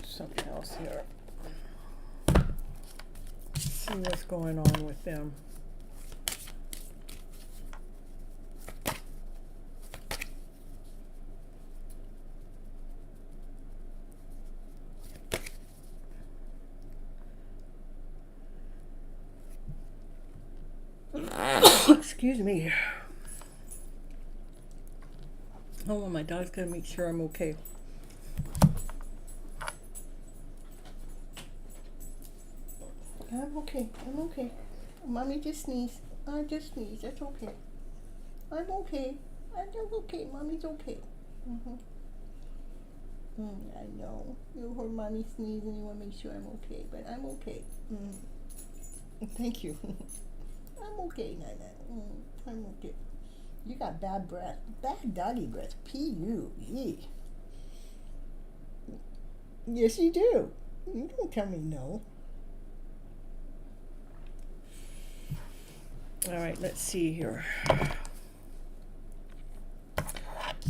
Something else here. See what's going on with them. Excuse me. Oh, well, my dog's gonna make sure I'm okay. I'm okay. I'm okay. Mommy just sneezed. I just sneezed. That's okay. I'm okay. I'm okay. Mommy's okay. I know. You heard Mommy sneeze and you want to make sure I'm okay, but I'm okay. Thank you. I'm okay, Nana. I'm okay. You got bad breath. Bad doggy breath. P-U-E. Yes, you do. You don't tell me no. All right, let's see here. The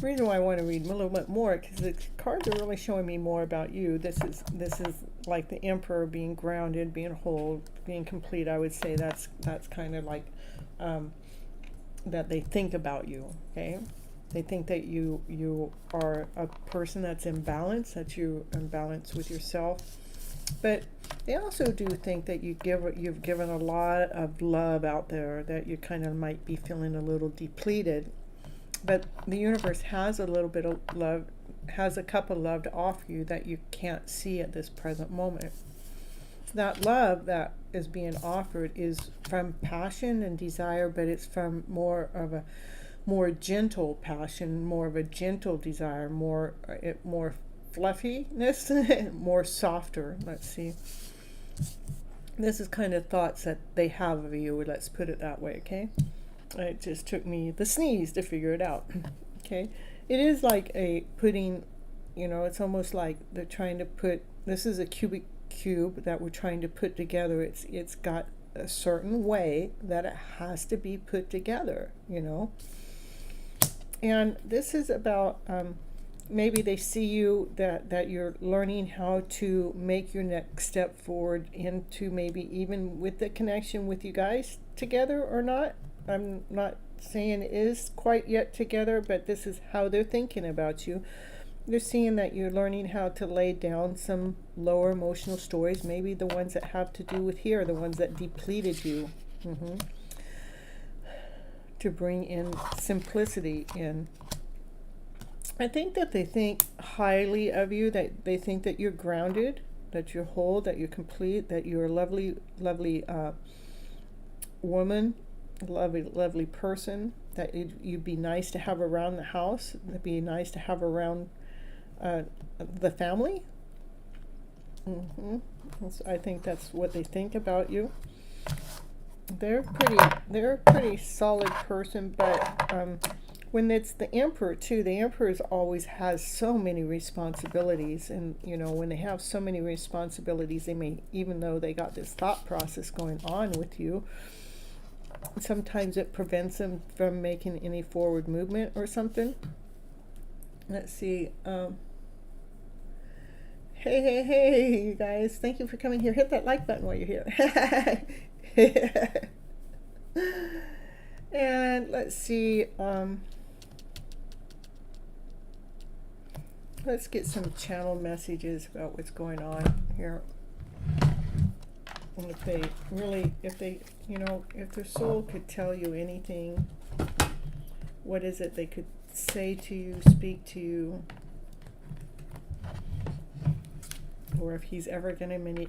reason why I want to read a little bit more because the cards are really showing me more about you. This is like the Emperor being grounded, being whole, being complete. I would say that's kind of like that they think about you. Okay, they think that you are a person that's in balance, that you're in balance with yourself. But they also do think that you've given a lot of love out there, that you kind of might be feeling a little depleted. But the universe has a little bit of love, has a cup of love to offer you that you can't see at this present moment. That love that is being offered is from passion and desire, but it's from more of a more gentle passion, more of a gentle desire, more fluffiness, more softer. Let's see. This is kind of thoughts that they have of you. Let's put it that way, okay? It just took me the sneeze to figure it out. Okay, it is like a putting, it's almost like they're trying to put. This is a cubic cube that we're trying to put together. It's got a certain way that it has to be put together, And this is about maybe they see you that you're learning how to make your next step forward into maybe even with the connection with you guys together or not. I'm not saying it is quite yet together, but this is how they're thinking about you. They're seeing that you're learning how to lay down some lower emotional stories, maybe the ones that have to do with here, the ones that depleted you, to bring in simplicity in. I think that they think highly of you, that they think that you're grounded, that you're whole, that you're complete, that you're a lovely, lovely woman, lovely, lovely person that you'd be nice to have around the house. It'd be nice to have around the family. I think that's what they think about you. They're a pretty solid person, but when it's the emperor too, the emperor always has so many responsibilities, and when they have so many responsibilities, they may, even though they got this thought process going on with you, sometimes it prevents them from making any forward movement or something. Let's see. Hey, you guys. Thank you for coming here. Hit that like button while you're here. And let's see. Let's get some channel messages about what's going on here. And if their soul could tell you anything, what is it they could say to you, speak to you? Or if he's ever going to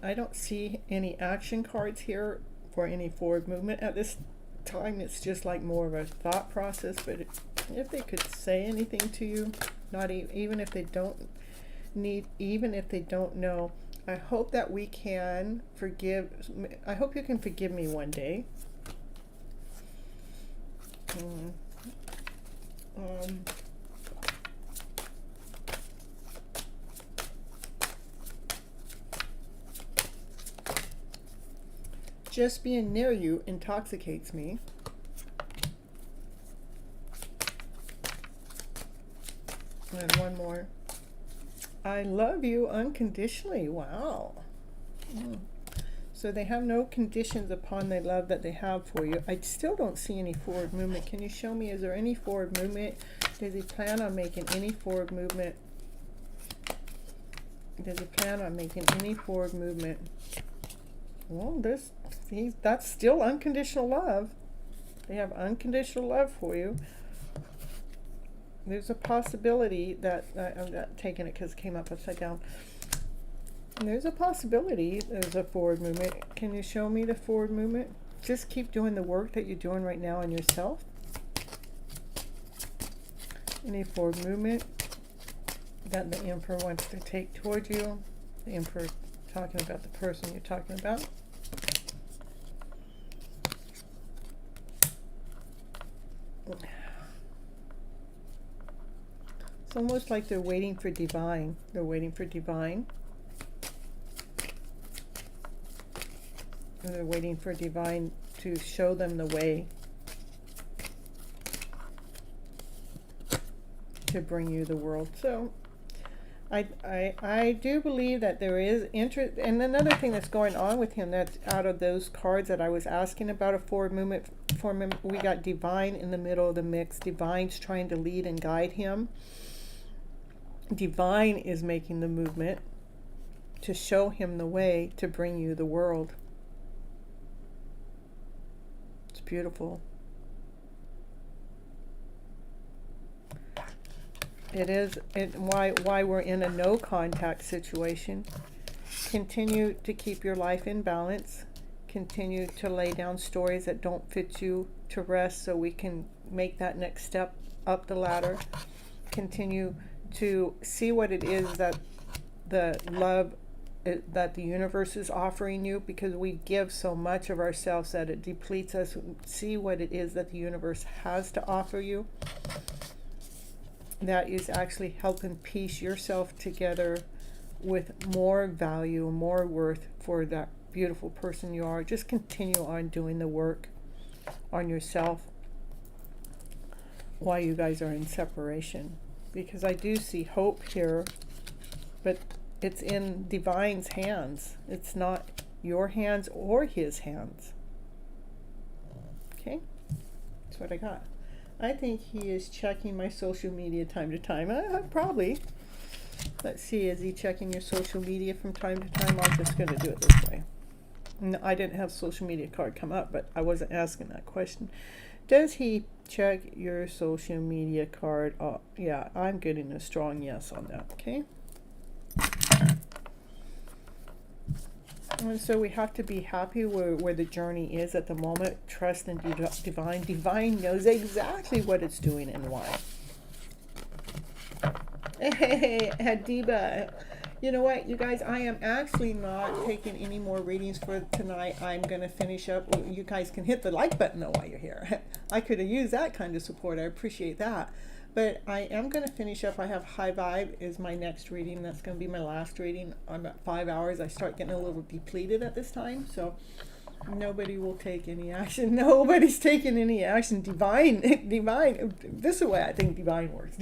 I don't see any action cards here for any forward movement at this time. It's just like more of a thought process. But if they could say anything to you, not even if they don't know, I hope that we can forgive. I hope you can forgive me one day. Just being near you intoxicates me. And one more. I love you unconditionally. Wow. So they have no conditions upon the love that they have for you. I still don't see any forward movement. Can you show me, is there any forward movement? Does he plan on making any forward movement? Does he plan on making any forward movement? Well, that's still unconditional love. They have unconditional love for you. There's a possibility that, I'm not taking it because it came up upside down. There's a possibility there's a forward movement. Can you show me the forward movement? Just keep doing the work that you're doing right now on yourself. Any forward movement that the Emperor wants to take toward you. The Emperor talking about the person you're talking about. It's almost like they're waiting for divine. They're waiting for divine. And they're waiting for divine to show them the way to bring you the world. So I do believe that there is interest. And another thing that's going on with him, that's out of those cards that I was asking about a forward movement for him, we got divine in the middle of the mix. Divine's trying to lead and guide him. Divine is making the movement to show him the way to bring you the world. It's beautiful. It is why we're in a no contact situation. Continue to keep your life in balance. Continue to lay down stories that don't fit you to rest so we can make that next step up the ladder. Continue to see what it is that the love that the universe is offering you, because we give so much of ourselves that it depletes us. See what it is that the universe has to offer you that is actually helping piece yourself together with more value, more worth for that beautiful person you are. Just continue on doing the work on yourself while you guys are in separation, because I do see hope here, but it's in Divine's hands. It's not your hands or his hands. Okay, that's what I got. I think he is checking my social media time to time. Probably. Let's see, is he checking your social media from time to time? I'm just going to do it this way. No, I didn't have social media card come up, but I wasn't asking that question. Does he check your social media card? Oh, yeah, I'm getting a strong yes on that, okay? And so we have to be happy where the journey is at the moment. Trust in divine. Divine knows exactly what it's doing and why. Hey, Hadiba. You know what, you guys, I am actually not taking any more readings for tonight. I'm going to finish up. You guys can hit the like button though while you're here. I could have used that kind of support. I appreciate that. But I am going to finish up. I have High Vibe is my next reading. That's going to be my last reading. I'm at 5 hours. I start getting a little depleted at this time. So nobody will take any action. Nobody's taking any action. Divine. This is the way I think divine works.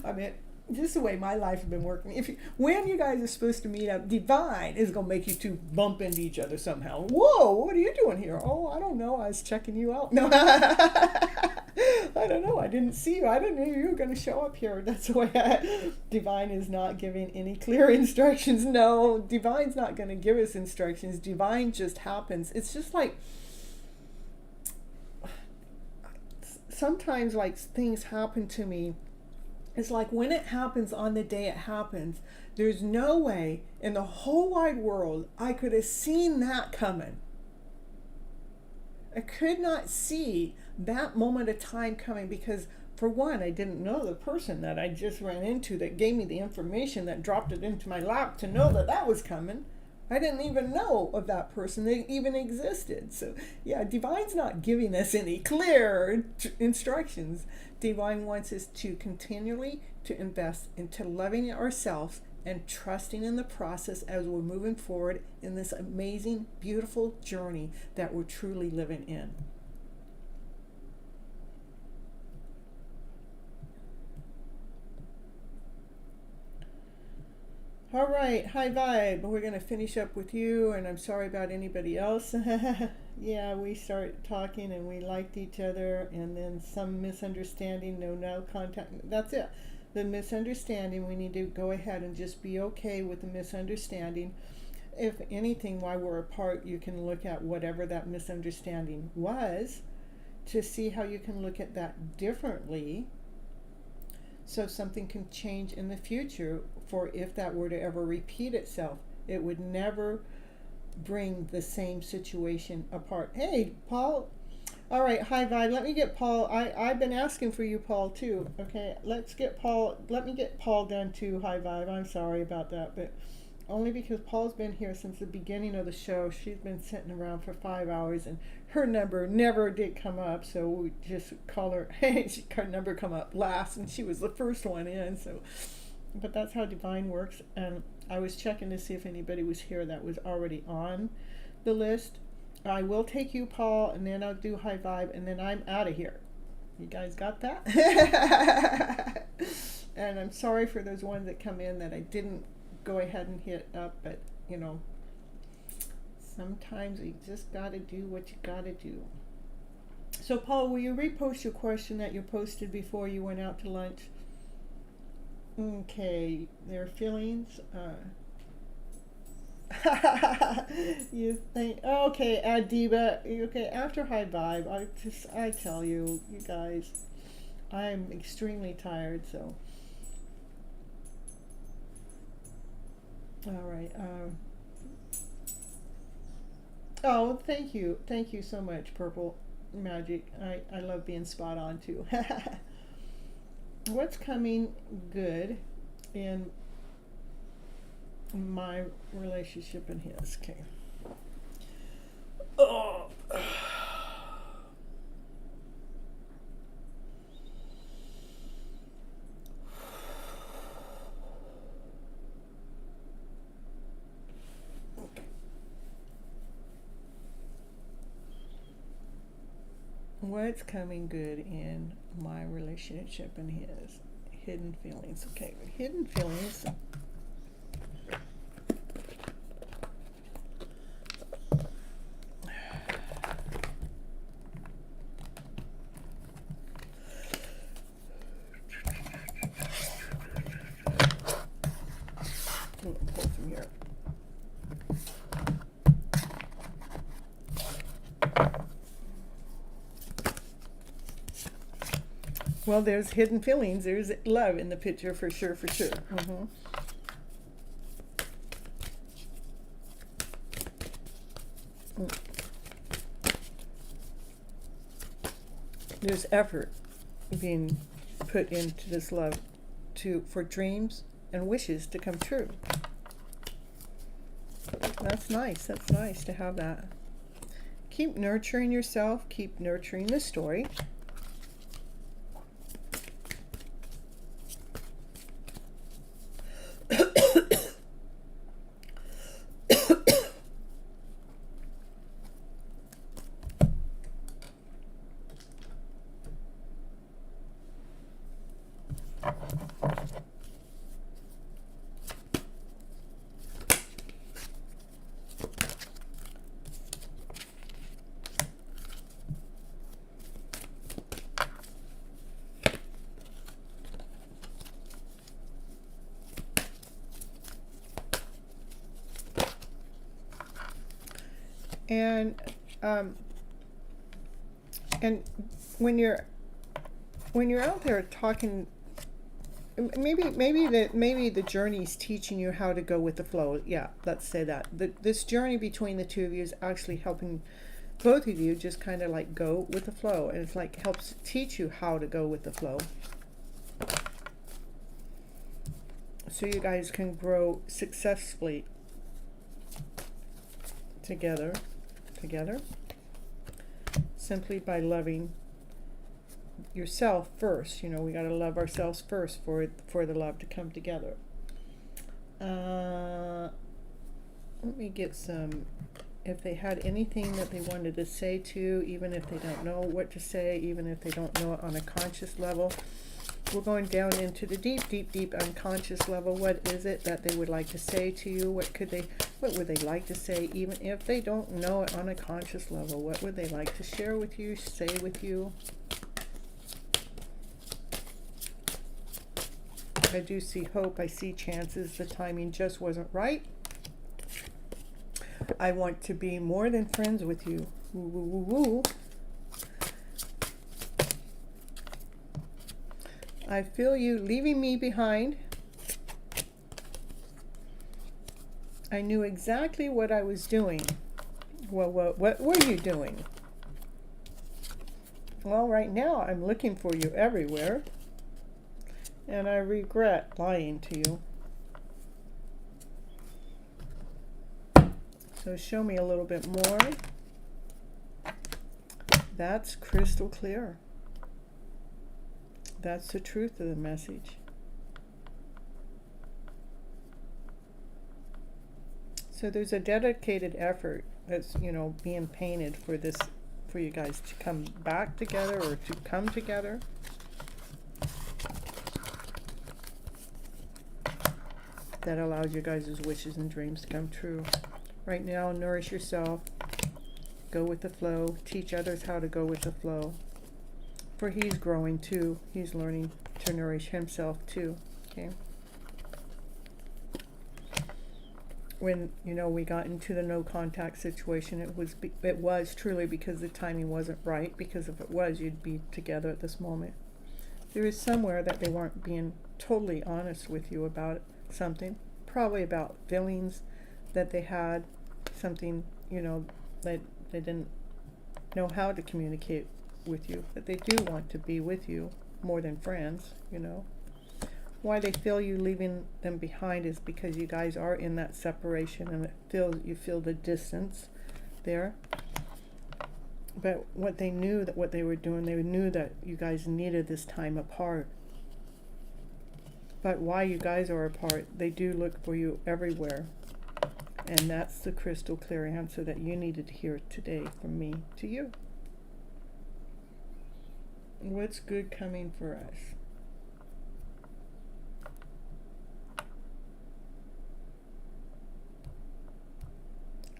I mean, this is the way my life has been working. When you guys are supposed to meet up, divine is going to make you two bump into each other somehow. Whoa, what are you doing here? Oh, I don't know. I was checking you out. No, I don't know. I didn't see you. I didn't know you were going to show up here. That's the way divine is not giving any clear instructions. No, divine's not going to give us instructions. Divine just happens. It's just like sometimes like things happen to me. It's like when it happens on the day it happens, there's no way in the whole wide world I could have seen that coming. I could not see that moment of time coming because, for one, I didn't know the person that I just ran into that gave me the information that dropped it into my lap to know that that was coming. I didn't even know of that person. They even existed. So, yeah, Divine's not giving us any clear instructions. Divine wants us to continually to invest into loving ourselves and trusting in the process as we're moving forward in this amazing, beautiful journey that we're truly living in. All right, High Vibe. We're going to finish up with you, and I'm sorry about anybody else. Yeah, we start talking and we liked each other, and then some misunderstanding, no contact. That's it. The misunderstanding, we need to go ahead and just be okay with the misunderstanding. If anything, while we're apart, you can look at whatever that misunderstanding was to see how you can look at that differently so something can change in the future for if that were to ever repeat itself. It would never bring the same situation apart. Hey, Paul. All right, High Vibe. Let me get Paul. I've been asking for you, Paul, too. Okay, let's get Paul. Let me get Paul done, too, High Vibe. I'm sorry about that, but only because Paul's been here since the beginning of the show. She's been sitting around for 5 hours, and her number never did come up, so we just call her, hey, her number come up last, and she was the first one in, so, but that's how Divine works. And I was checking to see if anybody was here that was already on the list. I will take you, Paul, and then I'll do High Vibe, and then I'm out of here. You guys got that? And I'm sorry for those ones that come in that I didn't go ahead and hit up, but you know, sometimes you just gotta do what you gotta do. So Paul, will you repost your question that you posted before you went out to lunch? Okay, their feelings. You think, okay, Adiba, okay, after High Vibe, I tell you, you guys, I'm extremely tired, so. All right. Oh, thank you so much, Purple Magic. I love being spot on too. What's coming good in my relationship and his? Okay. Oh. What's coming good in my relationship and his? Hidden feelings. Okay, hidden feelings. Pull from here. Well, there's hidden feelings. There's love in the picture for sure, for sure. Mm-hmm. There's effort being put into this love for dreams and wishes to come true. That's nice. That's nice to have that. Keep nurturing yourself. Keep nurturing the story. And when you're out there talking, maybe the journey's teaching you how to go with the flow. Yeah, let's say that this journey between the two of you is actually helping both of you just kind of like go with the flow, and it's like helps teach you how to go with the flow, so you guys can grow successfully together, simply by loving yourself first. You know, we got to love ourselves first for the love to come together. Let me get some, if they had anything that they wanted to say to you, even if they don't know what to say, even if they don't know it on a conscious level. We're going down into the deep unconscious level. What is it that they would like to say to you? What would they like to say, even if they don't know it on a conscious level? What would they like to share with you, say with you? I do see hope. I see chances. The timing just wasn't right. I want to be more than friends with you. Woo, woo, woo, woo. I feel you leaving me behind. I knew exactly what I was doing. Well, what were you doing? Well, right now I'm looking for you everywhere, and I regret lying to you. So show me a little bit more. That's crystal clear. That's the truth of the message. So there's a dedicated effort that's, you know, being painted for this, for you guys to come back together or to come together. That allows you guys' wishes and dreams to come true. Right now, nourish yourself. Go with the flow. Teach others how to go with the flow. For he's growing too. He's learning to nourish himself too. Okay. When, you know, we got into the no contact situation, it was truly because the timing wasn't right. Because if it was, you'd be together at this moment. There is somewhere that they weren't being totally honest with you about something. Probably about feelings that they had. Something, you know, that they didn't know how to communicate with you, that they do want to be with you more than friends, you know. Why they feel you leaving them behind is because you guys are in that separation, and you feel the distance there. But what they knew, that what they were doing, they knew that you guys needed this time apart. But why you guys are apart, they do look for you everywhere. And that's the crystal clear answer that you needed to hear today from me to you. What's good coming for us?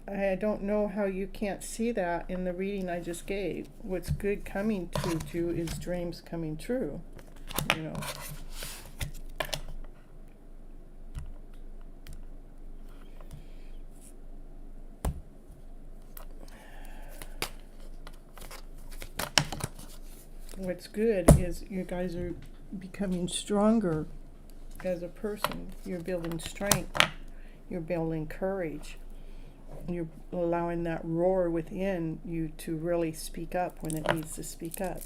I don't know how you can't see that in the reading I just gave. What's good coming to you is dreams coming true, you know. What's good is you guys are becoming stronger as a person. You're building strength. You're building courage. You're allowing that roar within you to really speak up when it needs to speak up.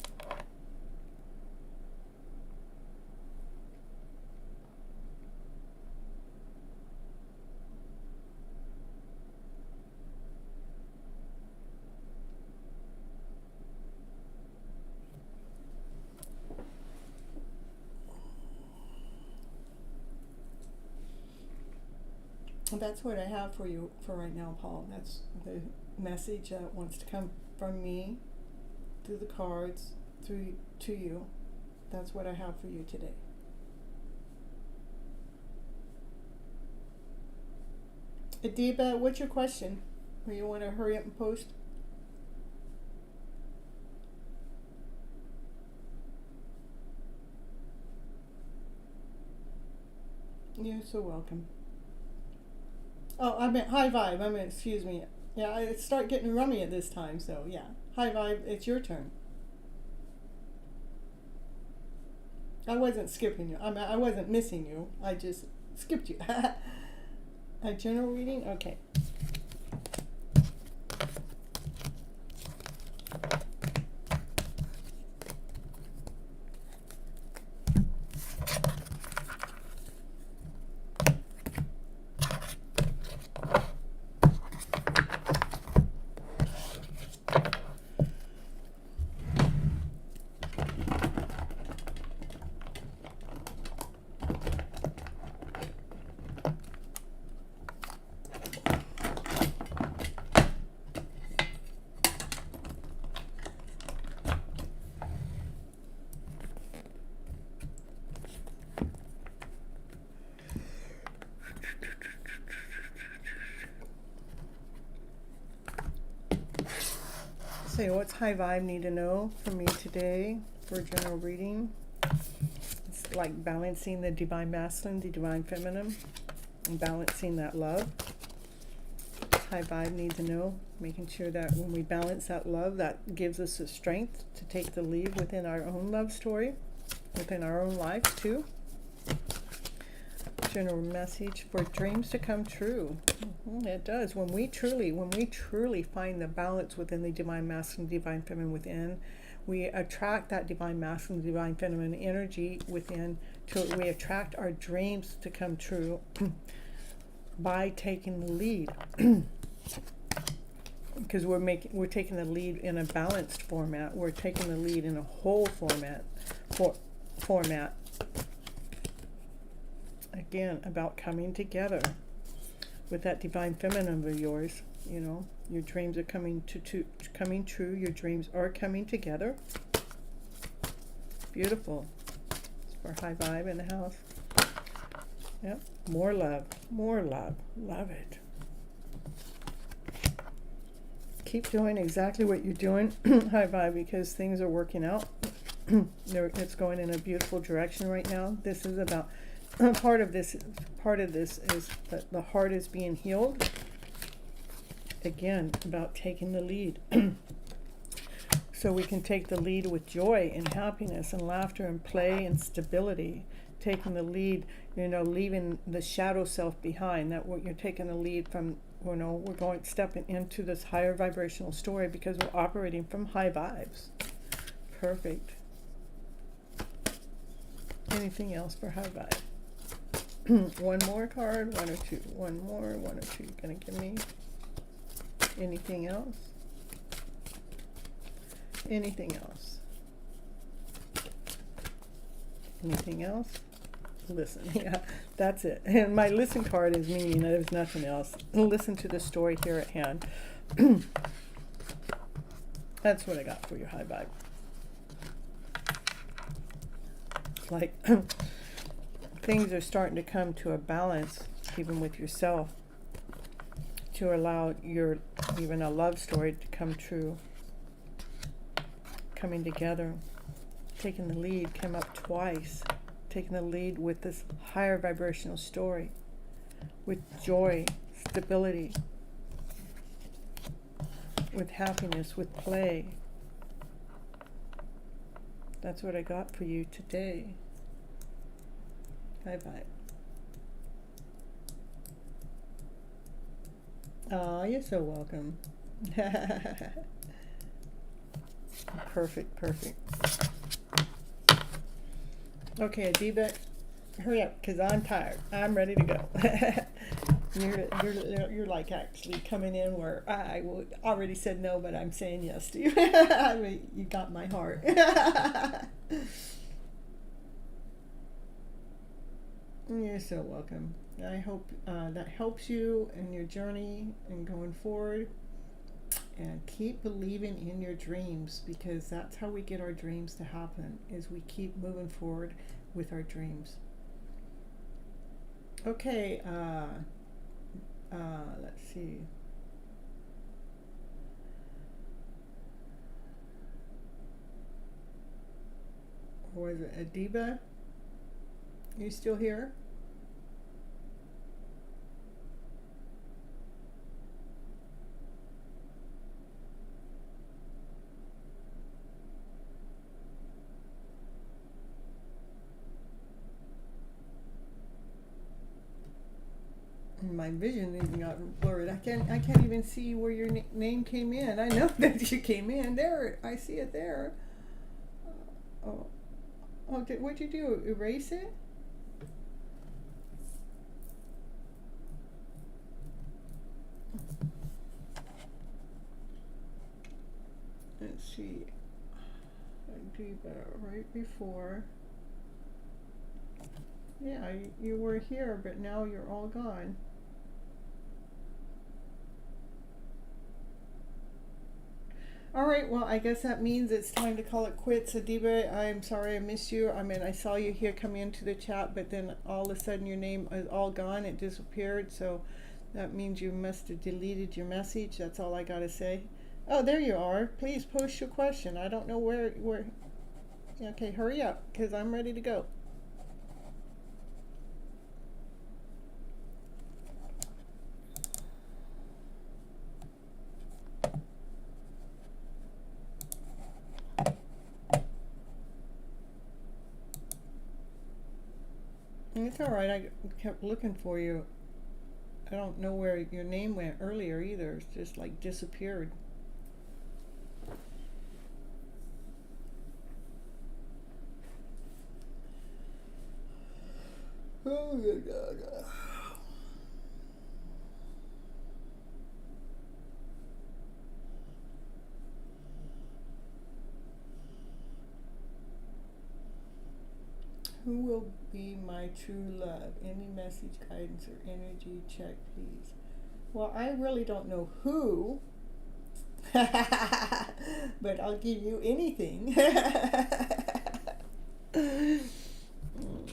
That's what I have for you for right now, Paul. That's the message that wants to come from me through the cards, through to you. That's what I have for you today. Adiba, what's your question? Or you want to hurry up and post? You're so welcome. Oh, I meant high vibe. I meant, excuse me. Yeah, I start getting rummy at this time, so yeah. High vibe, it's your turn. I wasn't skipping you. I wasn't missing you. I just skipped you. A general reading? Okay. So what's high vibe need to know from me today for a general reading? It's like balancing the divine masculine, the divine feminine, and balancing that love. High vibe need to know, making sure that when we balance that love, that gives us the strength to take the lead within our own love story, within our own life too. General message for dreams to come true. It does. When we truly find the balance within the divine masculine, divine feminine within, we attract that divine masculine, divine feminine energy within. We attract our dreams to come true by taking the lead. Because we're taking the lead in a balanced format. We're taking the lead in a whole format. Again, about coming together with that divine feminine of yours. You know, your dreams are coming coming true. Your dreams are coming together. Beautiful. It's for high vibe in the house. Yep. More love. More love. Love it. Keep doing exactly what you're doing, high vibe, because things are working out. It's going in a beautiful direction right now. This is about part of this is that the heart is being healed. Again, about taking the lead. So we can take the lead with joy and happiness and laughter and play and stability. Taking the lead, leaving the shadow self behind. That you're taking the lead from, we're stepping into this higher vibrational story because we're operating from high vibes. Perfect. Anything else for high vibe? One more card, one or two. One more, one or two. You're going to give me anything else? Anything else? Anything else? Listen, yeah, that's it. And my listen card is meaning there's nothing else. Listen to the story here at hand. That's what I got for your high vibe. Like things are starting to come to a balance, even with yourself, to allow even a love story to come true. Coming together, taking the lead, came up twice. Taking the lead with this higher vibrational story, with joy, stability, with happiness, with play. That's what I got for you today. High vibe. Oh, you're so welcome. Perfect, perfect. Okay, Adiba, hurry up, because I'm tired. I'm ready to go. You're like actually coming in where I already said no, but I'm saying yes to you. I mean, you got my heart. You're so welcome. I hope that helps you in your journey and going forward. And keep believing in your dreams, because that's how we get our dreams to happen, is we keep moving forward with our dreams. Okay, let's see. Or was it Adiba? You still here? My vision even got blurred. I can't even see where your name came in. I know that you came in there. I see it there. Oh, what'd you do? Erase it? Let's see. I do that right before. Yeah, you were here, but now you're all gone. All right, well, I guess that means it's time to call it quits. Adiba, I'm sorry I missed you. I mean, I saw you here come into the chat, but then all of a sudden your name is all gone. It disappeared, so that means you must have deleted your message. That's all I got to say. Oh, there you are. Please post your question. I don't know where. Okay, hurry up, because I'm ready to go. It's all right. I kept looking for you. I don't know where your name went earlier either. It's just like disappeared. Oh my God. Who will be my true love? Any message, guidance, or energy check, please? Well, I really don't know who, but I'll give you anything.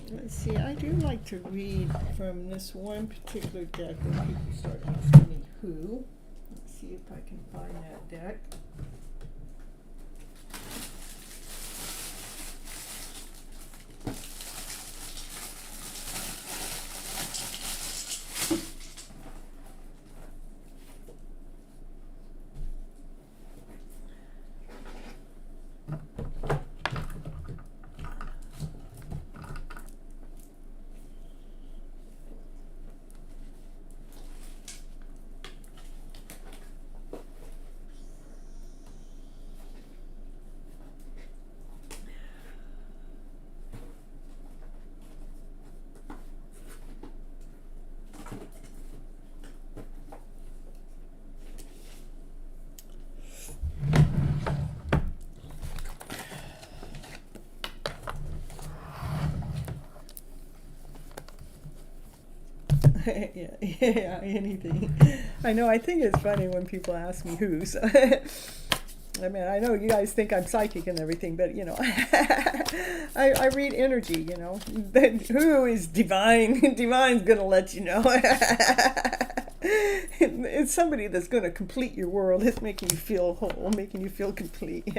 Let's see, I do like to read from this one particular deck when people start asking me who. Let's see if I can find that deck. yeah, anything. I know, I think it's funny when people ask me who, so I mean, I know you guys think I'm psychic and everything, but you know, I read energy, you know. Who is divine? Divine's gonna let you know. It's somebody that's gonna complete your world. It's making you feel whole, making you feel complete.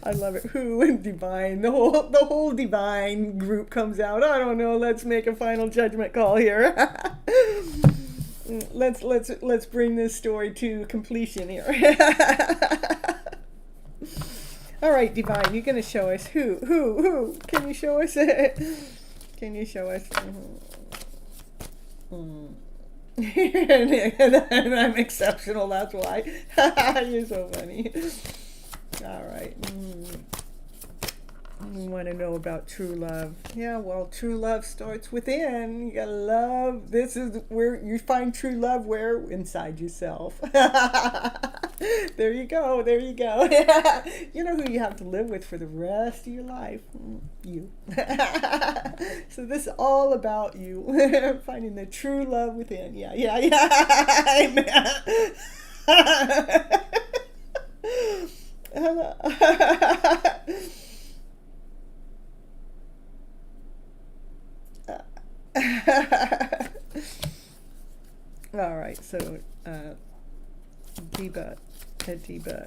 I love it. Who and divine, the whole divine group comes out. I don't know. Let's make a final judgment call here. let's bring this story to completion here. All right, divine, you're gonna show us who? Can you show us? Can you show us? And I'm exceptional, that's why. You're so funny. All right. You want to know about true love. Yeah, well, true love starts within. You gotta love. This is where you find true love, where? Inside yourself. There you go. There you go. You know who you have to live with for the rest of your life? You. So this is all about you. Finding the true love within. Yeah, yeah, yeah. All right, so Diva, Diva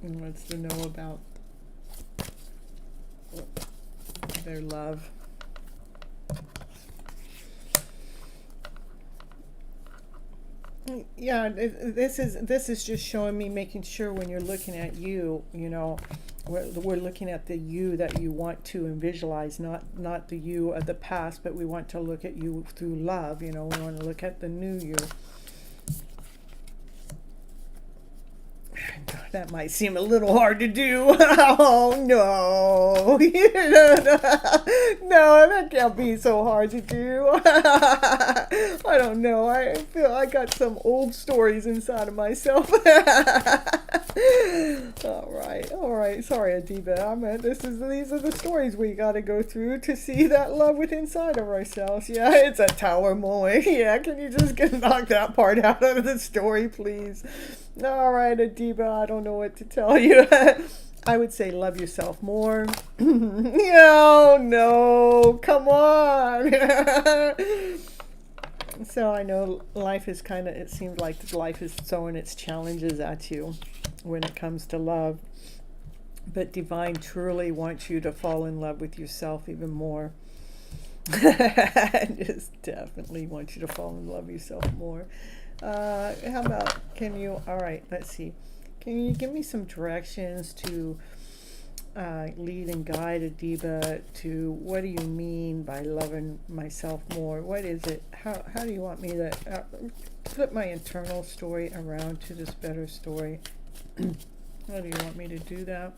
wants to know about their love. Yeah, this is just showing me, making sure when you're looking at you, you know, we're looking at the you that you want to visualize, not the you of the past, but we want to look at you through love. You know, we want to look at the new you. That might seem a little hard to do. Oh no, no, that can't be so hard to do. I don't know. I feel I got some old stories inside of myself. All right. Sorry, Adiba. I mean, these are the stories we got to go through to see that love within inside of ourselves. Yeah, it's a tower moment. Yeah, can you just knock that part out of the story, please? All right, Adiba, I don't know what to tell you. I would say love yourself more. No, come on. So I know life is it seems like life is throwing its challenges at you when it comes to love. But Divine truly wants you to fall in love with yourself even more. Just definitely wants you to fall in love with yourself more. How about, all right, let's see. Can you give me some directions to lead and guide Adiba to what do you mean by loving myself more? What is it? How do you want me to flip my internal story around to this better story? How do you want me to do that?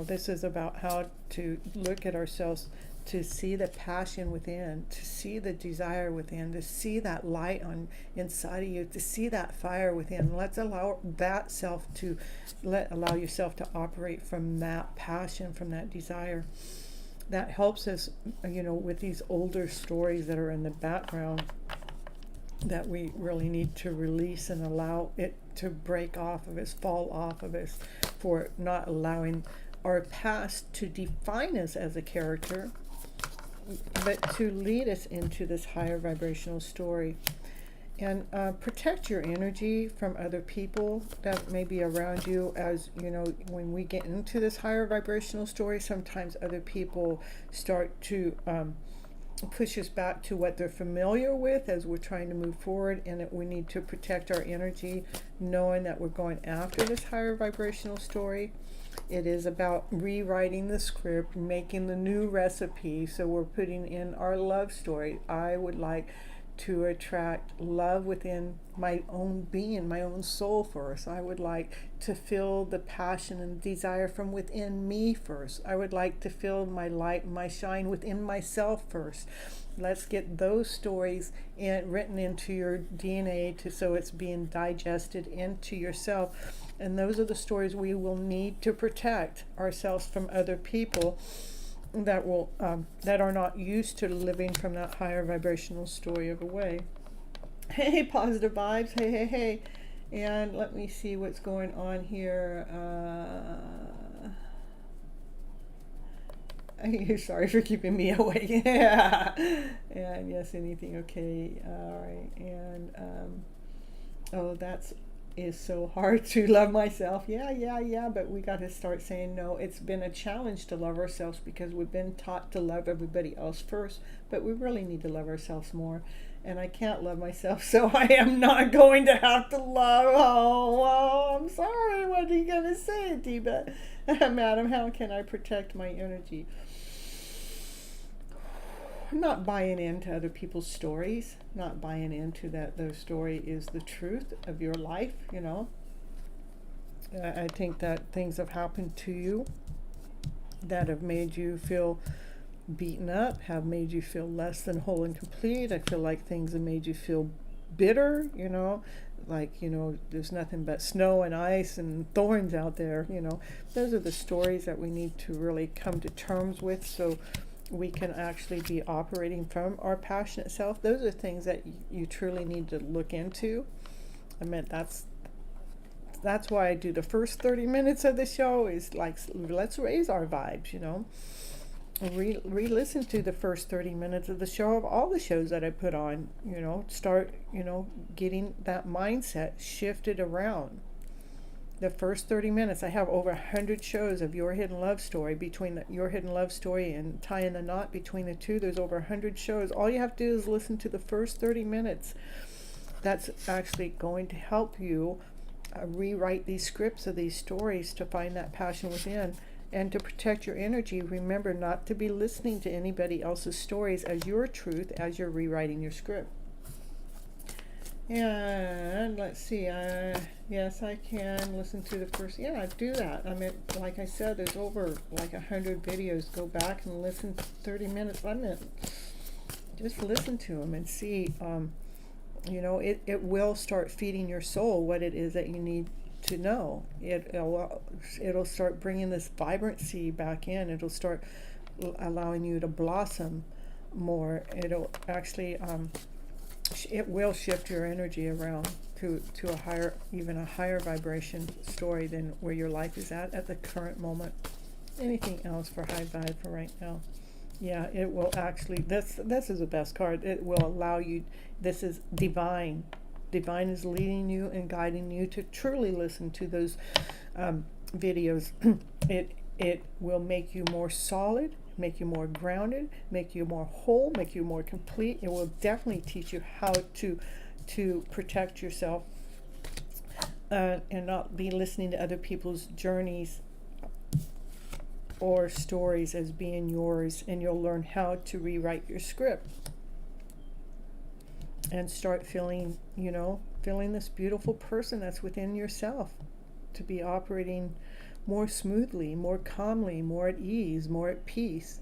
This is about how to look at ourselves, to see the passion within, to see the desire within, to see that light on inside of you, to see that fire within. Let's allow that self to allow yourself to operate from that passion, from that desire. That helps us, with these older stories that are in the background that we really need to release and allow it to break off of us, fall off of us, for not allowing our past to define us as a character, but to lead us into this higher vibrational story. And protect your energy from other people that may be around you. As you know, when we get into this higher vibrational story, sometimes other people start to push us back to what they're familiar with as we're trying to move forward, and that we need to protect our energy, knowing that we're going after this higher vibrational story. It is about rewriting the script, making the new recipe. So we're putting in our love story. I would like to attract love within my own being, my own soul first. I would like to feel the passion and desire from within me first. I would like to feel my light and my shine within myself first. Let's get those stories written into your DNA so it's being digested into yourself. And those are the stories we will need to protect ourselves from other people that are not used to living from that higher vibrational story of a way. Hey, positive vibes. Hey. And let me see what's going on here. Sorry for keeping me awake. Yeah. And yes, anything okay. All right. And that's is so hard to love myself. Yeah, but we got to start saying no. It's been a challenge to love ourselves because we've been taught to love everybody else first, but we really need to love ourselves more. And I can't love myself, so I am not going to have to love. Oh, I'm sorry. What are you going to say, Diva? Madam, how can I protect my energy? not buying into other people's stories, not buying into that their story is the truth of your life, you know. I think that things have happened to you that have made you feel beaten up, have made you feel less than whole and complete. I feel like things have made you feel bitter, you know, like, you know, there's nothing but snow and ice and thorns out there, you know. Those are the stories that we need to really come to terms with, so we can actually be operating from our passionate self. Those are things that you truly need to look into. I mean, that's why I do the first 30 minutes of the show, is like, let's raise our vibes, you know. Re-listen to the first 30 minutes of the show, of all the shows that I put on, you know, start, you know, getting that mindset shifted around. The first 30 minutes, I have over 100 shows of Your Hidden Love Story. Between Your Hidden Love Story and Tying the Knot between the two, there's over 100 shows. All you have to do is listen to the first 30 minutes. That's actually going to help you rewrite these scripts of these stories to find that passion within. And to protect your energy, remember not to be listening to anybody else's stories as your truth as you're rewriting your script. And let's see, yes, I can listen to the first, yeah, do that. I mean, like I said, there's over like 100 videos. Go back and listen 30 minutes. I mean, just listen to them and see, you know, it will start feeding your soul what it is that you need to know. It'll start bringing this vibrancy back in. It'll start allowing you to blossom more. It'll actually it will shift your energy around to a higher, even a higher vibration story than where your life is at the current moment. Anything else for high vibe for right now? Yeah, it will actually, this is the best card. It will allow you, this is divine. Divine is leading you and guiding you to truly listen to those videos. It will make you more solid, make you more grounded, make you more whole, make you more complete. It will definitely teach you how to protect yourself and not be listening to other people's journeys or stories as being yours. And you'll learn how to rewrite your script and start feeling, you know, feeling this beautiful person that's within yourself, to be operating more smoothly, more calmly, more at ease, more at peace.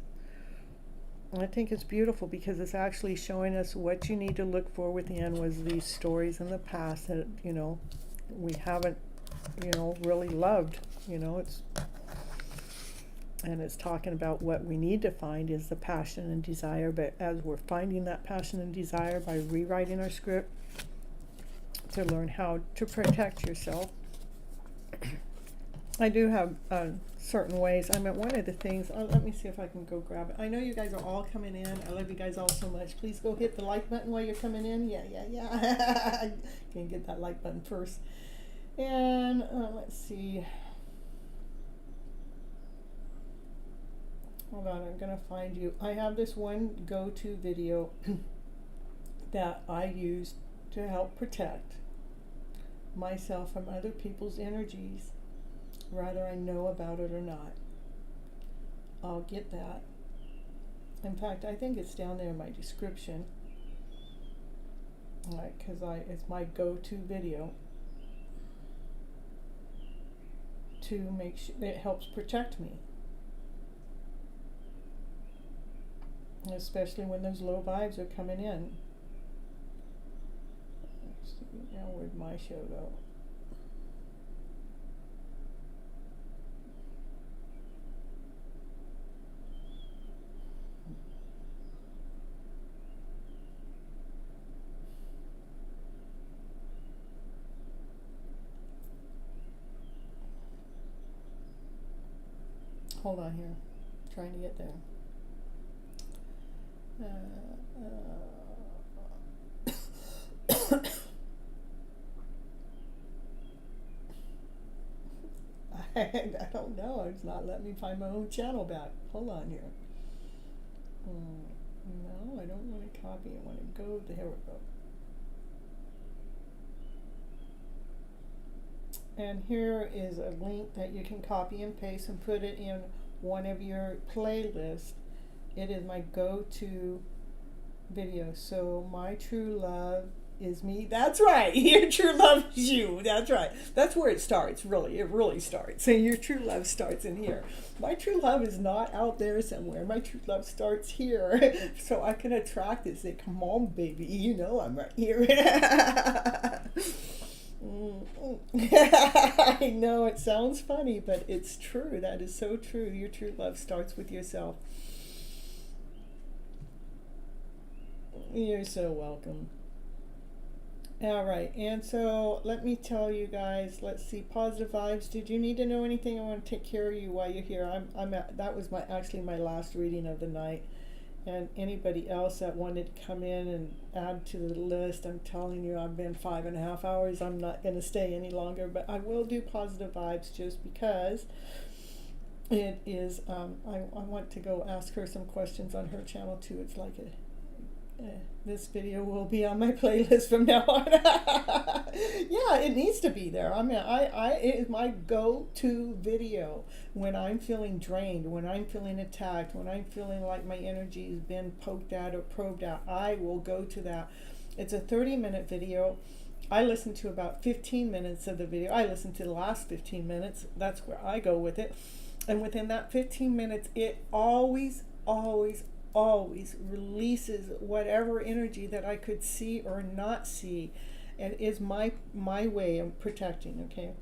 And I think it's beautiful because it's actually showing us what you need to look for within was these stories in the past that, you know, we haven't, you know, really loved, you know. And it's talking about what we need to find is the passion and desire. But as we're finding that passion and desire by rewriting our script, to learn how to protect yourself. I do have certain ways. I mean, one of the things, let me see if I can go grab it. I know you guys are all coming in. I love you guys all so much. Please go hit the like button while you're coming in. Yeah. Can get that like button first. And let's see. Hold on, I'm going to find you. I have this one go-to video that I use to help protect myself from other people's energies, whether I know about it or not. I'll get that. In fact, I think it's down there in my description. Right, because it's my go-to video to make sure it helps protect me. Especially when those low vibes are coming in. Let's see, now where'd my show go? Hold on here, trying to get there. I don't know. It's not letting me find my own channel back. Hold on here. No, I don't want to copy. I want to go. There we go. And here is a link that you can copy and paste and put it in one of your playlists. It is my go-to video. So my true love is me. That's right. Your true love is you. That's right. That's where it starts, really. It really starts. And your true love starts in here. My true love is not out there somewhere. My true love starts here. So I can attract it. Say, come on, baby. You know I'm right here. I know it sounds funny, but it's true. That is so true. Your true love starts with yourself. You're so welcome. All right, and so let me tell you guys, let's see, positive vibes. Did you need to know anything? I want to take care of you while you're here. That was actually my last reading of the night. And anybody else that wanted to come in and add to the list, I'm telling you, I've been 5.5 hours. I'm not going to stay any longer, but I will do positive vibes just because it is, I want to go ask her some questions on her channel too. It's like this video will be on my playlist from now on. Yeah, it needs to be there. I mean, it is my go-to video when I'm feeling drained, when I'm feeling attacked, when I'm feeling like my energy has been poked out or probed out. I will go to that. It's a 30-minute video. I listen to about 15 minutes of the video. I listen to the last 15 minutes. That's where I go with it. And within that 15 minutes, it always releases whatever energy that I could see or not see, and is my way of protecting. Okay.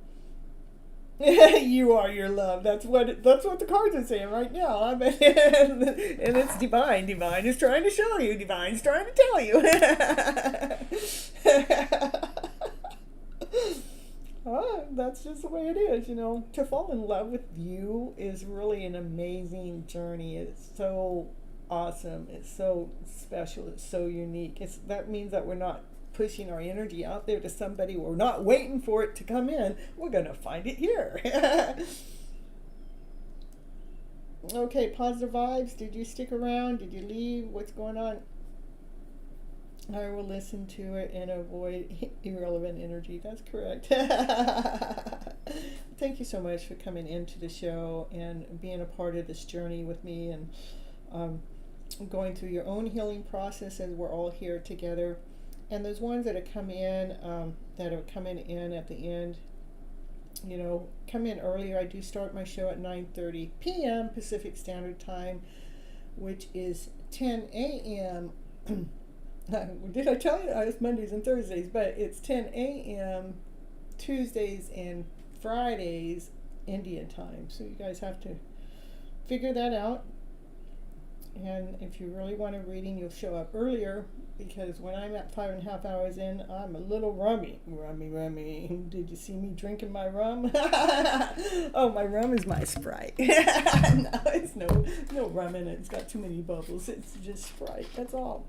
You are your love. That's what the cards are saying right now. I mean, and it's divine. Divine is trying to show you. Divine's trying to tell you. That's just the way it is, you know. To fall in love with you is really an amazing journey. It's so awesome. It's so special. It's so unique. That means that we're not pushing our energy out there to somebody. We're not waiting for it to come in. We're going to find it here. Okay, positive vibes. Did you stick around? Did you leave? What's going on? I will listen to it and avoid irrelevant energy. That's correct. Thank you so much for coming into the show and being a part of this journey with me, and going through your own healing process as we're all here together. And those ones that have come in, that are coming in at the end, you know, come in earlier. I do start my show at 9:30 p.m. Pacific Standard Time, which is 10 a.m. Did I tell you? It's Mondays and Thursdays, but it's 10 a.m. Tuesdays and Fridays Indian time. So you guys have to figure that out. And if you really want a reading, you'll show up earlier, because when I'm at 5.5 hours in, I'm a little rummy. Did you see me drinking my rum? Oh, my rum is my Sprite. No, it's no rum in it. It's got too many bubbles. It's just Sprite. That's all.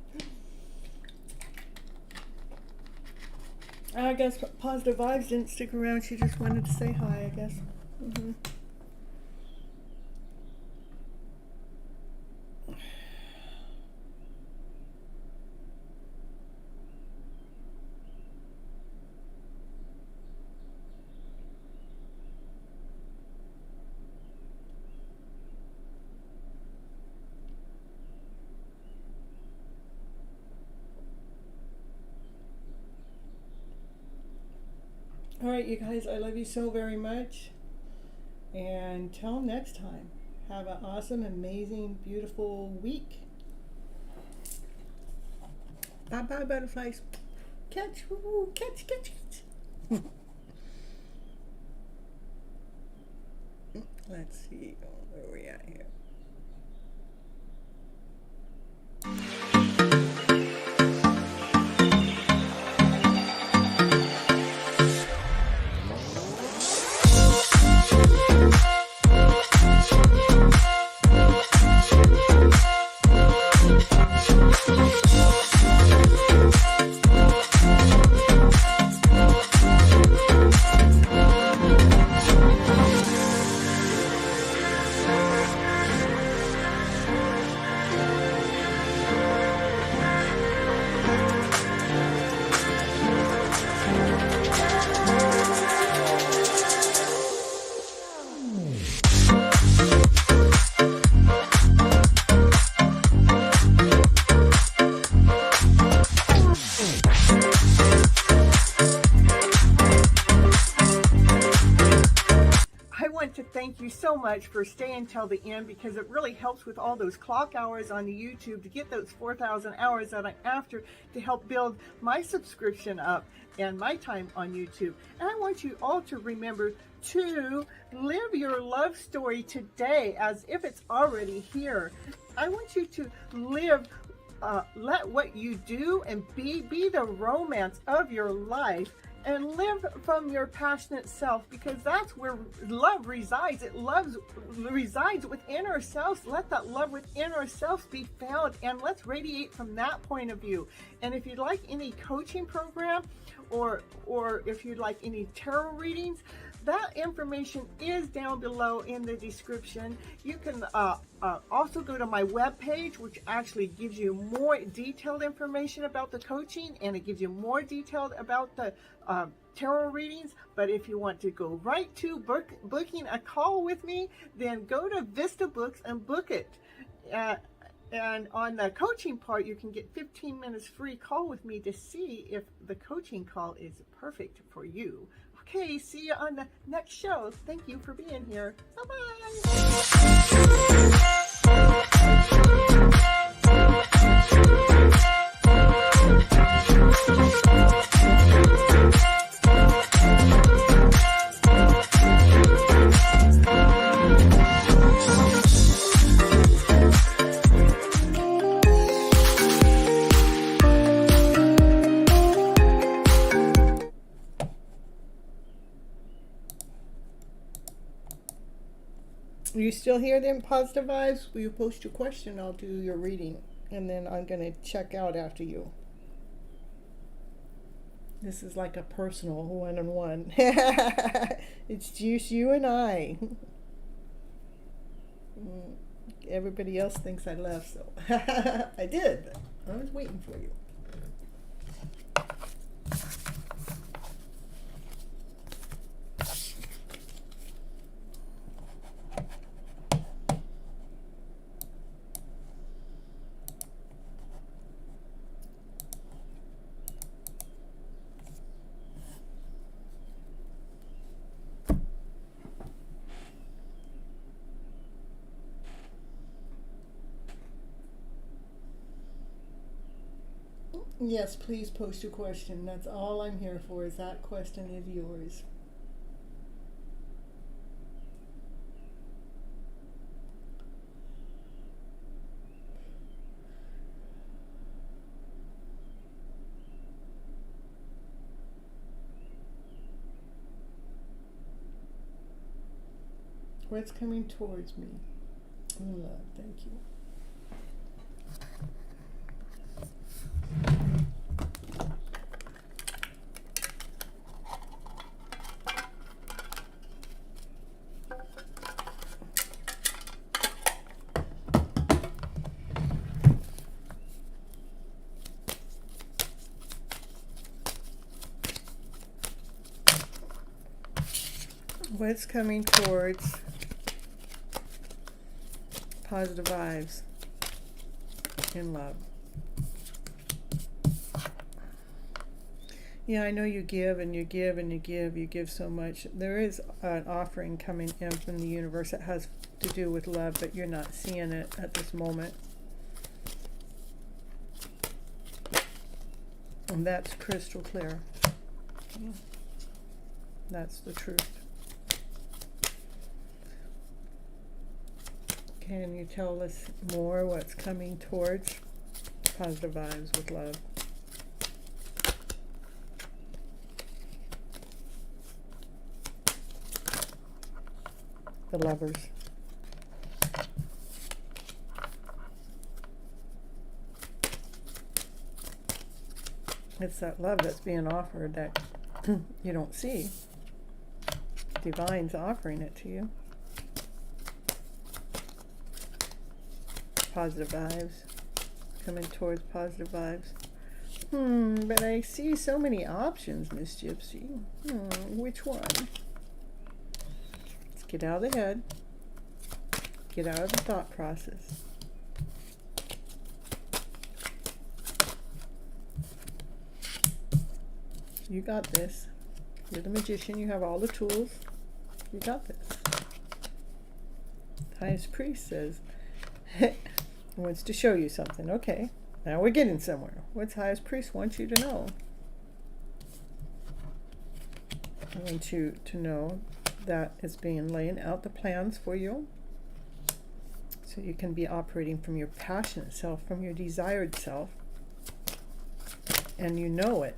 I guess positive vibes didn't stick around. She just wanted to say hi, I guess. Mm-hmm. All right, you guys, I love you so very much. And till next time, have an awesome, amazing, beautiful week. Bye-bye, butterflies. Catch, woo, catch. Let's see, where are we at here? so much for staying till the end, because it really helps with all those clock hours on the YouTube to get those 4,000 hours that I'm after to help build my subscription up and my time on YouTube. And I want you all to remember to live your love story today as if it's already here. I want you to live, let what you do and be the romance of your life, and live from your passionate self, because that's where love resides. It resides within ourselves. Let that love within ourselves be found, and let's radiate from that point of view. And if you'd like any coaching program, or if you'd like any tarot readings, that information is down below in the description. You can also go to my webpage, which actually gives you more detailed information about the coaching, and it gives you more detailed about the tarot readings. But if you want to go right to booking a call with me, then go to Vista Books and book it. And on the coaching part, you can get 15 minutes free call with me to see if the coaching call is perfect for you. Okay, see you on the next show. Thank you for being here. You still hear them positive vibes? Will you post your question? I'll do your reading, and then I'm going to check out after you. This is like a personal one-on-one. It's just you and I. Everybody else thinks I left, so I did. I was waiting for you. Yes, please post your question. That's all I'm here for, is that question is yours. What's coming towards me? Love, thank you. What's coming towards positive vibes in love? Yeah, I know you give and you give and you give. You give so much. There is an offering coming in from the universe that has to do with love, but you're not seeing it at this moment. And that's crystal clear. Yeah. That's the truth. Can you tell us more what's coming towards positive vibes with love? The Lovers. It's that love that's being offered that you don't see. Divine's offering it to you. Positive vibes. Coming towards positive vibes. But I see so many options, Miss Gypsy. Which one? Let's get out of the head. Get out of the thought process. You got this. You're the magician. You have all the tools. You got this. Highest Priest says, he wants to show you something. Okay, now we're getting somewhere. What's Highest Priest want you to know? I want you to know that it's being laying out the plans for you, so you can be operating from your passionate self, from your desired self, and you know it.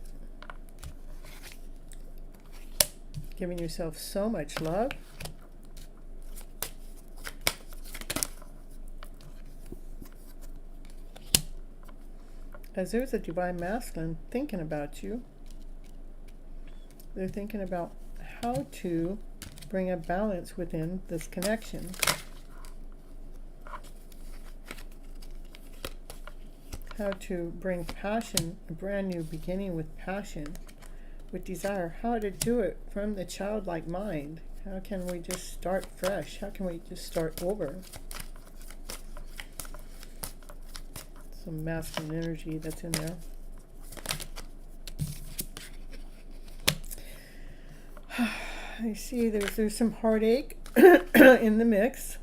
Giving yourself so much love. As there's a divine masculine thinking about you. They're thinking about how to bring a balance within this connection. How to bring passion, a brand new beginning with passion, with desire. How to do it from the childlike mind. How can we just start fresh? How can we just start over? Some masculine energy that's in there. I see there's some heartache in the mix.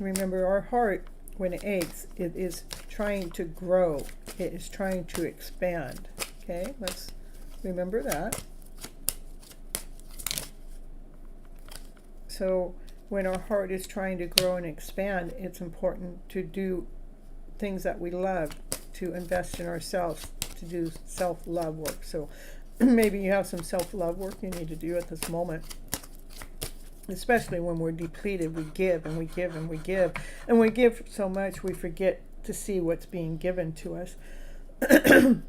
Remember, our heart, when it aches, it is trying to grow. It is trying to expand. Okay, let's remember that. So when our heart is trying to grow and expand, it's important to do things that we love, to invest in ourselves, to do self-love work. So maybe you have some self-love work you need to do at this moment. Especially when we're depleted, we give and we give and we give. And we give so much we forget to see what's being given to us.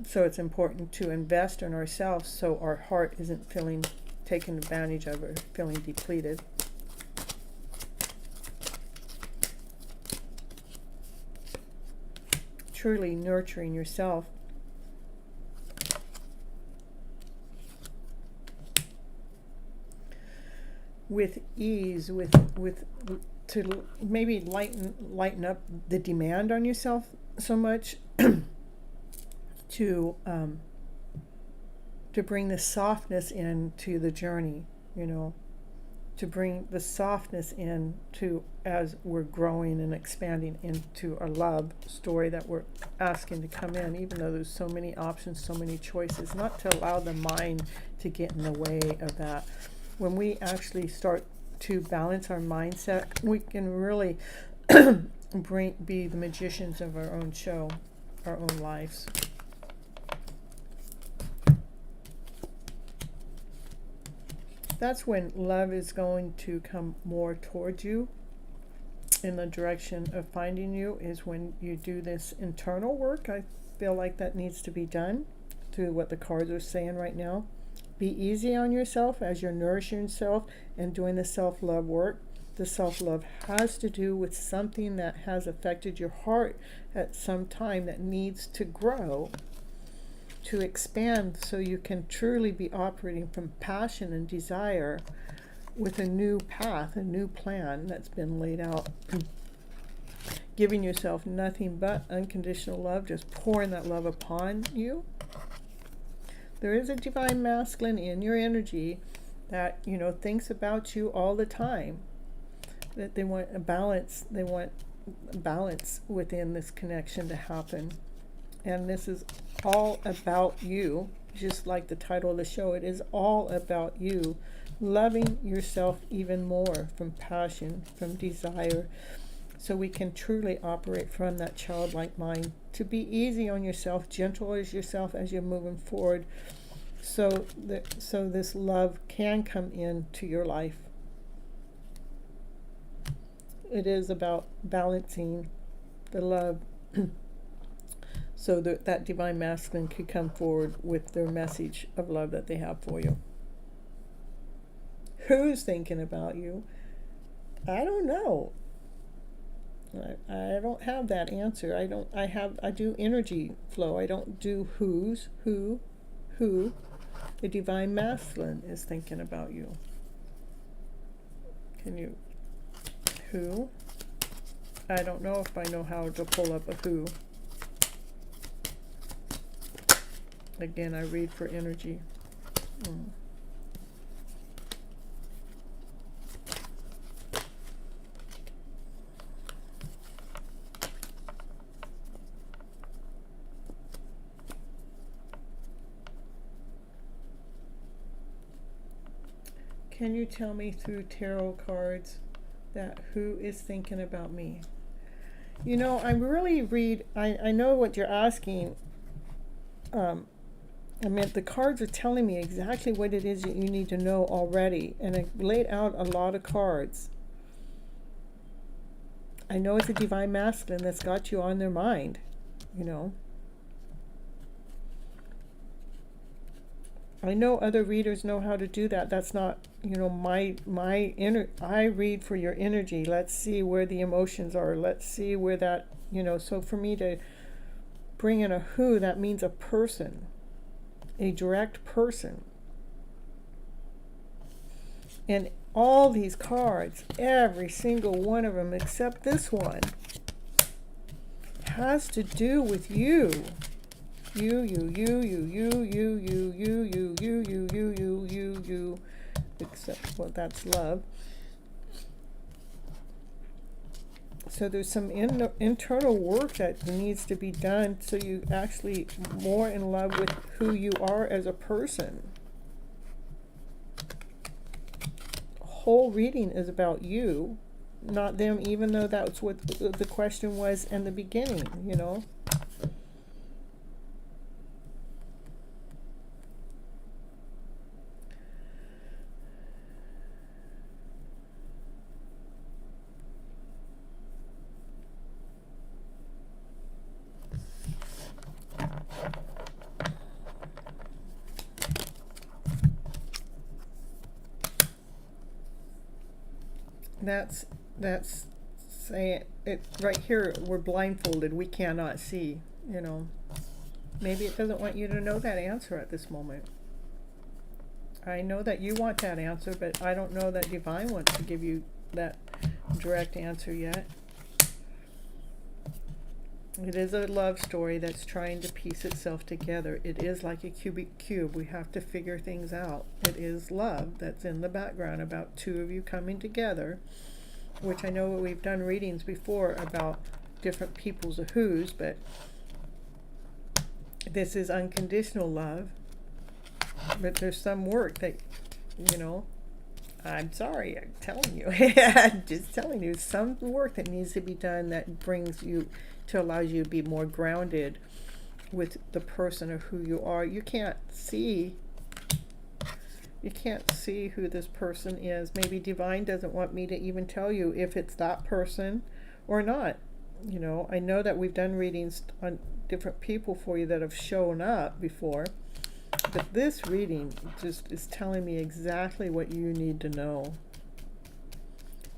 So it's important to invest in ourselves so our heart isn't feeling taken advantage of or feeling depleted. Truly nurturing yourself. With ease, with to maybe lighten up the demand on yourself so much, to bring the softness into the journey, you know, to bring the softness in to as we're growing and expanding into our love story that we're asking to come in, even though there's so many options, so many choices, not to allow the mind to get in the way of that. When we actually start to balance our mindset, we can really be the magicians of our own show, our own lives. That's when love is going to come more towards you in the direction of finding you, is when you do this internal work. I feel like that needs to be done through what the cards are saying right now. Be easy on yourself as you're nourishing yourself and doing the self-love work. The self-love has to do with something that has affected your heart at some time that needs to grow, to expand, so you can truly be operating from passion and desire with a new path, a new plan that's been laid out. Giving yourself nothing but unconditional love, just pouring that love upon you. There is a divine masculine in your energy that, you know, thinks about you all the time. That they want a balance. They want balance within this connection to happen. And this is all about you. Just like the title of the show, it is all about you. Loving yourself even more from passion, from desire. So we can truly operate from that childlike mind, to be easy on yourself, gentle as yourself as you're moving forward, so this love can come into your life. It is about balancing the love so that divine masculine could come forward with their message of love that they have for you. Who's thinking about you? I don't know. I don't have that answer. I do energy flow. I don't do who. The divine masculine is thinking about you. Who? I don't know if I know how to pull up a who. Again, I read for energy. Can you tell me through tarot cards that who is thinking about me? You know, I really read, I know what you're asking. I mean, the cards are telling me exactly what it is that you need to know already. And I laid out a lot of cards. I know it's a divine masculine that's got you on their mind, you know. I know other readers know how to do that. That's not, you know, I read for your energy. Let's see where the emotions are. Let's see where that, you know, so for me to bring in a who, that means a person. A direct person. And all these cards, every single one of them except this one, has to do with you. You, except, well, that's love. So there's some internal work that needs to be done so you actually more in love with who you are as a person. Whole reading is about you, not them, even though that's what the question was in the beginning, you know. That's saying it right here. We're blindfolded. We cannot see, you know. Maybe it doesn't want you to know that answer at this moment. I know that you want that answer, but I don't know that Divine wants to give you that direct answer yet. It is a love story that's trying to piece itself together. It is like a cubic cube. We have to figure things out. It is love that's in the background about two of you coming together, which I know we've done readings before about different people's who's, but this is unconditional love. But there's some work that, you know, I'm sorry, I'm telling you, I'm just telling you, some work that needs to be done that brings you, to allows you to be more grounded with the person of who you are. You can't see who this person is. Maybe Divine doesn't want me to even tell you if it's that person or not. You know, I know that we've done readings on different people for you that have shown up before, but this reading just is telling me exactly what you need to know.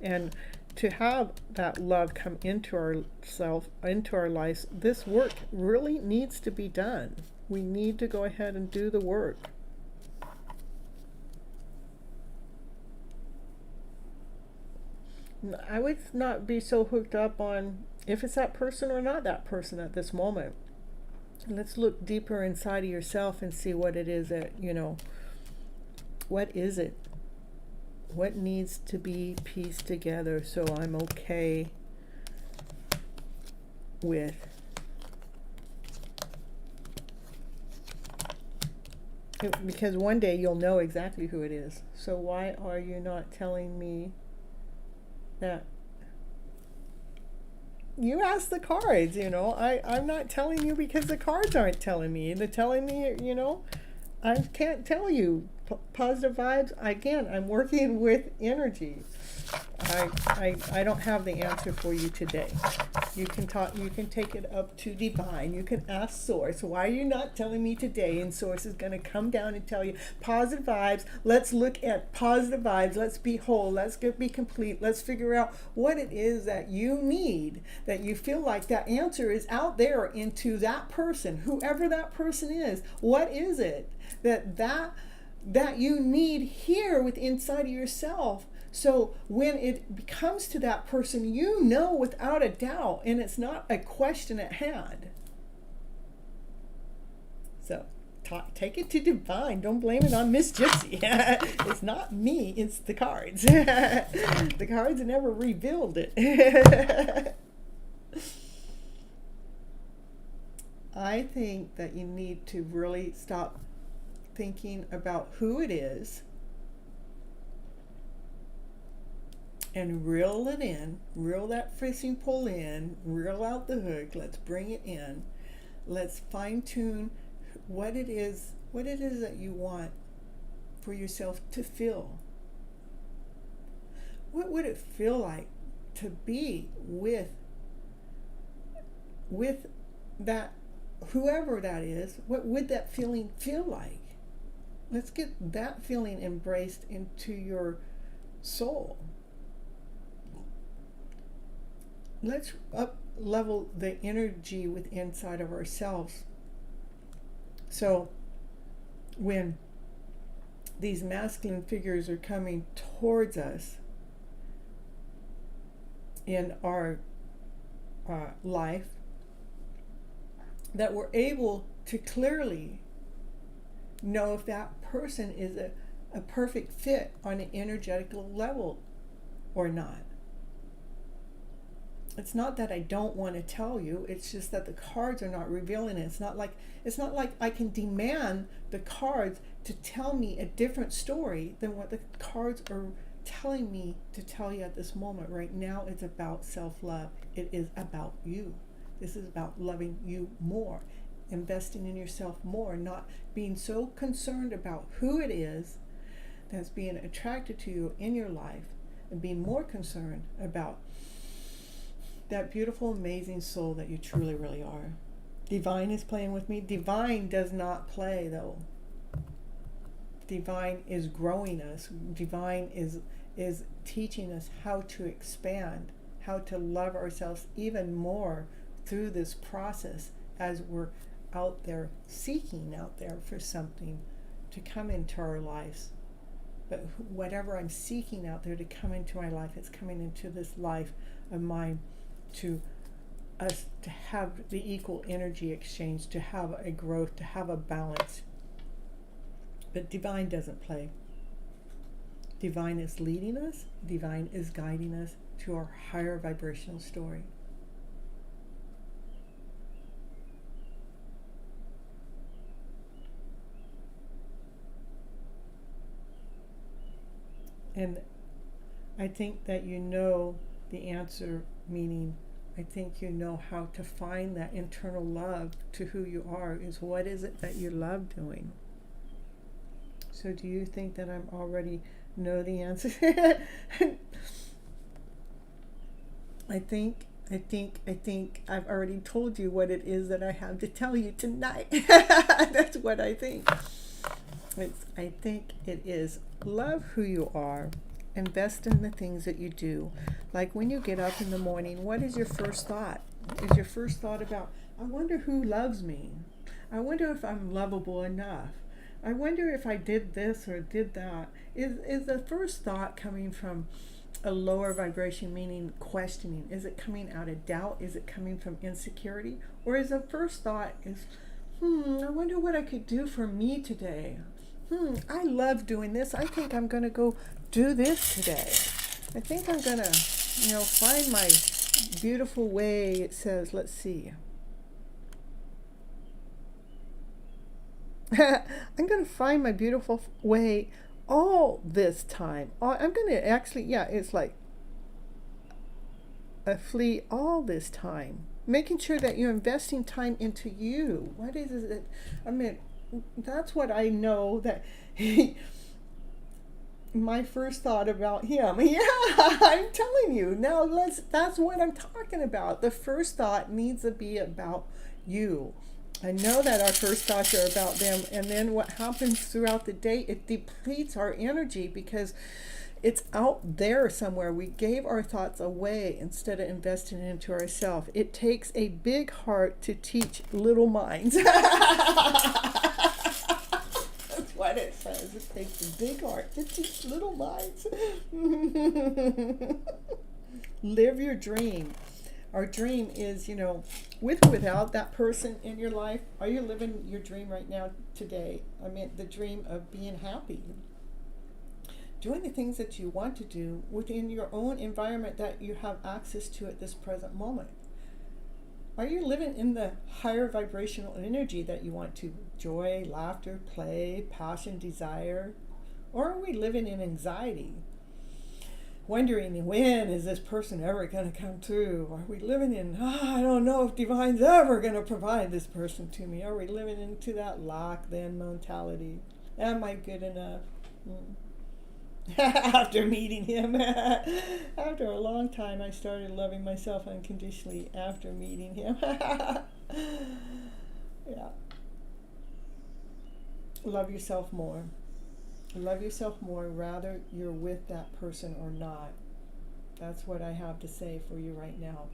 And to have that love come into our lives, this work really needs to be done. We need to go ahead and do the work. I would not be so hooked up on if it's that person or not that person at this moment. Let's look deeper inside of yourself and see what it is that, you know, what is it? What needs to be pieced together so I'm okay with it, because one day you'll know exactly who it is. So why are you not telling me that? You ask the cards, you know. I'm not telling you because the cards aren't telling me. They're telling me, you know, I can't tell you. Positive vibes, again, I'm working with energy. I don't have the answer for you today. You can take it up to Divine. You can ask Source, why are you not telling me today? And Source is going to come down and tell you positive vibes. Let's look at positive vibes. Let's be whole. Let's be complete. Let's figure out what it is that you need, that you feel like that answer is out there into that person, whoever that person is. What is it that you need here with inside of yourself? So when it comes to that person, you know without a doubt, and it's not a question at hand. So take it to Divine. Don't blame it on Miss Gypsy. It's not me, it's the cards. The cards never revealed it. I think that you need to really stop thinking about who it is and reel it in, reel that fishing pole in, reel out the hook, let's bring it in. Let's fine tune what it is that you want for yourself to feel. What would it feel like to be with that, whoever that is? What would that feeling feel like? Let's get that feeling embraced into your soul. Let's up level the energy within inside of ourselves. So when these masculine figures are coming towards us in our life, that we're able to clearly know if that person is a perfect fit on an energetical level or not. It's not that I don't want to tell you, it's just that the cards are not revealing it. It's not like I can demand the cards to tell me a different story than what the cards are telling me to tell you at this moment. Right now, it's about self-love. It is about you. This is about loving you more, investing in yourself more, not being so concerned about who it is that's being attracted to you in your life, and being more concerned about that beautiful, amazing soul that you truly, really are. Divine is playing with me. Divine does not play, though. Divine is growing us. Divine is teaching us how to expand, how to love ourselves even more through this process as we're out there seeking out there for something to come into our lives. But whatever I'm seeking out there to come into my life, it's coming into this life of mine, to us to have the equal energy exchange, to have a growth, to have a balance. But divine doesn't play. Divine is leading us. Divine is guiding us to our higher vibrational story. And I think that you know the answer, meaning I think you know how to find that internal love to who you are. Is what is it that you love doing? So do you think that I'm already know the answer? I think I've already told you what it is that I have to tell you tonight. That's what I think. I think it is love who you are. Invest in the things that you do. Like when you get up in the morning, what is your first thought? Is your first thought about, I wonder who loves me? I wonder if I'm lovable enough? I wonder if I did this or did that? Is the first thought coming from a lower vibration, meaning questioning? Is it coming out of doubt? Is it coming from insecurity? Or is the first thought is, I wonder what I could do for me today? I love doing this. I think I'm going to go do this today. I think I'm going to, find my beautiful way. It says, let's see. I'm going to find my beautiful way all this time. I'm going to actually, it's like a flea all this time. Making sure that you're investing time into you. What is it? I mean, that's what I know that my first thought about him. Yeah, I'm telling you. Now that's what I'm talking about. The first thought needs to be about you. I know that our first thoughts are about them, and then what happens throughout the day, it depletes our energy because it's out there somewhere. We gave our thoughts away instead of investing into ourselves. It takes a big heart to teach little minds. That's what it says. It takes a big heart to teach little minds. Live your dream. Our dream is, with or without that person in your life, are you living your dream right now today? I mean, the dream of being happy. Doing the things that you want to do within your own environment that you have access to at this present moment. Are you living in the higher vibrational energy that you want to? Joy, laughter, play, passion, desire? Or are we living in anxiety? wondering when is this person ever going to come through? Are we living in, I don't know if divine's ever going to provide this person to me. Are we living into that lack then mentality? Am I good enough? After meeting him, after a long time, I started loving myself unconditionally after meeting him. Yeah. Love yourself more. Love yourself more, rather you're with that person or not. That's what I have to say for you right now.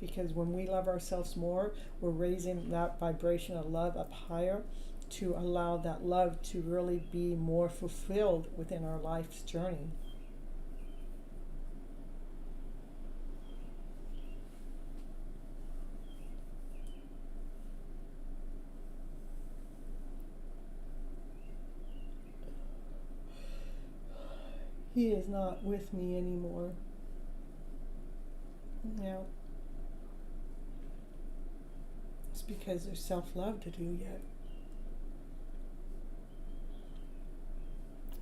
Because when we love ourselves more, we're raising that vibration of love up higher to allow that love to really be more fulfilled within our life's journey. He is not with me anymore. No. It's because there's self-love to do yet.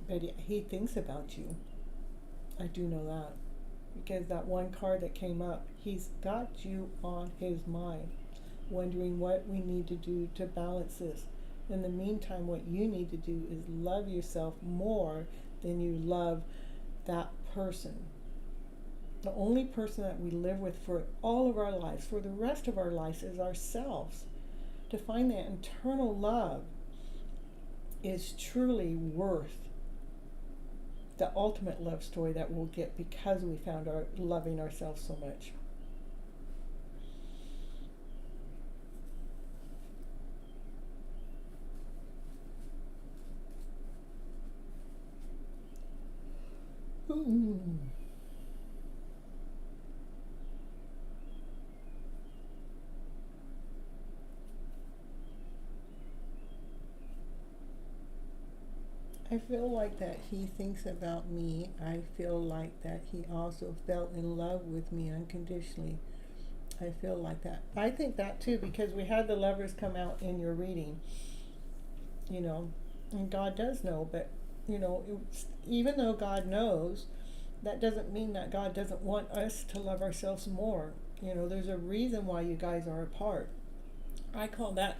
But he thinks about you. I do know that. Because that one card that came up, he's got you on his mind, wondering what we need to do to balance this. In the meantime, what you need to do is love yourself more than you love that person. The only person that we live with for all of our lives, for the rest of our lives, is ourselves. To find that internal love is truly worth the ultimate love story that we'll get because we found our loving ourselves so much. I feel like that he thinks about me. I feel like that he also fell in love with me unconditionally. I feel like that. I think that too, because we had the lovers come out in your reading, and God does know, but even though God knows, that doesn't mean that God doesn't want us to love ourselves more. There's a reason why you guys are apart. I call that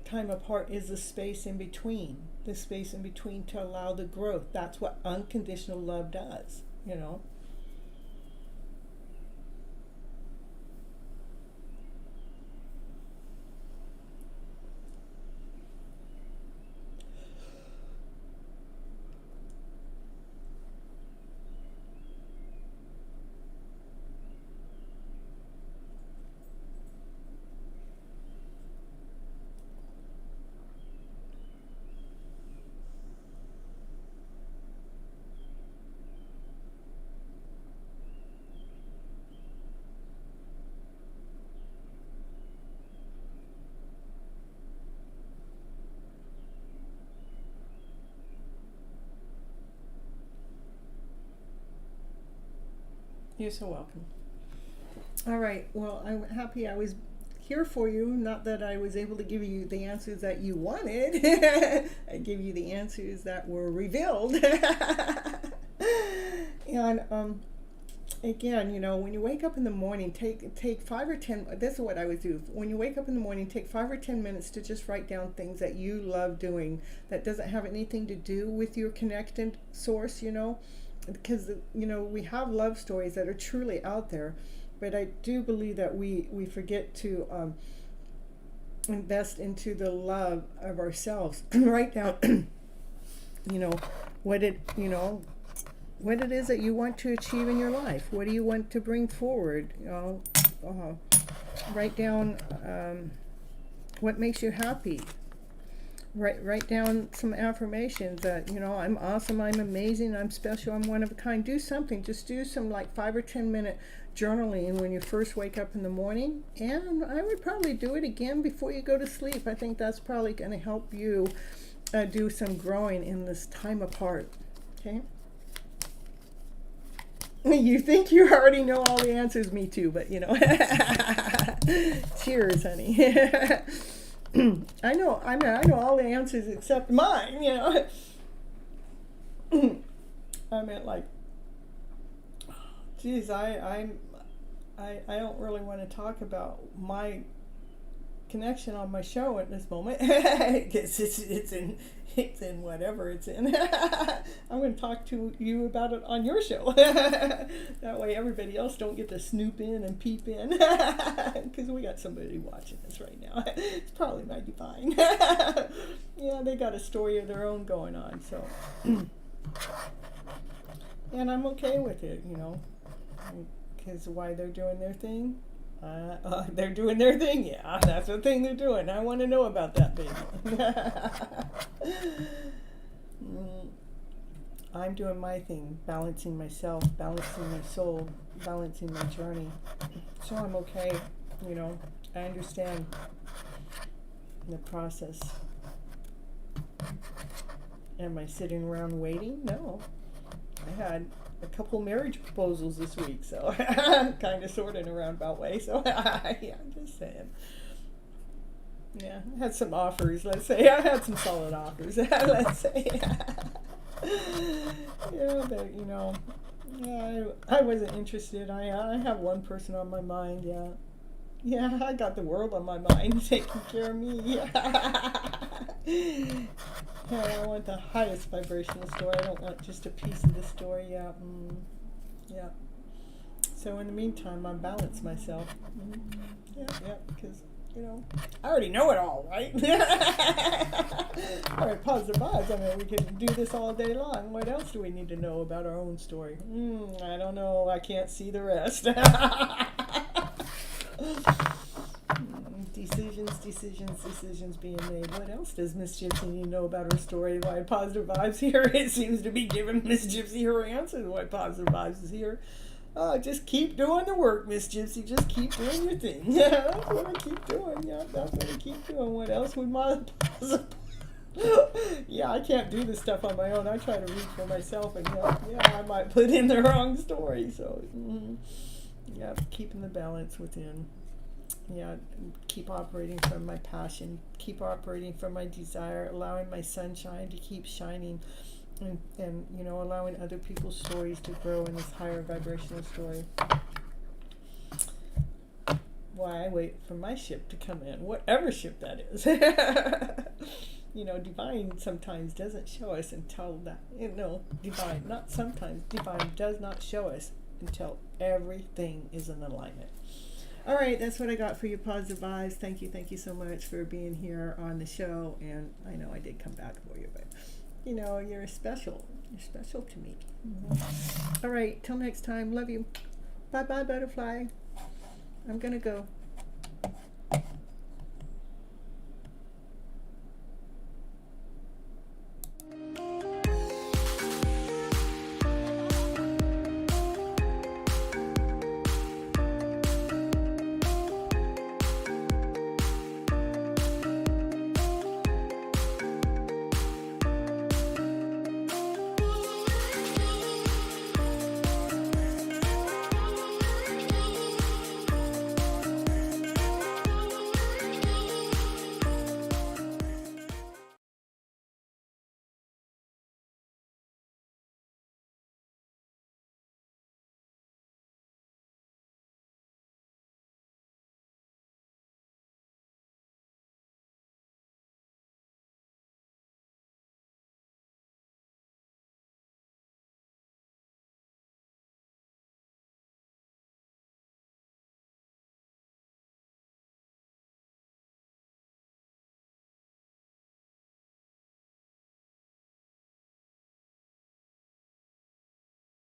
time apart is the space in between. The space in between to allow the growth. That's what unconditional love does, You're so welcome. All right. Well, I'm happy I was here for you. Not that I was able to give you the answers that you wanted. I gave you the answers that were revealed. And again, when you wake up in the morning, take 5 or 10. This is what I would do. When you wake up in the morning, take 5 or 10 minutes to just write down things that you love doing that doesn't have anything to do with your connected source. Because we have love stories that are truly out there, but I do believe that we forget to invest into the love of ourselves. Write down what it is that you want to achieve in your life. What do you want to bring forward? Write down what makes you happy. Write down some affirmations that, I'm awesome, I'm amazing, I'm special, I'm one of a kind. Do something. Just do some 5 or 10 minute journaling when you first wake up in the morning. And I would probably do it again before you go to sleep. I think that's probably going to help you do some growing in this time apart. Okay? You think you already know all the answers, me too, but cheers, honey. I know all the answers except mine, I meant Geez, I don't really want to talk about my connection on my show at this moment because it's in whatever it's in. I'm going to talk to you about it on your show. That way everybody else don't get to snoop in and peep in because we got somebody watching us right now. It's probably mighty fine. Yeah, they got a story of their own going on, so and I'm okay with it, you know, because why they're doing their thing. They're doing their thing, yeah. That's the thing they're doing. I want to know about that, baby. I'm doing my thing, balancing myself, balancing my soul, balancing my journey. So I'm okay, you know. I understand the process. Am I sitting around waiting? No. I had a couple marriage proposals this week, so kind of sort of in a roundabout way. So yeah, I'm just saying. Yeah, I had some offers. Let's say I had some solid offers. Let's say. Yeah, but you know, yeah, I wasn't interested. I have one person on my mind. Yeah, yeah, I got the world on my mind taking care of me. Yeah. Yeah, I want the highest vibrational story. I don't want just a piece of the story. Yeah, yeah. So in the meantime, I balance myself. Yeah, because you know I already know it all, right? All right, positive vibes. I mean, we can do this all day long. What else do we need to know about our own story? I don't know. I can't see the rest. Decisions being made. What else does Miss Gypsy need to know about her story? Why positive vibes here? It seems to be giving Miss Gypsy her answers. Why positive vibes is here? Just keep doing the work, Miss Gypsy. Just keep doing your thing. Yeah, that's what I keep doing. Yeah, that's what I keep doing. What else would my positive? Yeah, I can't do this stuff on my own. I try to read for myself, and yeah, I might put in the wrong story. So, yeah, keeping the balance within. Yeah, keep operating from my passion, keep operating from my desire, allowing my sunshine to keep shining, and you know, allowing other people's stories to grow in this higher vibrational story. Why I wait for my ship to come in, whatever ship that is. You know, divine sometimes doesn't show us until that, divine, not sometimes, divine does not show us until everything is in alignment. All right, that's what I got for you, positive vibes. Thank you so much for being here on the show. And I know I did come back for you, but you know, you're special. You're special to me. All right, till next time. Love you. Bye-bye, butterfly. I'm gonna go.